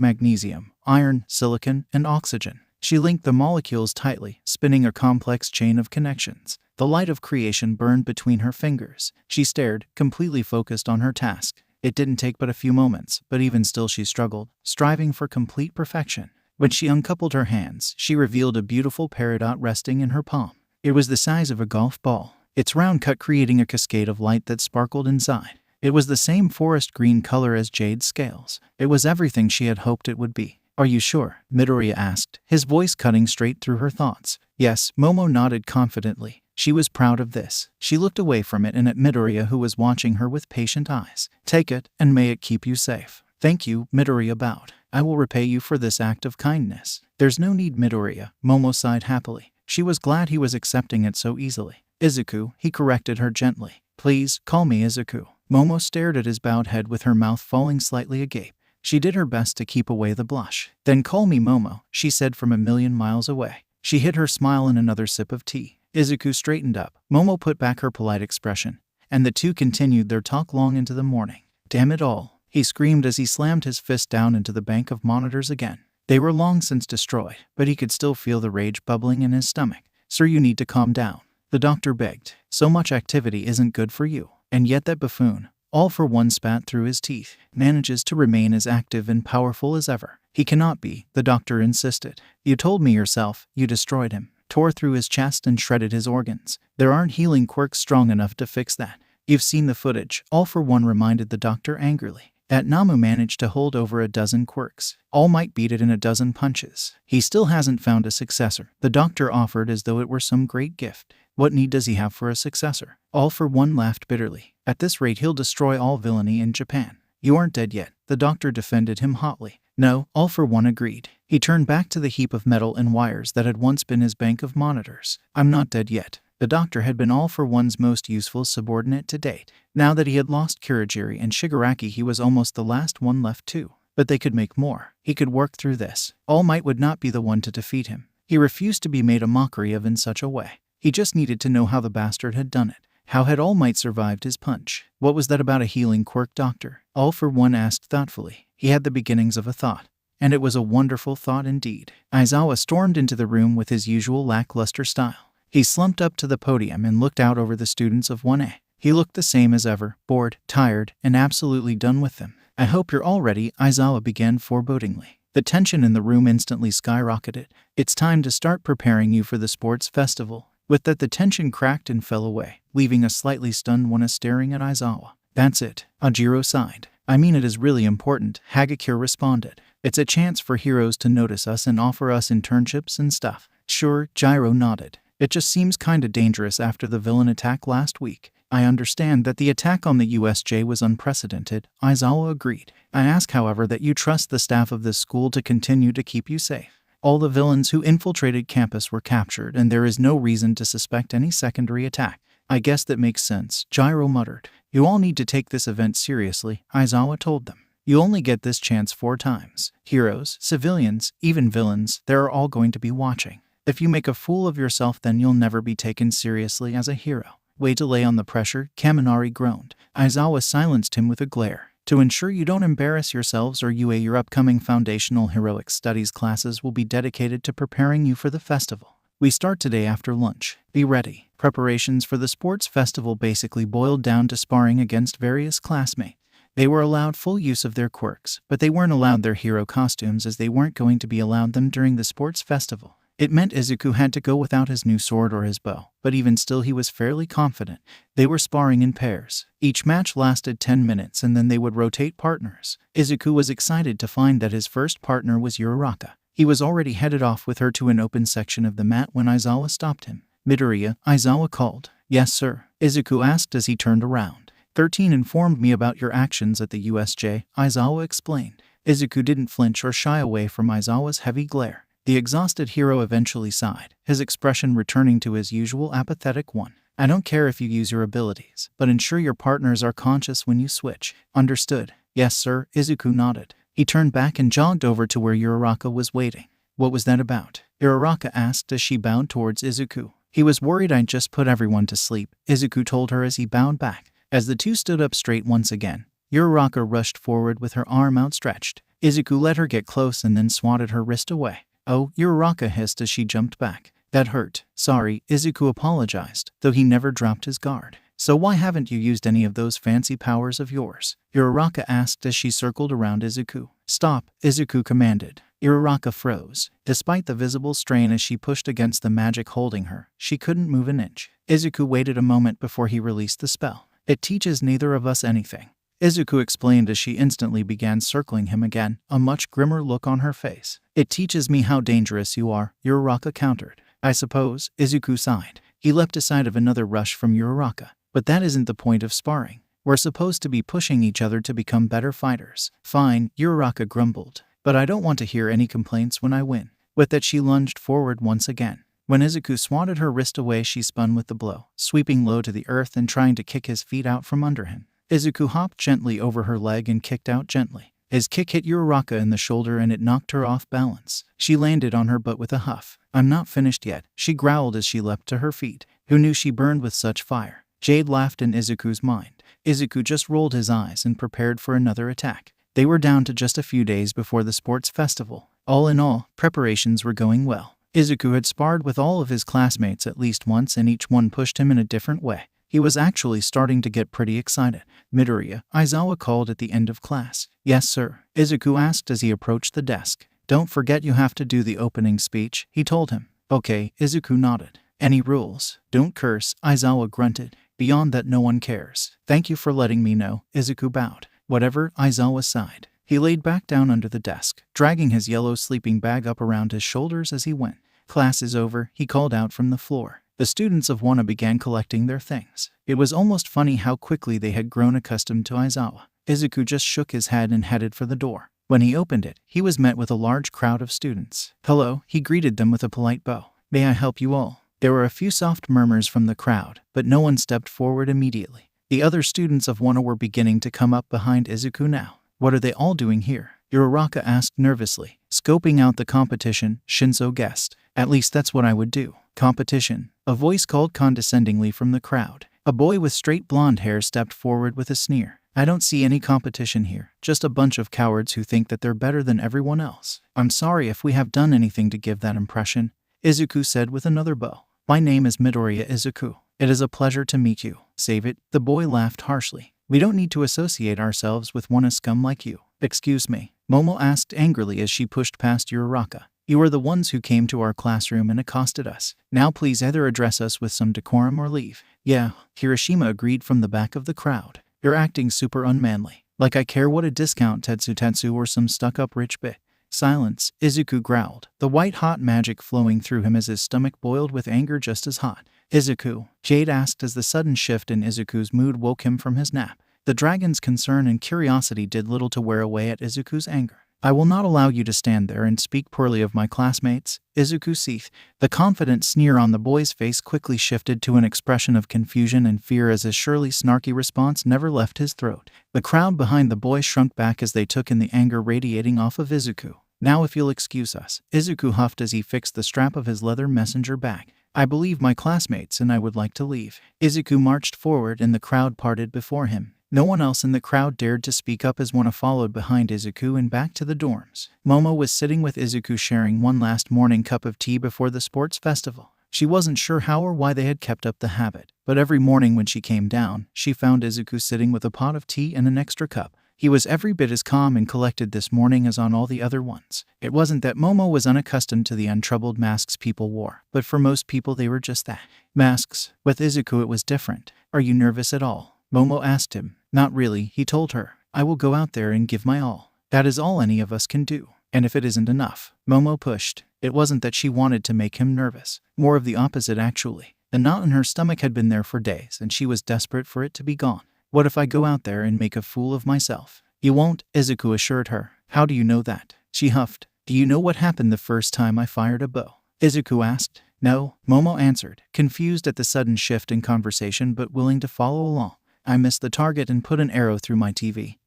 Speaker 1: magnesium, iron, silicon, and oxygen. She linked the molecules tightly, spinning a complex chain of connections. The light of creation burned between her fingers. She stared, completely focused on her task. It didn't take but a few moments, but even still she struggled, striving for complete perfection. When she uncoupled her hands, she revealed a beautiful peridot resting in her palm. It was the size of a golf ball, its round cut creating a cascade of light that sparkled inside. It was the same forest green color as Jade's scales. It was everything she had hoped it would be. Are you sure? Midoriya asked, his voice cutting straight through her thoughts. Yes, Momo nodded confidently. She was proud of this. She looked away from it and at Midoriya, who was watching her with patient eyes. Take it, and may it keep you safe. Thank you, Midoriya bowed. I will repay you for this act of kindness. There's no need, Midoriya, Momo sighed happily. She was glad he was accepting it so easily. Izuku, he corrected her gently. Please, call me Izuku. Momo stared at his bowed head with her mouth falling slightly agape. She did her best to keep away the blush. Then call me Momo, she said from a million miles away. She hid her smile in another sip of tea. Izuku straightened up. Momo put back her polite expression, and the two continued their talk long into the morning. Damn it all, he screamed as he slammed his fist down into the bank of monitors again. They were long since destroyed, but he could still feel the rage bubbling in his stomach. Sir, you need to calm down, the doctor begged. So much activity isn't good for you. And yet that buffoon, all for one spat through his teeth, manages to remain as active and powerful as ever. He cannot be, the doctor insisted. You told me yourself, you destroyed him. tore through his chest and shredded his organs. There aren't healing quirks strong enough to fix that. You've seen the footage, All For One reminded the doctor angrily. That Namu managed to hold over a dozen quirks. All Might beat it in a dozen punches. He still hasn't found a successor. The doctor offered as though it were some great gift. What need does he have for a successor? All For One laughed bitterly. At this rate he'll destroy all villainy in Japan. You aren't dead yet. The doctor defended him hotly. No, All For One agreed. He turned back to the heap of metal and wires that had once been his bank of monitors. I'm not dead yet. The doctor had been All For One's most useful subordinate to date. Now that he had lost Kurogiri and Shigaraki, he was almost the last one left too. But they could make more. He could work through this. All Might would not be the one to defeat him. He refused to be made a mockery of in such a way. He just needed to know how the bastard had done it. How had All Might survived his punch? What was that about a healing quirk, doctor? All For One asked thoughtfully. He had the beginnings of a thought. And it was a wonderful thought indeed. Aizawa stormed into the room with his usual lackluster style. He slumped up to the podium and looked out over the students of 1A. He looked the same as ever, bored, tired, and absolutely done with them. I hope you're all ready, Aizawa began forebodingly. The tension in the room instantly skyrocketed. It's time to start preparing you for the sports festival. With that, the tension cracked and fell away, leaving a slightly stunned Wana staring at Aizawa. That's it. Ajiro sighed. I mean, it is really important, Hagakure responded. It's a chance for heroes to notice us and offer us internships and stuff. Sure, Jiro nodded. It just seems kinda dangerous after the villain attack last week. I understand that the attack on the USJ was unprecedented, Aizawa agreed. I ask, however, that you trust the staff of this school to continue to keep you safe. All the villains who infiltrated campus were captured, and there is no reason to suspect any secondary attack. I guess that makes sense, Jiro muttered. You all need to take this event seriously, Aizawa told them. You only get this chance 4 times. Heroes, civilians, even villains, they're all going to be watching. If you make a fool of yourself, then you'll never be taken seriously as a hero. Way to lay on the pressure, Kaminari groaned. Aizawa silenced him with a glare. To ensure you don't embarrass yourselves or UA, your upcoming foundational heroic studies classes will be dedicated to preparing you for the festival. We start today after lunch. Be ready. Preparations for the sports festival basically boiled down to sparring against various classmates. They were allowed full use of their quirks, but they weren't allowed their hero costumes as they weren't going to be allowed them during the sports festival. It meant Izuku had to go without his new sword or his bow, but even still he was fairly confident. They were sparring in pairs. Each match lasted 10 minutes and then they would rotate partners. Izuku was excited to find that his first partner was Uraraka. He was already headed off with her to an open section of the mat when Aizawa stopped him. Midoriya, Aizawa called. Yes, sir, Izuku asked as he turned around. 13 informed me about your actions at the USJ, Aizawa explained. Izuku didn't flinch or shy away from Aizawa's heavy glare. The exhausted hero eventually sighed, his expression returning to his usual apathetic one. I don't care if you use your abilities, but ensure your partners are conscious when you switch. Understood? Yes, sir, Izuku nodded. He turned back and jogged over to where Uraraka was waiting. What was that about? Uraraka asked as she bowed towards Izuku. He was worried I'd just put everyone to sleep, Izuku told her as he bowed back. As the two stood up straight once again, Uraraka rushed forward with her arm outstretched. Izuku let her get close and then swatted her wrist away. Oh, Uraraka hissed as she jumped back. That hurt. Sorry, Izuku apologized, though he never dropped his guard. So why haven't you used any of those fancy powers of yours? Uraraka asked as she circled around Izuku. Stop, Izuku commanded. Uraraka froze. Despite the visible strain as she pushed against the magic holding her, she couldn't move an inch. Izuku waited a moment before he released the spell. It teaches neither of us anything, Izuku explained as she instantly began circling him again, a much grimmer look on her face. It teaches me how dangerous you are, Uraraka countered. I suppose, Izuku sighed. He leapt aside of another rush from Uraraka. But that isn't the point of sparring. We're supposed to be pushing each other to become better fighters. Fine, Uraraka grumbled. But I don't want to hear any complaints when I win. With that, she lunged forward once again. When Izuku swatted her wrist away, she spun with the blow, sweeping low to the earth and trying to kick his feet out from under him. Izuku hopped gently over her leg and kicked out gently. His kick hit Uraraka in the shoulder and it knocked her off balance. She landed on her butt with a huff. I'm not finished yet, she growled as she leapt to her feet. Who knew she burned with such fire? Jade laughed in Izuku's mind. Izuku just rolled his eyes and prepared for another attack. They were down to just a few days before the sports festival. All in all, preparations were going well. Izuku had sparred with all of his classmates at least once and each one pushed him in a different way. He was actually starting to get pretty excited. Midoriya, Aizawa called at the end of class. Yes, sir, Izuku asked as he approached the desk. Don't forget you have to do the opening speech, he told him. Okay, Izuku nodded. Any rules? Don't curse, Aizawa grunted. Beyond that no one cares. Thank you for letting me know, Izuku bowed. Whatever, Aizawa sighed. He laid back down under the desk, dragging his yellow sleeping bag up around his shoulders as he went. Class is over, he called out from the floor. The students of Wana began collecting their things. It was almost funny how quickly they had grown accustomed to Aizawa. Izuku just shook his head and headed for the door. When he opened it, he was met with a large crowd of students. Hello, he greeted them with a polite bow. May I help you all? There were a few soft murmurs from the crowd, but no one stepped forward immediately. The other students of Wana were beginning to come up behind Izuku now. What are they all doing here? Uraraka asked nervously. Scoping out the competition, Shinso guessed. At least that's what I would do. Competition. A voice called condescendingly from the crowd. A boy with straight blonde hair stepped forward with a sneer. I don't see any competition here, just a bunch of cowards who think that they're better than everyone else. I'm sorry if we have done anything to give that impression, Izuku said with another bow. My name is Midoriya Izuku. It is a pleasure to meet you. Save it, the boy laughed harshly. We don't need to associate ourselves with one scum like you. Excuse me, Momo asked angrily as she pushed past Uraraka. You are the ones who came to our classroom and accosted us. Now please either address us with some decorum or leave. Yeah, Hiroshima agreed from the back of the crowd. You're acting super unmanly. Like I care what a discount Tetsu or some stuck-up rich bit. Silence, Izuku growled, the white-hot magic flowing through him as his stomach boiled with anger just as hot. Izuku, Jade asked as the sudden shift in Izuku's mood woke him from his nap. The dragon's concern and curiosity did little to wear away at Izuku's anger. I will not allow you to stand there and speak poorly of my classmates, Izuku seethed. The confident sneer on the boy's face quickly shifted to an expression of confusion and fear as his surly snarky response never left his throat. The crowd behind the boy shrunk back as they took in the anger radiating off of Izuku. Now if you'll excuse us, Izuku huffed as he fixed the strap of his leather messenger bag. I believe my classmates and I would like to leave. Izuku marched forward and the crowd parted before him. No one else in the crowd dared to speak up as Wana followed behind Izuku and back to the dorms. Momo was sitting with Izuku sharing one last morning cup of tea before the sports festival. She wasn't sure how or why they had kept up the habit, but every morning when she came down, she found Izuku sitting with a pot of tea and an extra cup. He was every bit as calm and collected this morning as on all the other ones. It wasn't that Momo was unaccustomed to the untroubled masks people wore, but for most people they were just that. Masks. With Izuku it was different. Are you nervous at all? Momo asked him. Not really, he told her. I will go out there and give my all. That is all any of us can do. And if it isn't enough, Momo pushed. It wasn't that she wanted to make him nervous. More of the opposite actually. The knot in her stomach had been there for days and she was desperate for it to be gone. What if I go out there and make a fool of myself? You won't, Izuku assured her. How do you know that? She huffed. Do you know what happened the first time I fired a bow? Izuku asked. No, Momo answered, confused at the sudden shift in conversation but willing to follow along. I missed the target and put an arrow through my TV.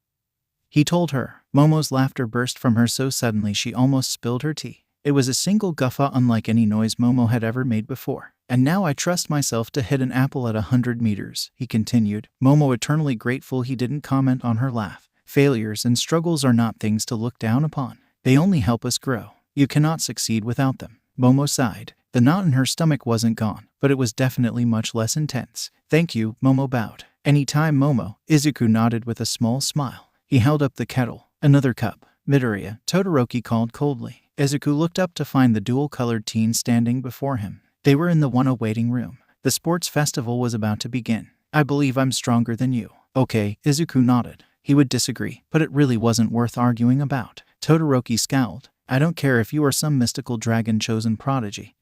Speaker 1: He told her. Momo's laughter burst from her so suddenly she almost spilled her tea. It was a single guffaw unlike any noise Momo had ever made before. And now I trust myself to hit an apple at 100 meters, he continued, Momo eternally grateful he didn't comment on her laugh. Failures and struggles are not things to look down upon. They only help us grow. You cannot succeed without them. Momo sighed. The knot in her stomach wasn't gone, but it was definitely much less intense. Thank you, Momo bowed. Any time, Momo, Izuku nodded with a small smile. He held up the kettle. Another cup. Midoriya, Todoroki called coldly. Izuku looked up to find the dual-colored teen standing before him. They were in the Wana waiting room. The sports festival was about to begin. I believe I'm stronger than you. Okay, Izuku nodded. He would disagree, but it really wasn't worth arguing about. Todoroki scowled. I don't care if you are some mystical dragon-chosen prodigy.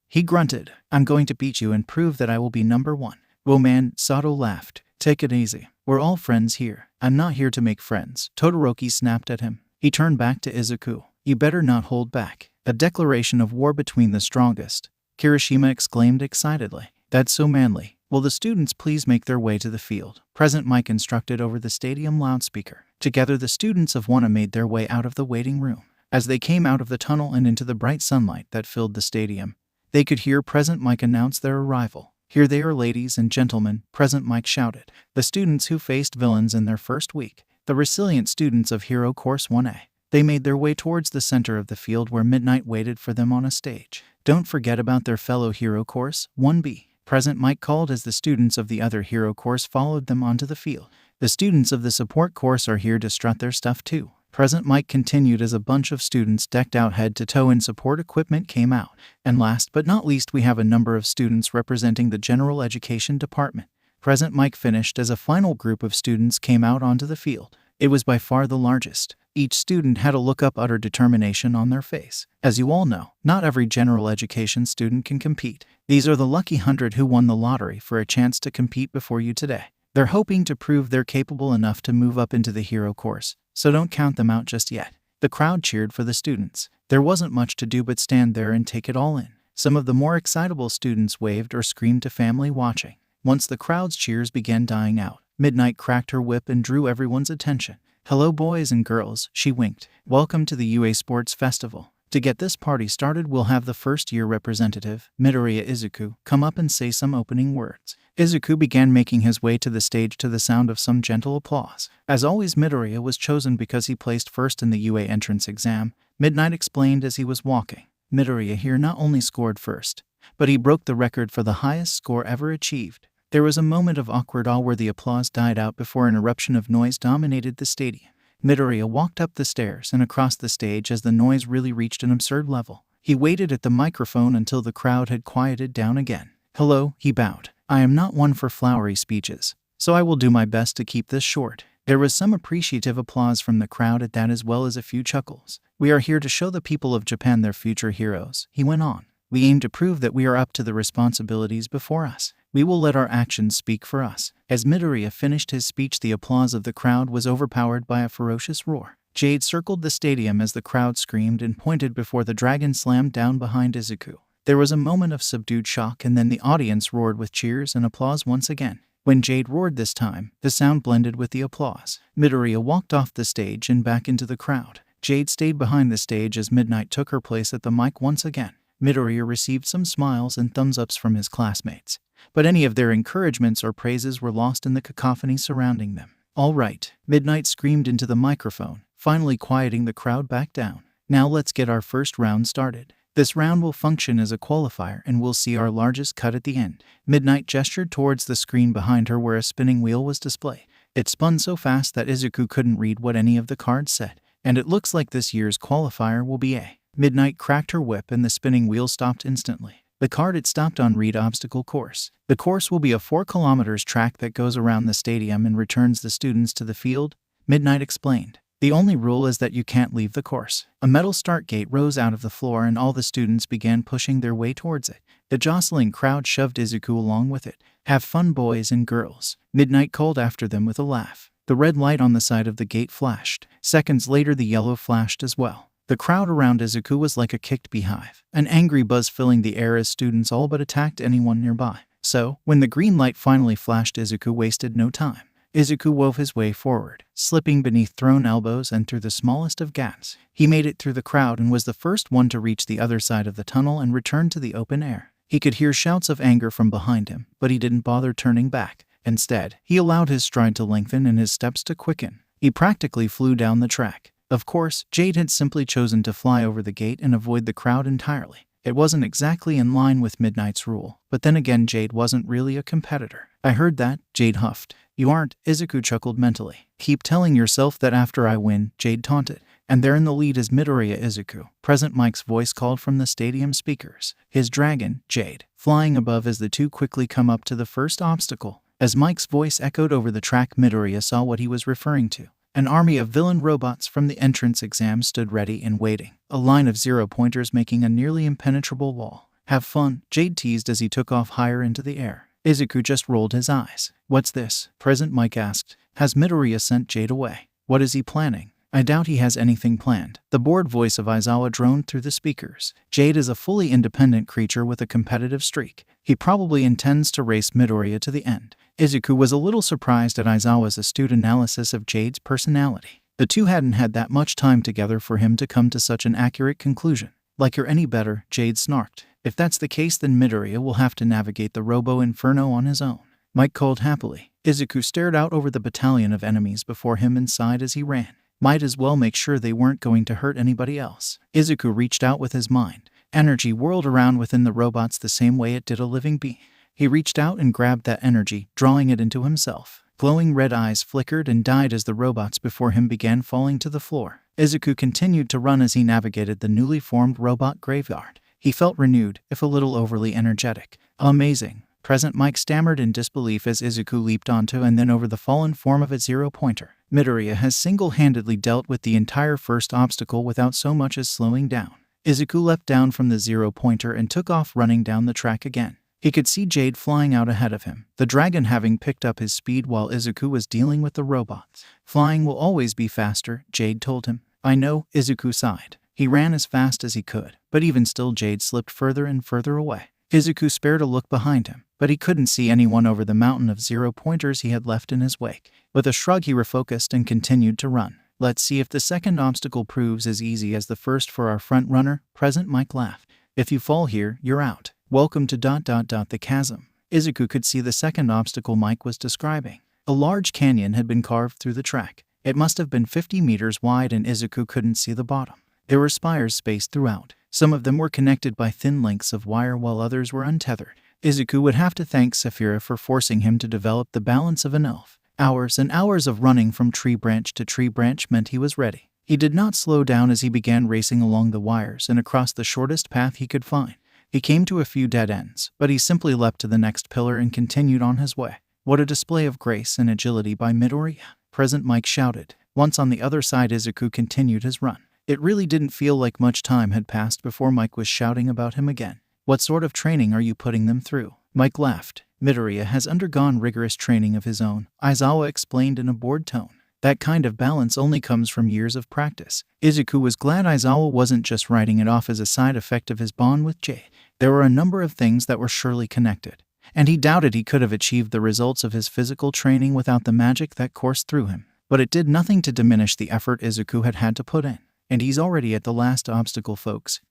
Speaker 1: He grunted. I'm going to beat you and prove that I will be number one. Whoa man, Sato laughed. Take it easy. We're all friends here. I'm not here to make friends. Todoroki snapped at him. He turned back to Izuku. You better not hold back. A declaration of war between the strongest. Kirishima exclaimed excitedly. That's so manly. Will the students please make their way to the field? Present Mike instructed over the stadium loudspeaker. Together the students of Wana made their way out of the waiting room. As they came out of the tunnel and into the bright sunlight that filled the stadium, they could hear Present Mike announce their arrival. Here they are, ladies and gentlemen, Present Mike shouted. The students who faced villains in their first week. The resilient students of Hero Course 1A. They made their way towards the center of the field where Midnight waited for them on a stage. Don't forget about their fellow Hero Course 1B. Present Mike called as the students of the other Hero Course followed them onto the field. The students of the support course are here to strut their stuff too. Present Mike continued as a bunch of students decked out head to toe in support equipment came out. And last but not least, we have a number of students representing the general education department. Present Mike finished as a final group of students came out onto the field. It was by far the largest. Each student had a look up utter determination on their face. As you all know, not every general education student can compete. These are the lucky 100 who won the lottery for a chance to compete before you today. They're hoping to prove they're capable enough to move up into the hero course, so don't count them out just yet. The crowd cheered for the students. There wasn't much to do but stand there and take it all in. Some of the more excitable students waved or screamed to family watching. Once the crowd's cheers began dying out, Midnight cracked her whip and drew everyone's attention. "Hello boys and girls," she winked. "Welcome to the UA Sports Festival. To get this party started, we'll have the first-year representative, Midoriya Isuku, come up and say some opening words." Isuku began making his way to the stage to the sound of some gentle applause. As always, Midoriya was chosen because he placed first in the UA entrance exam, Midnight explained as he was walking. Midoriya here not only scored first, but he broke the record for the highest score ever achieved. There was a moment of awkward awe where the applause died out before an eruption of noise dominated the stadium. Midoriya walked up the stairs and across the stage as the noise really reached an absurd level. He waited at the microphone until the crowd had quieted down again. "Hello," he bowed. "I am not one for flowery speeches, so I will do my best to keep this short." There was some appreciative applause from the crowd at that as well as a few chuckles. "We are here to show the people of Japan their future heroes," he went on. "We aim to prove that we are up to the responsibilities before us. We will let our actions speak for us." As Midoriya finished his speech, the applause of the crowd was overpowered by a ferocious roar. Jade circled the stadium as the crowd screamed and pointed before the dragon slammed down behind Izuku. There was a moment of subdued shock, and then the audience roared with cheers and applause once again. When Jade roared this time, the sound blended with the applause. Midoriya walked off the stage and back into the crowd. Jade stayed behind the stage as Midnight took her place at the mic once again. Midoriya received some smiles and thumbs-ups from his classmates, but any of their encouragements or praises were lost in the cacophony surrounding them. "All right," Midnight screamed into the microphone, finally quieting the crowd back down. "Now let's get our first round started. This round will function as a qualifier and we'll see our largest cut at the end." Midnight gestured towards the screen behind her where a spinning wheel was displayed. It spun so fast that Izuku couldn't read what any of the cards said. "And it looks like this year's qualifier will be A." Midnight cracked her whip and the spinning wheel stopped instantly. The card it stopped on read obstacle course. The course will be a 4 kilometers track that goes around the stadium and returns the students to the field, Midnight explained. "The only rule is that you can't leave the course." A metal start gate rose out of the floor and all the students began pushing their way towards it. The jostling crowd shoved Izuku along with it. "Have fun, boys and girls," Midnight called after them with a laugh. The red light on the side of the gate flashed. Seconds later, the yellow flashed as well. The crowd around Izuku was like a kicked beehive, an angry buzz filling the air as students all but attacked anyone nearby. So, when the green light finally flashed, Izuku wasted no time. Izuku wove his way forward, slipping beneath thrown elbows and through the smallest of gaps. He made it through the crowd and was the first one to reach the other side of the tunnel and return to the open air. He could hear shouts of anger from behind him, but he didn't bother turning back. Instead, he allowed his stride to lengthen and his steps to quicken. He practically flew down the track. Of course, Jade had simply chosen to fly over the gate and avoid the crowd entirely. It wasn't exactly in line with Midnight's rule, but then again, Jade wasn't really a competitor. "I heard that," Jade huffed. "You aren't," Izuku chuckled mentally. "Keep telling yourself that after I win," Jade taunted. "And there in the lead is Midoriya Izuku," Present Mike's voice called from the stadium speakers. His dragon, Jade, flying above as the two quickly come up to the first obstacle. As Mike's voice echoed over the track, Midoriya saw what he was referring to. An army of villain robots from the entrance exam stood ready and waiting, a line of 0-pointers making a nearly impenetrable wall. "Have fun," Jade teased as he took off higher into the air. Izuku just rolled his eyes. "What's this?" Present Mike asked. "Has Midoriya sent Jade away? What is he planning?" "I doubt he has anything planned." The bored voice of Aizawa droned through the speakers. "Jade is a fully independent creature with a competitive streak. He probably intends to race Midoriya to the end." Izuku was a little surprised at Aizawa's astute analysis of Jade's personality. The two hadn't had that much time together for him to come to such an accurate conclusion. "Like you're any better," Jade snarked. "If that's the case, then Midoriya will have to navigate the Robo Inferno on his own," Mike called happily. Izuku stared out over the battalion of enemies before him and sighed as he ran. Might as well make sure they weren't going to hurt anybody else. Izuku reached out with his mind. Energy whirled around within the robots the same way it did a living being. He reached out and grabbed that energy, drawing it into himself. Glowing red eyes flickered and died as the robots before him began falling to the floor. Izuku continued to run as he navigated the newly formed robot graveyard. He felt renewed, if a little overly energetic. Amazing. Present Mike stammered in disbelief as Izuku leaped onto and then over the fallen form of its zero-pointer. Midoriya has single-handedly dealt with the entire first obstacle without so much as slowing down. Izuku leapt down from the zero-pointer and took off running down the track again. He could see Jade flying out ahead of him, the dragon having picked up his speed while Izuku was dealing with the robots. Flying will always be faster, Jade told him. I know, Izuku sighed. He ran as fast as he could, but even still Jade slipped further and further away. Izuku spared a look behind him, but he couldn't see anyone over the mountain of zero-pointers he had left in his wake. With a shrug he refocused and continued to run. Let's see if the second obstacle proves as easy as the first for our front runner, Present Mike laughed. If you fall here, you're out. Welcome to the chasm. Izuku could see the second obstacle Mike was describing. A large canyon had been carved through the track. It must have been 50 meters wide and Izuku couldn't see the bottom. There were spires spaced throughout. Some of them were connected by thin lengths of wire while others were untethered. Izuku would have to thank Sapphira for forcing him to develop the balance of an elf. Hours and hours of running from tree branch to tree branch meant he was ready. He did not slow down as he began racing along the wires and across the shortest path he could find. He came to a few dead ends, but he simply leapt to the next pillar and continued on his way. What a display of grace and agility by Midoriya! Present Mike shouted. Once on the other side, Izuku continued his run. It really didn't feel like much time had passed before Mike was shouting about him again. What sort of training are you putting them through? Mike laughed. Midoriya has undergone rigorous training of his own, Aizawa explained in a bored tone. That kind of balance only comes from years of practice. Izuku was glad Aizawa wasn't just writing it off as a side effect of his bond with Jade. There were a number of things that were surely connected, and he doubted he could have achieved the results of his physical training without the magic that coursed through him. But it did nothing to diminish the effort Izuku had to put in. And he's already at the last obstacle, folks.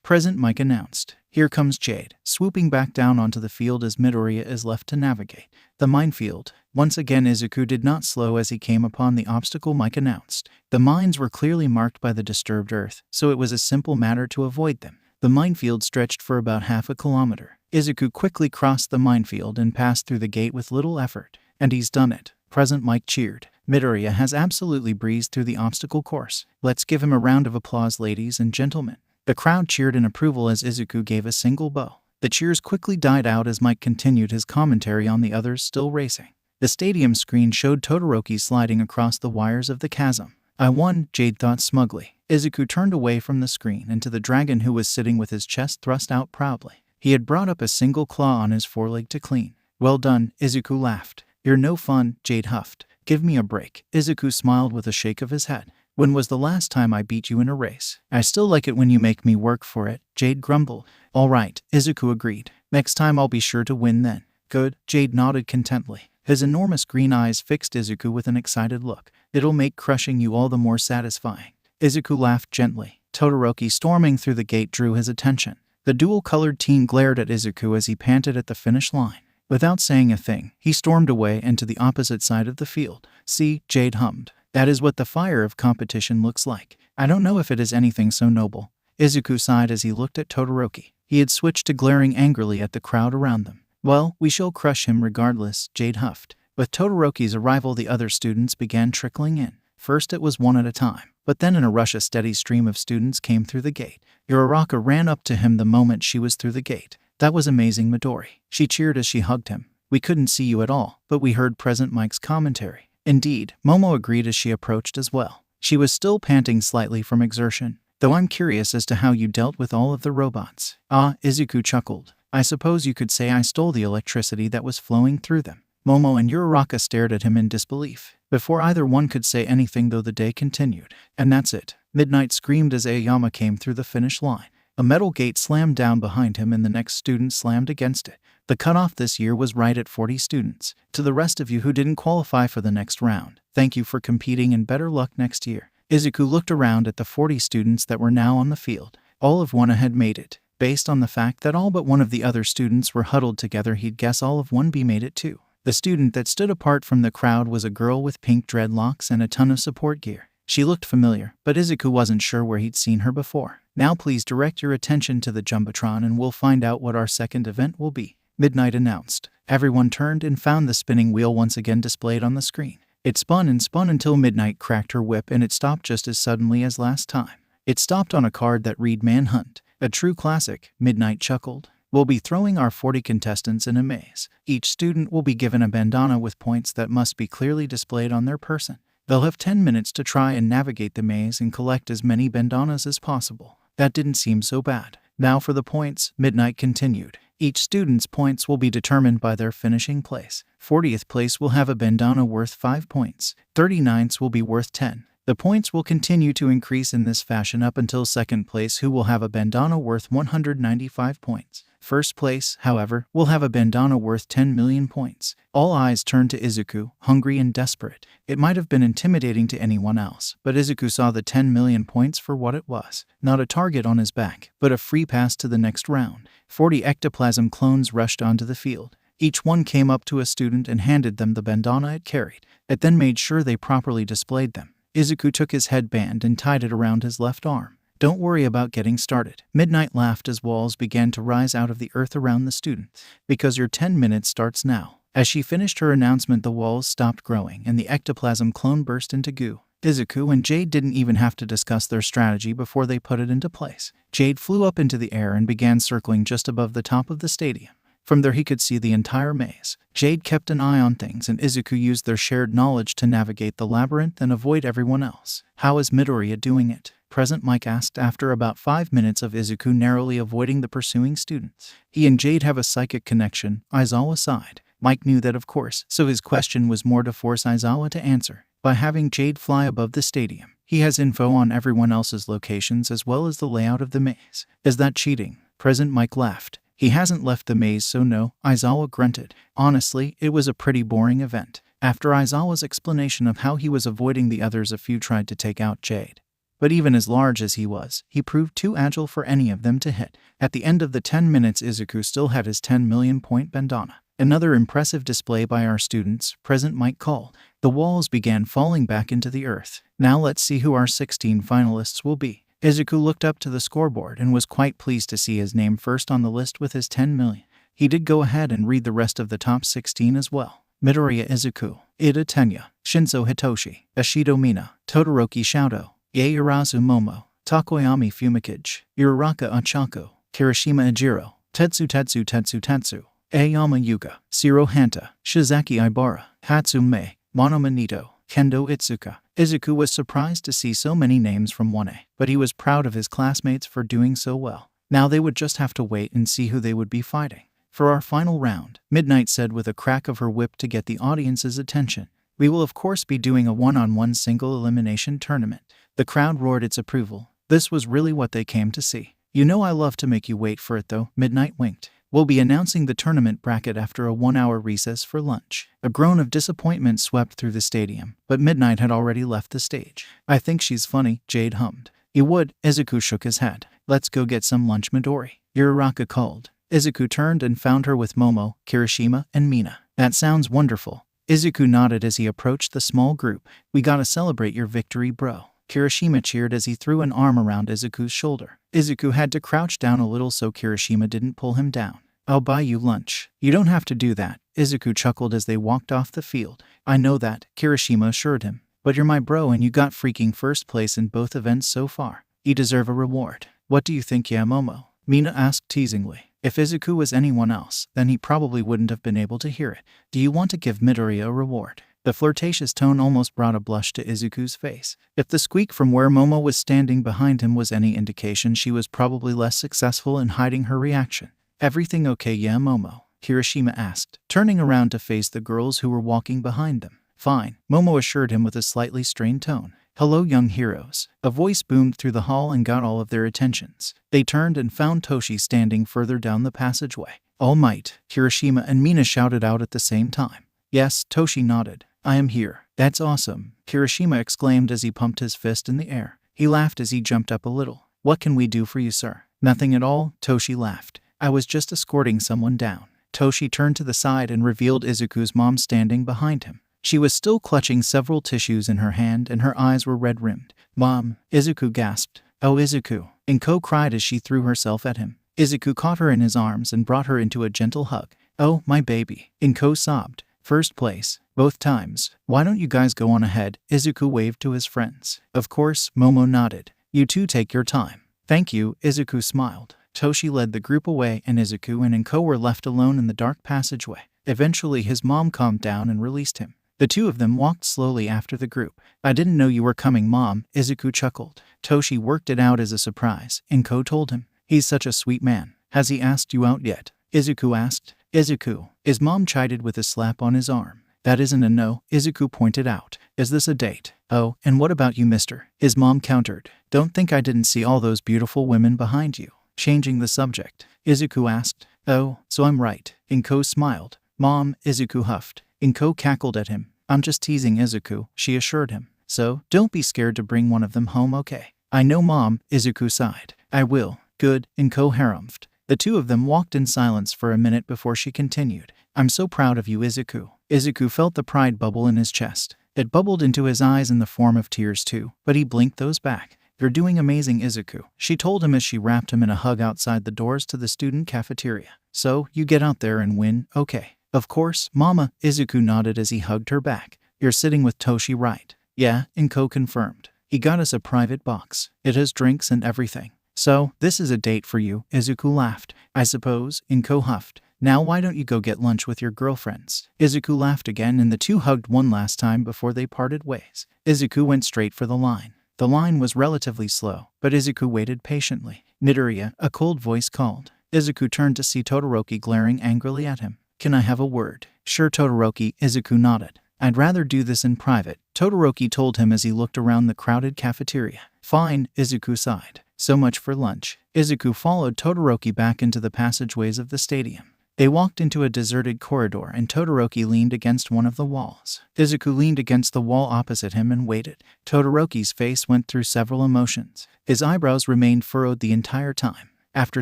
Speaker 1: Present Mike announced. Here comes Jade, swooping back down onto the field as Midoriya is left to navigate. The minefield. Once again Izuku did not slow as he came upon the obstacle Mike announced. The mines were clearly marked by the disturbed earth, so it was a simple matter to avoid them. The minefield stretched for about half a kilometer. Izuku quickly crossed the minefield and passed through the gate with little effort. And he's done it. Present Mike cheered. Midoriya has absolutely breezed through the obstacle course. Let's give him a round of applause, ladies and gentlemen. The crowd cheered in approval as Izuku gave a single bow. The cheers quickly died out as Mike continued his commentary on the others still racing. The stadium screen showed Todoroki sliding across the wires of the chasm. I won, Jade thought smugly. Izuku turned away from the screen and to the dragon who was sitting with his chest thrust out proudly. He had brought up a single claw on his foreleg to clean. Well done, Izuku laughed. You're no fun, Jade huffed. Give me a break. Izuku smiled with a shake of his head. When was the last time I beat you in a race? I still like it when you make me work for it, Jade grumbled. All right, Izuku agreed. Next time I'll be sure to win then. Good, Jade nodded contently. His enormous green eyes fixed Izuku with an excited look. It'll make crushing you all the more satisfying. Izuku laughed gently. Todoroki storming through the gate drew his attention. The dual-colored teen glared at Izuku as he panted at the finish line. Without saying a thing, he stormed away and to the opposite side of the field. See, Jade hummed. That is what the fire of competition looks like. I don't know if it is anything so noble. Izuku sighed as he looked at Todoroki. He had switched to glaring angrily at the crowd around them. Well, we shall crush him regardless, Jade huffed. With Todoroki's arrival, the other students began trickling in. First it was one at a time, but then in a rush a steady stream of students came through the gate. Uraraka ran up to him the moment she was through the gate. That was amazing, Midori. She cheered as she hugged him. We couldn't see you at all, but we heard Present Mike's commentary. Indeed, Momo agreed as she approached as well. She was still panting slightly from exertion, though I'm curious as to how you dealt with all of the robots. Ah, Izuku chuckled. I suppose you could say I stole the electricity that was flowing through them. Momo and Uraraka stared at him in disbelief. Before either one could say anything though, the day continued. And that's it. Midnight screamed as Aoyama came through the finish line. A metal gate slammed down behind him and the next student slammed against it. The cutoff this year was right at 40 students. To the rest of you who didn't qualify for the next round, thank you for competing and better luck next year. Izuku looked around at the 40 students that were now on the field. All of one had made it. Based on the fact that all but one of the other students were huddled together, he'd guess all of 1B made it too. The student that stood apart from the crowd was a girl with pink dreadlocks and a ton of support gear. She looked familiar, but Izuku wasn't sure where he'd seen her before. Now please direct your attention to the Jumbotron and we'll find out what our second event will be. Midnight announced. Everyone turned and found the spinning wheel once again displayed on the screen. It spun and spun until Midnight cracked her whip, and it stopped just as suddenly as last time. It stopped on a card that read Manhunt. A true classic, Midnight chuckled. We'll be throwing our 40 contestants in a maze. Each student will be given a bandana with points that must be clearly displayed on their person. They'll have 10 minutes to try and navigate the maze and collect as many bandanas as possible. That didn't seem so bad. Now for the points, Midnight continued. Each student's points will be determined by their finishing place. 40th place will have a bandana worth 5 points. 39th will be worth 10. The points will continue to increase in this fashion up until second place, who will have a bandana worth 195 points. First place, however, will have a bandana worth 10 million points. All eyes turned to Izuku, hungry and desperate. It might have been intimidating to anyone else, but Izuku saw the 10 million points for what it was. Not a target on his back, but a free pass to the next round. 40 ectoplasm clones rushed onto the field. Each one came up to a student and handed them the bandana it carried. It then made sure they properly displayed them. Izuku took his headband and tied it around his left arm. Don't worry about getting started. Midnight laughed as walls began to rise out of the earth around the students. Because your 10 minutes starts now. As she finished her announcement, the walls stopped growing and the ectoplasm clone burst into goo. Izuku and Jade didn't even have to discuss their strategy before they put it into place. Jade flew up into the air and began circling just above the top of the stadium. From there he could see the entire maze. Jade kept an eye on things, and Izuku used their shared knowledge to navigate the labyrinth and avoid everyone else. How is Midoriya doing it? Present Mike asked after about 5 minutes of Izuku narrowly avoiding the pursuing students. He and Jade have a psychic connection, Aizawa sighed. Mike knew that, of course, so his question was more to force Aizawa to answer. By having Jade fly above the stadium, he has info on everyone else's locations as well as the layout of the maze. Is that cheating? Present Mike laughed. He hasn't left the maze, so no, Aizawa grunted. Honestly, it was a pretty boring event. After Aizawa's explanation of how he was avoiding the others, a few tried to take out Jade. But even as large as he was, he proved too agile for any of them to hit. At the end of the 10 minutes, Izuku still had his 10 million point bandana. Another impressive display by our students, Present Mike called. The walls began falling back into the earth. Now let's see who our 16 finalists will be. Izuku looked up to the scoreboard and was quite pleased to see his name first on the list with his 10 million. He did go ahead and read the rest of the top 16 as well. Midoriya Izuku, Ida Tenya, Shinzo Hitoshi, Ashido Mina, Todoroki Shouto, Yaoyorozu Momo, Takoyami Fumikage, Uraraka Ochako, Kirishima Ijiro, Tetsu, Aoyama Yuga, Shiro Hanta, Shizaki Ibara, Hatsume, Monoma Nito, Kendo Itsuka. Izuku was surprised to see so many names from 1A, but he was proud of his classmates for doing so well. Now they would just have to wait and see who they would be fighting. For our final round, Midnight said with a crack of her whip to get the audience's attention, we will of course be doing a one-on-one single elimination tournament. The crowd roared its approval. This was really what they came to see. You know I love to make you wait for it though, Midnight winked. We'll be announcing the tournament bracket after a 1-hour recess for lunch. A groan of disappointment swept through the stadium, but Midnight had already left the stage. I think she's funny, Jade hummed. You would, Izuku shook his head. Let's go get some lunch, Midori, Uraraka called. Izuku turned and found her with Momo, Kirishima, and Mina. That sounds wonderful. Izuku nodded as he approached the small group. We gotta celebrate your victory, bro. Kirishima cheered as he threw an arm around Izuku's shoulder. Izuku had to crouch down a little so Kirishima didn't pull him down. I'll buy you lunch. You don't have to do that, Izuku chuckled as they walked off the field. I know that, Kirishima assured him. But you're my bro and you got freaking first place in both events so far. You deserve a reward. What do you think, Momo? Mina asked teasingly. If Izuku was anyone else, then he probably wouldn't have been able to hear it. Do you want to give Midoriya a reward? The flirtatious tone almost brought a blush to Izuku's face. If the squeak from where Momo was standing behind him was any indication, she was probably less successful in hiding her reaction. Everything okay, yeah, Momo? Kirishima asked, turning around to face the girls who were walking behind them. Fine, Momo assured him with a slightly strained tone. Hello, young heroes. A voice boomed through the hall and got all of their attentions. They turned and found Toshi standing further down the passageway. All might, Kirishima and Mina shouted out at the same time. Yes, Toshi nodded. I am here. That's awesome, Kirishima exclaimed as he pumped his fist in the air. He laughed as he jumped up a little. What can we do for you, sir? Nothing at all, Toshi laughed. I was just escorting someone down. Toshi turned to the side and revealed Izuku's mom standing behind him. She was still clutching several tissues in her hand and her eyes were red-rimmed. Mom, Izuku gasped. Oh, Izuku, Inko cried as she threw herself at him. Izuku caught her in his arms and brought her into a gentle hug. Oh, my baby. Inko sobbed. First place. Both times. Why don't you guys go on ahead? Izuku waved to his friends. Of course, Momo nodded. You two take your time. Thank you, Izuku smiled. Toshi led the group away and Izuku and Inko were left alone in the dark passageway. Eventually his mom calmed down and released him. The two of them walked slowly after the group. I didn't know you were coming, Mom, Izuku chuckled. Toshi worked it out as a surprise. Inko told him. He's such a sweet man. Has he asked you out yet? Izuku asked. Izuku. His mom chided with a slap on his arm. That isn't a no, Izuku pointed out. Is this a date? Oh, and what about you, mister? His mom countered. Don't think I didn't see all those beautiful women behind you. Changing the subject, Izuku asked. Oh, so I'm right. Inko smiled. Mom, Izuku huffed. Inko cackled at him. I'm just teasing, Izuku, she assured him. So, don't be scared to bring one of them home, okay? I know, Mom, Izuku sighed. I will. Good, Inko harumphed. The two of them walked in silence for a minute before she continued. I'm so proud of you, Izuku. Izuku felt the pride bubble in his chest. It bubbled into his eyes in the form of tears too, but he blinked those back. You're doing amazing, Izuku, she told him as she wrapped him in a hug outside the doors to the student cafeteria. So, you get out there and win, okay? Of course, Mama, Izuku nodded as he hugged her back. You're sitting with Toshi, right? Yeah, Inko confirmed. He got us a private box. It has drinks and everything. So, this is a date for you, Izuku laughed. I suppose, Inko huffed. Now why don't you go get lunch with your girlfriends? Izuku laughed again and the two hugged one last time before they parted ways. Izuku went straight for the line. The line was relatively slow, but Izuku waited patiently. Midoriya, a cold voice called. Izuku turned to see Todoroki glaring angrily at him. Can I have a word? Sure, Todoroki, Izuku nodded. I'd rather do this in private, Todoroki told him as he looked around the crowded cafeteria. Fine, Izuku sighed. So much for lunch. Izuku followed Todoroki back into the passageways of the stadium. They walked into a deserted corridor and Todoroki leaned against one of the walls. Izuku leaned against the wall opposite him and waited. Todoroki's face went through several emotions. His eyebrows remained furrowed the entire time. After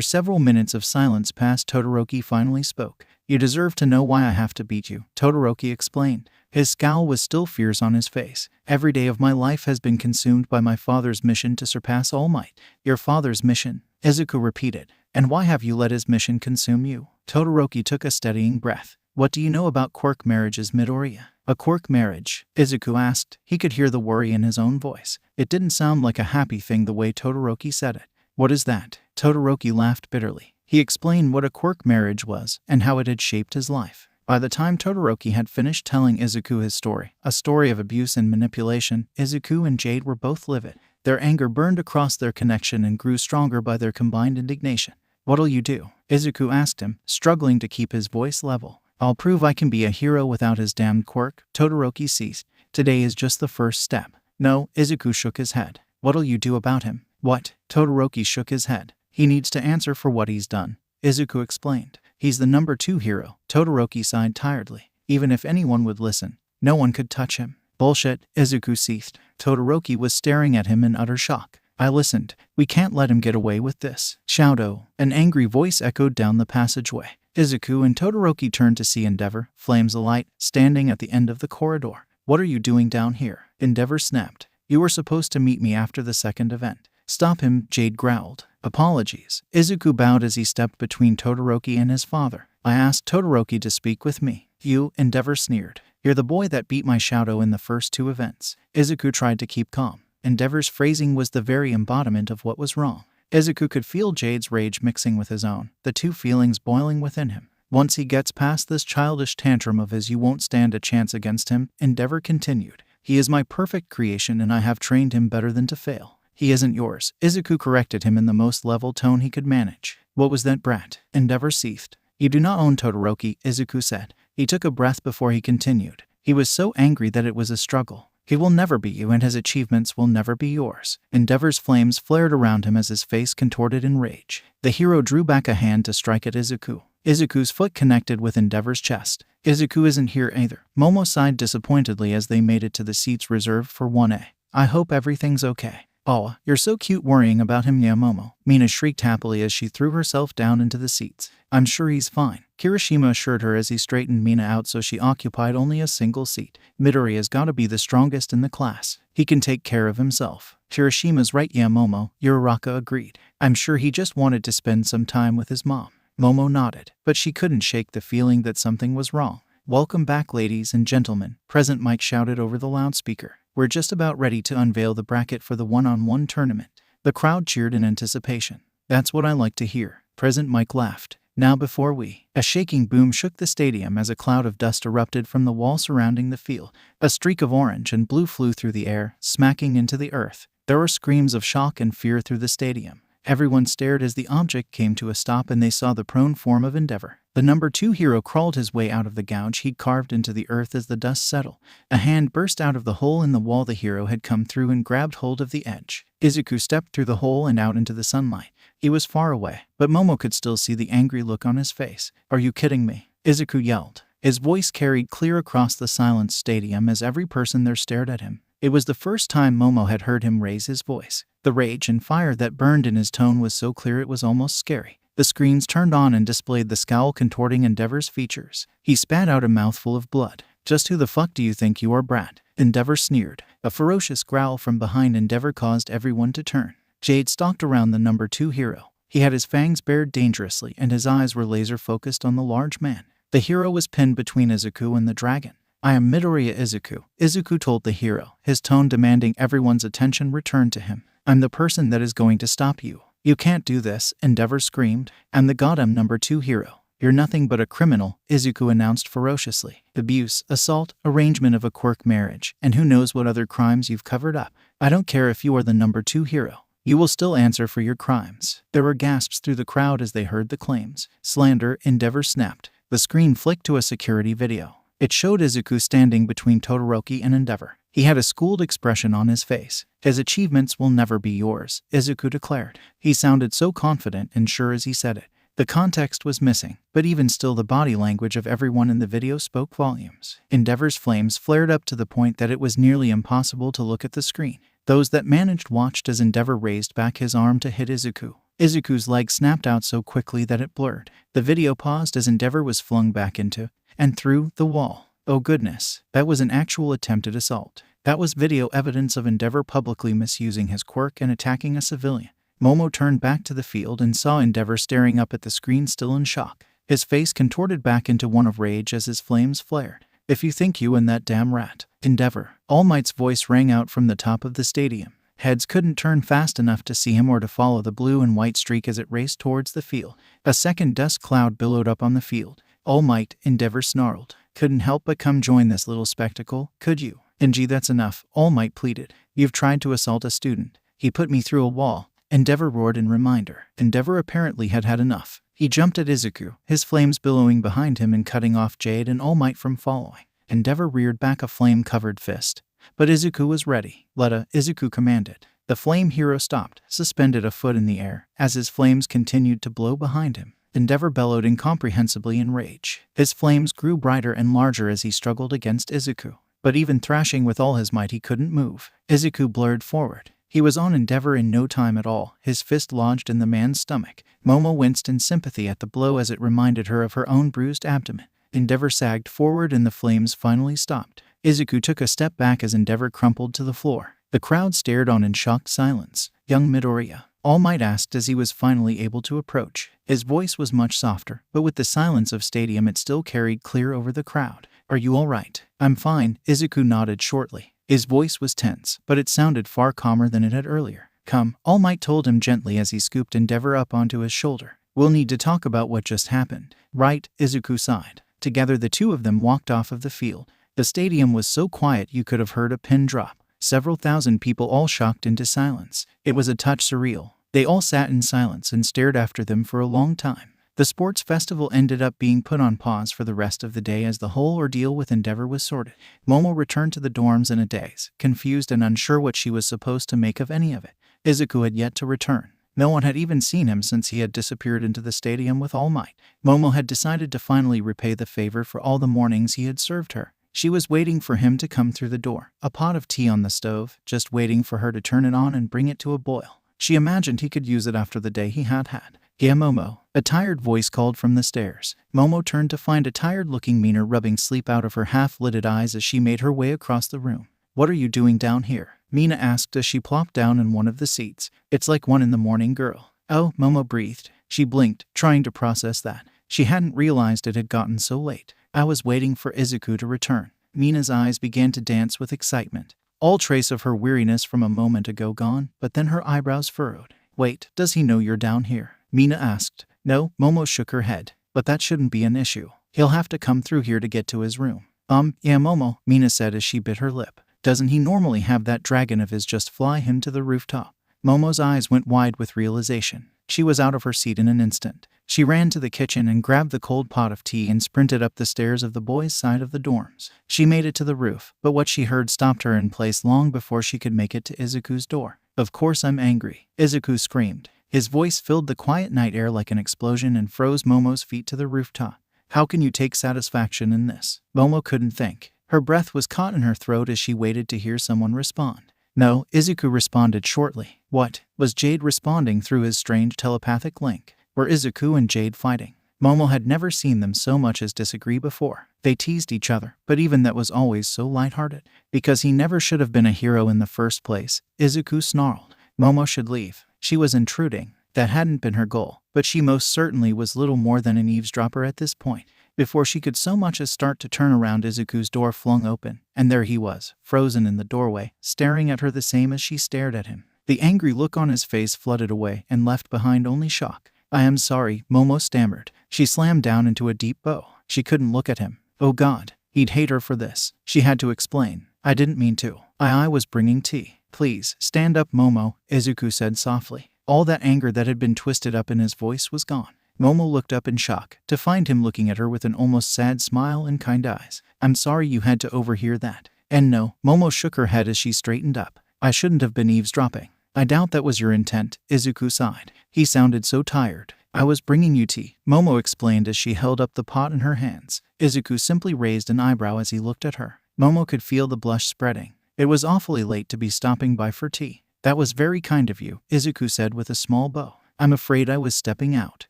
Speaker 1: several minutes of silence passed, Todoroki finally spoke. You deserve to know why I have to beat you, Todoroki explained. His scowl was still fierce on his face. Every day of my life has been consumed by my father's mission to surpass All Might. Your father's mission? Izuku repeated. And why have you let his mission consume you? Todoroki took a steadying breath. What do you know about Quirk marriages, Midoriya? A Quirk marriage? Izuku asked. He could hear the worry in his own voice. It didn't sound like a happy thing the way Todoroki said it. What is that? Todoroki laughed bitterly. He explained what a Quirk marriage was and how it had shaped his life. By the time Todoroki had finished telling Izuku his story, a story of abuse and manipulation, Izuku and Jade were both livid. Their anger burned across their connection and grew stronger by their combined indignation. What'll you do? Izuku asked him, struggling to keep his voice level. I'll prove I can be a hero without his damned quirk, Todoroki ceased. Today is just the first step. No, Izuku shook his head. What'll you do about him? What? Todoroki shook his head. He needs to answer for what he's done. Izuku explained. He's the number 2 hero. Todoroki sighed tiredly. Even if anyone would listen, no one could touch him. Bullshit, Izuku seethed. Todoroki was staring at him in utter shock. I listened. We can't let him get away with this. Shouto. An angry voice echoed down the passageway. Izuku and Todoroki turned to see Endeavor, flames alight, standing at the end of the corridor. What are you doing down here? Endeavor snapped. You were supposed to meet me after the second event. Stop him, Jade growled. Apologies. Izuku bowed as he stepped between Todoroki and his father. I asked Todoroki to speak with me. You, Endeavor sneered. You're the boy that beat my Shouto in the first 2 events. Izuku tried to keep calm. Endeavor's phrasing was the very embodiment of what was wrong. Izuku could feel Jade's rage mixing with his own, the two feelings boiling within him. Once he gets past this childish tantrum of his, you won't stand a chance against him, Endeavor continued. He is my perfect creation and I have trained him better than to fail. He isn't yours. Izuku corrected him in the most level tone he could manage. What was that brat? Endeavor seethed. You do not own Todoroki, Izuku said. He took a breath before he continued. He was so angry that it was a struggle. He will never be you and his achievements will never be yours. Endeavor's flames flared around him as his face contorted in rage. The hero drew back a hand to strike at Izuku. Izuku's foot connected with Endeavor's chest. Izuku isn't here either. Momo sighed disappointedly as they made it to the seats reserved for 1A. I hope everything's okay. Oh, you're so cute worrying about him, yeah, Momo. Mina shrieked happily as she threw herself down into the seats. I'm sure he's fine, Kirishima assured her as he straightened Mina out so she occupied only a single seat. Midoriya's gotta be the strongest in the class. He can take care of himself. Kirishima's right, yeah, Momo, Uraraka agreed. I'm sure he just wanted to spend some time with his mom. Momo nodded, but she couldn't shake the feeling that something was wrong. "Welcome back, ladies and gentlemen," Present Mike shouted over the loudspeaker. "We're just about ready to unveil the bracket for the one-on-one tournament." The crowd cheered in anticipation. "That's what I like to hear," Present Mike laughed. "Now before we..." A shaking boom shook the stadium as a cloud of dust erupted from the wall surrounding the field. A streak of orange and blue flew through the air, smacking into the earth. There were screams of shock and fear through the stadium. Everyone stared as the object came to a stop and they saw the prone form of Endeavor. The number 2 hero crawled his way out of the gouge he'd carved into the earth as the dust settled. A hand burst out of the hole in the wall the hero had come through and grabbed hold of the edge. Izuku stepped through the hole and out into the sunlight. He was far away, but Momo could still see the angry look on his face. "Are you kidding me?" Izuku yelled. His voice carried clear across the silent stadium as every person there stared at him. It was the first time Momo had heard him raise his voice. The rage and fire that burned in his tone was so clear it was almost scary. The screens turned on and displayed the scowl contorting Endeavor's features. He spat out a mouthful of blood. "Just who the fuck do you think you are, brat?" Endeavor sneered. A ferocious growl from behind Endeavor caused everyone to turn. Jade stalked around the number 2 hero. He had his fangs bared dangerously and his eyes were laser-focused on the large man. The hero was pinned between Izuku and the dragon. "I am Midoriya Izuku," Izuku told the hero, his tone demanding everyone's attention returned to him. "I'm the person that is going to stop you." "You can't do this," Endeavor screamed. "I'm the goddamn number 2 hero." "You're nothing but a criminal," Izuku announced ferociously. "Abuse, assault, arrangement of a Quirk marriage, and who knows what other crimes you've covered up. I don't care if you are the number 2 hero. You will still answer for your crimes." There were gasps through the crowd as they heard the claims. "Slander," Endeavor snapped. The screen flicked to a security video. It showed Izuku standing between Todoroki and Endeavor. He had a schooled expression on his face. "His achievements will never be yours," Izuku declared. He sounded so confident and sure as he said it. The context was missing, but even still the body language of everyone in the video spoke volumes. Endeavor's flames flared up to the point that it was nearly impossible to look at the screen. Those that managed watched as Endeavor raised back his arm to hit Izuku. Izuku's leg snapped out so quickly that it blurred. The video paused as Endeavor was flung back into and through the wall. Oh goodness, that was an actual attempted assault. That was video evidence of Endeavor publicly misusing his quirk and attacking a civilian. Momo turned back to the field and saw Endeavor staring up at the screen still in shock. His face contorted back into one of rage as his flames flared. "If you think you and that damn rat, Endeavor," All Might's voice rang out from the top of the stadium. Heads couldn't turn fast enough to see him or to follow the blue and white streak as it raced towards the field. A second dust cloud billowed up on the field. "All Might," Endeavor snarled. "Couldn't help but come join this little spectacle, could you?" "And gee, that's enough," All Might pleaded. "You've tried to assault a student. He put me through a wall," Endeavor roared in reminder. Endeavor apparently had had enough. He jumped at Izuku, his flames billowing behind him and cutting off Jade and All Might from following. Endeavor reared back a flame-covered fist. But Izuku was ready. "Letta," Izuku commanded. The flame hero stopped, suspended a foot in the air, as his flames continued to blow behind him. Endeavor bellowed incomprehensibly in rage. His flames grew brighter and larger as he struggled against Izuku. But even thrashing with all his might he couldn't move. Izuku blurred forward. He was on Endeavor in no time at all, his fist lodged in the man's stomach. Momo winced in sympathy at the blow as it reminded her of her own bruised abdomen. Endeavor sagged forward and the flames finally stopped. Izuku took a step back as Endeavor crumpled to the floor. The crowd stared on in shocked silence. "Young Midoriya," All Might asked as he was finally able to approach. His voice was much softer, but with the silence of stadium it still carried clear over the crowd. "Are you all right?" "I'm fine," Izuku nodded shortly. His voice was tense, but it sounded far calmer than it had earlier. "Come," All Might told him gently as he scooped Endeavor up onto his shoulder. "We'll need to talk about what just happened." "Right," Izuku sighed. Together the two of them walked off of the field. The stadium was so quiet you could have heard a pin drop. Several thousand people all shocked into silence. It was a touch surreal. They all sat in silence and stared after them for a long time. The sports festival ended up being put on pause for the rest of the day as the whole ordeal with Endeavor was sorted. Momo returned to the dorms in a daze, confused and unsure what she was supposed to make of any of it. Izuku had yet to return. No one had even seen him since he had disappeared into the stadium with All Might. Momo had decided to finally repay the favor for all the mornings he had served her. She was waiting for him to come through the door, a pot of tea on the stove, just waiting for her to turn it on and bring it to a boil. She imagined he could use it after the day he had had. "Yeah, Momo," a tired voice called from the stairs. Momo turned to find a tired-looking Mina rubbing sleep out of her half-lidded eyes as she made her way across the room. "What are you doing down here?" Mina asked as she plopped down in one of the seats. "It's like 1 in the morning, girl." "Oh," Momo breathed. She blinked, trying to process that. She hadn't realized it had gotten so late. I was waiting for Izuku to return. Mina's eyes began to dance with excitement. All trace of her weariness from a moment ago gone, but then her eyebrows furrowed. Wait, does he know you're down here? Mina asked. No, Momo shook her head. But that shouldn't be an issue. He'll have to come through here to get to his room. Yeah, Momo, Mina said as she bit her lip. Doesn't he normally have that dragon of his just fly him to the rooftop? Momo's eyes went wide with realization. She was out of her seat in an instant. She ran to the kitchen and grabbed the cold pot of tea and sprinted up the stairs of the boys' side of the dorms. She made it to the roof, but what she heard stopped her in place long before she could make it to Izuku's door. Of course I'm angry, Izuku screamed. His voice filled the quiet night air like an explosion and froze Momo's feet to the rooftop. How can you take satisfaction in this? Momo couldn't think. Her breath was caught in her throat as she waited to hear someone respond. No, Izuku responded shortly. What? Was Jade responding through his strange telepathic link? Were Izuku and Jade fighting? Momo had never seen them so much as disagree before. They teased each other, but even that was always so lighthearted. Because he never should have been a hero in the first place, Izuku snarled. Momo should leave. She was intruding. That hadn't been her goal, but she most certainly was little more than an eavesdropper at this point. Before she could so much as start to turn around, Izuku's door flung open, and there he was, frozen in the doorway, staring at her the same as she stared at him. The angry look on his face flooded away and left behind only shock. I am sorry, Momo stammered. She slammed down into a deep bow. She couldn't look at him. Oh God, he'd hate her for this. She had to explain. I didn't mean to. I was bringing tea. Please, stand up, Momo, Izuku said softly. All that anger that had been twisted up in his voice was gone. Momo looked up in shock, to find him looking at her with an almost sad smile and kind eyes. I'm sorry you had to overhear that. And no, Momo shook her head as she straightened up. I shouldn't have been eavesdropping. I doubt that was your intent, Izuku sighed. He sounded so tired. I was bringing you tea, Momo explained as she held up the pot in her hands. Izuku simply raised an eyebrow as he looked at her. Momo could feel the blush spreading. It was awfully late to be stopping by for tea. That was very kind of you, Izuku said with a small bow. I'm afraid I was stepping out.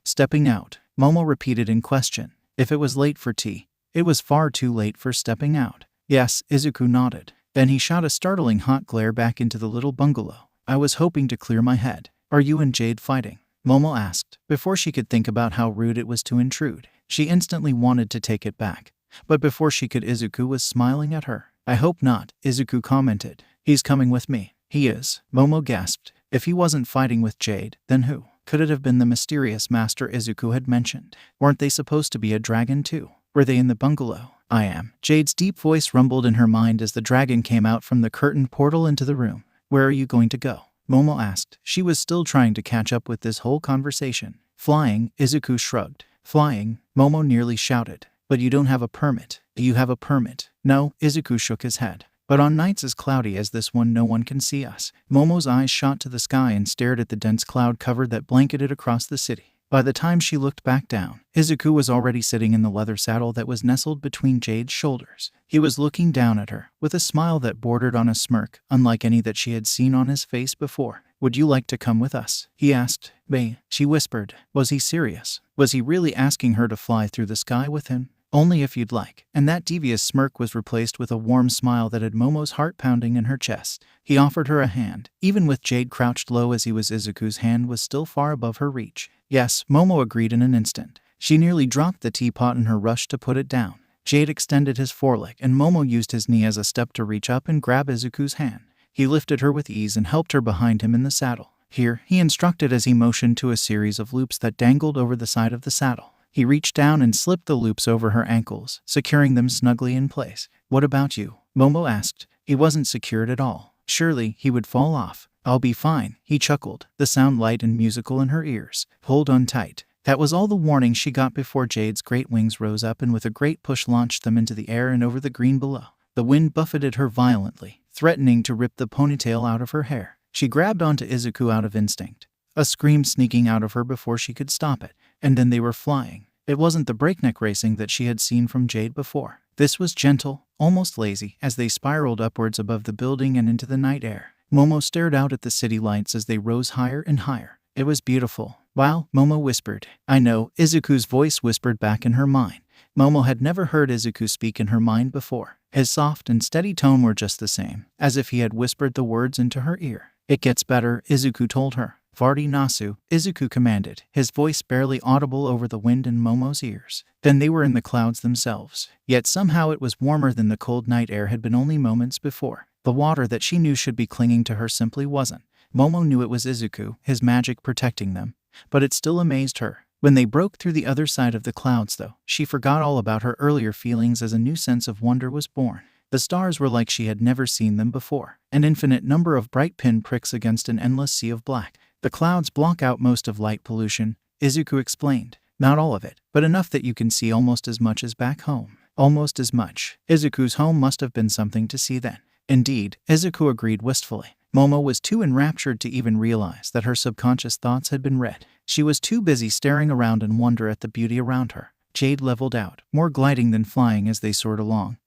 Speaker 1: Stepping out, Momo repeated in question. If it was late for tea, it was far too late for stepping out. Yes, Izuku nodded. Then he shot a startling hot glare back into the little bungalow. I was hoping to clear my head. Are you and Jade fighting? Momo asked. Before she could think about how rude it was to intrude, she instantly wanted to take it back. But before she could, Izuku was smiling at her. I hope not, Izuku commented. He's coming with me. He is, Momo gasped. If he wasn't fighting with Jade, then who? Could it have been the mysterious master Izuku had mentioned? Weren't they supposed to be a dragon too? Were they in the bungalow? I am. Jade's deep voice rumbled in her mind as the dragon came out from the curtained portal into the room. Where are you going to go? Momo asked. She was still trying to catch up with this whole conversation. Flying, Izuku shrugged. Flying, Momo nearly shouted. But you don't have a permit. Do you have a permit? No, Izuku shook his head. But on nights as cloudy as this one, no one can see us. Momo's eyes shot to the sky and stared at the dense cloud cover that blanketed across the city. By the time she looked back down, Izuku was already sitting in the leather saddle that was nestled between Jade's shoulders. He was looking down at her, with a smile that bordered on a smirk, unlike any that she had seen on his face before. Would you like to come with us? He asked. Bae, she whispered. Was he serious? Was he really asking her to fly through the sky with him? Only if you'd like. And that devious smirk was replaced with a warm smile that had Momo's heart pounding in her chest. He offered her a hand. Even with Jade crouched low as he was, Izuku's hand was still far above her reach. Yes, Momo agreed in an instant. She nearly dropped the teapot in her rush to put it down. Jade extended his foreleg and Momo used his knee as a step to reach up and grab Izuku's hand. He lifted her with ease and helped her behind him in the saddle. Here, he instructed as he motioned to a series of loops that dangled over the side of the saddle. He reached down and slipped the loops over her ankles, securing them snugly in place. What about you? Momo asked. He wasn't secured at all. Surely he would fall off. I'll be fine, he chuckled, the sound light and musical in her ears. Hold on tight. That was all the warning she got before Jade's great wings rose up and with a great push launched them into the air and over the green below. The wind buffeted her violently, threatening to rip the ponytail out of her hair. She grabbed onto Izuku out of instinct, a scream sneaking out of her before she could stop it. And then they were flying. It wasn't the breakneck racing that she had seen from Jade before. This was gentle, almost lazy, as they spiraled upwards above the building and into the night air. Momo stared out at the city lights as they rose higher and higher. It was beautiful. Wow, Momo whispered. I know, Izuku's voice whispered back in her mind. Momo had never heard Izuku speak in her mind before. His soft and steady tone were just the same, as if he had whispered the words into her ear. It gets better, Izuku told her. Vardi Nasu, Izuku commanded, his voice barely audible over the wind in Momo's ears. Then they were in the clouds themselves. Yet somehow it was warmer than the cold night air had been only moments before. The water that she knew should be clinging to her simply wasn't. Momo knew it was Izuku, his magic protecting them, but it still amazed her. When they broke through the other side of the clouds, though, she forgot all about her earlier feelings as a new sense of wonder was born. The stars were like she had never seen them before, an infinite number of bright pinpricks against an endless sea of black. The clouds block out most of light pollution, Izuku explained. Not all of it, but enough that you can see almost as much as back home. Almost as much. Izuku's home must have been something to see then. Indeed, Izuku agreed wistfully. Momo was too enraptured to even realize that her subconscious thoughts had been read. She was too busy staring around in wonder at the beauty around her. Jade leveled out, more gliding than flying as they soared along.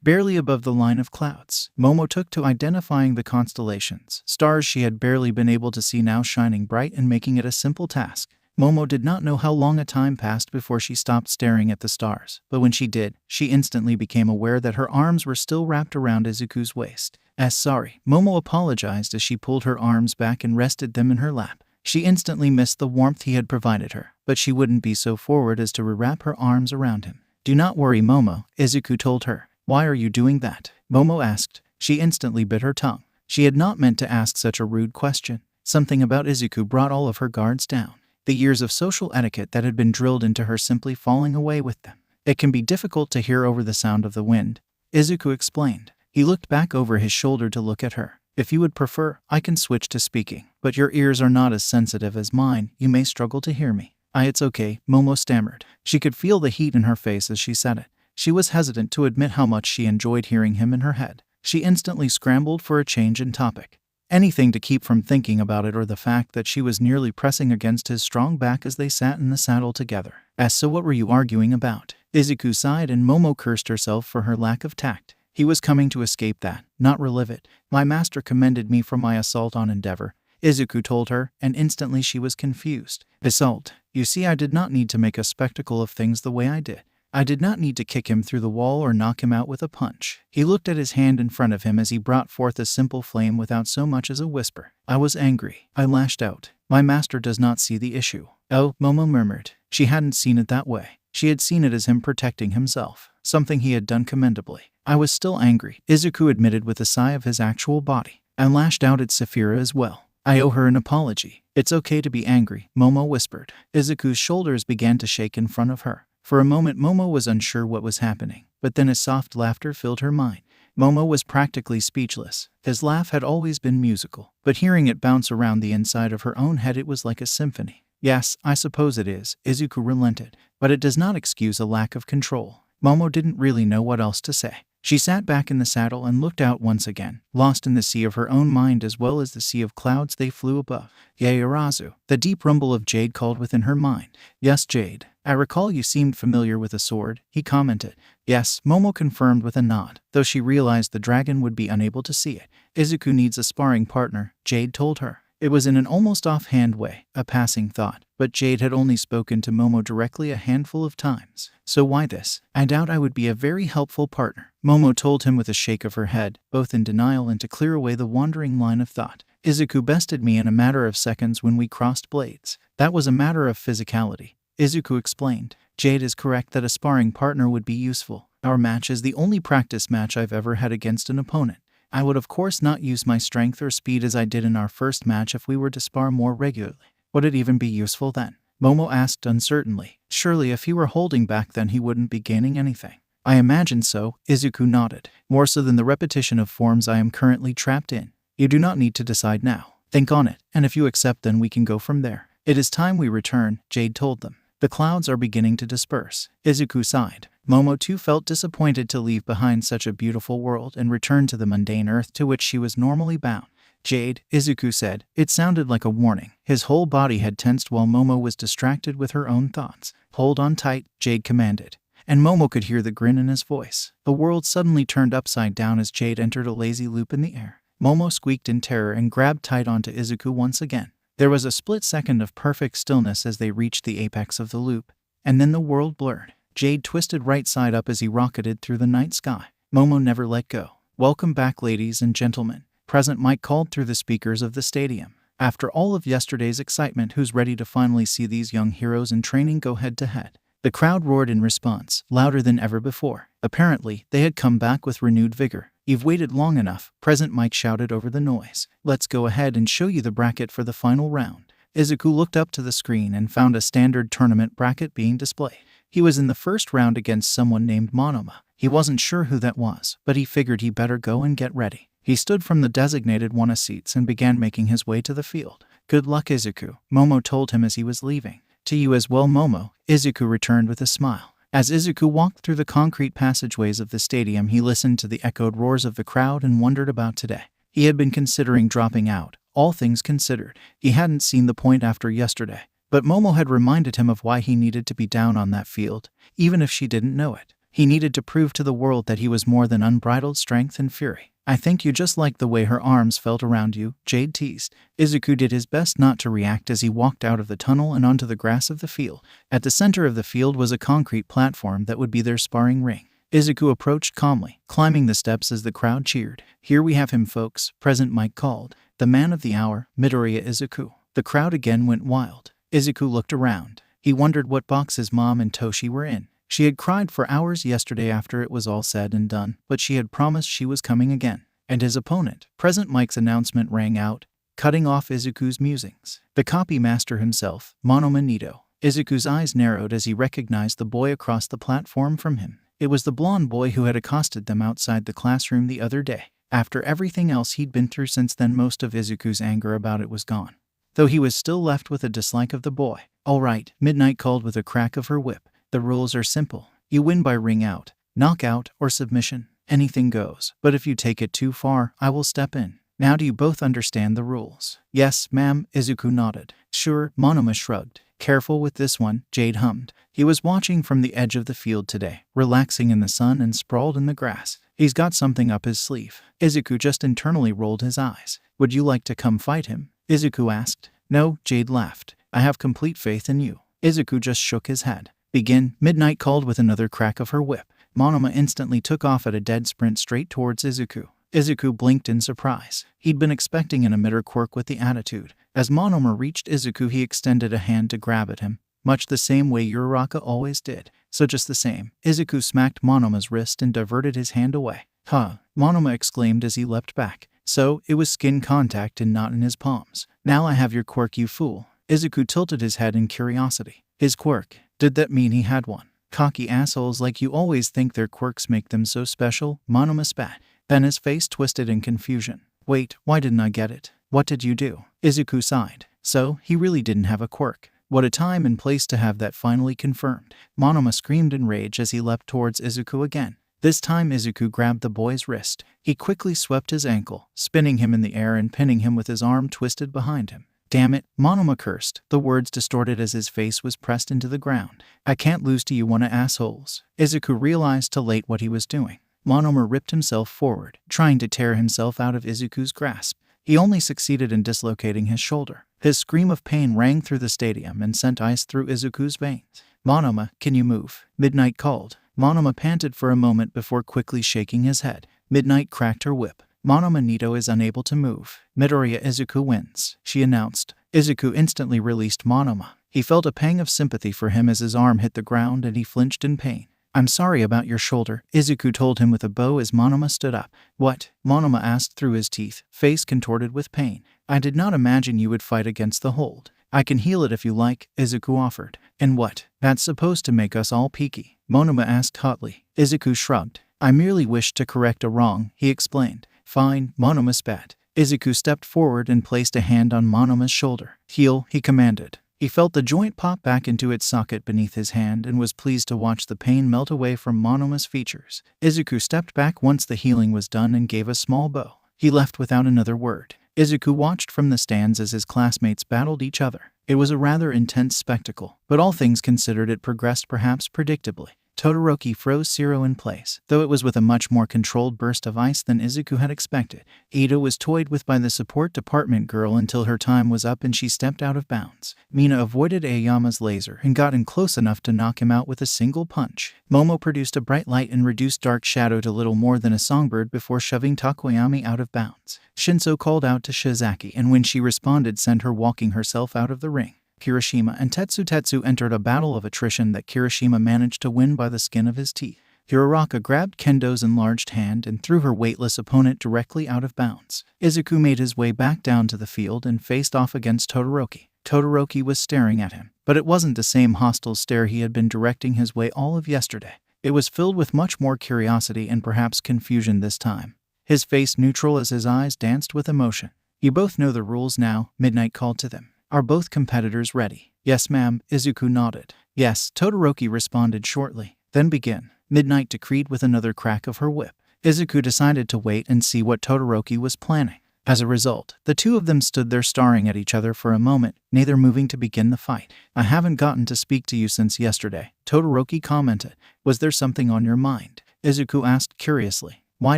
Speaker 1: Barely above the line of clouds, Momo took to identifying the constellations, stars she had barely been able to see now shining bright and making it a simple task. Momo did not know how long a time passed before she stopped staring at the stars, but when she did, she instantly became aware that her arms were still wrapped around Izuku's waist. Sorry, Momo apologized as she pulled her arms back and rested them in her lap. She instantly missed the warmth he had provided her, but she wouldn't be so forward as to rewrap her arms around him. Do not worry, Momo, Izuku told her. Why are you doing that? Momo asked. She instantly bit her tongue. She had not meant to ask such a rude question. Something about Izuku brought all of her guards down. The years of social etiquette that had been drilled into her simply falling away with them. It can be difficult to hear over the sound of the wind, Izuku explained. He looked back over his shoulder to look at her. If you would prefer, I can switch to speaking, but your ears are not as sensitive as mine. You may struggle to hear me. It's okay, Momo stammered. She could feel the heat in her face as she said it. She was hesitant to admit how much she enjoyed hearing him in her head. She instantly scrambled for a change in topic. Anything to keep from thinking about it or the fact that she was nearly pressing against his strong back as they sat in the saddle together. So what were you arguing about? Izuku sighed and Momo cursed herself for her lack of tact. He was coming to escape that, not relive it. My master commended me for my assault on Endeavor, Izuku told her, and instantly she was confused. Assault. You see, I did not need to make a spectacle of things the way I did. I did not need to kick him through the wall or knock him out with a punch. He looked at his hand in front of him as he brought forth a simple flame without so much as a whisper. I was angry. I lashed out. My master does not see the issue. Oh, Momo murmured. She hadn't seen it that way. She had seen it as him protecting himself, something he had done commendably. I was still angry, Izuku admitted with a sigh of his actual body. I lashed out at Sapphira as well. I owe her an apology. It's okay to be angry, Momo whispered. Izuku's shoulders began to shake in front of her. For a moment Momo was unsure what was happening, but then a soft laughter filled her mind. Momo was practically speechless. His laugh had always been musical, but hearing it bounce around the inside of her own head it was like a symphony. Yes, I suppose it is, Izuku relented, but it does not excuse a lack of control. Momo didn't really know what else to say. She sat back in the saddle and looked out once again, lost in the sea of her own mind as well as the sea of clouds they flew above. Yaoyorozu, the deep rumble of Jade called within her mind. Yes, Jade. I recall you seemed familiar with a sword, he commented. Yes, Momo confirmed with a nod, though she realized the dragon would be unable to see it. Izuku needs a sparring partner, Jade told her. It was in an almost offhand way, a passing thought, but Jade had only spoken to Momo directly a handful of times. So why this? I doubt I would be a very helpful partner, Momo told him with a shake of her head, both in denial and to clear away the wandering line of thought. Izuku bested me in a matter of seconds when we crossed blades. That was a matter of physicality, Izuku explained. Jade is correct that a sparring partner would be useful. Our match is the only practice match I've ever had against an opponent. I would of course not use my strength or speed as I did in our first match if we were to spar more regularly. Would it even be useful then? Momo asked uncertainly. Surely if he were holding back then he wouldn't be gaining anything. I imagine so, Izuku nodded. More so than the repetition of forms I am currently trapped in. You do not need to decide now. Think on it, and if you accept then we can go from there. It is time we return, Jade told them. The clouds are beginning to disperse. Izuku sighed. Momo too felt disappointed to leave behind such a beautiful world and return to the mundane earth to which she was normally bound. Jade, Izuku said. It sounded like a warning. His whole body had tensed while Momo was distracted with her own thoughts. Hold on tight, Jade commanded. And Momo could hear the grin in his voice. The world suddenly turned upside down as Jade entered a lazy loop in the air. Momo squeaked in terror and grabbed tight onto Izuku once again. There was a split second of perfect stillness as they reached the apex of the loop, and then the world blurred. Jade twisted right side up as he rocketed through the night sky. Momo never let go. Welcome back, ladies and gentlemen. Present mic called through the speakers of the stadium. After all of yesterday's excitement, who's ready to finally see these young heroes in training go head-to-head? The crowd roared in response, louder than ever before. Apparently, they had come back with renewed vigor. You've waited long enough, Present Mike shouted over the noise. Let's go ahead and show you the bracket for the final round. Izuku looked up to the screen and found a standard tournament bracket being displayed. He was in the first round against someone named Monoma. He wasn't sure who that was, but he figured he better go and get ready. He stood from the designated one of seats and began making his way to the field. Good luck, Izuku, Momo told him as he was leaving. To you as well, Momo, Izuku returned with a smile. As Izuku walked through the concrete passageways of the stadium, he listened to the echoed roars of the crowd and wondered about today. He had been considering dropping out, all things considered. He hadn't seen the point after yesterday, but Momo had reminded him of why he needed to be down on that field, even if she didn't know it. He needed to prove to the world that he was more than unbridled strength and fury. I think you just liked the way her arms felt around you, Jade teased. Izuku did his best not to react as he walked out of the tunnel and onto the grass of the field. At the center of the field was a concrete platform that would be their sparring ring. Izuku approached calmly, climbing the steps as the crowd cheered. Here we have him, folks, Present Mike called. The man of the hour, Midoriya Izuku. The crowd again went wild. Izuku looked around. He wondered what box his mom and Toshi were in. She had cried for hours yesterday after it was all said and done, but she had promised she was coming again. And his opponent, Present Mike's announcement rang out, cutting off Izuku's musings. The copy master himself, Monoma Nito. Izuku's eyes narrowed as he recognized the boy across the platform from him. It was the blonde boy who had accosted them outside the classroom the other day. After everything else he'd been through since then, most of Izuku's anger about it was gone, though he was still left with a dislike of the boy. All right, Midnight called with a crack of her whip. The rules are simple. You win by ring out, knockout, or submission. Anything goes, but if you take it too far, I will step in. Now do you both understand the rules? Yes, ma'am, Izuku nodded. Sure, Monoma shrugged. Careful with this one, Jade hummed. He was watching from the edge of the field today, relaxing in the sun and sprawled in the grass. He's got something up his sleeve. Izuku just internally rolled his eyes. Would you like to come fight him? Izuku asked. No, Jade laughed. I have complete faith in you. Izuku just shook his head. Begin, Midnight called with another crack of her whip. Monoma instantly took off at a dead sprint straight towards Izuku. Izuku blinked in surprise. He'd been expecting an emitter Quirk with the attitude. As Monoma reached Izuku, he extended a hand to grab at him, much the same way Uraraka always did. So just the same, Izuku smacked Monoma's wrist and diverted his hand away. Huh, Monoma exclaimed as he leapt back. So, it was skin contact and not in his palms. Now I have your quirk, you fool. Izuku tilted his head in curiosity. His quirk? Did that mean he had one? Cocky assholes like you always think their quirks make them so special, Monoma spat. Then his face twisted in confusion. Wait, why didn't I get it? What did you do? Izuku sighed. So, he really didn't have a quirk. What a time and place to have that finally confirmed. Monoma screamed in rage as he leapt towards Izuku again. This time Izuku grabbed the boy's wrist. He quickly swept his ankle, spinning him in the air and pinning him with his arm twisted behind him. Damn it, Monoma cursed, the words distorted as his face was pressed into the ground. I can't lose to you wanna assholes. Izuku realized too late what he was doing. Monoma ripped himself forward, trying to tear himself out of Izuku's grasp. He only succeeded in dislocating his shoulder. His scream of pain rang through the stadium and sent ice through Izuku's veins. Monoma, can you move? Midnight called. Monoma panted for a moment before quickly shaking his head. Midnight cracked her whip. Monoma Nito is unable to move. Midoriya Izuku wins, she announced. Izuku instantly released Monoma. He felt a pang of sympathy for him as his arm hit the ground and he flinched in pain. I'm sorry about your shoulder, Izuku told him with a bow as Monoma stood up. What? Monoma asked through his teeth, face contorted with pain. I did not imagine you would fight against the hold. I can heal it if you like, Izuku offered. And what? That's supposed to make us all peaky, Monoma asked hotly. Izuku shrugged. I merely wished to correct a wrong, he explained. Fine, Monoma spat. Izuku stepped forward and placed a hand on Monoma's shoulder. Heal, he commanded. He felt the joint pop back into its socket beneath his hand and was pleased to watch the pain melt away from Monoma's features. Izuku stepped back once the healing was done and gave a small bow. He left without another word. Izuku watched from the stands as his classmates battled each other. It was a rather intense spectacle, but all things considered it progressed perhaps predictably. Todoroki froze Zero in place, though it was with a much more controlled burst of ice than Izuku had expected. Ida was toyed with by the support department girl until her time was up and she stepped out of bounds. Mina avoided Aoyama's laser and got in close enough to knock him out with a single punch. Momo produced a bright light and reduced Dark Shadow to little more than a songbird before shoving Takoyami out of bounds. Shinso called out to Shizaki, and when she responded sent her walking herself out of the ring. Kirishima and Tetsu entered a battle of attrition that Kirishima managed to win by the skin of his teeth. Hiroraka grabbed Kendo's enlarged hand and threw her weightless opponent directly out of bounds. Izuku made his way back down to the field and faced off against Todoroki. Todoroki was staring at him, but it wasn't the same hostile stare he had been directing his way all of yesterday. It was filled with much more curiosity and perhaps confusion this time. His face neutral as his eyes danced with emotion. "You both know the rules now," Midnight called to them. "Are both competitors ready?" "Yes, ma'am," Izuku nodded. "Yes," Todoroki responded shortly. "Then begin," Midnight decreed with another crack of her whip. Izuku decided to wait and see what Todoroki was planning. As a result, the two of them stood there staring at each other for a moment, neither moving to begin the fight. "I haven't gotten to speak to you since yesterday," Todoroki commented. "Was there something on your mind?" Izuku asked curiously. "Why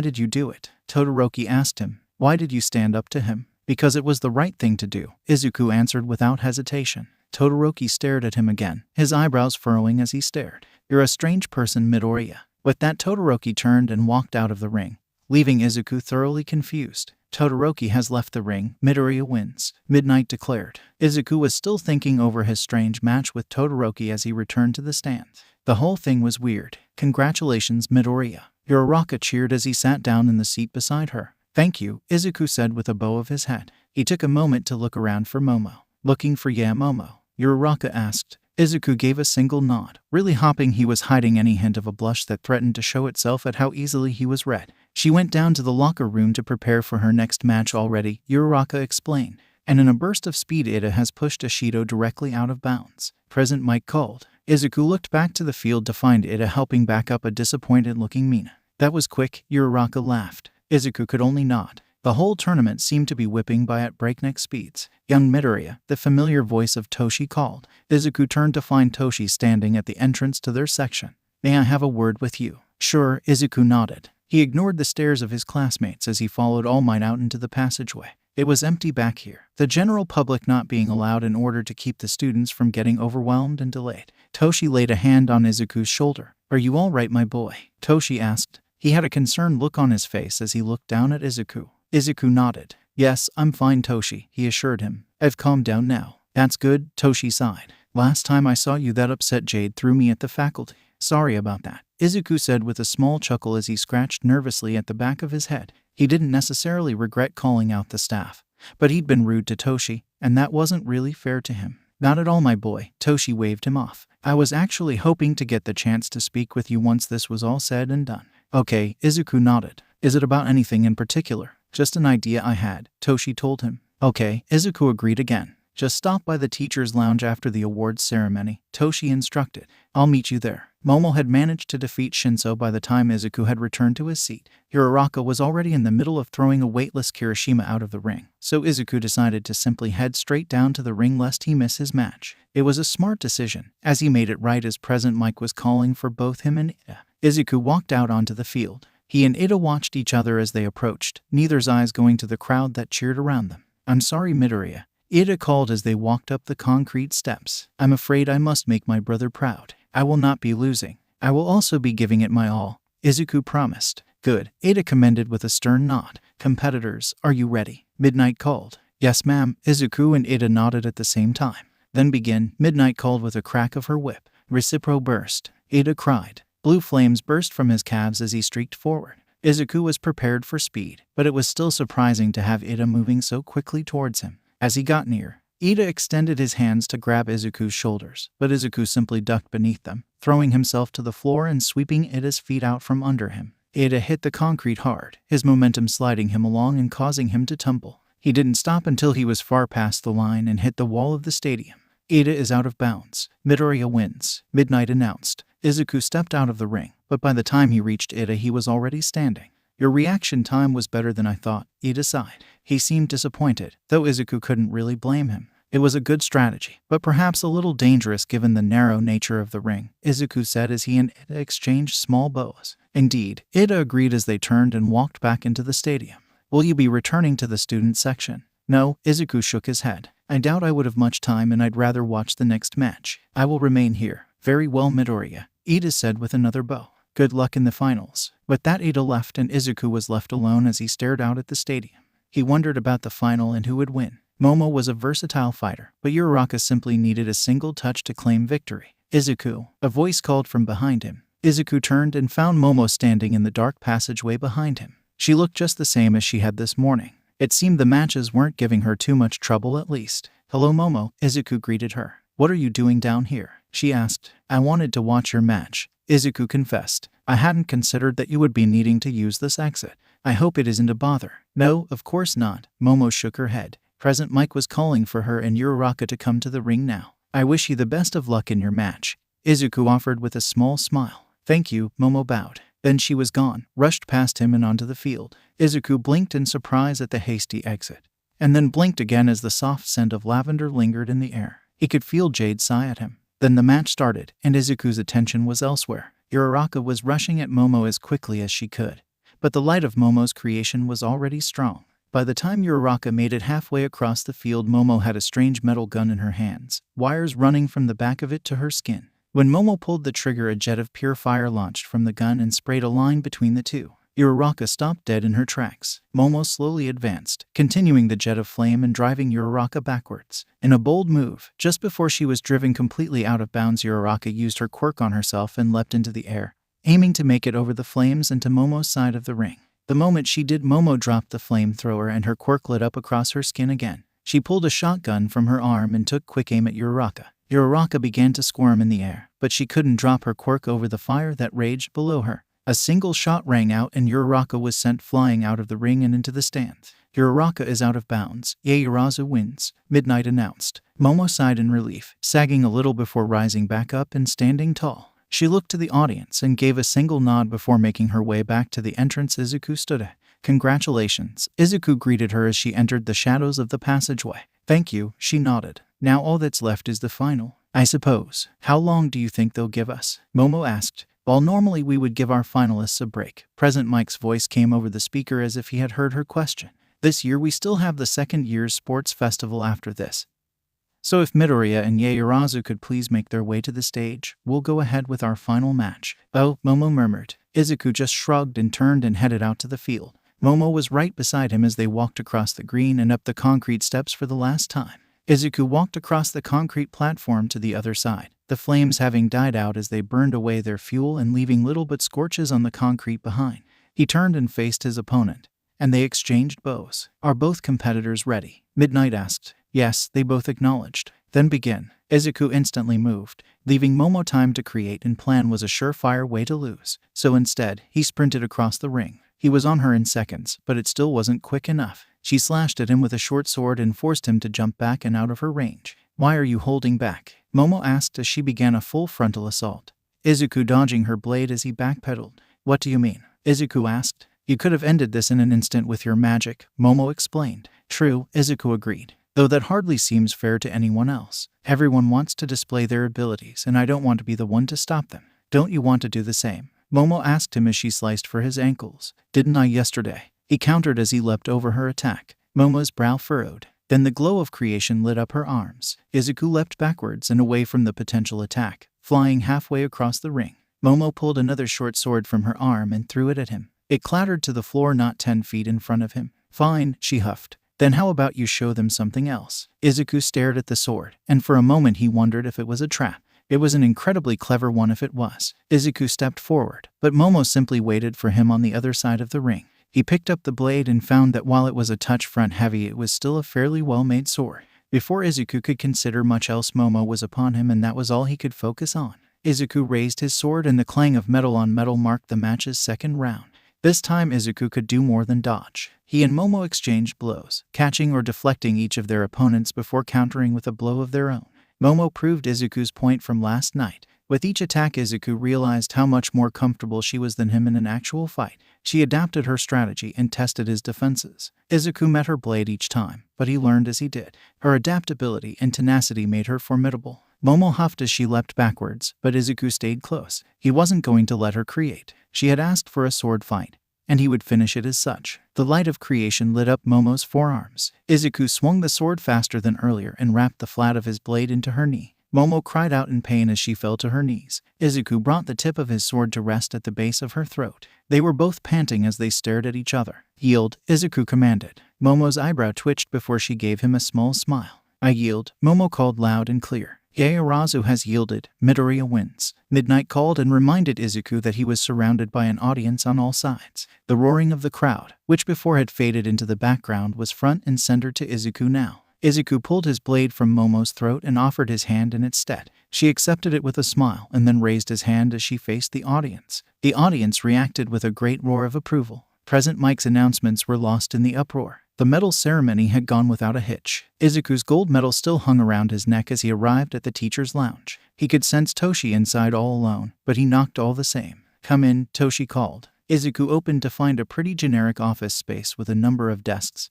Speaker 1: did you do it?" Todoroki asked him. "Why did you stand up to him?" "Because it was the right thing to do," Izuku answered without hesitation. Todoroki stared at him again, his eyebrows furrowing as he stared. "You're a strange person, Midoriya." With that, Todoroki turned and walked out of the ring, leaving Izuku thoroughly confused. "Todoroki has left the ring. Midoriya wins," Midnight declared. Izuku was still thinking over his strange match with Todoroki as he returned to the stands. The whole thing was weird. "Congratulations, Midoriya." Hiroraka cheered as he sat down in the seat beside her. "Thank you," Izuku said with a bow of his head. He took a moment to look around for Momo. "Looking for Momo?" Hiroraka asked. Izuku gave a single nod, really hoping he was hiding any hint of a blush that threatened to show itself at how easily he was read. "She went down to the locker room to prepare for her next match already," Hiroraka explained. "And in a burst of speed Ida has pushed Ashido directly out of bounds." "Present," Mike called. Izuku looked back to the field to find Ida helping back up a disappointed-looking Mina. "That was quick," Hiroraka laughed. Izuku could only nod. The whole tournament seemed to be whipping by at breakneck speeds. "Young Midoriya," the familiar voice of Toshi called. Izuku turned to find Toshi standing at the entrance to their section. "May I have a word with you?" "Sure," Izuku nodded. He ignored the stares of his classmates as he followed All Might out into the passageway. It was empty back here, the general public not being allowed in order to keep the students from getting overwhelmed and delayed. Toshi laid a hand on Izuku's shoulder. "Are you all right, my boy?" Toshi asked. He had a concerned look on his face as he looked down at Izuku. Izuku nodded. "Yes, I'm fine, Toshi," he assured him. "I've calmed down now." "That's good," Toshi sighed. "Last time I saw you, that upset Jade threw me at the faculty." "Sorry about that," Izuku said with a small chuckle as he scratched nervously at the back of his head. He didn't necessarily regret calling out the staff, but he'd been rude to Toshi, and that wasn't really fair to him. "Not at all, my boy," Toshi waved him off. "I was actually hoping to get the chance to speak with you once this was all said and done." "Okay," Izuku nodded. "Is it about anything in particular?" "Just an idea I had," Toshi told him. "Okay," Izuku agreed again. "Just stop by the teacher's lounge after the awards ceremony," Toshi instructed. "I'll meet you there." Momo had managed to defeat Shinso by the time Izuku had returned to his seat. Hiroraka was already in the middle of throwing a weightless Kirishima out of the ring, so Izuku decided to simply head straight down to the ring lest he miss his match. It was a smart decision, as he made it right as Present Mike was calling for both him and Ida. Izuku walked out onto the field. He and Ida watched each other as they approached, neither's eyes going to the crowd that cheered around them. "I'm sorry, Midoriya," Ida called as they walked up the concrete steps. "I'm afraid I must make my brother proud. I will not be losing. I will also be giving it my all," Izuku promised. "Good," Ida commended with a stern nod. "Competitors, are you ready?" Midnight called. "Yes, ma'am," Izuku and Ida nodded at the same time. "Then begin," Midnight called with a crack of her whip. Recipro burst. Ida cried. Blue flames burst from his calves as he streaked forward. Izuku was prepared for speed, but it was still surprising to have Ida moving so quickly towards him. As he got near, Ida extended his hands to grab Izuku's shoulders, but Izuku simply ducked beneath them, throwing himself to the floor and sweeping Ida's feet out from under him. Ida hit the concrete hard, his momentum sliding him along and causing him to tumble. He didn't stop until he was far past the line and hit the wall of the stadium. Ida is out of bounds. Midoriya wins, Midnight announced. Izuku stepped out of the ring, but by the time he reached Ida he was already standing. "Your reaction time was better than I thought," Ida sighed. He seemed disappointed, though Izuku couldn't really blame him. It was a good strategy, but perhaps a little dangerous given the narrow nature of the ring, Izuku said as he and Ida exchanged small bows. Indeed, Ida agreed as they turned and walked back into the stadium. Will you be returning to the student section? No, Izuku shook his head. I doubt I would have much time and I'd rather watch the next match. I will remain here. Very well, Midoriya, Ida said with another bow. Good luck in the finals. With that, Ida left and Izuku was left alone as he stared out at the stadium. He wondered about the final and who would win. Momo was a versatile fighter, but Uraraka simply needed a single touch to claim victory. Izuku, a voice called from behind him. Izuku turned and found Momo standing in the dark passageway behind him. She looked just the same as she had this morning. It seemed the matches weren't giving her too much trouble at least. Hello Momo, Izuku greeted her. What are you doing down here? She asked. I wanted to watch your match, Izuku confessed. I hadn't considered that you would be needing to use this exit. I hope it isn't a bother. No, of course not, Momo shook her head. Present Mike was calling for her and Uraraka to come to the ring now. I wish you the best of luck in your match, Izuku offered with a small smile. Thank you, Momo bowed. Then she was gone, rushed past him and onto the field. Izuku blinked in surprise at the hasty exit, and then blinked again as the soft scent of lavender lingered in the air. He could feel Jade sigh at him. Then the match started, and Izuku's attention was elsewhere. Uraraka was rushing at Momo as quickly as she could, but the light of Momo's creation was already strong. By the time Uraraka made it halfway across the field, Momo had a strange metal gun in her hands, wires running from the back of it to her skin. When Momo pulled the trigger, a jet of pure fire launched from the gun and sprayed a line between the two. Uraraka stopped dead in her tracks. Momo slowly advanced, continuing the jet of flame and driving Uraraka backwards. In a bold move, just before she was driven completely out of bounds, Uraraka used her quirk on herself and leapt into the air, aiming to make it over the flames and to Momo's side of the ring. The moment she did, Momo dropped the flamethrower and her quirk lit up across her skin again. She pulled a shotgun from her arm and took quick aim at Uraraka. Uraraka began to squirm in the air, but she couldn't drop her quirk over the fire that raged below her. A single shot rang out and Uraraka was sent flying out of the ring and into the stands. Uraraka is out of bounds. Yaoyorozu wins, Midnight announced. Momo sighed in relief, sagging a little before rising back up and standing tall. She looked to the audience and gave a single nod before making her way back to the entrance Izuku stood at. Congratulations, Izuku greeted her as she entered the shadows of the passageway. Thank you, she nodded. Now all that's left is the final, I suppose. How long do you think they'll give us? Momo asked. While normally we would give our finalists a break, Present Mike's voice came over the speaker as if he had heard her question. This year we still have the second year's sports festival after this. So if Midoriya and Yaoyorozu could please make their way to the stage, we'll go ahead with our final match. Oh, Momo murmured. Izuku just shrugged and turned and headed out to the field. Momo was right beside him as they walked across the green and up the concrete steps for the last time. Izuku walked across the concrete platform to the other side, the flames having died out as they burned away their fuel and leaving little but scorches on the concrete behind. He turned and faced his opponent, and they exchanged bows. Are both competitors ready? Midnight asked. Yes, they both acknowledged. Then begin. Izuku instantly moved. Leaving Momo time to create and plan was a surefire way to lose. So instead, he sprinted across the ring. He was on her in seconds, but it still wasn't quick enough. She slashed at him with a short sword and forced him to jump back and out of her range. Why are you holding back? Momo asked as she began a full frontal assault. Izuku dodging her blade as he backpedaled. What do you mean? Izuku asked. You could have ended this in an instant with your magic, Momo explained. True, Izuku agreed. Though that hardly seems fair to anyone else. Everyone wants to display their abilities and I don't want to be the one to stop them. Don't you want to do the same? Momo asked him as she sliced for his ankles. Didn't I yesterday? He countered as he leapt over her attack. Momo's brow furrowed. Then the glow of creation lit up her arms. Izuku leapt backwards and away from the potential attack, flying halfway across the ring. Momo pulled another short sword from her arm and threw it at him. It clattered to the floor not 10 feet in front of him. Fine, she huffed. Then how about you show them something else? Izuku stared at the sword, and for a moment he wondered if it was a trap. It was an incredibly clever one if it was. Izuku stepped forward, but Momo simply waited for him on the other side of the ring. He picked up the blade and found that while it was a touch front heavy, it was still a fairly well-made sword. Before Izuku could consider much else, Momo was upon him and that was all he could focus on. Izuku raised his sword and the clang of metal on metal marked the match's second round. This time Izuku could do more than dodge. He and Momo exchanged blows, catching or deflecting each of their opponents before countering with a blow of their own. Momo proved Izuku's point from last night. With each attack, Izuku realized how much more comfortable she was than him in an actual fight. She adapted her strategy and tested his defenses. Izuku met her blade each time, but he learned as he did. Her adaptability and tenacity made her formidable. Momo huffed as she leapt backwards, but Izuku stayed close. He wasn't going to let her create. She had asked for a sword fight, and he would finish it as such. The light of creation lit up Momo's forearms. Izuku swung the sword faster than earlier and wrapped the flat of his blade into her knee. Momo cried out in pain as she fell to her knees. Izuku brought the tip of his sword to rest at the base of her throat. They were both panting as they stared at each other. "Yield," Izuku commanded. Momo's eyebrow twitched before she gave him a small smile. "I yield," Momo called loud and clear. "Yaoyorozu has yielded. Midoriya wins." Midnight called and reminded Izuku that he was surrounded by an audience on all sides. The roaring of the crowd, which before had faded into the background, was front and center to Izuku now. Izuku pulled his blade from Momo's throat and offered his hand in its stead. She accepted it with a smile and then raised his hand as she faced the audience. The audience reacted with a great roar of approval. Present Mike's announcements were lost in the uproar. The medal ceremony had gone without a hitch. Izuku's gold medal still hung around his neck as he arrived at the teacher's lounge. He could sense Toshi inside all alone, but he knocked all the same. "Come in," Toshi called. Izuku opened to find a pretty generic office space with a number of desks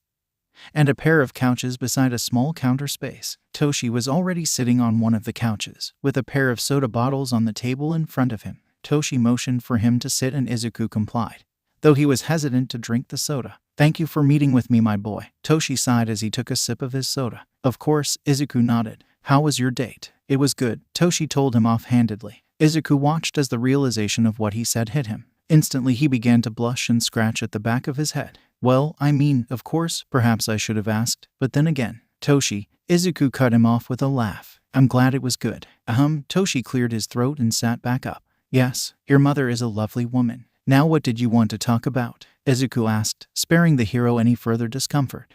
Speaker 1: and a pair of couches beside a small counter space. Toshi was already sitting on one of the couches, with a pair of soda bottles on the table in front of him. Toshi motioned for him to sit and Izuku complied, though he was hesitant to drink the soda. "Thank you for meeting with me, my boy," Toshi sighed as he took a sip of his soda. "Of course," Izuku nodded. "How was your date?" "It was good," Toshi told him offhandedly. Izuku watched as the realization of what he said hit him. Instantly he began to blush and scratch at the back of his head. "Well, I mean, of course, perhaps I should have asked, but then again." "Toshi," Izuku cut him off with a laugh. "I'm glad it was good." Toshi cleared his throat and sat back up. "Yes, your mother is a lovely woman. Now what did you want to talk about?" Izuku asked, sparing the hero any further discomfort.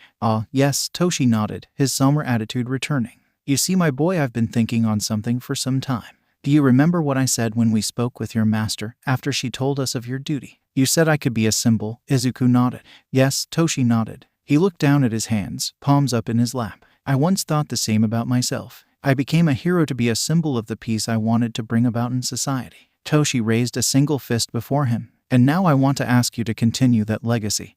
Speaker 1: Yes, Toshi nodded, his somber attitude returning. "You see, my boy, I've been thinking on something for some time. Do you remember what I said when we spoke with your master after she told us of your duty? You said I could be a symbol." Izuku nodded. "Yes," Toshi nodded. He looked down at his hands, palms up in his lap. "I once thought the same about myself. I became a hero to be a symbol of the peace I wanted to bring about in society." Toshi raised a single fist before him. "And now I want to ask you to continue that legacy,"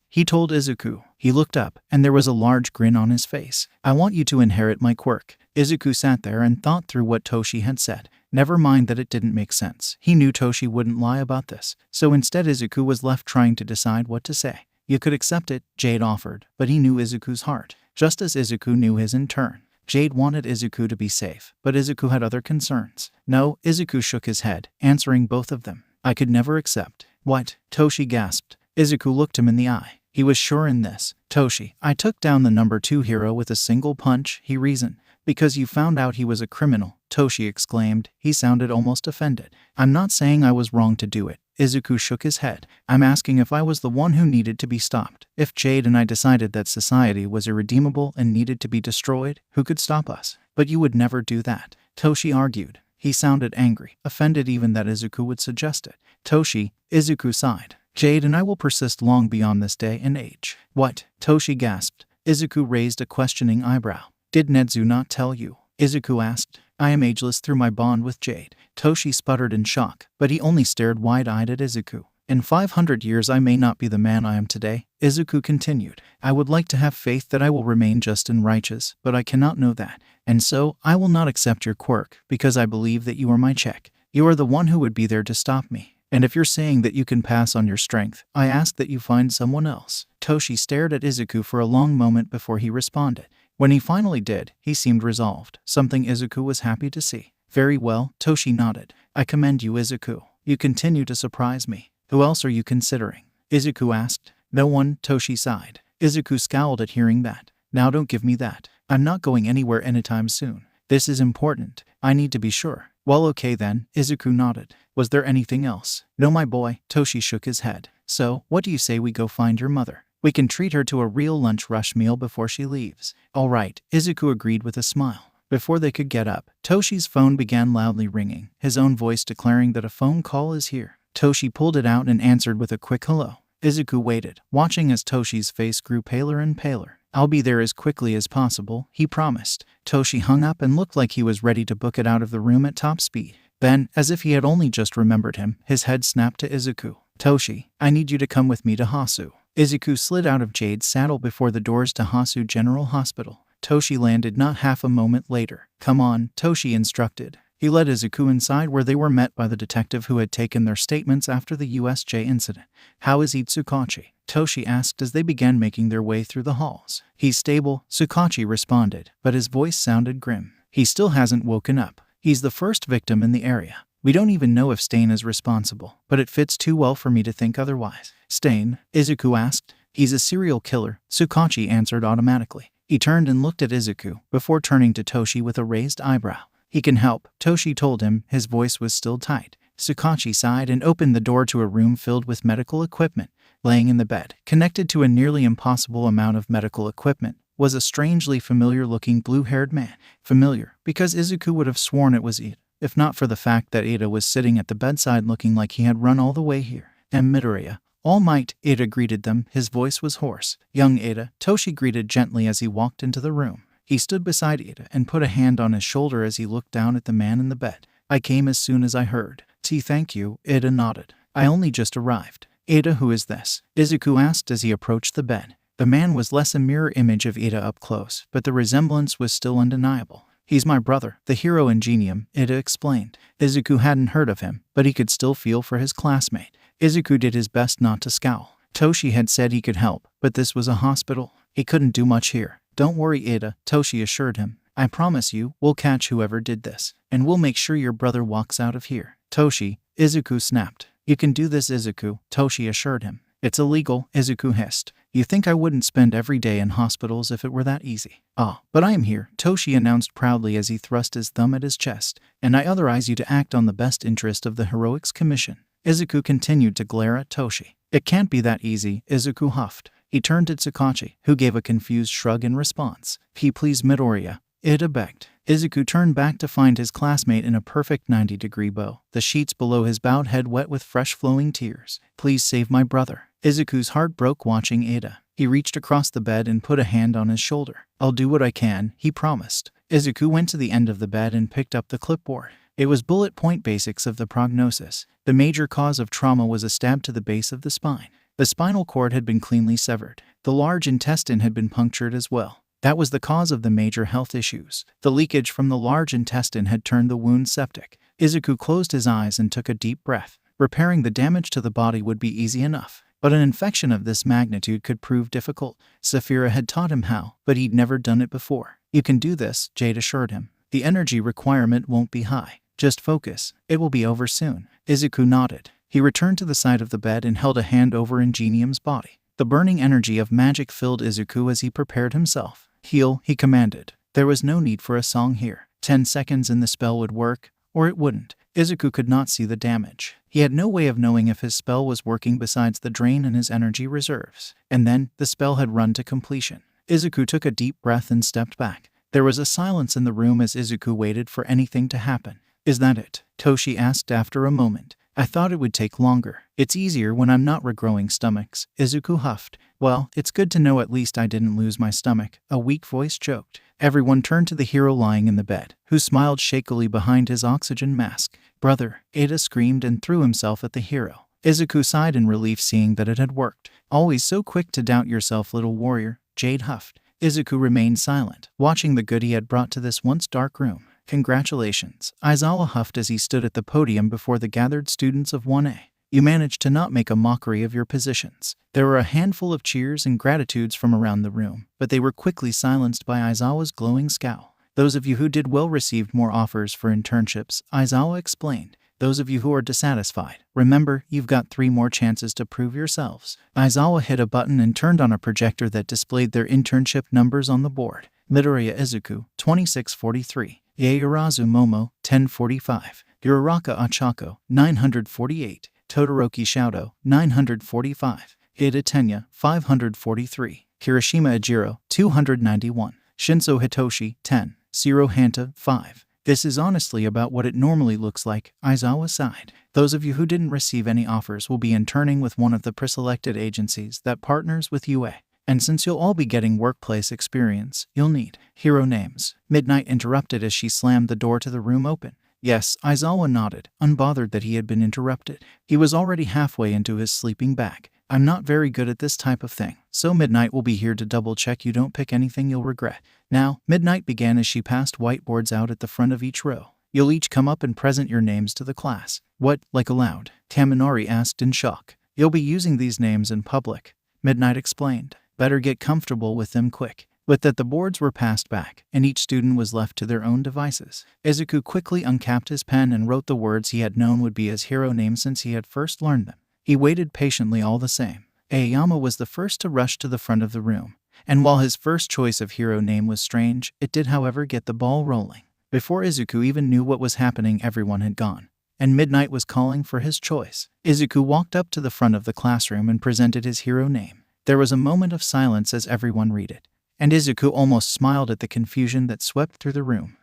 Speaker 1: he told Izuku. He looked up, and there was a large grin on his face. "I want you to inherit my quirk." Izuku sat there and thought through what Toshi had said. Never mind that it didn't make sense. He knew Toshi wouldn't lie about this. So instead Izuku was left trying to decide what to say. "You could accept it," Jade offered, but he knew Izuku's heart, just as Izuku knew his in turn. Jade wanted Izuku to be safe, but Izuku had other concerns. "No," Izuku shook his head, answering both of them. "I could never accept." "What?" Toshi gasped. Izuku looked him in the eye. He was sure in this. "Toshi, I took down the number 2 hero with a single punch," he reasoned. "Because you found out he was a criminal," Toshi exclaimed. He sounded almost offended. "I'm not saying I was wrong to do it." Izuku shook his head. "I'm asking if I was the one who needed to be stopped. If Jade and I decided that society was irredeemable and needed to be destroyed, who could stop us? But you would never do that," Toshi argued. He sounded angry, offended even that Izuku would suggest it. "Toshi," Izuku sighed. "Jade and I will persist long beyond this day and age." "What?" Toshi gasped. Izuku raised a questioning eyebrow. "Did Netsu not tell you?" Izuku asked. "I am ageless through my bond with Jade." Toshi sputtered in shock, but he only stared wide-eyed at Izuku. "In 500 years I may not be the man I am today," Izuku continued. "I would like to have faith that I will remain just and righteous, but I cannot know that. And so, I will not accept your quirk, because I believe that you are my check. You are the one who would be there to stop me. And if you're saying that you can pass on your strength, I ask that you find someone else." Toshi stared at Izuku for a long moment before he responded. When he finally did, he seemed resolved, something Izuku was happy to see. "Very well," Toshi nodded. "I commend you, Izuku. You continue to surprise me. Who else are you considering?" Izuku asked. "No one," Toshi sighed. Izuku scowled at hearing that. "Now don't give me that. I'm not going anywhere anytime soon. This is important. I need to be sure." "Well, okay then," Izuku nodded. "Was there anything else?" "No, my boy," Toshi shook his head. "So, what do you say we go find your mother? We can treat her to a real lunch rush meal before she leaves." "All right," Izuku agreed with a smile. Before they could get up, Toshi's phone began loudly ringing, his own voice declaring that a phone call is here. Toshi pulled it out and answered with a quick hello. Izuku waited, watching as Toshi's face grew paler and paler. "I'll be there as quickly as possible," he promised. Toshi hung up and looked like he was ready to book it out of the room at top speed. Then, as if he had only just remembered him, his head snapped to Izuku. Toshi, I need you to come with me to Hasu. Izuku slid out of Jade's saddle before the doors to Hasu General Hospital. Toshi landed not half a moment later. Come on, Toshi instructed. He led Izuku inside where they were met by the detective who had taken their statements after the USJ incident. How is Itsukachi? Toshi asked as they began making their way through the halls. He's stable, Tsukachi responded, but his voice sounded grim. He still hasn't woken up. He's the first victim in the area. We don't even know if Stain is responsible, but it fits too well for me to think otherwise. Stain? Izuku asked. He's a serial killer, Tsukachi answered automatically. He turned and looked at Izuku, before turning to Toshi with a raised eyebrow. He can help, Toshi told him. His voice was still tight. Tsukachi sighed and opened the door to a room filled with medical equipment. Laying in the bed, connected to a nearly impossible amount of medical equipment, was a strangely familiar-looking blue-haired man. Familiar, because Izuku would have sworn it was Ida, if not for the fact that Ida was sitting at the bedside looking like he had run all the way here. And Midoriya. All might, Ida greeted them. His voice was hoarse. Young Ida, Toshi greeted gently as he walked into the room. He stood beside Ida and put a hand on his shoulder as he looked down at the man in the bed. I came as soon as I heard. Thank you, Ida nodded. I only just arrived. Ida, who is this? Izuku asked as he approached the bed. The man was less a mirror image of Ida up close, but the resemblance was still undeniable. He's my brother, the hero Ingenium, Ida explained. Izuku hadn't heard of him, but he could still feel for his classmate. Izuku did his best not to scowl. Toshi had said he could help, but this was a hospital. He couldn't do much here. Don't worry, Ida, Toshi assured him. I promise you, we'll catch whoever did this, and we'll make sure your brother walks out of here. Toshi, Izuku snapped. You can do this, Izuku, Toshi assured him. It's illegal, Izuku hissed. You think I wouldn't spend every day in hospitals if it were that easy? Ah, but I am here, Toshi announced proudly as he thrust his thumb at his chest. And I authorize you to act on the best interest of the Heroics Commission. Izuku continued to glare at Toshi. It can't be that easy, Izuku huffed. He turned to Tsukachi, who gave a confused shrug in response. Please, Midoriya, Ida begged. Izuku turned back to find his classmate in a perfect 90-degree bow, the sheets below his bowed head wet with fresh flowing tears. Please save my brother. Izuku's heart broke watching Ida. He reached across the bed and put a hand on his shoulder. I'll do what I can, he promised. Izuku went to the end of the bed and picked up the clipboard. It was bullet point basics of the prognosis. The major cause of trauma was a stab to the base of the spine. The spinal cord had been cleanly severed. The large intestine had been punctured as well. That was the cause of the major health issues. The leakage from the large intestine had turned the wound septic. Izuku closed his eyes and took a deep breath. Repairing the damage to the body would be easy enough, but an infection of this magnitude could prove difficult. Sapphira had taught him how, but he'd never done it before. You can do this, Jade assured him. The energy requirement won't be high. Just focus. It will be over soon. Izuku nodded. He returned to the side of the bed and held a hand over Ingenium's body. The burning energy of magic filled Izuku as he prepared himself. Heal, he commanded. There was no need for a song here. 10 seconds and the spell would work, or it wouldn't. Izuku could not see the damage. He had no way of knowing if his spell was working besides the drain in his energy reserves. And then, the spell had run to completion. Izuku took a deep breath and stepped back. There was a silence in the room as Izuku waited for anything to happen. Is that it? Toshi asked after a moment. I thought it would take longer. It's easier when I'm not regrowing stomachs, Izuku huffed. Well, it's good to know at least I didn't lose my stomach, a weak voice joked. Everyone turned to the hero lying in the bed, who smiled shakily behind his oxygen mask. Brother, Ida screamed and threw himself at the hero. Izuku sighed in relief seeing that it had worked. Always so quick to doubt yourself, little warrior, Jade huffed. Izuku remained silent, watching the good he had brought to this once dark room. Congratulations, Aizawa huffed as he stood at the podium before the gathered students of 1A. You managed to not make a mockery of your positions. There were a handful of cheers and gratitudes from around the room, but they were quickly silenced by Aizawa's glowing scowl. Those of you who did well received more offers for internships, Aizawa explained. Those of you who are dissatisfied, remember, you've got 3 more chances to prove yourselves. Aizawa hit a button and turned on a projector that displayed their internship numbers on the board. Midoriya Izuku, 2643. Yaoyorozu Momo, 1045. Uraraka Achako, 948. Todoroki Shouto, 945. Ida Tenya, 543. Kirishima Ejiro, 291. Shinso Hitoshi, 10. Shiro Hanta, 5. This is honestly about what it normally looks like, Aizawa sighed. Those of you who didn't receive any offers will be interning with one of the preselected agencies that partners with UA. And since you'll all be getting workplace experience, you'll need hero names. Midnight interrupted as she slammed the door to the room open. Yes, Aizawa nodded, unbothered that he had been interrupted. He was already halfway into his sleeping bag. I'm not very good at this type of thing, so Midnight will be here to double-check you don't pick anything you'll regret. Now, Midnight began as she passed whiteboards out at the front of each row. You'll each come up and present your names to the class. What, like aloud? Kaminari asked in shock. You'll be using these names in public, Midnight explained. Better get comfortable with them quick. With that, the boards were passed back, and each student was left to their own devices. Izuku quickly uncapped his pen and wrote the words he had known would be his hero name since he had first learned them. He waited patiently all the same. Aoyama was the first to rush to the front of the room, and while his first choice of hero name was strange, it did however get the ball rolling. Before Izuku even knew what was happening, everyone had gone, and Midnight was calling for his choice. Izuku walked up to the front of the classroom and presented his hero name. There was a moment of silence as everyone read it, and Izuku almost smiled at the confusion that swept through the room.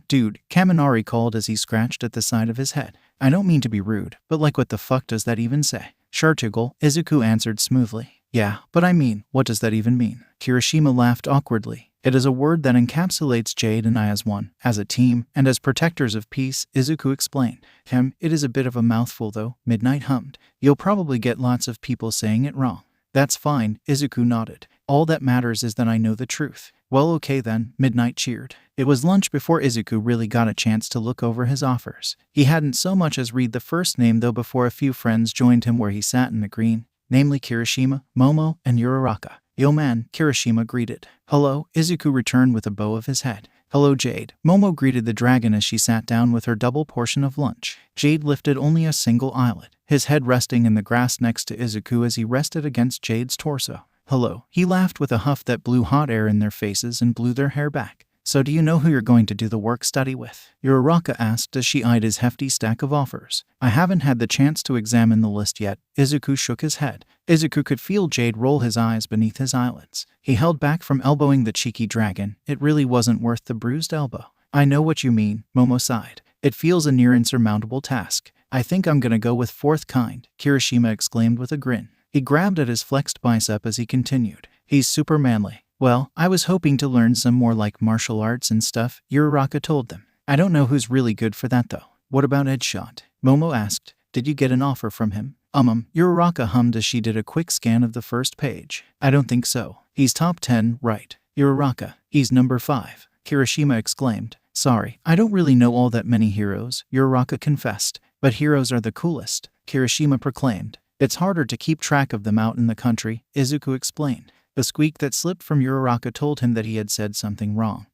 Speaker 1: Dude, Kaminari called as he scratched at the side of his head. I don't mean to be rude, but like what the fuck does that even say? Shartigal, Izuku answered smoothly. Yeah, but I mean, what does that even mean? Kirishima laughed awkwardly. It is a word that encapsulates Jade and I as one, as a team, and as protectors of peace, Izuku explained. It is a bit of a mouthful though, Midnight hummed. You'll probably get lots of people saying it wrong. That's fine, Izuku nodded. All that matters is that I know the truth. Well, okay then, Midnight cheered. It was lunch before Izuku really got a chance to look over his offers. He hadn't so much as read the first name though before a few friends joined him where he sat in the green, namely Kirishima, Momo, and Uraraka. Yo man, Kirishima greeted. Hello, Izuku returned with a bow of his head. Hello Jade. Momo greeted the dragon as she sat down with her double portion of lunch. Jade lifted only a single eyelid, his head resting in the grass next to Izuku as he rested against Jade's torso. Hello. He laughed with a huff that blew hot air in their faces and blew their hair back. So do you know who you're going to do the work study with? Uraraka asked as she eyed his hefty stack of offers. I haven't had the chance to examine the list yet. Izuku shook his head. Izuku could feel Jade roll his eyes beneath his eyelids. He held back from elbowing the cheeky dragon. It really wasn't worth the bruised elbow. I know what you mean, Momo sighed. It feels a near insurmountable task. I think I'm gonna go with fourth kind, Kirishima exclaimed with a grin. He grabbed at his flexed bicep as he continued. He's super manly. Well, I was hoping to learn some more like martial arts and stuff, Uraraka told them. I don't know who's really good for that though. What about Edshot? Momo asked. Did you get an offer from him? Uraraka hummed as she did a quick scan of the first page. I don't think so. He's top 10, right? Uraraka, he's number 5, Kirishima exclaimed. Sorry, I don't really know all that many heroes, Uraraka confessed. But heroes are the coolest, Kirishima proclaimed. It's harder to keep track of them out in the country, Izuku explained. The squeak that slipped from Uraraka told him that he had said something wrong.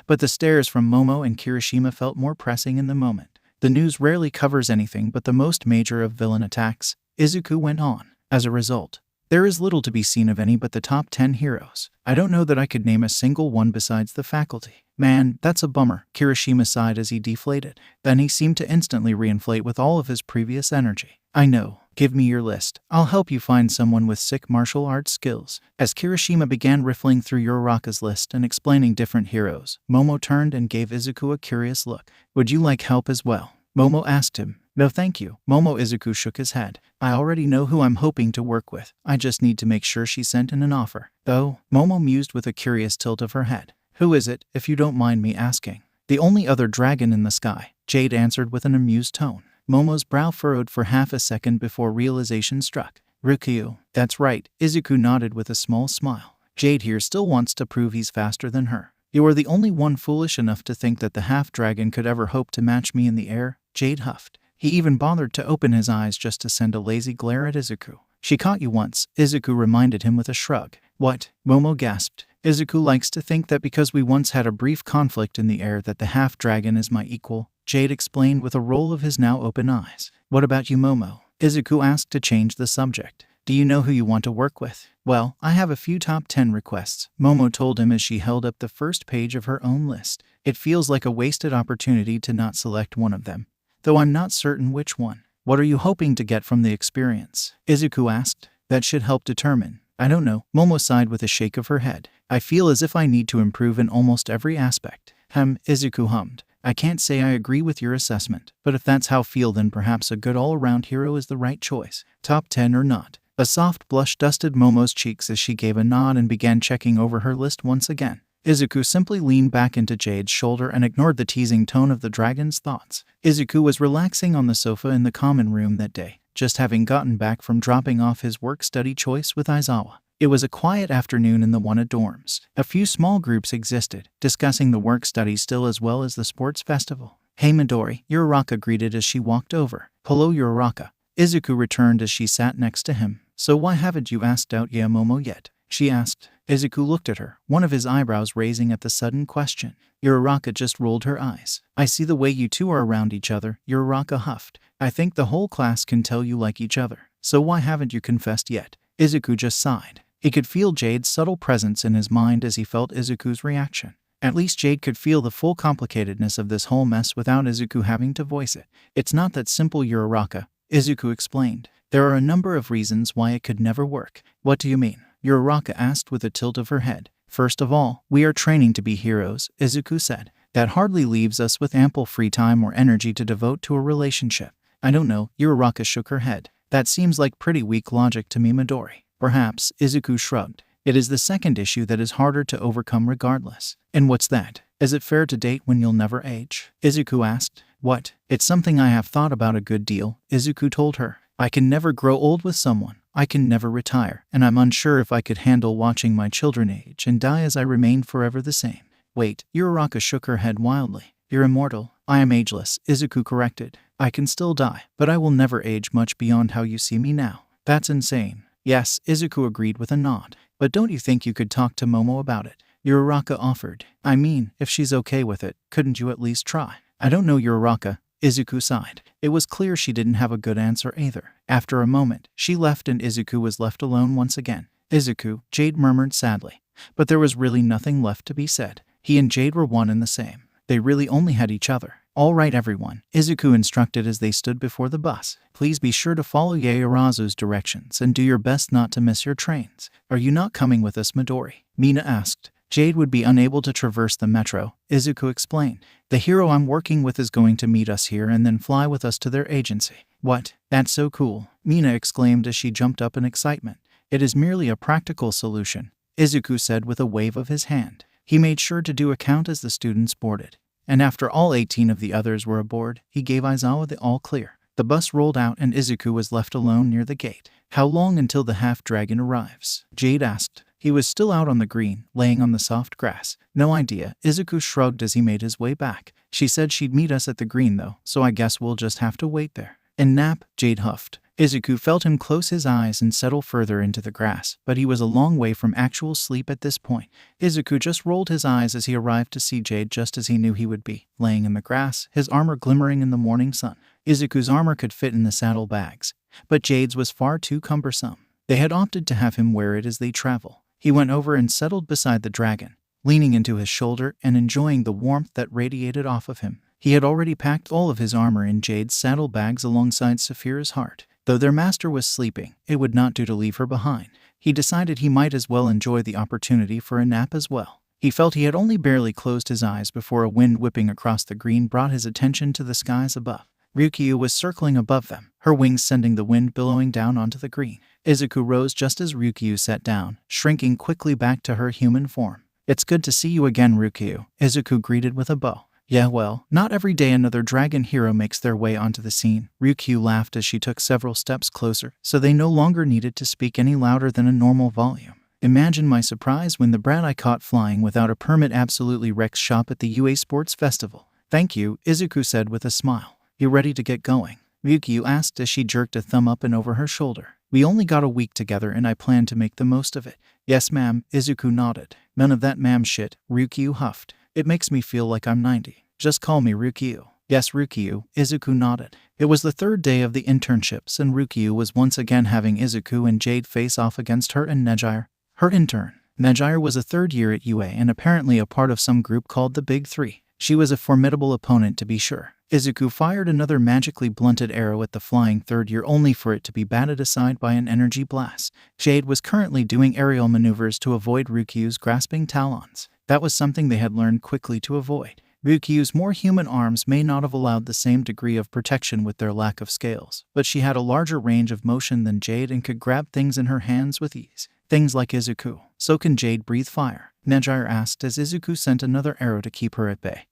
Speaker 1: But the stares from Momo and Kirishima felt more pressing in the moment. The news rarely covers anything but the most major of villain attacks, Izuku went on. As a result, there is little to be seen of any but the top 10 heroes. I don't know that I could name a single one besides the faculty. Man, that's a bummer, Kirishima sighed as he deflated. Then he seemed to instantly reinflate with all of his previous energy. I know. Give me your list. I'll help you find someone with sick martial arts skills. As Kirishima began riffling through Uraraka's list and explaining different heroes, Momo turned and gave Izuku a curious look. Would you like help as well? Momo asked him. No thank you. Izuku shook his head. I already know who I'm hoping to work with. I just need to make sure she sent in an offer. Oh, Momo mused with a curious tilt of her head. Who is it, if you don't mind me asking? The only other dragon in the sky, Jade answered with an amused tone. Momo's brow furrowed for half a second before realization struck. Rikyu. That's right, Izuku nodded with a small smile. Jade here still wants to prove he's faster than her. You are the only one foolish enough to think that the half-dragon could ever hope to match me in the air, Jade huffed. He even bothered to open his eyes just to send a lazy glare at Izuku. She caught you once, Izuku reminded him with a shrug. What? Momo gasped. Izuku likes to think that because we once had a brief conflict in the air that the half-dragon is my equal, Jade explained with a roll of his now open eyes. What about you, Momo? Izuku asked to change the subject. Do you know who you want to work with? Well, I have a few top 10 requests, Momo told him as she held up the first page of her own list. It feels like a wasted opportunity to not select one of them, though I'm not certain which one. What are you hoping to get from the experience? Izuku asked. That should help determine. I don't know, Momo sighed with a shake of her head. I feel as if I need to improve in almost every aspect. Izuku hummed. I can't say I agree with your assessment, but if that's how you feel then perhaps a good all-around hero is the right choice. Top 10 or not. A soft blush dusted Momo's cheeks as she gave a nod and began checking over her list once again. Izuku simply leaned back into Jade's shoulder and ignored the teasing tone of the dragon's thoughts. Izuku was relaxing on the sofa in the common room that day, just having gotten back from dropping off his work-study choice with Aizawa. It was a quiet afternoon in the Wanna dorms. A few small groups existed, discussing the work-study still as well as the sports festival. "Hey Midori," Uraraka greeted as she walked over. "Hello Uraraka." Izuku returned as she sat next to him. "So why haven't you asked out Yaomomo yet?" she asked. Izuku looked at her, one of his eyebrows raising at the sudden question. Uraraka just rolled her eyes. "I see the way you two are around each other," Uraraka huffed. "I think the whole class can tell you like each other. So why haven't you confessed yet?" Izuku just sighed. He could feel Jade's subtle presence in his mind as he felt Izuku's reaction. At least Jade could feel the full complicatedness of this whole mess without Izuku having to voice it. "It's not that simple, Uraraka," Izuku explained. "There are a number of reasons why it could never work." "What do you mean?" Uraraka asked with a tilt of her head. "First of all, we are training to be heroes," Izuku said. "That hardly leaves us with ample free time or energy to devote to a relationship." "I don't know," Uraraka shook her head. "That seems like pretty weak logic to me, Midori." "Perhaps," Izuku shrugged. "It is the second issue that is harder to overcome regardless." "And what's that?" "Is it fair to date when you'll never age?" Izuku asked. "What?" "It's something I have thought about a good deal," Izuku told her. "I can never grow old with someone. I can never retire, and I'm unsure if I could handle watching my children age and die as I remain forever the same." "Wait," Uraraka shook her head wildly. "You're immortal." "I am ageless," Izuku corrected. "I can still die, but I will never age much beyond how you see me now." "That's insane." "Yes," Izuku agreed with a nod. "But don't you think you could talk to Momo about it?" Uraraka offered. "I mean, if she's okay with it, couldn't you at least try?" "I don't know, Uraraka," Izuku sighed. It was clear she didn't have a good answer either. After a moment, she left and Izuku was left alone once again. "Izuku," Jade murmured sadly. But there was really nothing left to be said. He and Jade were one and the same. They really only had each other. "All right everyone," Izuku instructed as they stood before the bus. "Please be sure to follow Yaoyorozu's directions and do your best not to miss your trains." "Are you not coming with us, Midori?" Mina asked. Jade would be unable to traverse the metro, Izuku explained. "The hero I'm working with is going to meet us here and then fly with us to their agency." "What? That's so cool," Mina exclaimed as she jumped up in excitement. "It is merely a practical solution," Izuku said with a wave of his hand. He made sure to do a count as the students boarded. And after all 18 of the others were aboard, he gave Aizawa the all-clear. The bus rolled out and Izuku was left alone near the gate. "How long until the half-dragon arrives?" Jade asked. He was still out on the green, laying on the soft grass. "No idea," Izuku shrugged as he made his way back. "She said she'd meet us at the green though, so I guess we'll just have to wait there." "And nap?" Jade huffed. Izuku felt him close his eyes and settle further into the grass, but he was a long way from actual sleep at this point. Izuku just rolled his eyes as he arrived to see Jade just as he knew he would be, laying in the grass, his armor glimmering in the morning sun. Izuku's armor could fit in the saddlebags, but Jade's was far too cumbersome. They had opted to have him wear it as they travel. He went over and settled beside the dragon, leaning into his shoulder and enjoying the warmth that radiated off of him. He had already packed all of his armor in Jade's saddlebags alongside Sapphira's heart. Though their master was sleeping, it would not do to leave her behind. He decided he might as well enjoy the opportunity for a nap as well. He felt he had only barely closed his eyes before a wind whipping across the green brought his attention to the skies above. Ryukyu was circling above them, her wings sending the wind billowing down onto the green. Izuku rose just as Ryukyu sat down, shrinking quickly back to her human form. "It's good to see you again, Ryukyu," Izuku greeted with a bow. "Yeah, well, not every day another dragon hero makes their way onto the scene." Ryukyu laughed as she took several steps closer, so they no longer needed to speak any louder than a normal volume. "Imagine my surprise when the brat I caught flying without a permit absolutely wrecks shop at the UA Sports Festival." "Thank you," Izuku said with a smile. "You ready to get going?" Ryukyu asked as she jerked a thumb up and over her shoulder. "We only got a week together and I plan to make the most of it." "Yes, ma'am," Izuku nodded. "None of that ma'am shit," Ryukyu huffed. "It makes me feel like I'm 90. Just call me Ryukyu." "Yes, Ryukyu," Izuku nodded. It was the third day of the internships and Ryukyu was once again having Izuku and Jade face off against her and Nejire, her intern. Nejire was a third year at UA and apparently a part of some group called the Big Three. She was a formidable opponent to be sure. Izuku fired another magically blunted arrow at the flying third year only for it to be batted aside by an energy blast. Jade was currently doing aerial maneuvers to avoid Ryukyu's grasping talons. That was something they had learned quickly to avoid. Ryukyu's more human arms may not have allowed the same degree of protection with their lack of scales, but she had a larger range of motion than Jade and could grab things in her hands with ease. things like Izuku. So can Jade breathe fire? Nejire asked as Izuku sent another arrow to keep her at bay.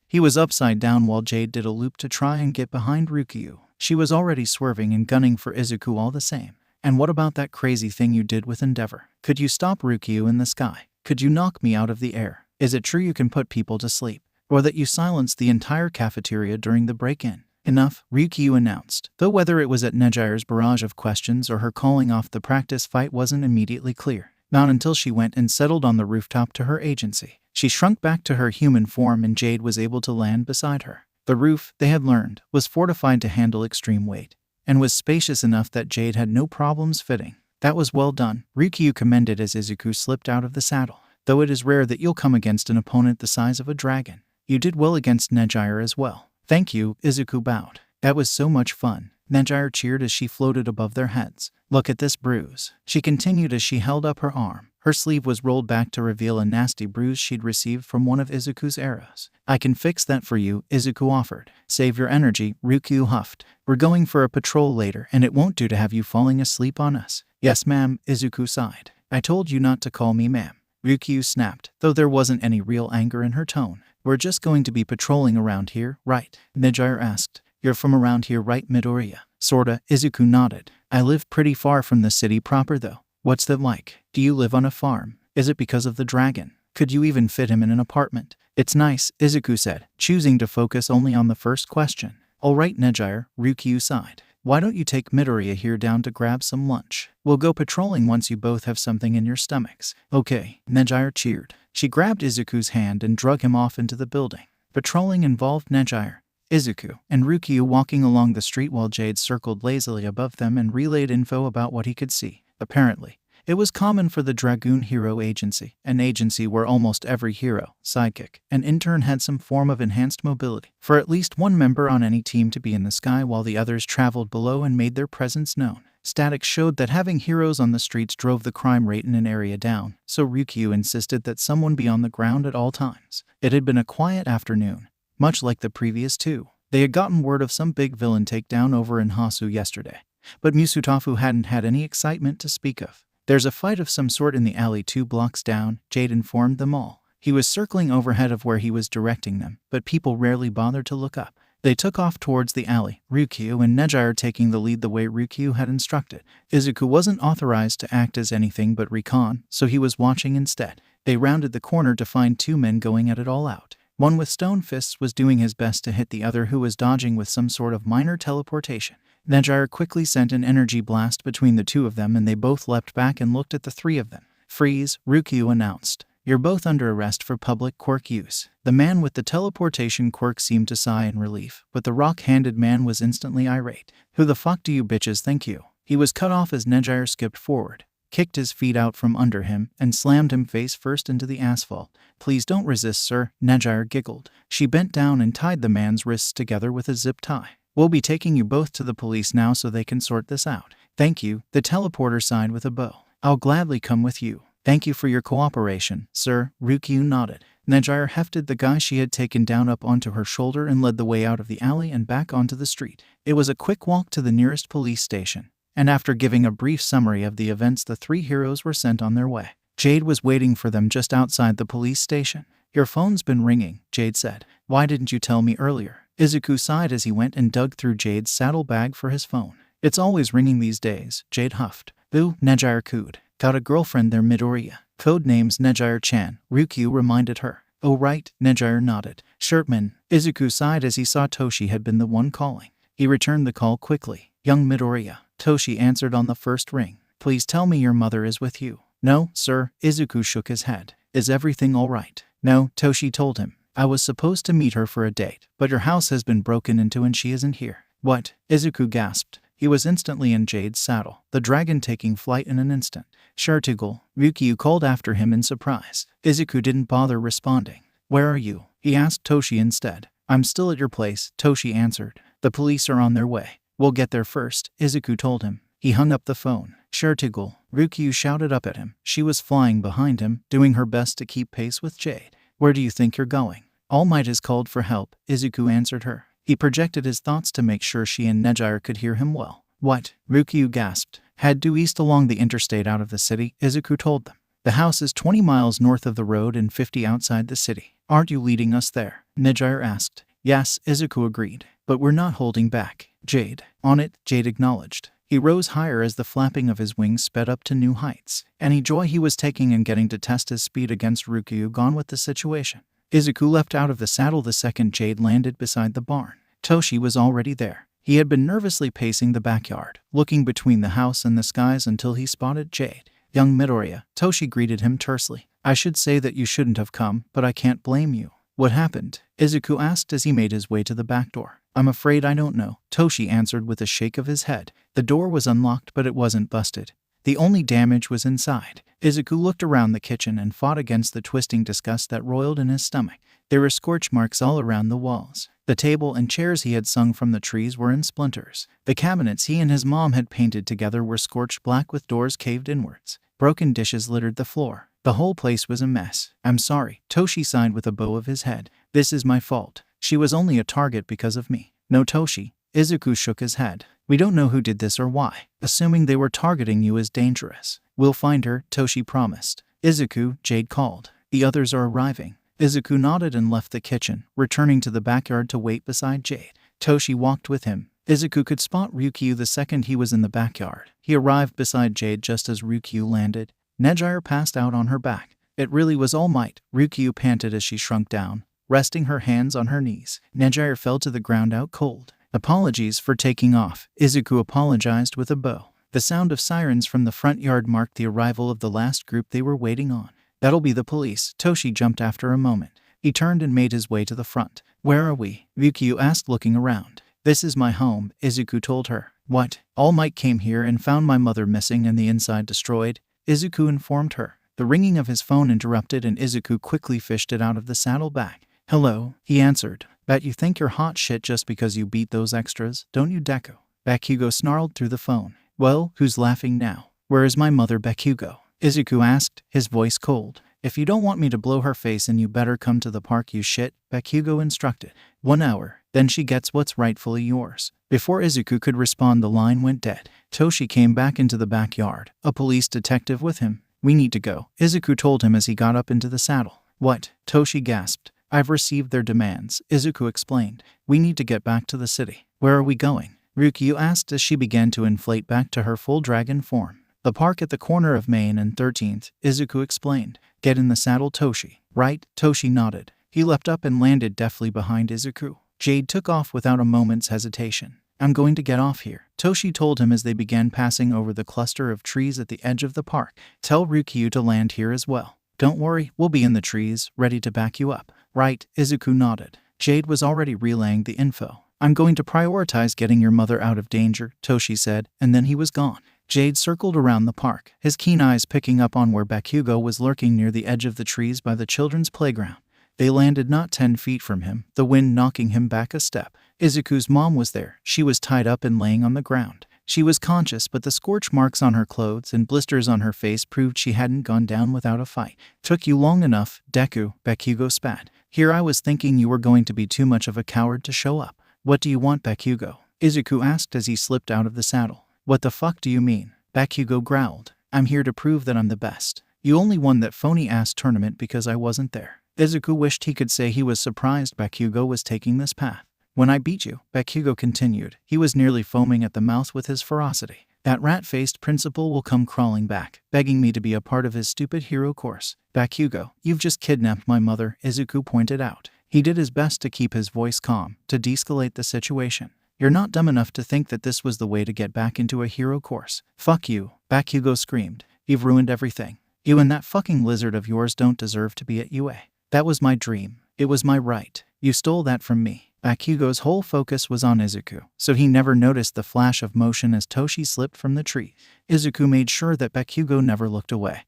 Speaker 1: He was upside down while Jade did a loop to try and get behind Ryukyu. She was already swerving and gunning for Izuku all the same. And what about that crazy thing you did with Endeavor? Could you stop Ryukyu in the sky? Could you knock me out of the air? Is it true you can put people to sleep? Or that you silenced the entire cafeteria during the break-in? Enough, Ryukyu announced, though whether it was at Nejire's barrage of questions or her calling off the practice fight wasn't immediately clear. Not until she went and settled on the rooftop to her agency. She shrunk back to her human form and Jade was able to land beside her. The roof, they had learned, was fortified to handle extreme weight, and was spacious enough that Jade had no problems fitting. That was well done, Ryukyu commended as Izuku slipped out of the saddle. Though it is rare that you'll come against an opponent the size of a dragon. You did well against Nejire as well. Thank you, Izuku bowed. That was so much fun. Nejire cheered as she floated above their heads. Look at this bruise, she continued as she held up her arm. Her sleeve was rolled back to reveal a nasty bruise she'd received from one of Izuku's arrows. I can fix that for you, Izuku offered. Save your energy, Ryukyu huffed. We're going for a patrol later and it won't do to have you falling asleep on us. Yes ma'am, Izuku sighed. I told you not to call me ma'am, Ryukyu snapped, though there wasn't any real anger in her tone. We're just going to be patrolling around here, right? Nejire asked. You're from around here, right, Midoriya? Sorta, Izuku nodded. I live pretty far from the city proper though. What's that like? Do you live on a farm? Is it because of the dragon? Could you even fit him in an apartment? It's nice, Izuku said, choosing to focus only on the first question. Alright, Nejire, Ryukyu sighed. Why don't you take Midoriya here down to grab some lunch? We'll go patrolling once you both have something in your stomachs. Okay, Nejire cheered. She grabbed Izuku's hand and drug him off into the building. Patrolling involved Nejire, Izuku, and Ryukyu walking along the street while Jade circled lazily above them and relayed info about what he could see. Apparently, it was common for the Dragoon Hero Agency, an agency where almost every hero, sidekick, and intern had some form of enhanced mobility, for at least one member on any team to be in the sky while the others traveled below and made their presence known. Statics showed that having heroes on the streets drove the crime rate in an area down, so Ryukyu insisted that someone be on the ground at all times. It had been a quiet afternoon, much like the previous two. They had gotten word of some big villain takedown over in Hasu yesterday, but Musutafu hadn't had any excitement to speak of. There's a fight of some sort in the alley 2 blocks down, Jade informed them all. He was circling overhead of where he was directing them, but people rarely bothered to look up. They took off towards the alley, Ryukyu and Nejire taking the lead the way Ryukyu had instructed. Izuku wasn't authorized to act as anything but recon, so he was watching instead. They rounded the corner to find 2 men going at it all out. One with stone fists was doing his best to hit the other who was dodging with some sort of minor teleportation. Nejire quickly sent an energy blast between the 2 of them and they both leapt back and looked at the 3 of them. Freeze, Ryukyu announced. You're both under arrest for public quirk use. The man with the teleportation quirk seemed to sigh in relief, but the rock-handed man was instantly irate. Who the fuck do you bitches think you? He was cut off as Nejire skipped forward, kicked his feet out from under him, and slammed him face first into the asphalt. Please don't resist, sir, Nejire giggled. She bent down and tied the man's wrists together with a zip tie. We'll be taking you both to the police now so they can sort this out. Thank you, the teleporter sighed with a bow. I'll gladly come with you. Thank you for your cooperation, sir, Ryukyu nodded. Nejire hefted the guy she had taken down up onto her shoulder and led the way out of the alley and back onto the street. It was a quick walk to the nearest police station, and after giving a brief summary of the events the 3 heroes were sent on their way. Jade was waiting for them just outside the police station. Your phone's been ringing, Jade said. Why didn't you tell me earlier? Izuku sighed as he went and dug through Jade's saddlebag for his phone. It's always ringing these days, Jade huffed. Boo, Nejire cooed. Got a girlfriend there, Midoriya. Codename's Nejire-chan, Ryukyu reminded her. Oh right, Nejire nodded. Shirtman, Izuku sighed as he saw Toshi had been the one calling. He returned the call quickly. Young Midoriya. Toshi answered on the first ring. Please tell me your mother is with you. No, sir, Izuku shook his head. Is everything all right? No, Toshi told him. I was supposed to meet her for a date, but your house has been broken into and she isn't here. What? Izuku gasped. He was instantly in Jade's saddle, the dragon taking flight in an instant. Shartugal, Ryukyu called after him in surprise. Izuku didn't bother responding. Where are you? He asked Toshi instead. I'm still at your place, Toshi answered. The police are on their way. We'll get there first, Izuku told him. He hung up the phone. Shartugal, Ryukyu shouted up at him. She was flying behind him, doing her best to keep pace with Jade. Where do you think you're going? All Might has called for help, Izuku answered her. He projected his thoughts to make sure she and Nejire could hear him well. What? Ryukyu gasped. Head due east along the interstate out of the city, Izuku told them. The house is 20 miles north of the road and 50 outside the city. Aren't you leading us there? Midoriya asked. Yes, Izuku agreed. But we're not holding back. Jade. On it, Jade acknowledged. He rose higher as the flapping of his wings sped up to new heights. Any joy he was taking in getting to test his speed against Ryukyu gone with the situation. Izuku leapt out of the saddle the second Jade landed beside the barn. Toshi was already there. He had been nervously pacing the backyard, looking between the house and the skies until he spotted Jade. Young Midoriya, Toshi greeted him tersely. I should say that you shouldn't have come, but I can't blame you. What happened? Izuku asked as he made his way to the back door. I'm afraid I don't know, Toshi answered with a shake of his head. The door was unlocked, but it wasn't busted. The only damage was inside. Izuku looked around the kitchen and fought against the twisting disgust that roiled in his stomach. There were scorch marks all around the walls. The table and chairs he had sung from the trees were in splinters. The cabinets he and his mom had painted together were scorched black with doors caved inwards. Broken dishes littered the floor. The whole place was a mess. I'm sorry, Toshi sighed with a bow of his head. This is my fault. She was only a target because of me. No, Toshi. Izuku shook his head. We don't know who did this or why. Assuming they were targeting you is dangerous. We'll find her, Toshi promised. Izuku, Jade called. The others are arriving. Izuku nodded and left the kitchen, returning to the backyard to wait beside Jade. Toshi walked with him. Izuku could spot Ryukyu the second he was in the backyard. He arrived beside Jade just as Ryukyu landed. Nejire passed out on her back. It really was all might, Ryukyu panted as she shrunk down, resting her hands on her knees. Nejire fell to the ground out cold. Apologies for taking off, Izuku apologized with a bow. The sound of sirens from the front yard marked the arrival of the last group they were waiting on. That'll be the police, Toshi jumped after a moment. He turned and made his way to the front. Where are we? Ryukyu asked, looking around. This is my home, Izuku told her. What? All Might came here and found my mother missing and the inside destroyed, Izuku informed her. The ringing of his phone interrupted and Izuku quickly fished it out of the saddlebag. Hello, he answered. Bet you think you're hot shit just because you beat those extras, don't you, Deku? Bakugo snarled through the phone. Well, who's laughing now? Where is my mother, Bakugo? Izuku asked, his voice cold. If you don't want me to blow her face in, you better come to the park, you shit, Bakugo instructed. 1 hour, then she gets what's rightfully yours. Before Izuku could respond, the line went dead. Toshi came back into the backyard, a police detective with him. We need to go, Izuku told him as he got up into the saddle. What? Toshi gasped. I've received their demands, Izuku explained. We need to get back to the city. Where are we going? Ryukyu asked as she began to inflate back to her full dragon form. The park at the corner of Main and 13th, Izuku explained. Get in the saddle, Toshi. Right, Toshi nodded. He leapt up and landed deftly behind Izuku. Jade took off without a moment's hesitation. I'm going to get off here, Toshi told him as they began passing over the cluster of trees at the edge of the park. Tell Ryukyu to land here as well. Don't worry, we'll be in the trees, ready to back you up. Right, Izuku nodded. Jade was already relaying the info. I'm going to prioritize getting your mother out of danger, Toshi said, and then he was gone. Jade circled around the park, his keen eyes picking up on where Bakugo was lurking near the edge of the trees by the children's playground. They landed not 10 feet from him, the wind knocking him back a step. Izuku's mom was there. She was tied up and laying on the ground. She was conscious, but the scorch marks on her clothes and blisters on her face proved she hadn't gone down without a fight. Took you long enough, Deku, Bakugo spat. Here I was thinking you were going to be too much of a coward to show up. What do you want, Bakugo? Izuku asked as he slipped out of the saddle. What the fuck do you mean? Bakugo growled. I'm here to prove that I'm the best. You only won that phony-ass tournament because I wasn't there. Izuku wished he could say he was surprised Bakugo was taking this path. When I beat you, Bakugo continued. He was nearly foaming at the mouth with his ferocity. That rat-faced principal will come crawling back, begging me to be a part of his stupid hero course. Bakugo, you've just kidnapped my mother, Izuku pointed out. He did his best to keep his voice calm, to de-escalate the situation. You're not dumb enough to think that this was the way to get back into a hero course. Fuck you, Bakugo screamed. You've ruined everything. You and that fucking lizard of yours don't deserve to be at UA. That was my dream. It was my right. You stole that from me. Bakugo's whole focus was on Izuku, so he never noticed the flash of motion as Toshi slipped from the tree. Izuku made sure that Bakugo never looked away.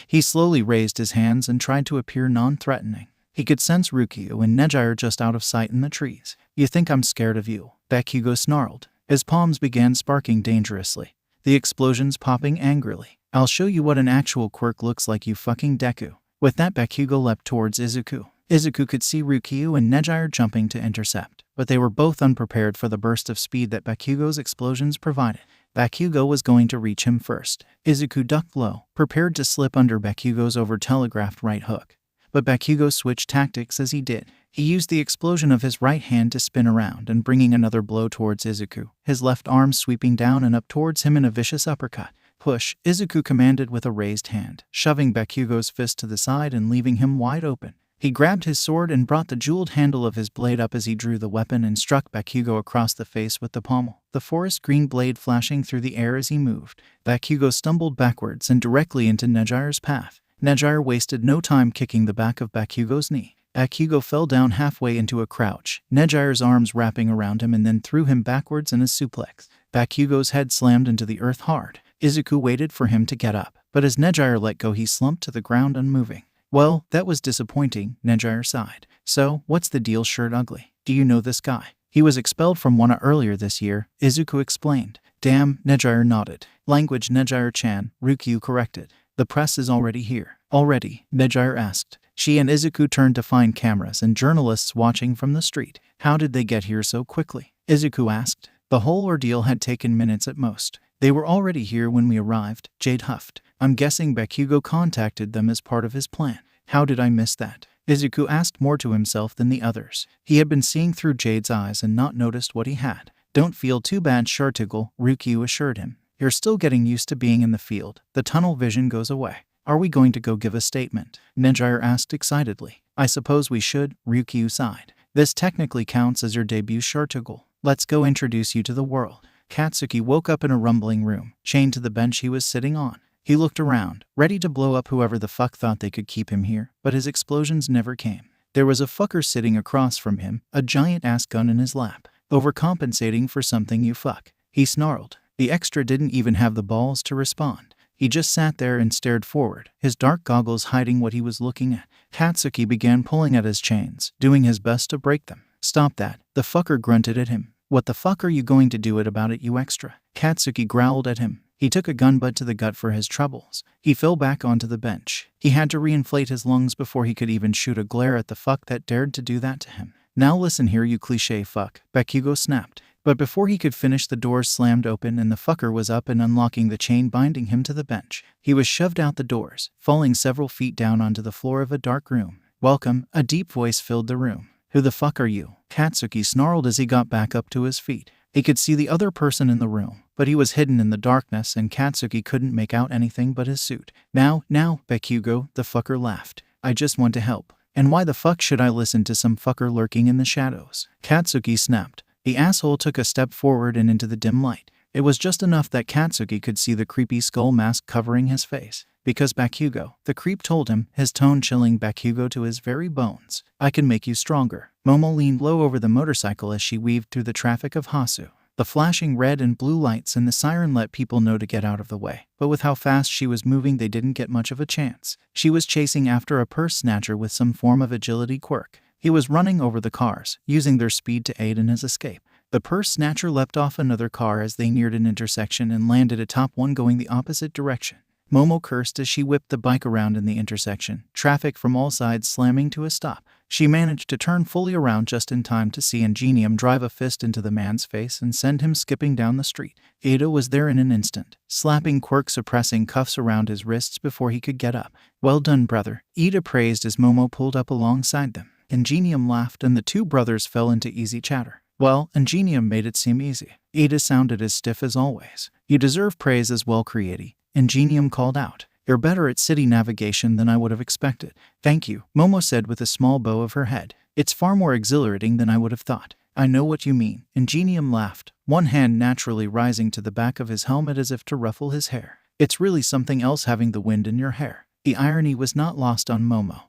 Speaker 1: He slowly raised his hands and tried to appear non-threatening. He could sense Ryukyu and Nejire just out of sight in the trees. You think I'm scared of you? Bakugo snarled. His palms began sparking dangerously, the explosions popping angrily. I'll show you what an actual quirk looks like, you fucking Deku. With that, Bakugo leapt towards Izuku. Izuku could see Ryukyu and Nejire jumping to intercept, but they were both unprepared for the burst of speed that Bakugo's explosions provided. Bakugo was going to reach him first. Izuku ducked low, prepared to slip under Bakugo's over-telegraphed right hook. But Bakugo switched tactics as he did. He used the explosion of his right hand to spin around and bringing another blow towards Izuku, his left arm sweeping down and up towards him in a vicious uppercut. Push, Izuku commanded with a raised hand, shoving Bakugo's fist to the side and leaving him wide open. He grabbed his sword and brought the jeweled handle of his blade up as he drew the weapon and struck Bakugo across the face with the pommel, the forest green blade flashing through the air as he moved. Bakugo stumbled backwards and directly into Nejire's path. Nejire wasted no time kicking the back of Bakugo's knee. Bakugo fell down halfway into a crouch, Nejire's arms wrapping around him and then threw him backwards in a suplex. Bakugo's head slammed into the earth hard. Izuku waited for him to get up, but as Nejire let go he slumped to the ground unmoving. Well, that was disappointing, Nejire sighed. So, what's the deal, Shirt Ugly? Do you know this guy? He was expelled from Wana earlier this year, Izuku explained. Damn, Nejire nodded. Language, Nejire-chan, Ryukyu corrected. The press is already here. Already? Nejire asked. She and Izuku turned to find cameras and journalists watching from the street. How did they get here so quickly? Izuku asked. The whole ordeal had taken minutes at most. They were already here when we arrived, Jade huffed. I'm guessing Bakugo contacted them as part of his plan. How did I miss that? Izuku asked more to himself than the others. He had been seeing through Jade's eyes and not noticed what he had. Don't feel too bad, Shartigle, Ryukyu assured him. You're still getting used to being in the field. The tunnel vision goes away. Are we going to go give a statement? Nejire asked excitedly. I suppose we should, Ryukyu sighed. This technically counts as your debut, Shartigle. Let's go introduce you to the world. Katsuki woke up in a rumbling room, chained to the bench he was sitting on. He looked around, ready to blow up whoever the fuck thought they could keep him here, but his explosions never came. There was a fucker sitting across from him, a giant-ass gun in his lap. Overcompensating for something, you fuck. He snarled. The extra didn't even have the balls to respond. He just sat there and stared forward, his dark goggles hiding what he was looking at. Katsuki began pulling at his chains, doing his best to break them. Stop that, the fucker grunted at him. What the fuck are you going to do about it, you extra? Katsuki growled at him. He took a gun butt to the gut for his troubles. He fell back onto the bench. He had to reinflate his lungs before he could even shoot a glare at the fuck that dared to do that to him. Now listen here, you cliché fuck, Bakugo snapped. But before he could finish, the doors slammed open and the fucker was up and unlocking the chain binding him to the bench. He was shoved out the doors, falling several feet down onto the floor of a dark room. Welcome, a deep voice filled the room. Who the fuck are you? Katsuki snarled as he got back up to his feet. He could see the other person in the room, but he was hidden in the darkness and Katsuki couldn't make out anything but his suit. Now, Bakugo, the fucker laughed. I just want to help. And why the fuck should I listen to some fucker lurking in the shadows? Katsuki snapped. The asshole took a step forward and into the dim light. It was just enough that Katsuki could see the creepy skull mask covering his face. Because Bakugo, the creep told him, his tone chilling Bakugo to his very bones. I can make you stronger. Momo leaned low over the motorcycle as she weaved through the traffic of Hasu. The flashing red and blue lights and the siren let people know to get out of the way, but with how fast she was moving they didn't get much of a chance. She was chasing after a purse snatcher with some form of agility quirk. He was running over the cars, using their speed to aid in his escape. The purse snatcher leapt off another car as they neared an intersection and landed atop one going the opposite direction. Momo cursed as she whipped the bike around in the intersection, traffic from all sides slamming to a stop. She managed to turn fully around just in time to see Ingenium drive a fist into the man's face and send him skipping down the street. Ada was there in an instant, slapping Quirk, suppressing cuffs around his wrists before he could get up. Well done, brother, Ida praised as Momo pulled up alongside them. Ingenium laughed and the two brothers fell into easy chatter. Well, Ingenium made it seem easy. Ada sounded as stiff as always. You deserve praise as well, Creati, Ingenium called out. You're better at city navigation than I would have expected. Thank you, Momo said with a small bow of her head. It's far more exhilarating than I would have thought. I know what you mean, Ingenium laughed, one hand naturally rising to the back of his helmet as if to ruffle his hair. It's really something else having the wind in your hair. The irony was not lost on Momo,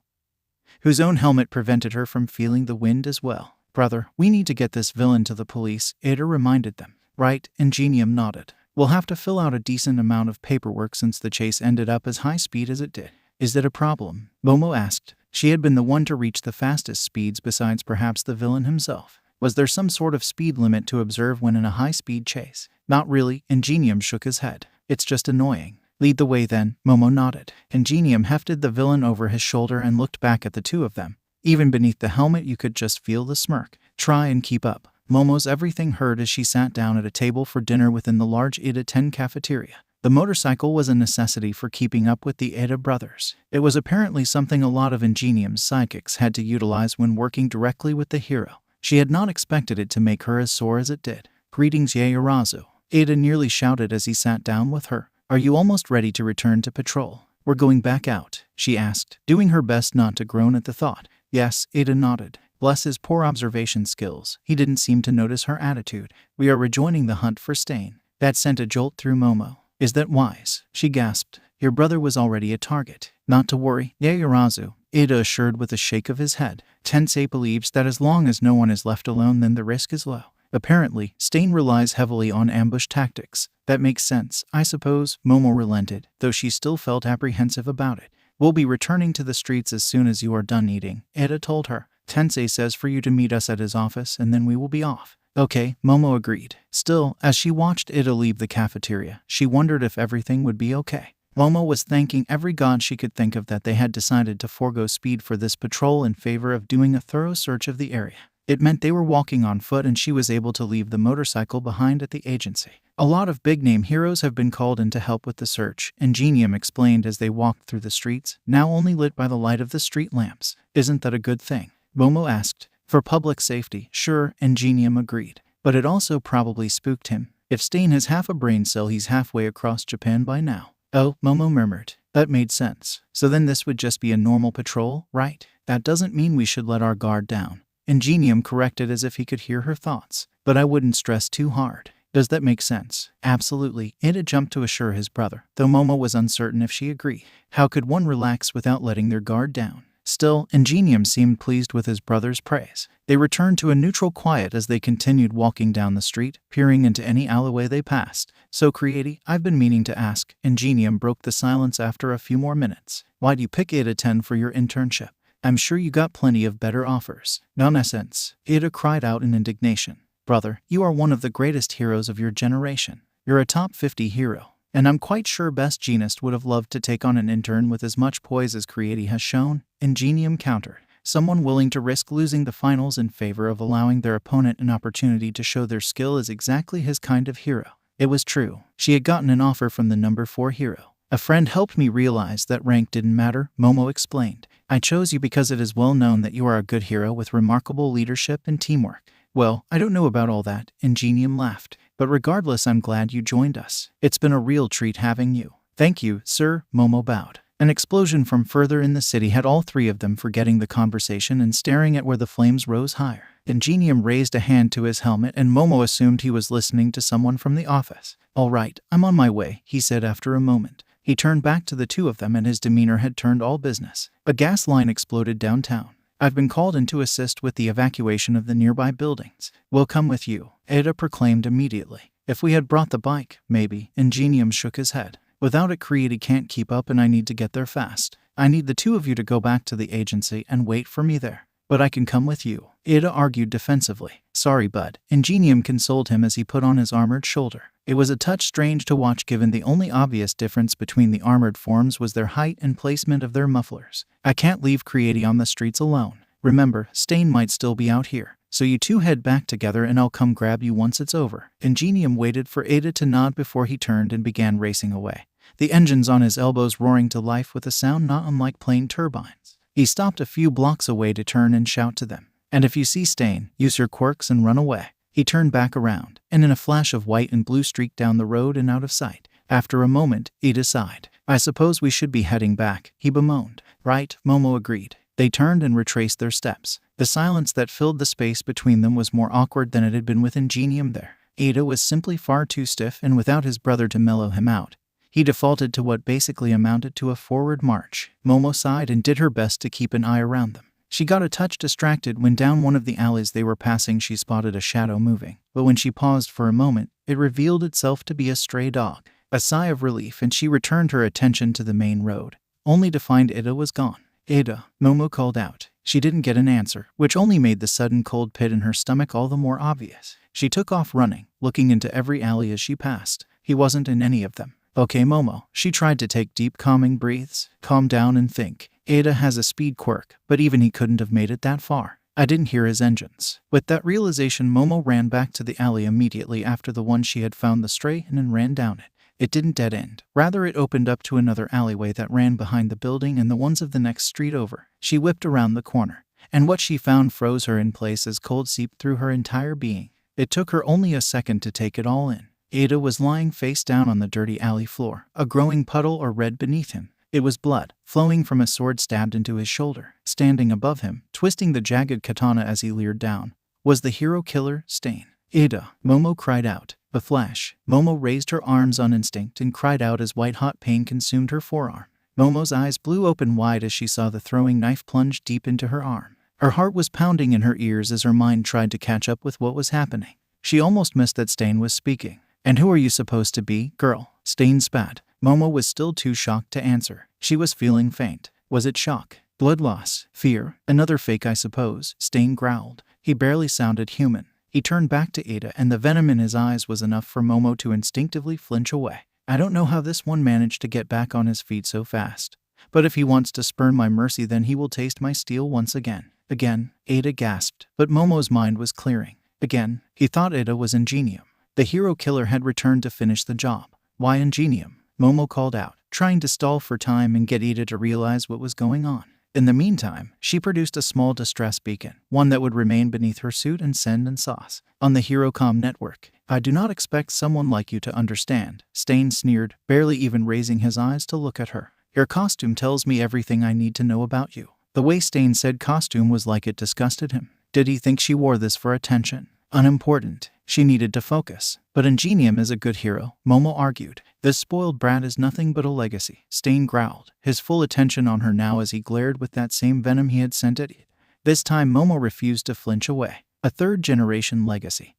Speaker 1: whose own helmet prevented her from feeling the wind as well. Brother, we need to get this villain to the police, Ada reminded them. Right, Ingenium nodded. We'll have to fill out a decent amount of paperwork since the chase ended up as high speed as it did. Is that a problem? Momo asked. She had been the one to reach the fastest speeds besides perhaps the villain himself. Was there some sort of speed limit to observe when in a high-speed chase? Not really, Ingenium shook his head. It's just annoying. Lead the way then, Momo nodded. Ingenium hefted the villain over his shoulder and looked back at the two of them. Even beneath the helmet you could just feel the smirk. Try and keep up. Momo's everything heard as she sat down at a table for dinner within the large Ida 10 cafeteria. The motorcycle was a necessity for keeping up with the Ida brothers. It was apparently something a lot of Ingenium's sidekicks had to utilize when working directly with the hero. She had not expected it to make her as sore as it did. "Greetings, Yaoyorozu," Ada nearly shouted as he sat down with her. "Are you almost ready to return to patrol?" "We're going back out," she asked, doing her best not to groan at the thought. "Yes," Ada nodded. Bless his poor observation skills, he didn't seem to notice her attitude. "We are rejoining the hunt for Stain." That sent a jolt through Momo. "Is that wise?" she gasped. "Your brother was already a target." "Not to worry, Yaoyorozu," Ada assured with a shake of his head. "Tensei believes that as long as no one is left alone, then the risk is low. Apparently, Stain relies heavily on ambush tactics." "That makes sense, I suppose," Momo relented, though she still felt apprehensive about it. "We'll be returning to the streets as soon as you are done eating," Ada told her. "Tensei says for you to meet us at his office and then we will be off." "Okay," Momo agreed. Still, as she watched Ida leave the cafeteria, she wondered if everything would be okay. Momo was thanking every god she could think of that they had decided to forego speed for this patrol in favor of doing a thorough search of the area. It meant they were walking on foot and she was able to leave the motorcycle behind at the agency. "A lot of big-name heroes have been called in to help with the search," Ingenium explained as they walked through the streets, now only lit by the light of the street lamps. "Isn't that a good thing?" Momo asked. "For public safety, sure," Ingenium agreed. "But it also probably spooked him. If Stain has half a brain cell, he's halfway across Japan by now." "Oh," Momo murmured. "That made sense. So then this would just be a normal patrol, right? That doesn't mean we should let our guard down." Ingenium corrected as if he could hear her thoughts. "But I wouldn't stress too hard." "Does that make sense?" "Absolutely," Ida jumped to assure his brother, though Momo was uncertain if she agreed. How could one relax without letting their guard down? Still, Ingenium seemed pleased with his brother's praise. They returned to a neutral quiet as they continued walking down the street, peering into any alleyway they passed. "So, Creati, I've been meaning to ask," Ingenium broke the silence after a few more minutes. "Why'd you pick Ada 10 for your internship? I'm sure you got plenty of better offers." "Nonsense," Ada cried out in indignation. "Brother, you are one of the greatest heroes of your generation. You're a top 50 hero. And I'm quite sure Best Genist would have loved to take on an intern with as much poise as Creati has shown," Ingenium countered. Someone willing to risk losing the finals in favor of allowing their opponent an opportunity to show their skill is exactly his kind of hero. It was true. She had gotten an offer from the number 4 hero. "A friend helped me realize that rank didn't matter," Momo explained. "I chose you because it is well known that you are a good hero with remarkable leadership and teamwork." "Well, I don't know about all that," Ingenium laughed. "But regardless, I'm glad you joined us. It's been a real treat having you." "Thank you, sir," Momo bowed. An explosion from further in the city had all three of them forgetting the conversation and staring at where the flames rose higher. Ingenium raised a hand to his helmet and Momo assumed he was listening to someone from the office. "All right, I'm on my way," he said after a moment. He turned back to the two of them and his demeanor had turned all business. A gas line exploded downtown. "I've been called in to assist with the evacuation of the nearby buildings. We'll come with you," Ada proclaimed immediately. "If we had brought the bike, maybe." Ingenium shook his head. "Without it, Creati can't keep up and I need to get there fast. I need the two of you to go back to the agency and wait for me there." "But I can come with you," Ada argued defensively. "Sorry, bud," Ingenium consoled him as he put on his armored shoulder. It was a touch strange to watch given the only obvious difference between the armored forms was their height and placement of their mufflers. "I can't leave Creati on the streets alone. Remember, Stain might still be out here. So you two head back together and I'll come grab you once it's over." Ingenium waited for Ada to nod before he turned and began racing away. The engines on his elbows roaring to life with a sound not unlike plane turbines. He stopped a few blocks away to turn and shout to them. "And if you see Stain, use your quirks and run away." He turned back around, and in a flash of white and blue streaked down the road and out of sight. After a moment, Ada sighed. "I suppose we should be heading back," he bemoaned. "Right," Momo agreed. They turned and retraced their steps. The silence that filled the space between them was more awkward than it had been with Ingenium there. Ada was simply far too stiff, and without his brother to mellow him out, he defaulted to what basically amounted to a forward march. Momo sighed and did her best to keep an eye around them. She got a touch distracted when down one of the alleys they were passing she spotted a shadow moving. But when she paused for a moment, it revealed itself to be a stray dog. A sigh of relief and she returned her attention to the main road, only to find Ada was gone. "Ada," Momo called out. She didn't get an answer, which only made the sudden cold pit in her stomach all the more obvious. She took off running, looking into every alley as she passed. He wasn't in any of them. "Okay, Momo." She tried to take deep calming breaths. "Calm down and think. Ada has a speed quirk, but even he couldn't have made it that far. I didn't hear his engines. With that realization, Momo ran back to the alley immediately after the one she had found the stray in and ran down it. It didn't dead end. Rather, it opened up to another alleyway that ran behind the building and the ones of the next street over. She whipped around the corner, and what she found froze her in place as cold seeped through her entire being. It took her only a second to take it all in. Ada was lying face down on the dirty alley floor, a growing puddle or red beneath him. It was blood, flowing from a sword stabbed into his shoulder. Standing above him, twisting the jagged katana as he leered down, was the hero killer, Stain. Ada, Momo cried out. The flash. Momo raised her arms on instinct and cried out as white-hot pain consumed her forearm. Momo's eyes blew open wide as she saw the throwing knife plunge deep into her arm. Her heart was pounding in her ears as her mind tried to catch up with what was happening. She almost missed that Stain was speaking. "And who are you supposed to be, girl?" Stain spat. Momo was still too shocked to answer. She was feeling faint. Was it shock? Blood loss? Fear? Another fake, I suppose, Stain growled. He barely sounded human. He turned back to Ada, and the venom in his eyes was enough for Momo to instinctively flinch away. I don't know how this one managed to get back on his feet so fast. But if he wants to spurn my mercy, then he will taste my steel once again. Again, Ada gasped, but Momo's mind was clearing. Again, he thought Ada was Ingenium. The hero killer had returned to finish the job. Why Ingenium? Momo called out, trying to stall for time and get Ada to realize what was going on. In the meantime, she produced a small distress beacon, one that would remain beneath her suit and send and sauce. On the HeroCom network. I do not expect someone like you to understand, Stain sneered, barely even raising his eyes to look at her. Your costume tells me everything I need to know about you. The way Stain said costume was like it disgusted him. Did he think she wore this for attention? Unimportant. She needed to focus. But Ingenium is a good hero, Momo argued. This spoiled brat is nothing but a legacy, Stain growled, his full attention on her now as he glared with that same venom he had sent at it. This time Momo refused to flinch away. A third-generation legacy,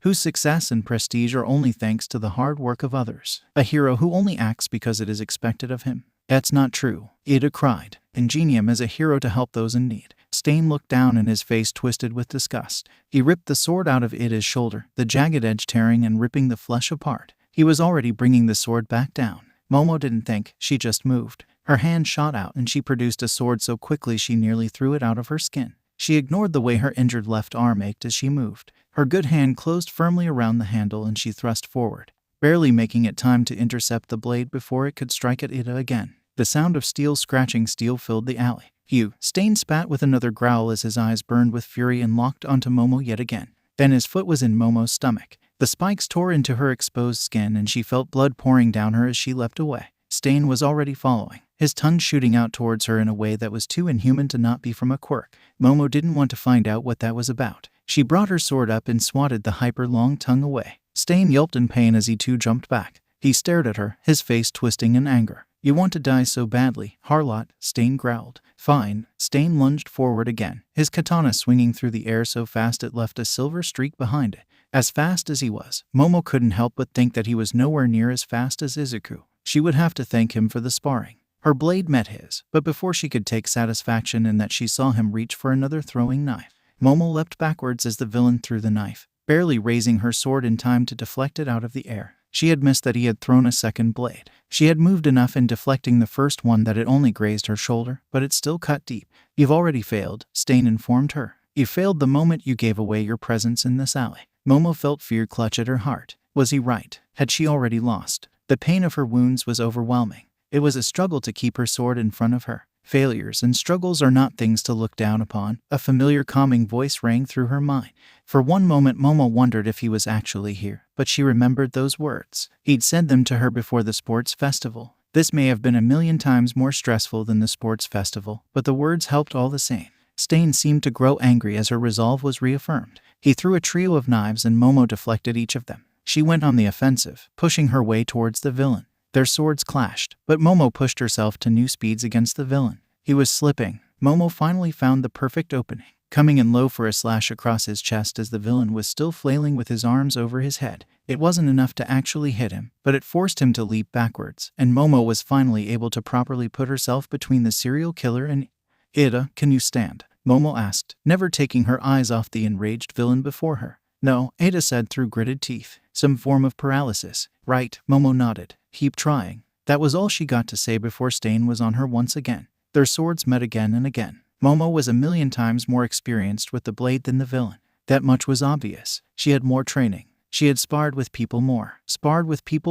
Speaker 1: whose success and prestige are only thanks to the hard work of others. A hero who only acts because it is expected of him. That's not true, Ada cried. Ingenium is a hero to help those in need. Stain looked down and his face twisted with disgust. He ripped the sword out of Ida's shoulder, the jagged edge tearing and ripping the flesh apart. He was already bringing the sword back down. Momo didn't think, she just moved. Her hand shot out and she produced a sword so quickly she nearly threw it out of her skin. She ignored the way her injured left arm ached as she moved. Her good hand closed firmly around the handle and she thrust forward, barely making it time to intercept the blade before it could strike at Ida again. The sound of steel scratching steel filled the alley. "You!" Stain spat with another growl as his eyes burned with fury and locked onto Momo yet again. Then his foot was in Momo's stomach. The spikes tore into her exposed skin and she felt blood pouring down her as she leapt away. Stain was already following, his tongue shooting out towards her in a way that was too inhuman to not be from a Quirk. Momo didn't want to find out what that was about. She brought her sword up and swatted the hyper-long tongue away. Stain yelped in pain as he too jumped back. He stared at her, his face twisting in anger. "You want to die so badly, harlot," Stain growled. "Fine." Stain lunged forward again, his katana swinging through the air so fast it left a silver streak behind it. As fast as he was, Momo couldn't help but think that he was nowhere near as fast as Izuku. She would have to thank him for the sparring. Her blade met his, but before she could take satisfaction in that, she saw him reach for another throwing knife. Momo leapt backwards as the villain threw the knife, barely raising her sword in time to deflect it out of the air. She had missed that he had thrown a second blade. She had moved enough in deflecting the first one that it only grazed her shoulder, but it still cut deep. "You've already failed," Stain informed her. "You failed the moment you gave away your presence in this alley." Momo felt fear clutch at her heart. Was he right? Had she already lost? The pain of her wounds was overwhelming. It was a struggle to keep her sword in front of her. Failures and struggles are not things to look down upon. A familiar calming voice rang through her mind. For one moment Momo wondered if he was actually here, but she remembered those words. He'd said them to her before the sports festival. This may have been a million times more stressful than the sports festival, but the words helped all the same. Stain seemed to grow angry as her resolve was reaffirmed. He threw a trio of knives and Momo deflected each of them. She went on the offensive, pushing her way towards the villain. Their swords clashed, but Momo pushed herself to new speeds against the villain. He was slipping. Momo finally found the perfect opening, coming in low for a slash across his chest as the villain was still flailing with his arms over his head. It wasn't enough to actually hit him, but it forced him to leap backwards, and Momo was finally able to properly put herself between the serial killer and Ida. "Can you stand?" Momo asked, never taking her eyes off the enraged villain before her. "No," Ada said through gritted teeth. "Some form of paralysis." "Right," Momo nodded. "Keep trying." That was all she got to say before Stain was on her once again. Their swords met again and again. Momo was a million times more experienced with the blade than the villain. That much was obvious. She had more training. She had sparred with people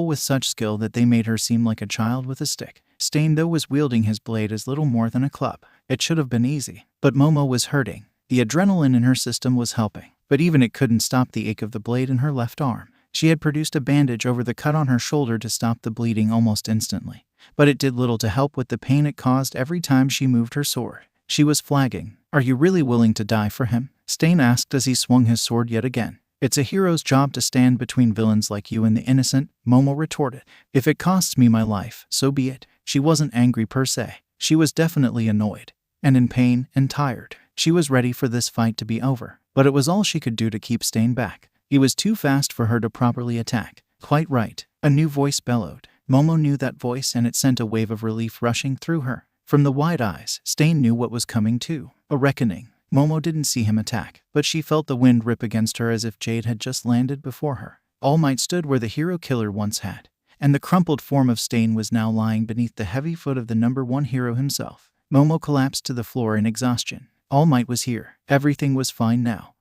Speaker 1: with such skill that they made her seem like a child with a stick. Stain, though, was wielding his blade as little more than a club. It should have been easy. But Momo was hurting. The adrenaline in her system was helping. But even it couldn't stop the ache of the blade in her left arm. She had produced a bandage over the cut on her shoulder to stop the bleeding almost instantly. But it did little to help with the pain it caused every time she moved her sword. She was flagging. "Are you really willing to die for him?" Stain asked as he swung his sword yet again. "It's a hero's job to stand between villains like you and the innocent," Momo retorted. "If it costs me my life, so be it." She wasn't angry per se. She was definitely annoyed. And in pain and tired. She was ready for this fight to be over. But it was all she could do to keep Stain back. He was too fast for her to properly attack. "Quite right," a new voice bellowed. Momo knew that voice, and it sent a wave of relief rushing through her. From the wide eyes, Stain knew what was coming too. A reckoning. Momo didn't see him attack, but she felt the wind rip against her as if jade had just landed before her. All Might stood where the hero killer once had, and the crumpled form of Stain was now lying beneath the heavy foot of the #1 hero himself. Momo collapsed to the floor in exhaustion. All Might was here. Everything was fine now.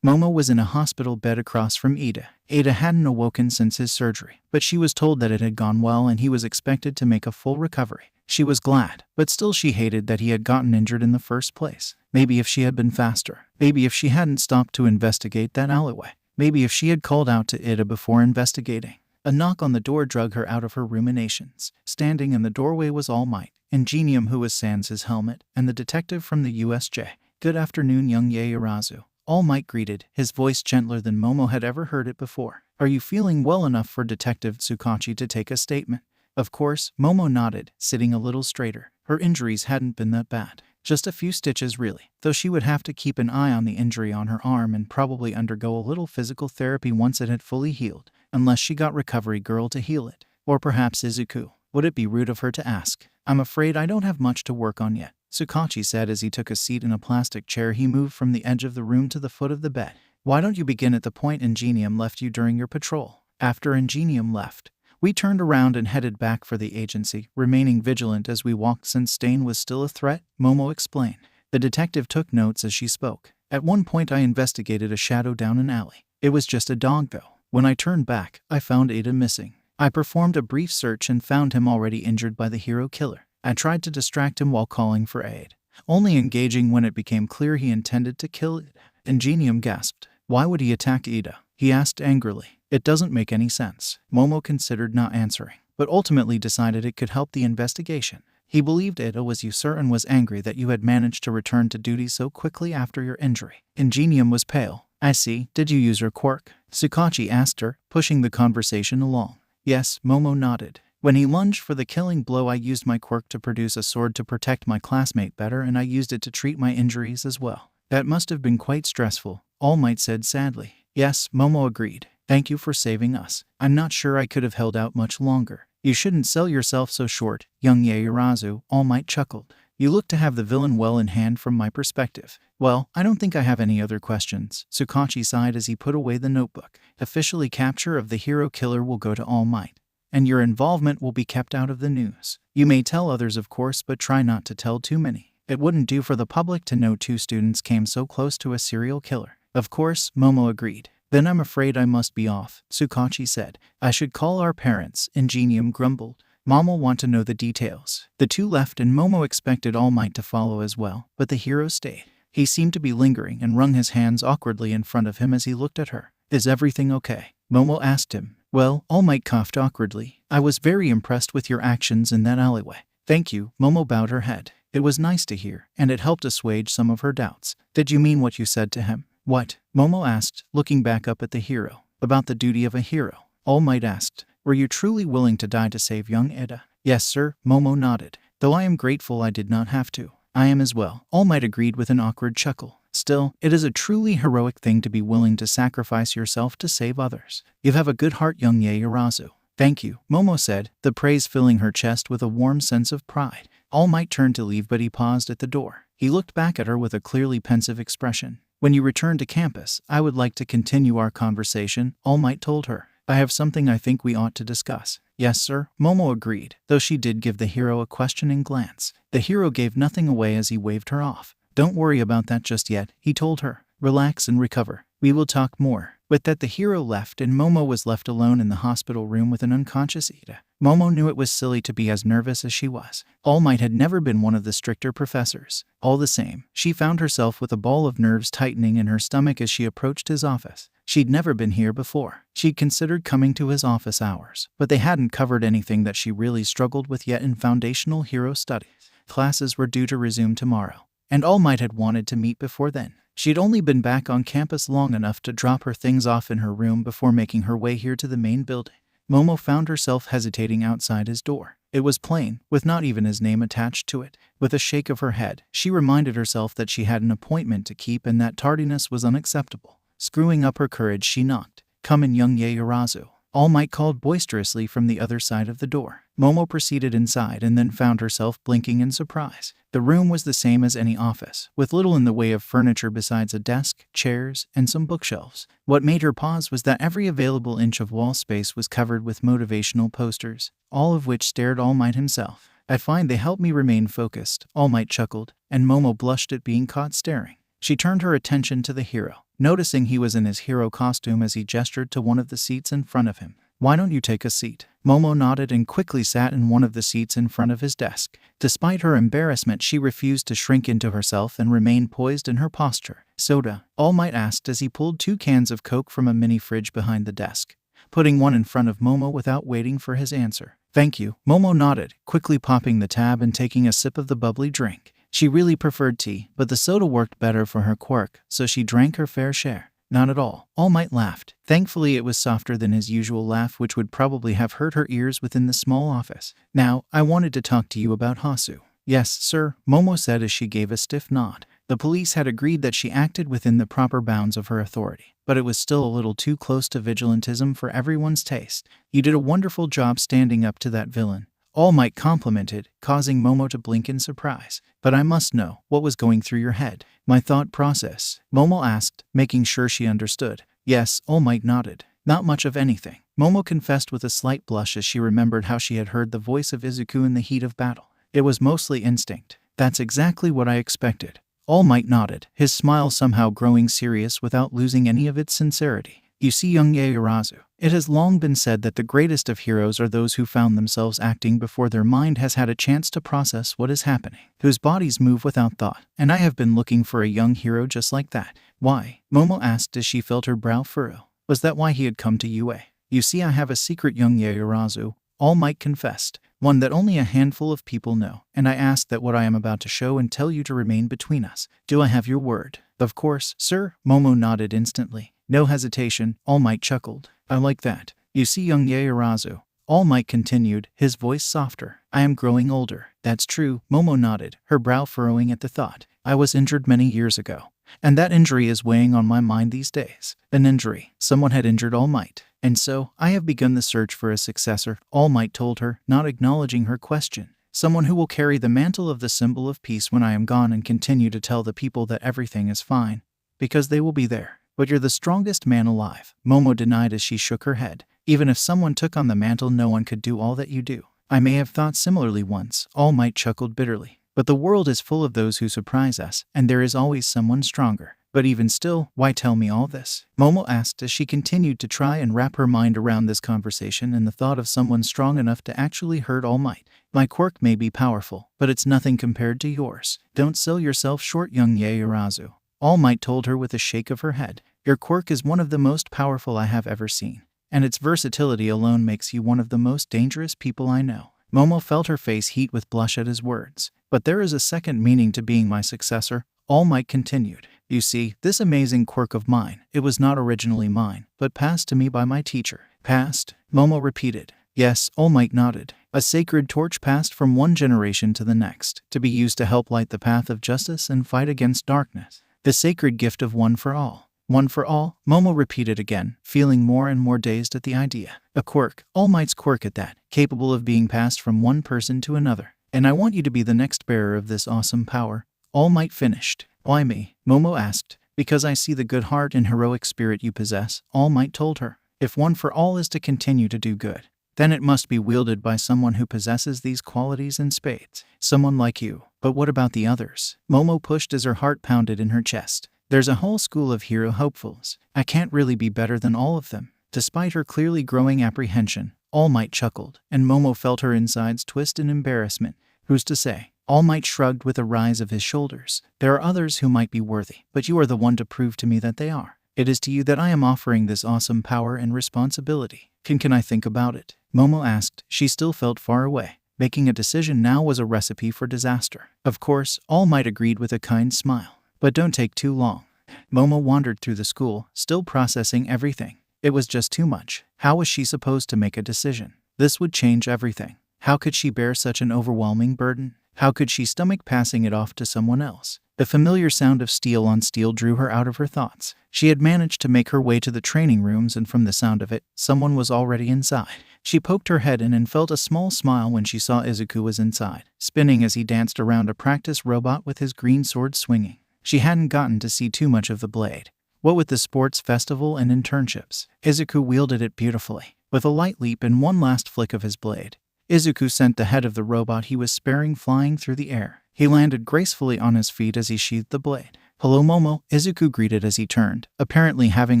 Speaker 1: Momo was in a hospital bed across from Ida. Ada hadn't awoken since his surgery, but she was told that it had gone well and he was expected to make a full recovery. She was glad, but still she hated that he had gotten injured in the first place. Maybe if she had been faster. Maybe if she hadn't stopped to investigate that alleyway. Maybe if she had called out to Ida before investigating. A knock on the door drug her out of her ruminations. Standing in the doorway was All Might, Ingenium, who was sans his helmet, and the detective from the USJ. "Good afternoon, young Yaoyorozu," All Might greeted, his voice gentler than Momo had ever heard it before. "Are you feeling well enough for Detective Tsukachi to take a statement?" Of course, Momo nodded, sitting a little straighter. Her injuries hadn't been that bad. Just a few stitches really, though she would have to keep an eye on the injury on her arm and probably undergo a little physical therapy once it had fully healed, unless she got Recovery Girl to heal it. Or perhaps Izuku. Would it be rude of her to ask? "I'm afraid I don't have much to work on yet," Tsukachi said as he took a seat in a plastic chair. He moved from the edge of the room to the foot of the bed. "Why don't you begin at the point Ingenium left you during your patrol?" After Ingenium left, we turned around and headed back for the agency, remaining vigilant as we walked since Stain was still a threat, Momo explained. The detective took notes as she spoke. "At one point I investigated a shadow down an alley. It was just a dog though. When I turned back, I found Ada missing. I performed a brief search and found him already injured by the hero killer. I tried to distract him while calling for aid, only engaging when it became clear he intended to kill Ida." Ingenium gasped. "Why would he attack Ida?" he asked angrily. "It doesn't make any sense." Momo considered not answering, but ultimately decided it could help the investigation. "He believed Ida was you, sir, and was angry that you had managed to return to duty so quickly after your injury." Ingenium was pale. "I see. Did you use your quirk?" Tsukachi asked her, pushing the conversation along. "Yes," Momo nodded. "When he lunged for the killing blow, I used my quirk to produce a sword to protect my classmate better, and I used it to treat my injuries as well." "That must have been quite stressful," All Might said sadly. "Yes," Momo agreed. "Thank you for saving us. I'm not sure I could have held out much longer." "You shouldn't sell yourself so short, young Yaoyorozu," All Might chuckled. "You look to have the villain well in hand from my perspective." "Well, I don't think I have any other questions," Tsukachi sighed as he put away the notebook. "Officially, capture of the hero killer will go to All Might, and your involvement will be kept out of the news. You may tell others, of course, but try not to tell too many. It wouldn't do for the public to know 2 students came so close to a serial killer." "Of course," Momo agreed. "Then I'm afraid I must be off," Tsukachi said. "I should call our parents," Ingenium grumbled. "Mom will want to know the details." The two left and Momo expected All Might to follow as well, but the hero stayed. He seemed to be lingering and wrung his hands awkwardly in front of him as he looked at her. "Is everything okay?" Momo asked him. "Well," All Might coughed awkwardly. "I was very impressed with your actions in that alleyway." "Thank you," Momo bowed her head. It was nice to hear, and it helped assuage some of her doubts. "Did you mean what you said to him?" "What?" Momo asked, looking back up at the hero. "About the duty of a hero." All Might asked. "Were you truly willing to die to save young Ida?" "Yes, sir," Momo nodded. "Though I am grateful I did not have to." "I am as well," All Might agreed with an awkward chuckle. "Still, it is a truly heroic thing to be willing to sacrifice yourself to save others. You have a good heart, young Yaoyorozu." "Thank you," Momo said, the praise filling her chest with a warm sense of pride. All Might turned to leave, but he paused at the door. He looked back at her with a clearly pensive expression. "When you return to campus, I would like to continue our conversation," All Might told her. I have something I think we ought to discuss. Yes, sir, Momo agreed, though she did give the hero a questioning glance. The hero gave nothing away as he waved her off. Don't worry about that just yet, he told her. Relax and recover. We will talk more. With that, the hero left and Momo was left alone in the hospital room with an unconscious Ida. Momo knew it was silly to be as nervous as she was. All Might had never been one of the stricter professors. All the same, she found herself with a ball of nerves tightening in her stomach as she approached his office. She'd never been here before. She'd considered coming to his office hours, but they hadn't covered anything that she really struggled with yet in foundational hero studies. Classes were due to resume tomorrow, and All Might had wanted to meet before then. She'd only been back on campus long enough to drop her things off in her room before making her way here to the main building. Momo found herself hesitating outside his door. It was plain, with not even his name attached to it. With a shake of her head, she reminded herself that she had an appointment to keep and that tardiness was unacceptable. Screwing up her courage, she knocked. Come in, young Yaoyorozu. All Might called boisterously from the other side of the door. Momo proceeded inside and then found herself blinking in surprise. The room was the same as any office, with little in the way of furniture besides a desk, chairs, and some bookshelves. What made her pause was that every available inch of wall space was covered with motivational posters, all of which stared All Might himself. I find they help me remain focused, All Might chuckled, and Momo blushed at being caught staring. She turned her attention to the hero, noticing he was in his hero costume as he gestured to one of the seats in front of him. Why don't you take a seat? Momo nodded and quickly sat in one of the seats in front of his desk. Despite her embarrassment, she refused to shrink into herself and remained poised in her posture. Soda? All Might asked as he pulled 2 cans of Coke from a mini fridge behind the desk, putting one in front of Momo without waiting for his answer. Thank you. Momo nodded, quickly popping the tab and taking a sip of the bubbly drink. She really preferred tea, but the soda worked better for her quirk, so she drank her fair share. Not at all. All Might laughed. Thankfully, it was softer than his usual laugh, which would probably have hurt her ears within the small office. Now, I wanted to talk to you about Hasu. Yes, sir, Momo said as she gave a stiff nod. The police had agreed that she acted within the proper bounds of her authority, but it was still a little too close to vigilantism for everyone's taste. You did a wonderful job standing up to that villain, All Might complimented, causing Momo to blink in surprise. But I must know, what was going through your head? My thought process, Momo asked, making sure she understood. Yes, All Might nodded. Not much of anything, Momo confessed with a slight blush as she remembered how she had heard the voice of Izuku in the heat of battle. It was mostly instinct. That's exactly what I expected. All Might nodded, his smile somehow growing serious without losing any of its sincerity. You see, young Yaoyorozu, it has long been said that the greatest of heroes are those who found themselves acting before their mind has had a chance to process what is happening, whose bodies move without thought, and I have been looking for a young hero just like that. Why? Momo asked as she felt her brow furrow. Was that why he had come to UA? You see, I have a secret, young Yaoyorozu, All Might confessed, one that only a handful of people know, and I ask that what I am about to show and tell you to remain between us. Do I have your word? Of course, sir, Momo nodded instantly. No hesitation, All Might chuckled. I like that. You see, young Yaoyorozu, All Might continued, his voice softer. I am growing older. That's true, Momo nodded, her brow furrowing at the thought. I was injured many years ago, and that injury is weighing on my mind these days. An injury. Someone had injured All Might. And so, I have begun the search for a successor, All Might told her, not acknowledging her question. Someone who will carry the mantle of the symbol of peace when I am gone and continue to tell the people that everything is fine, because they will be there. But you're the strongest man alive, Momo denied as she shook her head. Even if someone took on the mantle, no one could do all that you do. I may have thought similarly once, All Might chuckled bitterly. But the world is full of those who surprise us, and there is always someone stronger. But even still, why tell me all this? Momo asked as she continued to try and wrap her mind around this conversation and the thought of someone strong enough to actually hurt All Might. My quirk may be powerful, but it's nothing compared to yours. Don't sell yourself short, young Yaoyorozu, All Might told her with a shake of her head. Your quirk is one of the most powerful I have ever seen, and its versatility alone makes you one of the most dangerous people I know. Momo felt her face heat with blush at his words. But there is a second meaning to being my successor, All Might continued. You see, this amazing quirk of mine, it was not originally mine, but passed to me by my teacher. Passed? Momo repeated. Yes, All Might nodded. A sacred torch passed from one generation to the next, to be used to help light the path of justice and fight against darkness. The sacred gift of one for all. One for all, Momo repeated again, feeling more and more dazed at the idea. A quirk, All Might's quirk at that, capable of being passed from one person to another. And I want you to be the next bearer of this awesome power. All Might finished. Why me? Momo asked. Because I see the good heart and heroic spirit you possess, All Might told her. If One for All is to continue to do good, then it must be wielded by someone who possesses these qualities in spades. Someone like you. But what about the others? Momo pushed as her heart pounded in her chest. There's a whole school of hero hopefuls. I can't really be better than all of them. Despite her clearly growing apprehension, All Might chuckled, and Momo felt her insides twist in embarrassment. Who's to say? All Might shrugged with a rise of his shoulders. There are others who might be worthy, but you are the one to prove to me that they are. It is to you that I am offering this awesome power and responsibility. Can I think about it? Momo asked. She still felt far away. Making a decision now was a recipe for disaster. Of course, All Might agreed with a kind smile. But don't take too long. Momo wandered through the school, still processing everything. It was just too much. How was she supposed to make a decision? This would change everything. How could she bear such an overwhelming burden? How could she stomach passing it off to someone else? The familiar sound of steel on steel drew her out of her thoughts. She had managed to make her way to the training rooms, and from the sound of it, someone was already inside. She poked her head in and felt a small smile when she saw Izuku was inside, spinning as he danced around a practice robot with his green sword swinging. She hadn't gotten to see too much of the blade. What with the sports festival and internships, Izuku wielded it beautifully. With a light leap and one last flick of his blade, Izuku sent the head of the robot he was sparring flying through the air. He landed gracefully on his feet as he sheathed the blade. "Hello, Momo," Izuku greeted as he turned, apparently having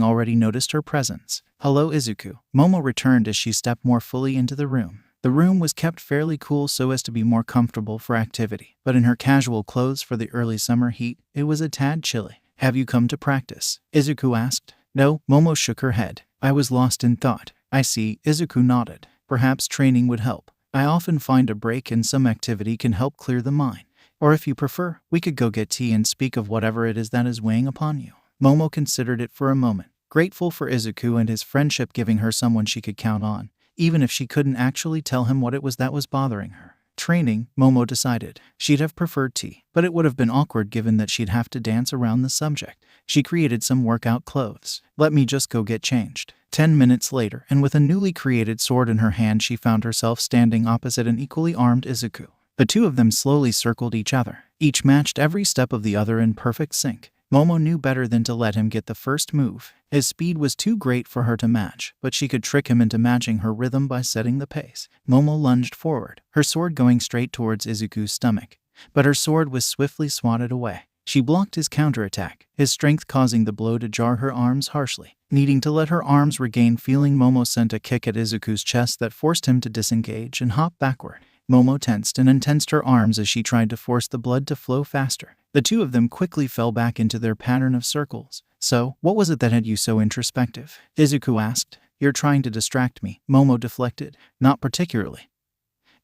Speaker 1: already noticed her presence. "Hello, Izuku." Momo returned as she stepped more fully into the room. The room was kept fairly cool so as to be more comfortable for activity, but in her casual clothes for the early summer heat, it was a tad chilly. "Have you come to practice?" Izuku asked. "No," Momo shook her head. "I was lost in thought." "I see," Izuku nodded. "Perhaps training would help. I often find a break in some activity can help clear the mind. Or if you prefer, we could go get tea and speak of whatever it is that is weighing upon you." Momo considered it for a moment, grateful for Izuku and his friendship giving her someone she could count on, even if she couldn't actually tell him what it was that was bothering her. Training, Momo decided. She'd have preferred tea, but it would have been awkward given that she'd have to dance around the subject. She created some workout clothes. "Let me just go get changed." 10 minutes later, and with a newly created sword in her hand, she found herself standing opposite an equally armed Izuku. The two of them slowly circled each other. Each matched every step of the other in perfect sync. Momo knew better than to let him get the first move. His speed was too great for her to match, but she could trick him into matching her rhythm by setting the pace. Momo lunged forward, her sword going straight towards Izuku's stomach. But her sword was swiftly swatted away. She blocked his counterattack, his strength causing the blow to jar her arms harshly. Needing to let her arms regain feeling, Momo sent a kick at Izuku's chest that forced him to disengage and hop backward. Momo tensed and untensed her arms as she tried to force the blood to flow faster. The two of them quickly fell back into their pattern of circles. "So, what was it that had you so introspective?" Izuku asked. "You're trying to distract me," Momo deflected. "Not particularly."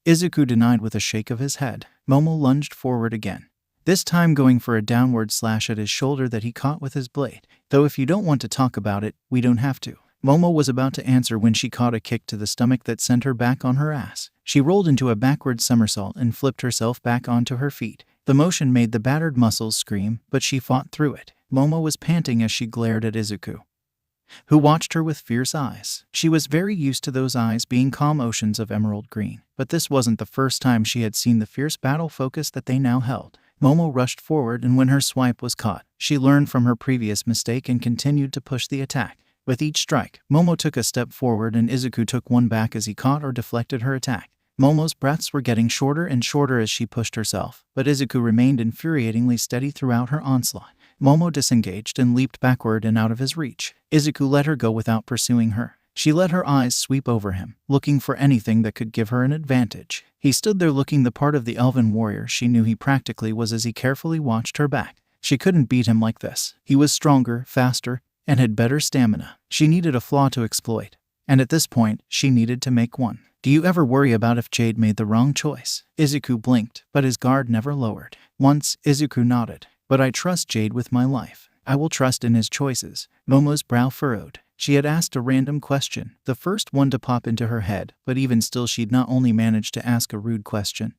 Speaker 1: Izuku denied with a shake of his head. Momo lunged forward again, this time going for a downward slash at his shoulder that he caught with his blade. "Though if you don't want to talk about it, we don't have to." Momo was about to answer when she caught a kick to the stomach that sent her back on her ass. She rolled into a backward somersault and flipped herself back onto her feet. The motion made the battered muscles scream, but she fought through it. Momo was panting as she glared at Izuku, who watched her with fierce eyes. She was very used to those eyes being calm oceans of emerald green, but this wasn't the first time she had seen the fierce battle focus that they now held. Momo rushed forward, and when her swipe was caught, she learned from her previous mistake and continued to push the attack. With each strike, Momo took a step forward and Izuku took one back as he caught or deflected her attack. Momo's breaths were getting shorter and shorter as she pushed herself, but Izuku remained infuriatingly steady throughout her onslaught. Momo disengaged and leaped backward and out of his reach. Izuku let her go without pursuing her. She let her eyes sweep over him, looking for anything that could give her an advantage. He stood there looking the part of the elven warrior she knew he practically was as he carefully watched her back. She couldn't beat him like this. He was stronger, faster, and had better stamina. She needed a flaw to exploit, and at this point, she needed to make one. "Do you ever worry about if Jade made the wrong choice?" Izuku blinked, but his guard never lowered. "Once," Izuku nodded. "But I trust Jade with my life. I will trust in his choices." Momo's brow furrowed. She had asked a random question, the first one to pop into her head, but even still she'd not only managed to ask a rude question,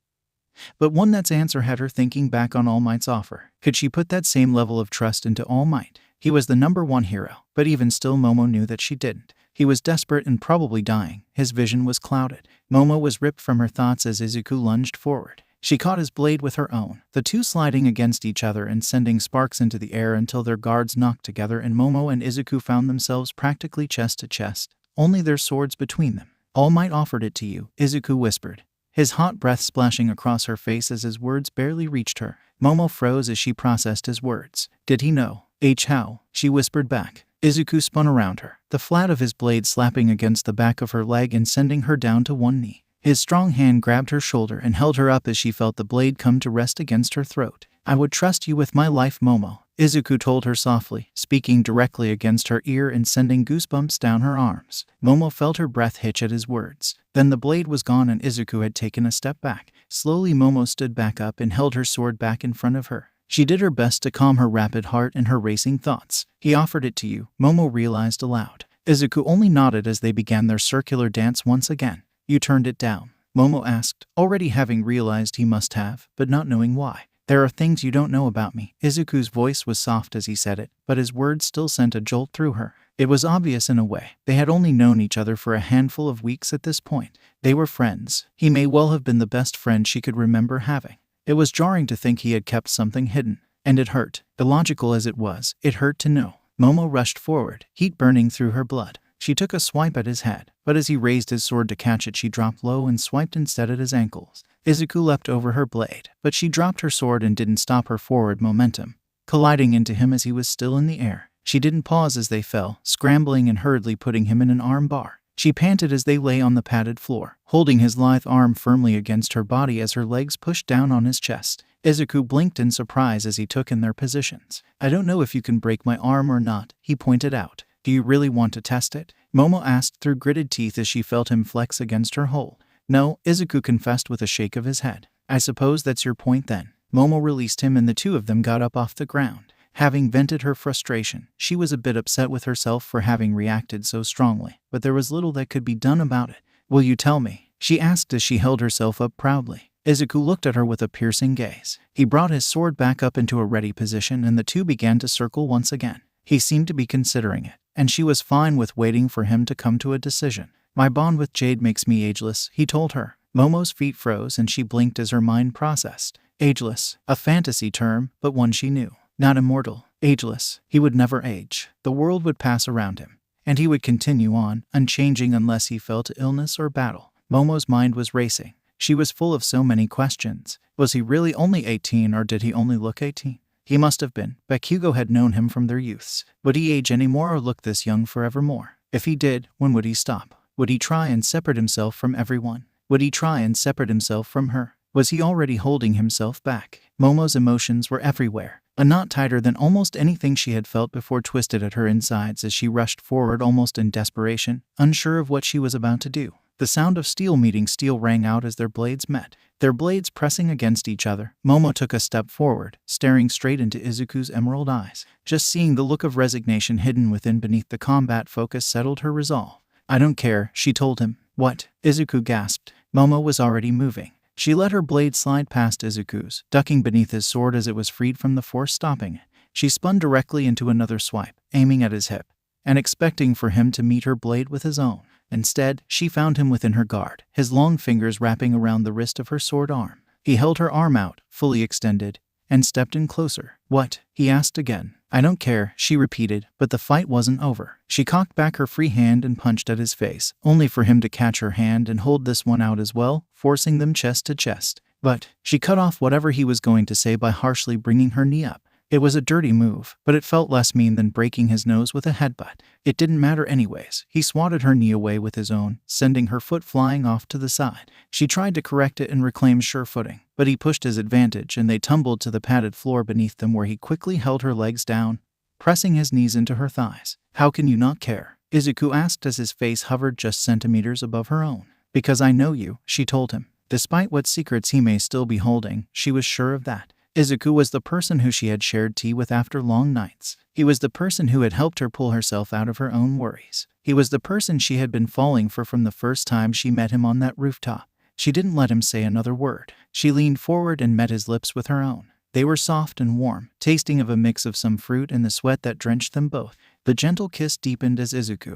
Speaker 1: but one that's answer had her thinking back on All Might's offer. Could she put that same level of trust into All Might? He was the #1 hero, but even still Momo knew that she didn't. He was desperate and probably dying. His vision was clouded. Momo was ripped from her thoughts as Izuku lunged forward. She caught his blade with her own, the two sliding against each other and sending sparks into the air until their guards knocked together and Momo and Izuku found themselves practically chest to chest. only their swords between them. All Might offered it to you, Izuku whispered, his hot breath splashing across her face as his words barely reached her. Momo froze as she processed his words. Did he know? How? She whispered back. Izuku spun around her, the flat of his blade slapping against the back of her leg and sending her down to one knee. His strong hand grabbed her shoulder and held her up as she felt the blade come to rest against her throat. I would trust you with my life, Momo, Izuku told her softly, speaking directly against her ear and sending goosebumps down her arms. Momo felt her breath hitch at his words. Then the blade was gone and Izuku had taken a step back. Slowly Momo stood back up and held her sword back in front of her. She did her best to calm her rapid heart and her racing thoughts. He offered it to you, Momo realized aloud. Izuku only nodded as they began their circular dance once again. You turned it down? Momo asked, already having realized he must have, but not knowing why. There are things you don't know about me. Izuku's voice was soft as he said it, but his words still sent a jolt through her. It was obvious in a way. They had only known each other for a handful of weeks at this point. They were friends. He may well have been the best friend she could remember having. It was jarring to think he had kept something hidden, and it hurt. Illogical as it was, it hurt to know. Momo rushed forward, heat burning through her blood. She took a swipe at his head, but as he raised his sword to catch it, she dropped low and swiped instead at his ankles. Izuku leapt over her blade, but she dropped her sword and didn't stop her forward momentum, colliding into him as he was still in the air. She didn't pause as they fell, scrambling and hurriedly putting him in an arm bar. She panted as they lay on the padded floor, holding his lithe arm firmly against her body as her legs pushed down on his chest. Izuku blinked in surprise as he took in their positions. I don't know if you can break my arm or not, he pointed out. Do you really want to test it? Momo asked through gritted teeth as she felt him flex against her hold. No, Izuku confessed with a shake of his head. I suppose that's your point then. Momo released him and the two of them got up off the ground. Having vented her frustration, she was a bit upset with herself for having reacted so strongly, but there was little that could be done about it. Will you tell me? She asked as she held herself up proudly. Izuku looked at her with a piercing gaze. He brought his sword back up into a ready position and the two began to circle once again. He seemed to be considering it, and she was fine with waiting for him to come to a decision. My bond with Jade makes me ageless, he told her. Momo's feet froze and she blinked as her mind processed. Ageless, a fantasy term, but one she knew. Not immortal, ageless. He would never age. The world would pass around him, and he would continue on, unchanging unless he fell to illness or battle. Momo's mind was racing. She was full of so many questions. Was he really only 18 or did he only look 18? He must have been. Bakugo had known him from their youths. Would he age anymore or look this young forevermore? If he did, when would he stop? Would he try and separate himself from everyone? Would he try and separate himself from her? Was he already holding himself back? Momo's emotions were everywhere. A knot tighter than almost anything she had felt before twisted at her insides as she rushed forward almost in desperation, unsure of what she was about to do. The sound of steel meeting steel rang out as their blades met, their blades pressing against each other. Momo took a step forward, staring straight into Izuku's emerald eyes. Just seeing the look of resignation hidden within beneath the combat focus settled her resolve. I don't care, she told him. What? Izuku gasped. Momo was already moving. She let her blade slide past Izuku's, ducking beneath his sword as it was freed from the force stopping it. She spun directly into another swipe, aiming at his hip, and expecting for him to meet her blade with his own. Instead, she found him within her guard, his long fingers wrapping around the wrist of her sword arm. He held her arm out, fully extended, and stepped in closer. What? He asked again. I don't care, she repeated, but the fight wasn't over. She cocked back her free hand and punched at his face, only for him to catch her hand and hold this one out as well, forcing them chest to chest. But she cut off whatever he was going to say by harshly bringing her knee up. It was a dirty move, but it felt less mean than breaking his nose with a headbutt. It didn't matter anyways. He swatted her knee away with his own, sending her foot flying off to the side. She tried to correct it and reclaim sure footing, but he pushed his advantage and they tumbled to the padded floor beneath them where he quickly held her legs down, pressing his knees into her thighs. How can you not care? Izuku asked as his face hovered just centimeters above her own. Because I know you, she told him. Despite what secrets he may still be holding, she was sure of that. Izuku was the person who she had shared tea with after long nights. He was the person who had helped her pull herself out of her own worries. He was the person she had been falling for from the first time she met him on that rooftop. She didn't let him say another word. She leaned forward and met his lips with her own. They were soft and warm, tasting of a mix of some fruit and the sweat that drenched them both. The gentle kiss deepened as Izuku,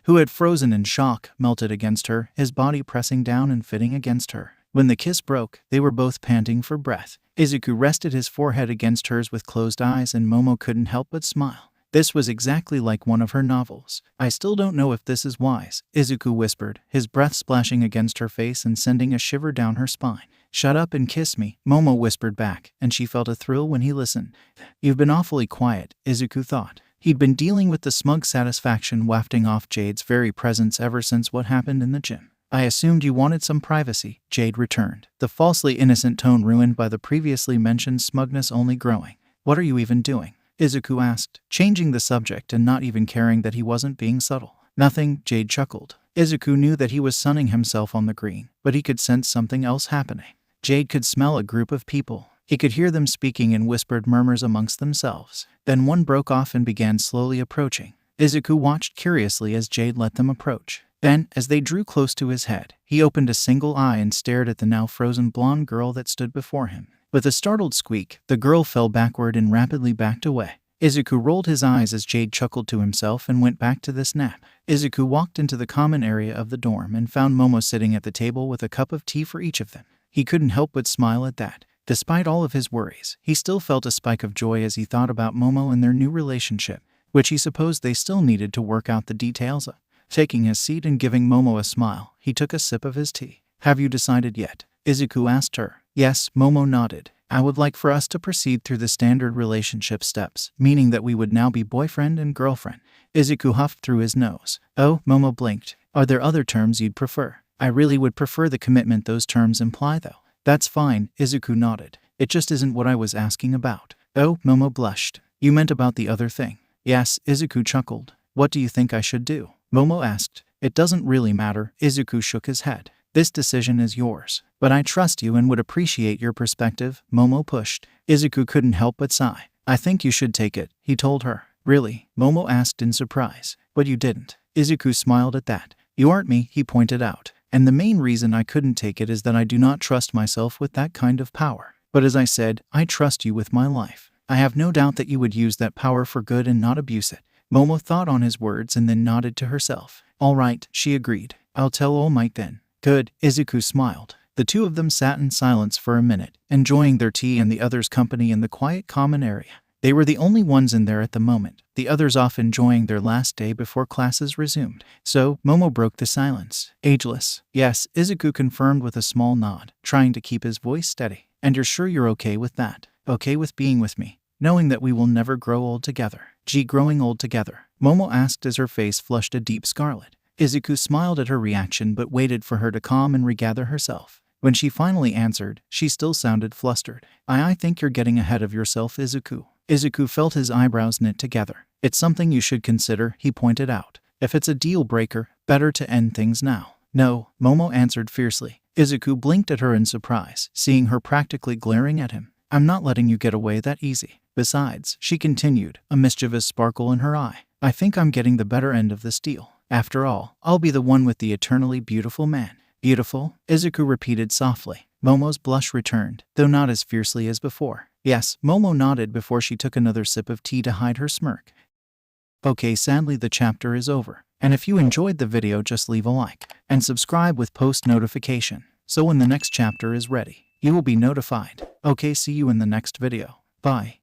Speaker 1: who had frozen in shock, melted against her, his body pressing down and fitting against her. When the kiss broke, they were both panting for breath. Izuku rested his forehead against hers with closed eyes and Momo couldn't help but smile. This was exactly like one of her novels. I still don't know if this is wise, Izuku whispered, his breath splashing against her face and sending a shiver down her spine. Shut up and kiss me, Momo whispered back, and she felt a thrill when he listened. You've been awfully quiet, Izuku thought. He'd been dealing with the smug satisfaction wafting off Jade's very presence ever since what happened in the gym. I assumed you wanted some privacy, Jade returned, the falsely innocent tone ruined by the previously mentioned smugness only growing. What are you even doing? Izuku asked, changing the subject and not even caring that he wasn't being subtle. Nothing, Jade chuckled. Izuku knew that he was sunning himself on the green, but he could sense something else happening. Jade could smell a group of people. He could hear them speaking in whispered murmurs amongst themselves. Then one broke off and began slowly approaching. Izuku watched curiously as Jade let them approach. Then, as they drew close to his head, he opened a single eye and stared at the now frozen blonde girl that stood before him. With a startled squeak, the girl fell backward and rapidly backed away. Izuku rolled his eyes as Jade chuckled to himself and went back to this nap. Izuku walked into the common area of the dorm and found Momo sitting at the table with a cup of tea for each of them. He couldn't help but smile at that. Despite all of his worries, he still felt a spike of joy as he thought about Momo and their new relationship, which he supposed they still needed to work out the details of. Taking his seat and giving Momo a smile, he took a sip of his tea. Have you decided yet? Izuku asked her. Yes, Momo nodded. I would like for us to proceed through the standard relationship steps, meaning that we would now be boyfriend and girlfriend. Izuku huffed through his nose. Oh, Momo blinked. Are there other terms you'd prefer? I really would prefer the commitment those terms imply though. That's fine, Izuku nodded. It just isn't what I was asking about. Oh, Momo blushed. You meant about the other thing. Yes, Izuku chuckled. What do you think I should do? Momo asked. It doesn't really matter, Izuku shook his head. This decision is yours. But I trust you and would appreciate your perspective, Momo pushed. Izuku couldn't help but sigh. I think you should take it, he told her. Really? Momo asked in surprise. But you didn't. Izuku smiled at that. You aren't me, he pointed out. And the main reason I couldn't take it is that I do not trust myself with that kind of power. But as I said, I trust you with my life. I have no doubt that you would use that power for good and not abuse it. Momo thought on his words and then nodded to herself. All right, she agreed. I'll tell All Might then. Good, Izuku smiled. The two of them sat in silence for a minute, enjoying their tea and the others' company in the quiet common area. They were the only ones in there at the moment, the others off enjoying their last day before classes resumed. So, Momo broke the silence. Ageless. Yes, Izuku confirmed with a small nod, trying to keep his voice steady. And you're sure you're okay with that? Okay with being with me? Knowing that we will never grow old together. Gee, growing old together? Momo asked as her face flushed a deep scarlet. Izuku smiled at her reaction but waited for her to calm and regather herself. When she finally answered, she still sounded flustered. I think you're getting ahead of yourself, Izuku. Izuku felt his eyebrows knit together. It's something you should consider, he pointed out. If it's a deal breaker, better to end things now. No, Momo answered fiercely. Izuku blinked at her in surprise, seeing her practically glaring at him. I'm not letting you get away that easy. Besides, she continued, a mischievous sparkle in her eye. I think I'm getting the better end of this deal. After all, I'll be the one with the eternally beautiful man. Beautiful? Izuku repeated softly. Momo's blush returned, though not as fiercely as before. Yes, Momo nodded before she took another sip of tea to hide her smirk. Okay, sadly the chapter is over. And if you enjoyed the video, just leave a like and subscribe with post notification, so when the next chapter is ready, you will be notified. Okay, see you in the next video. Bye.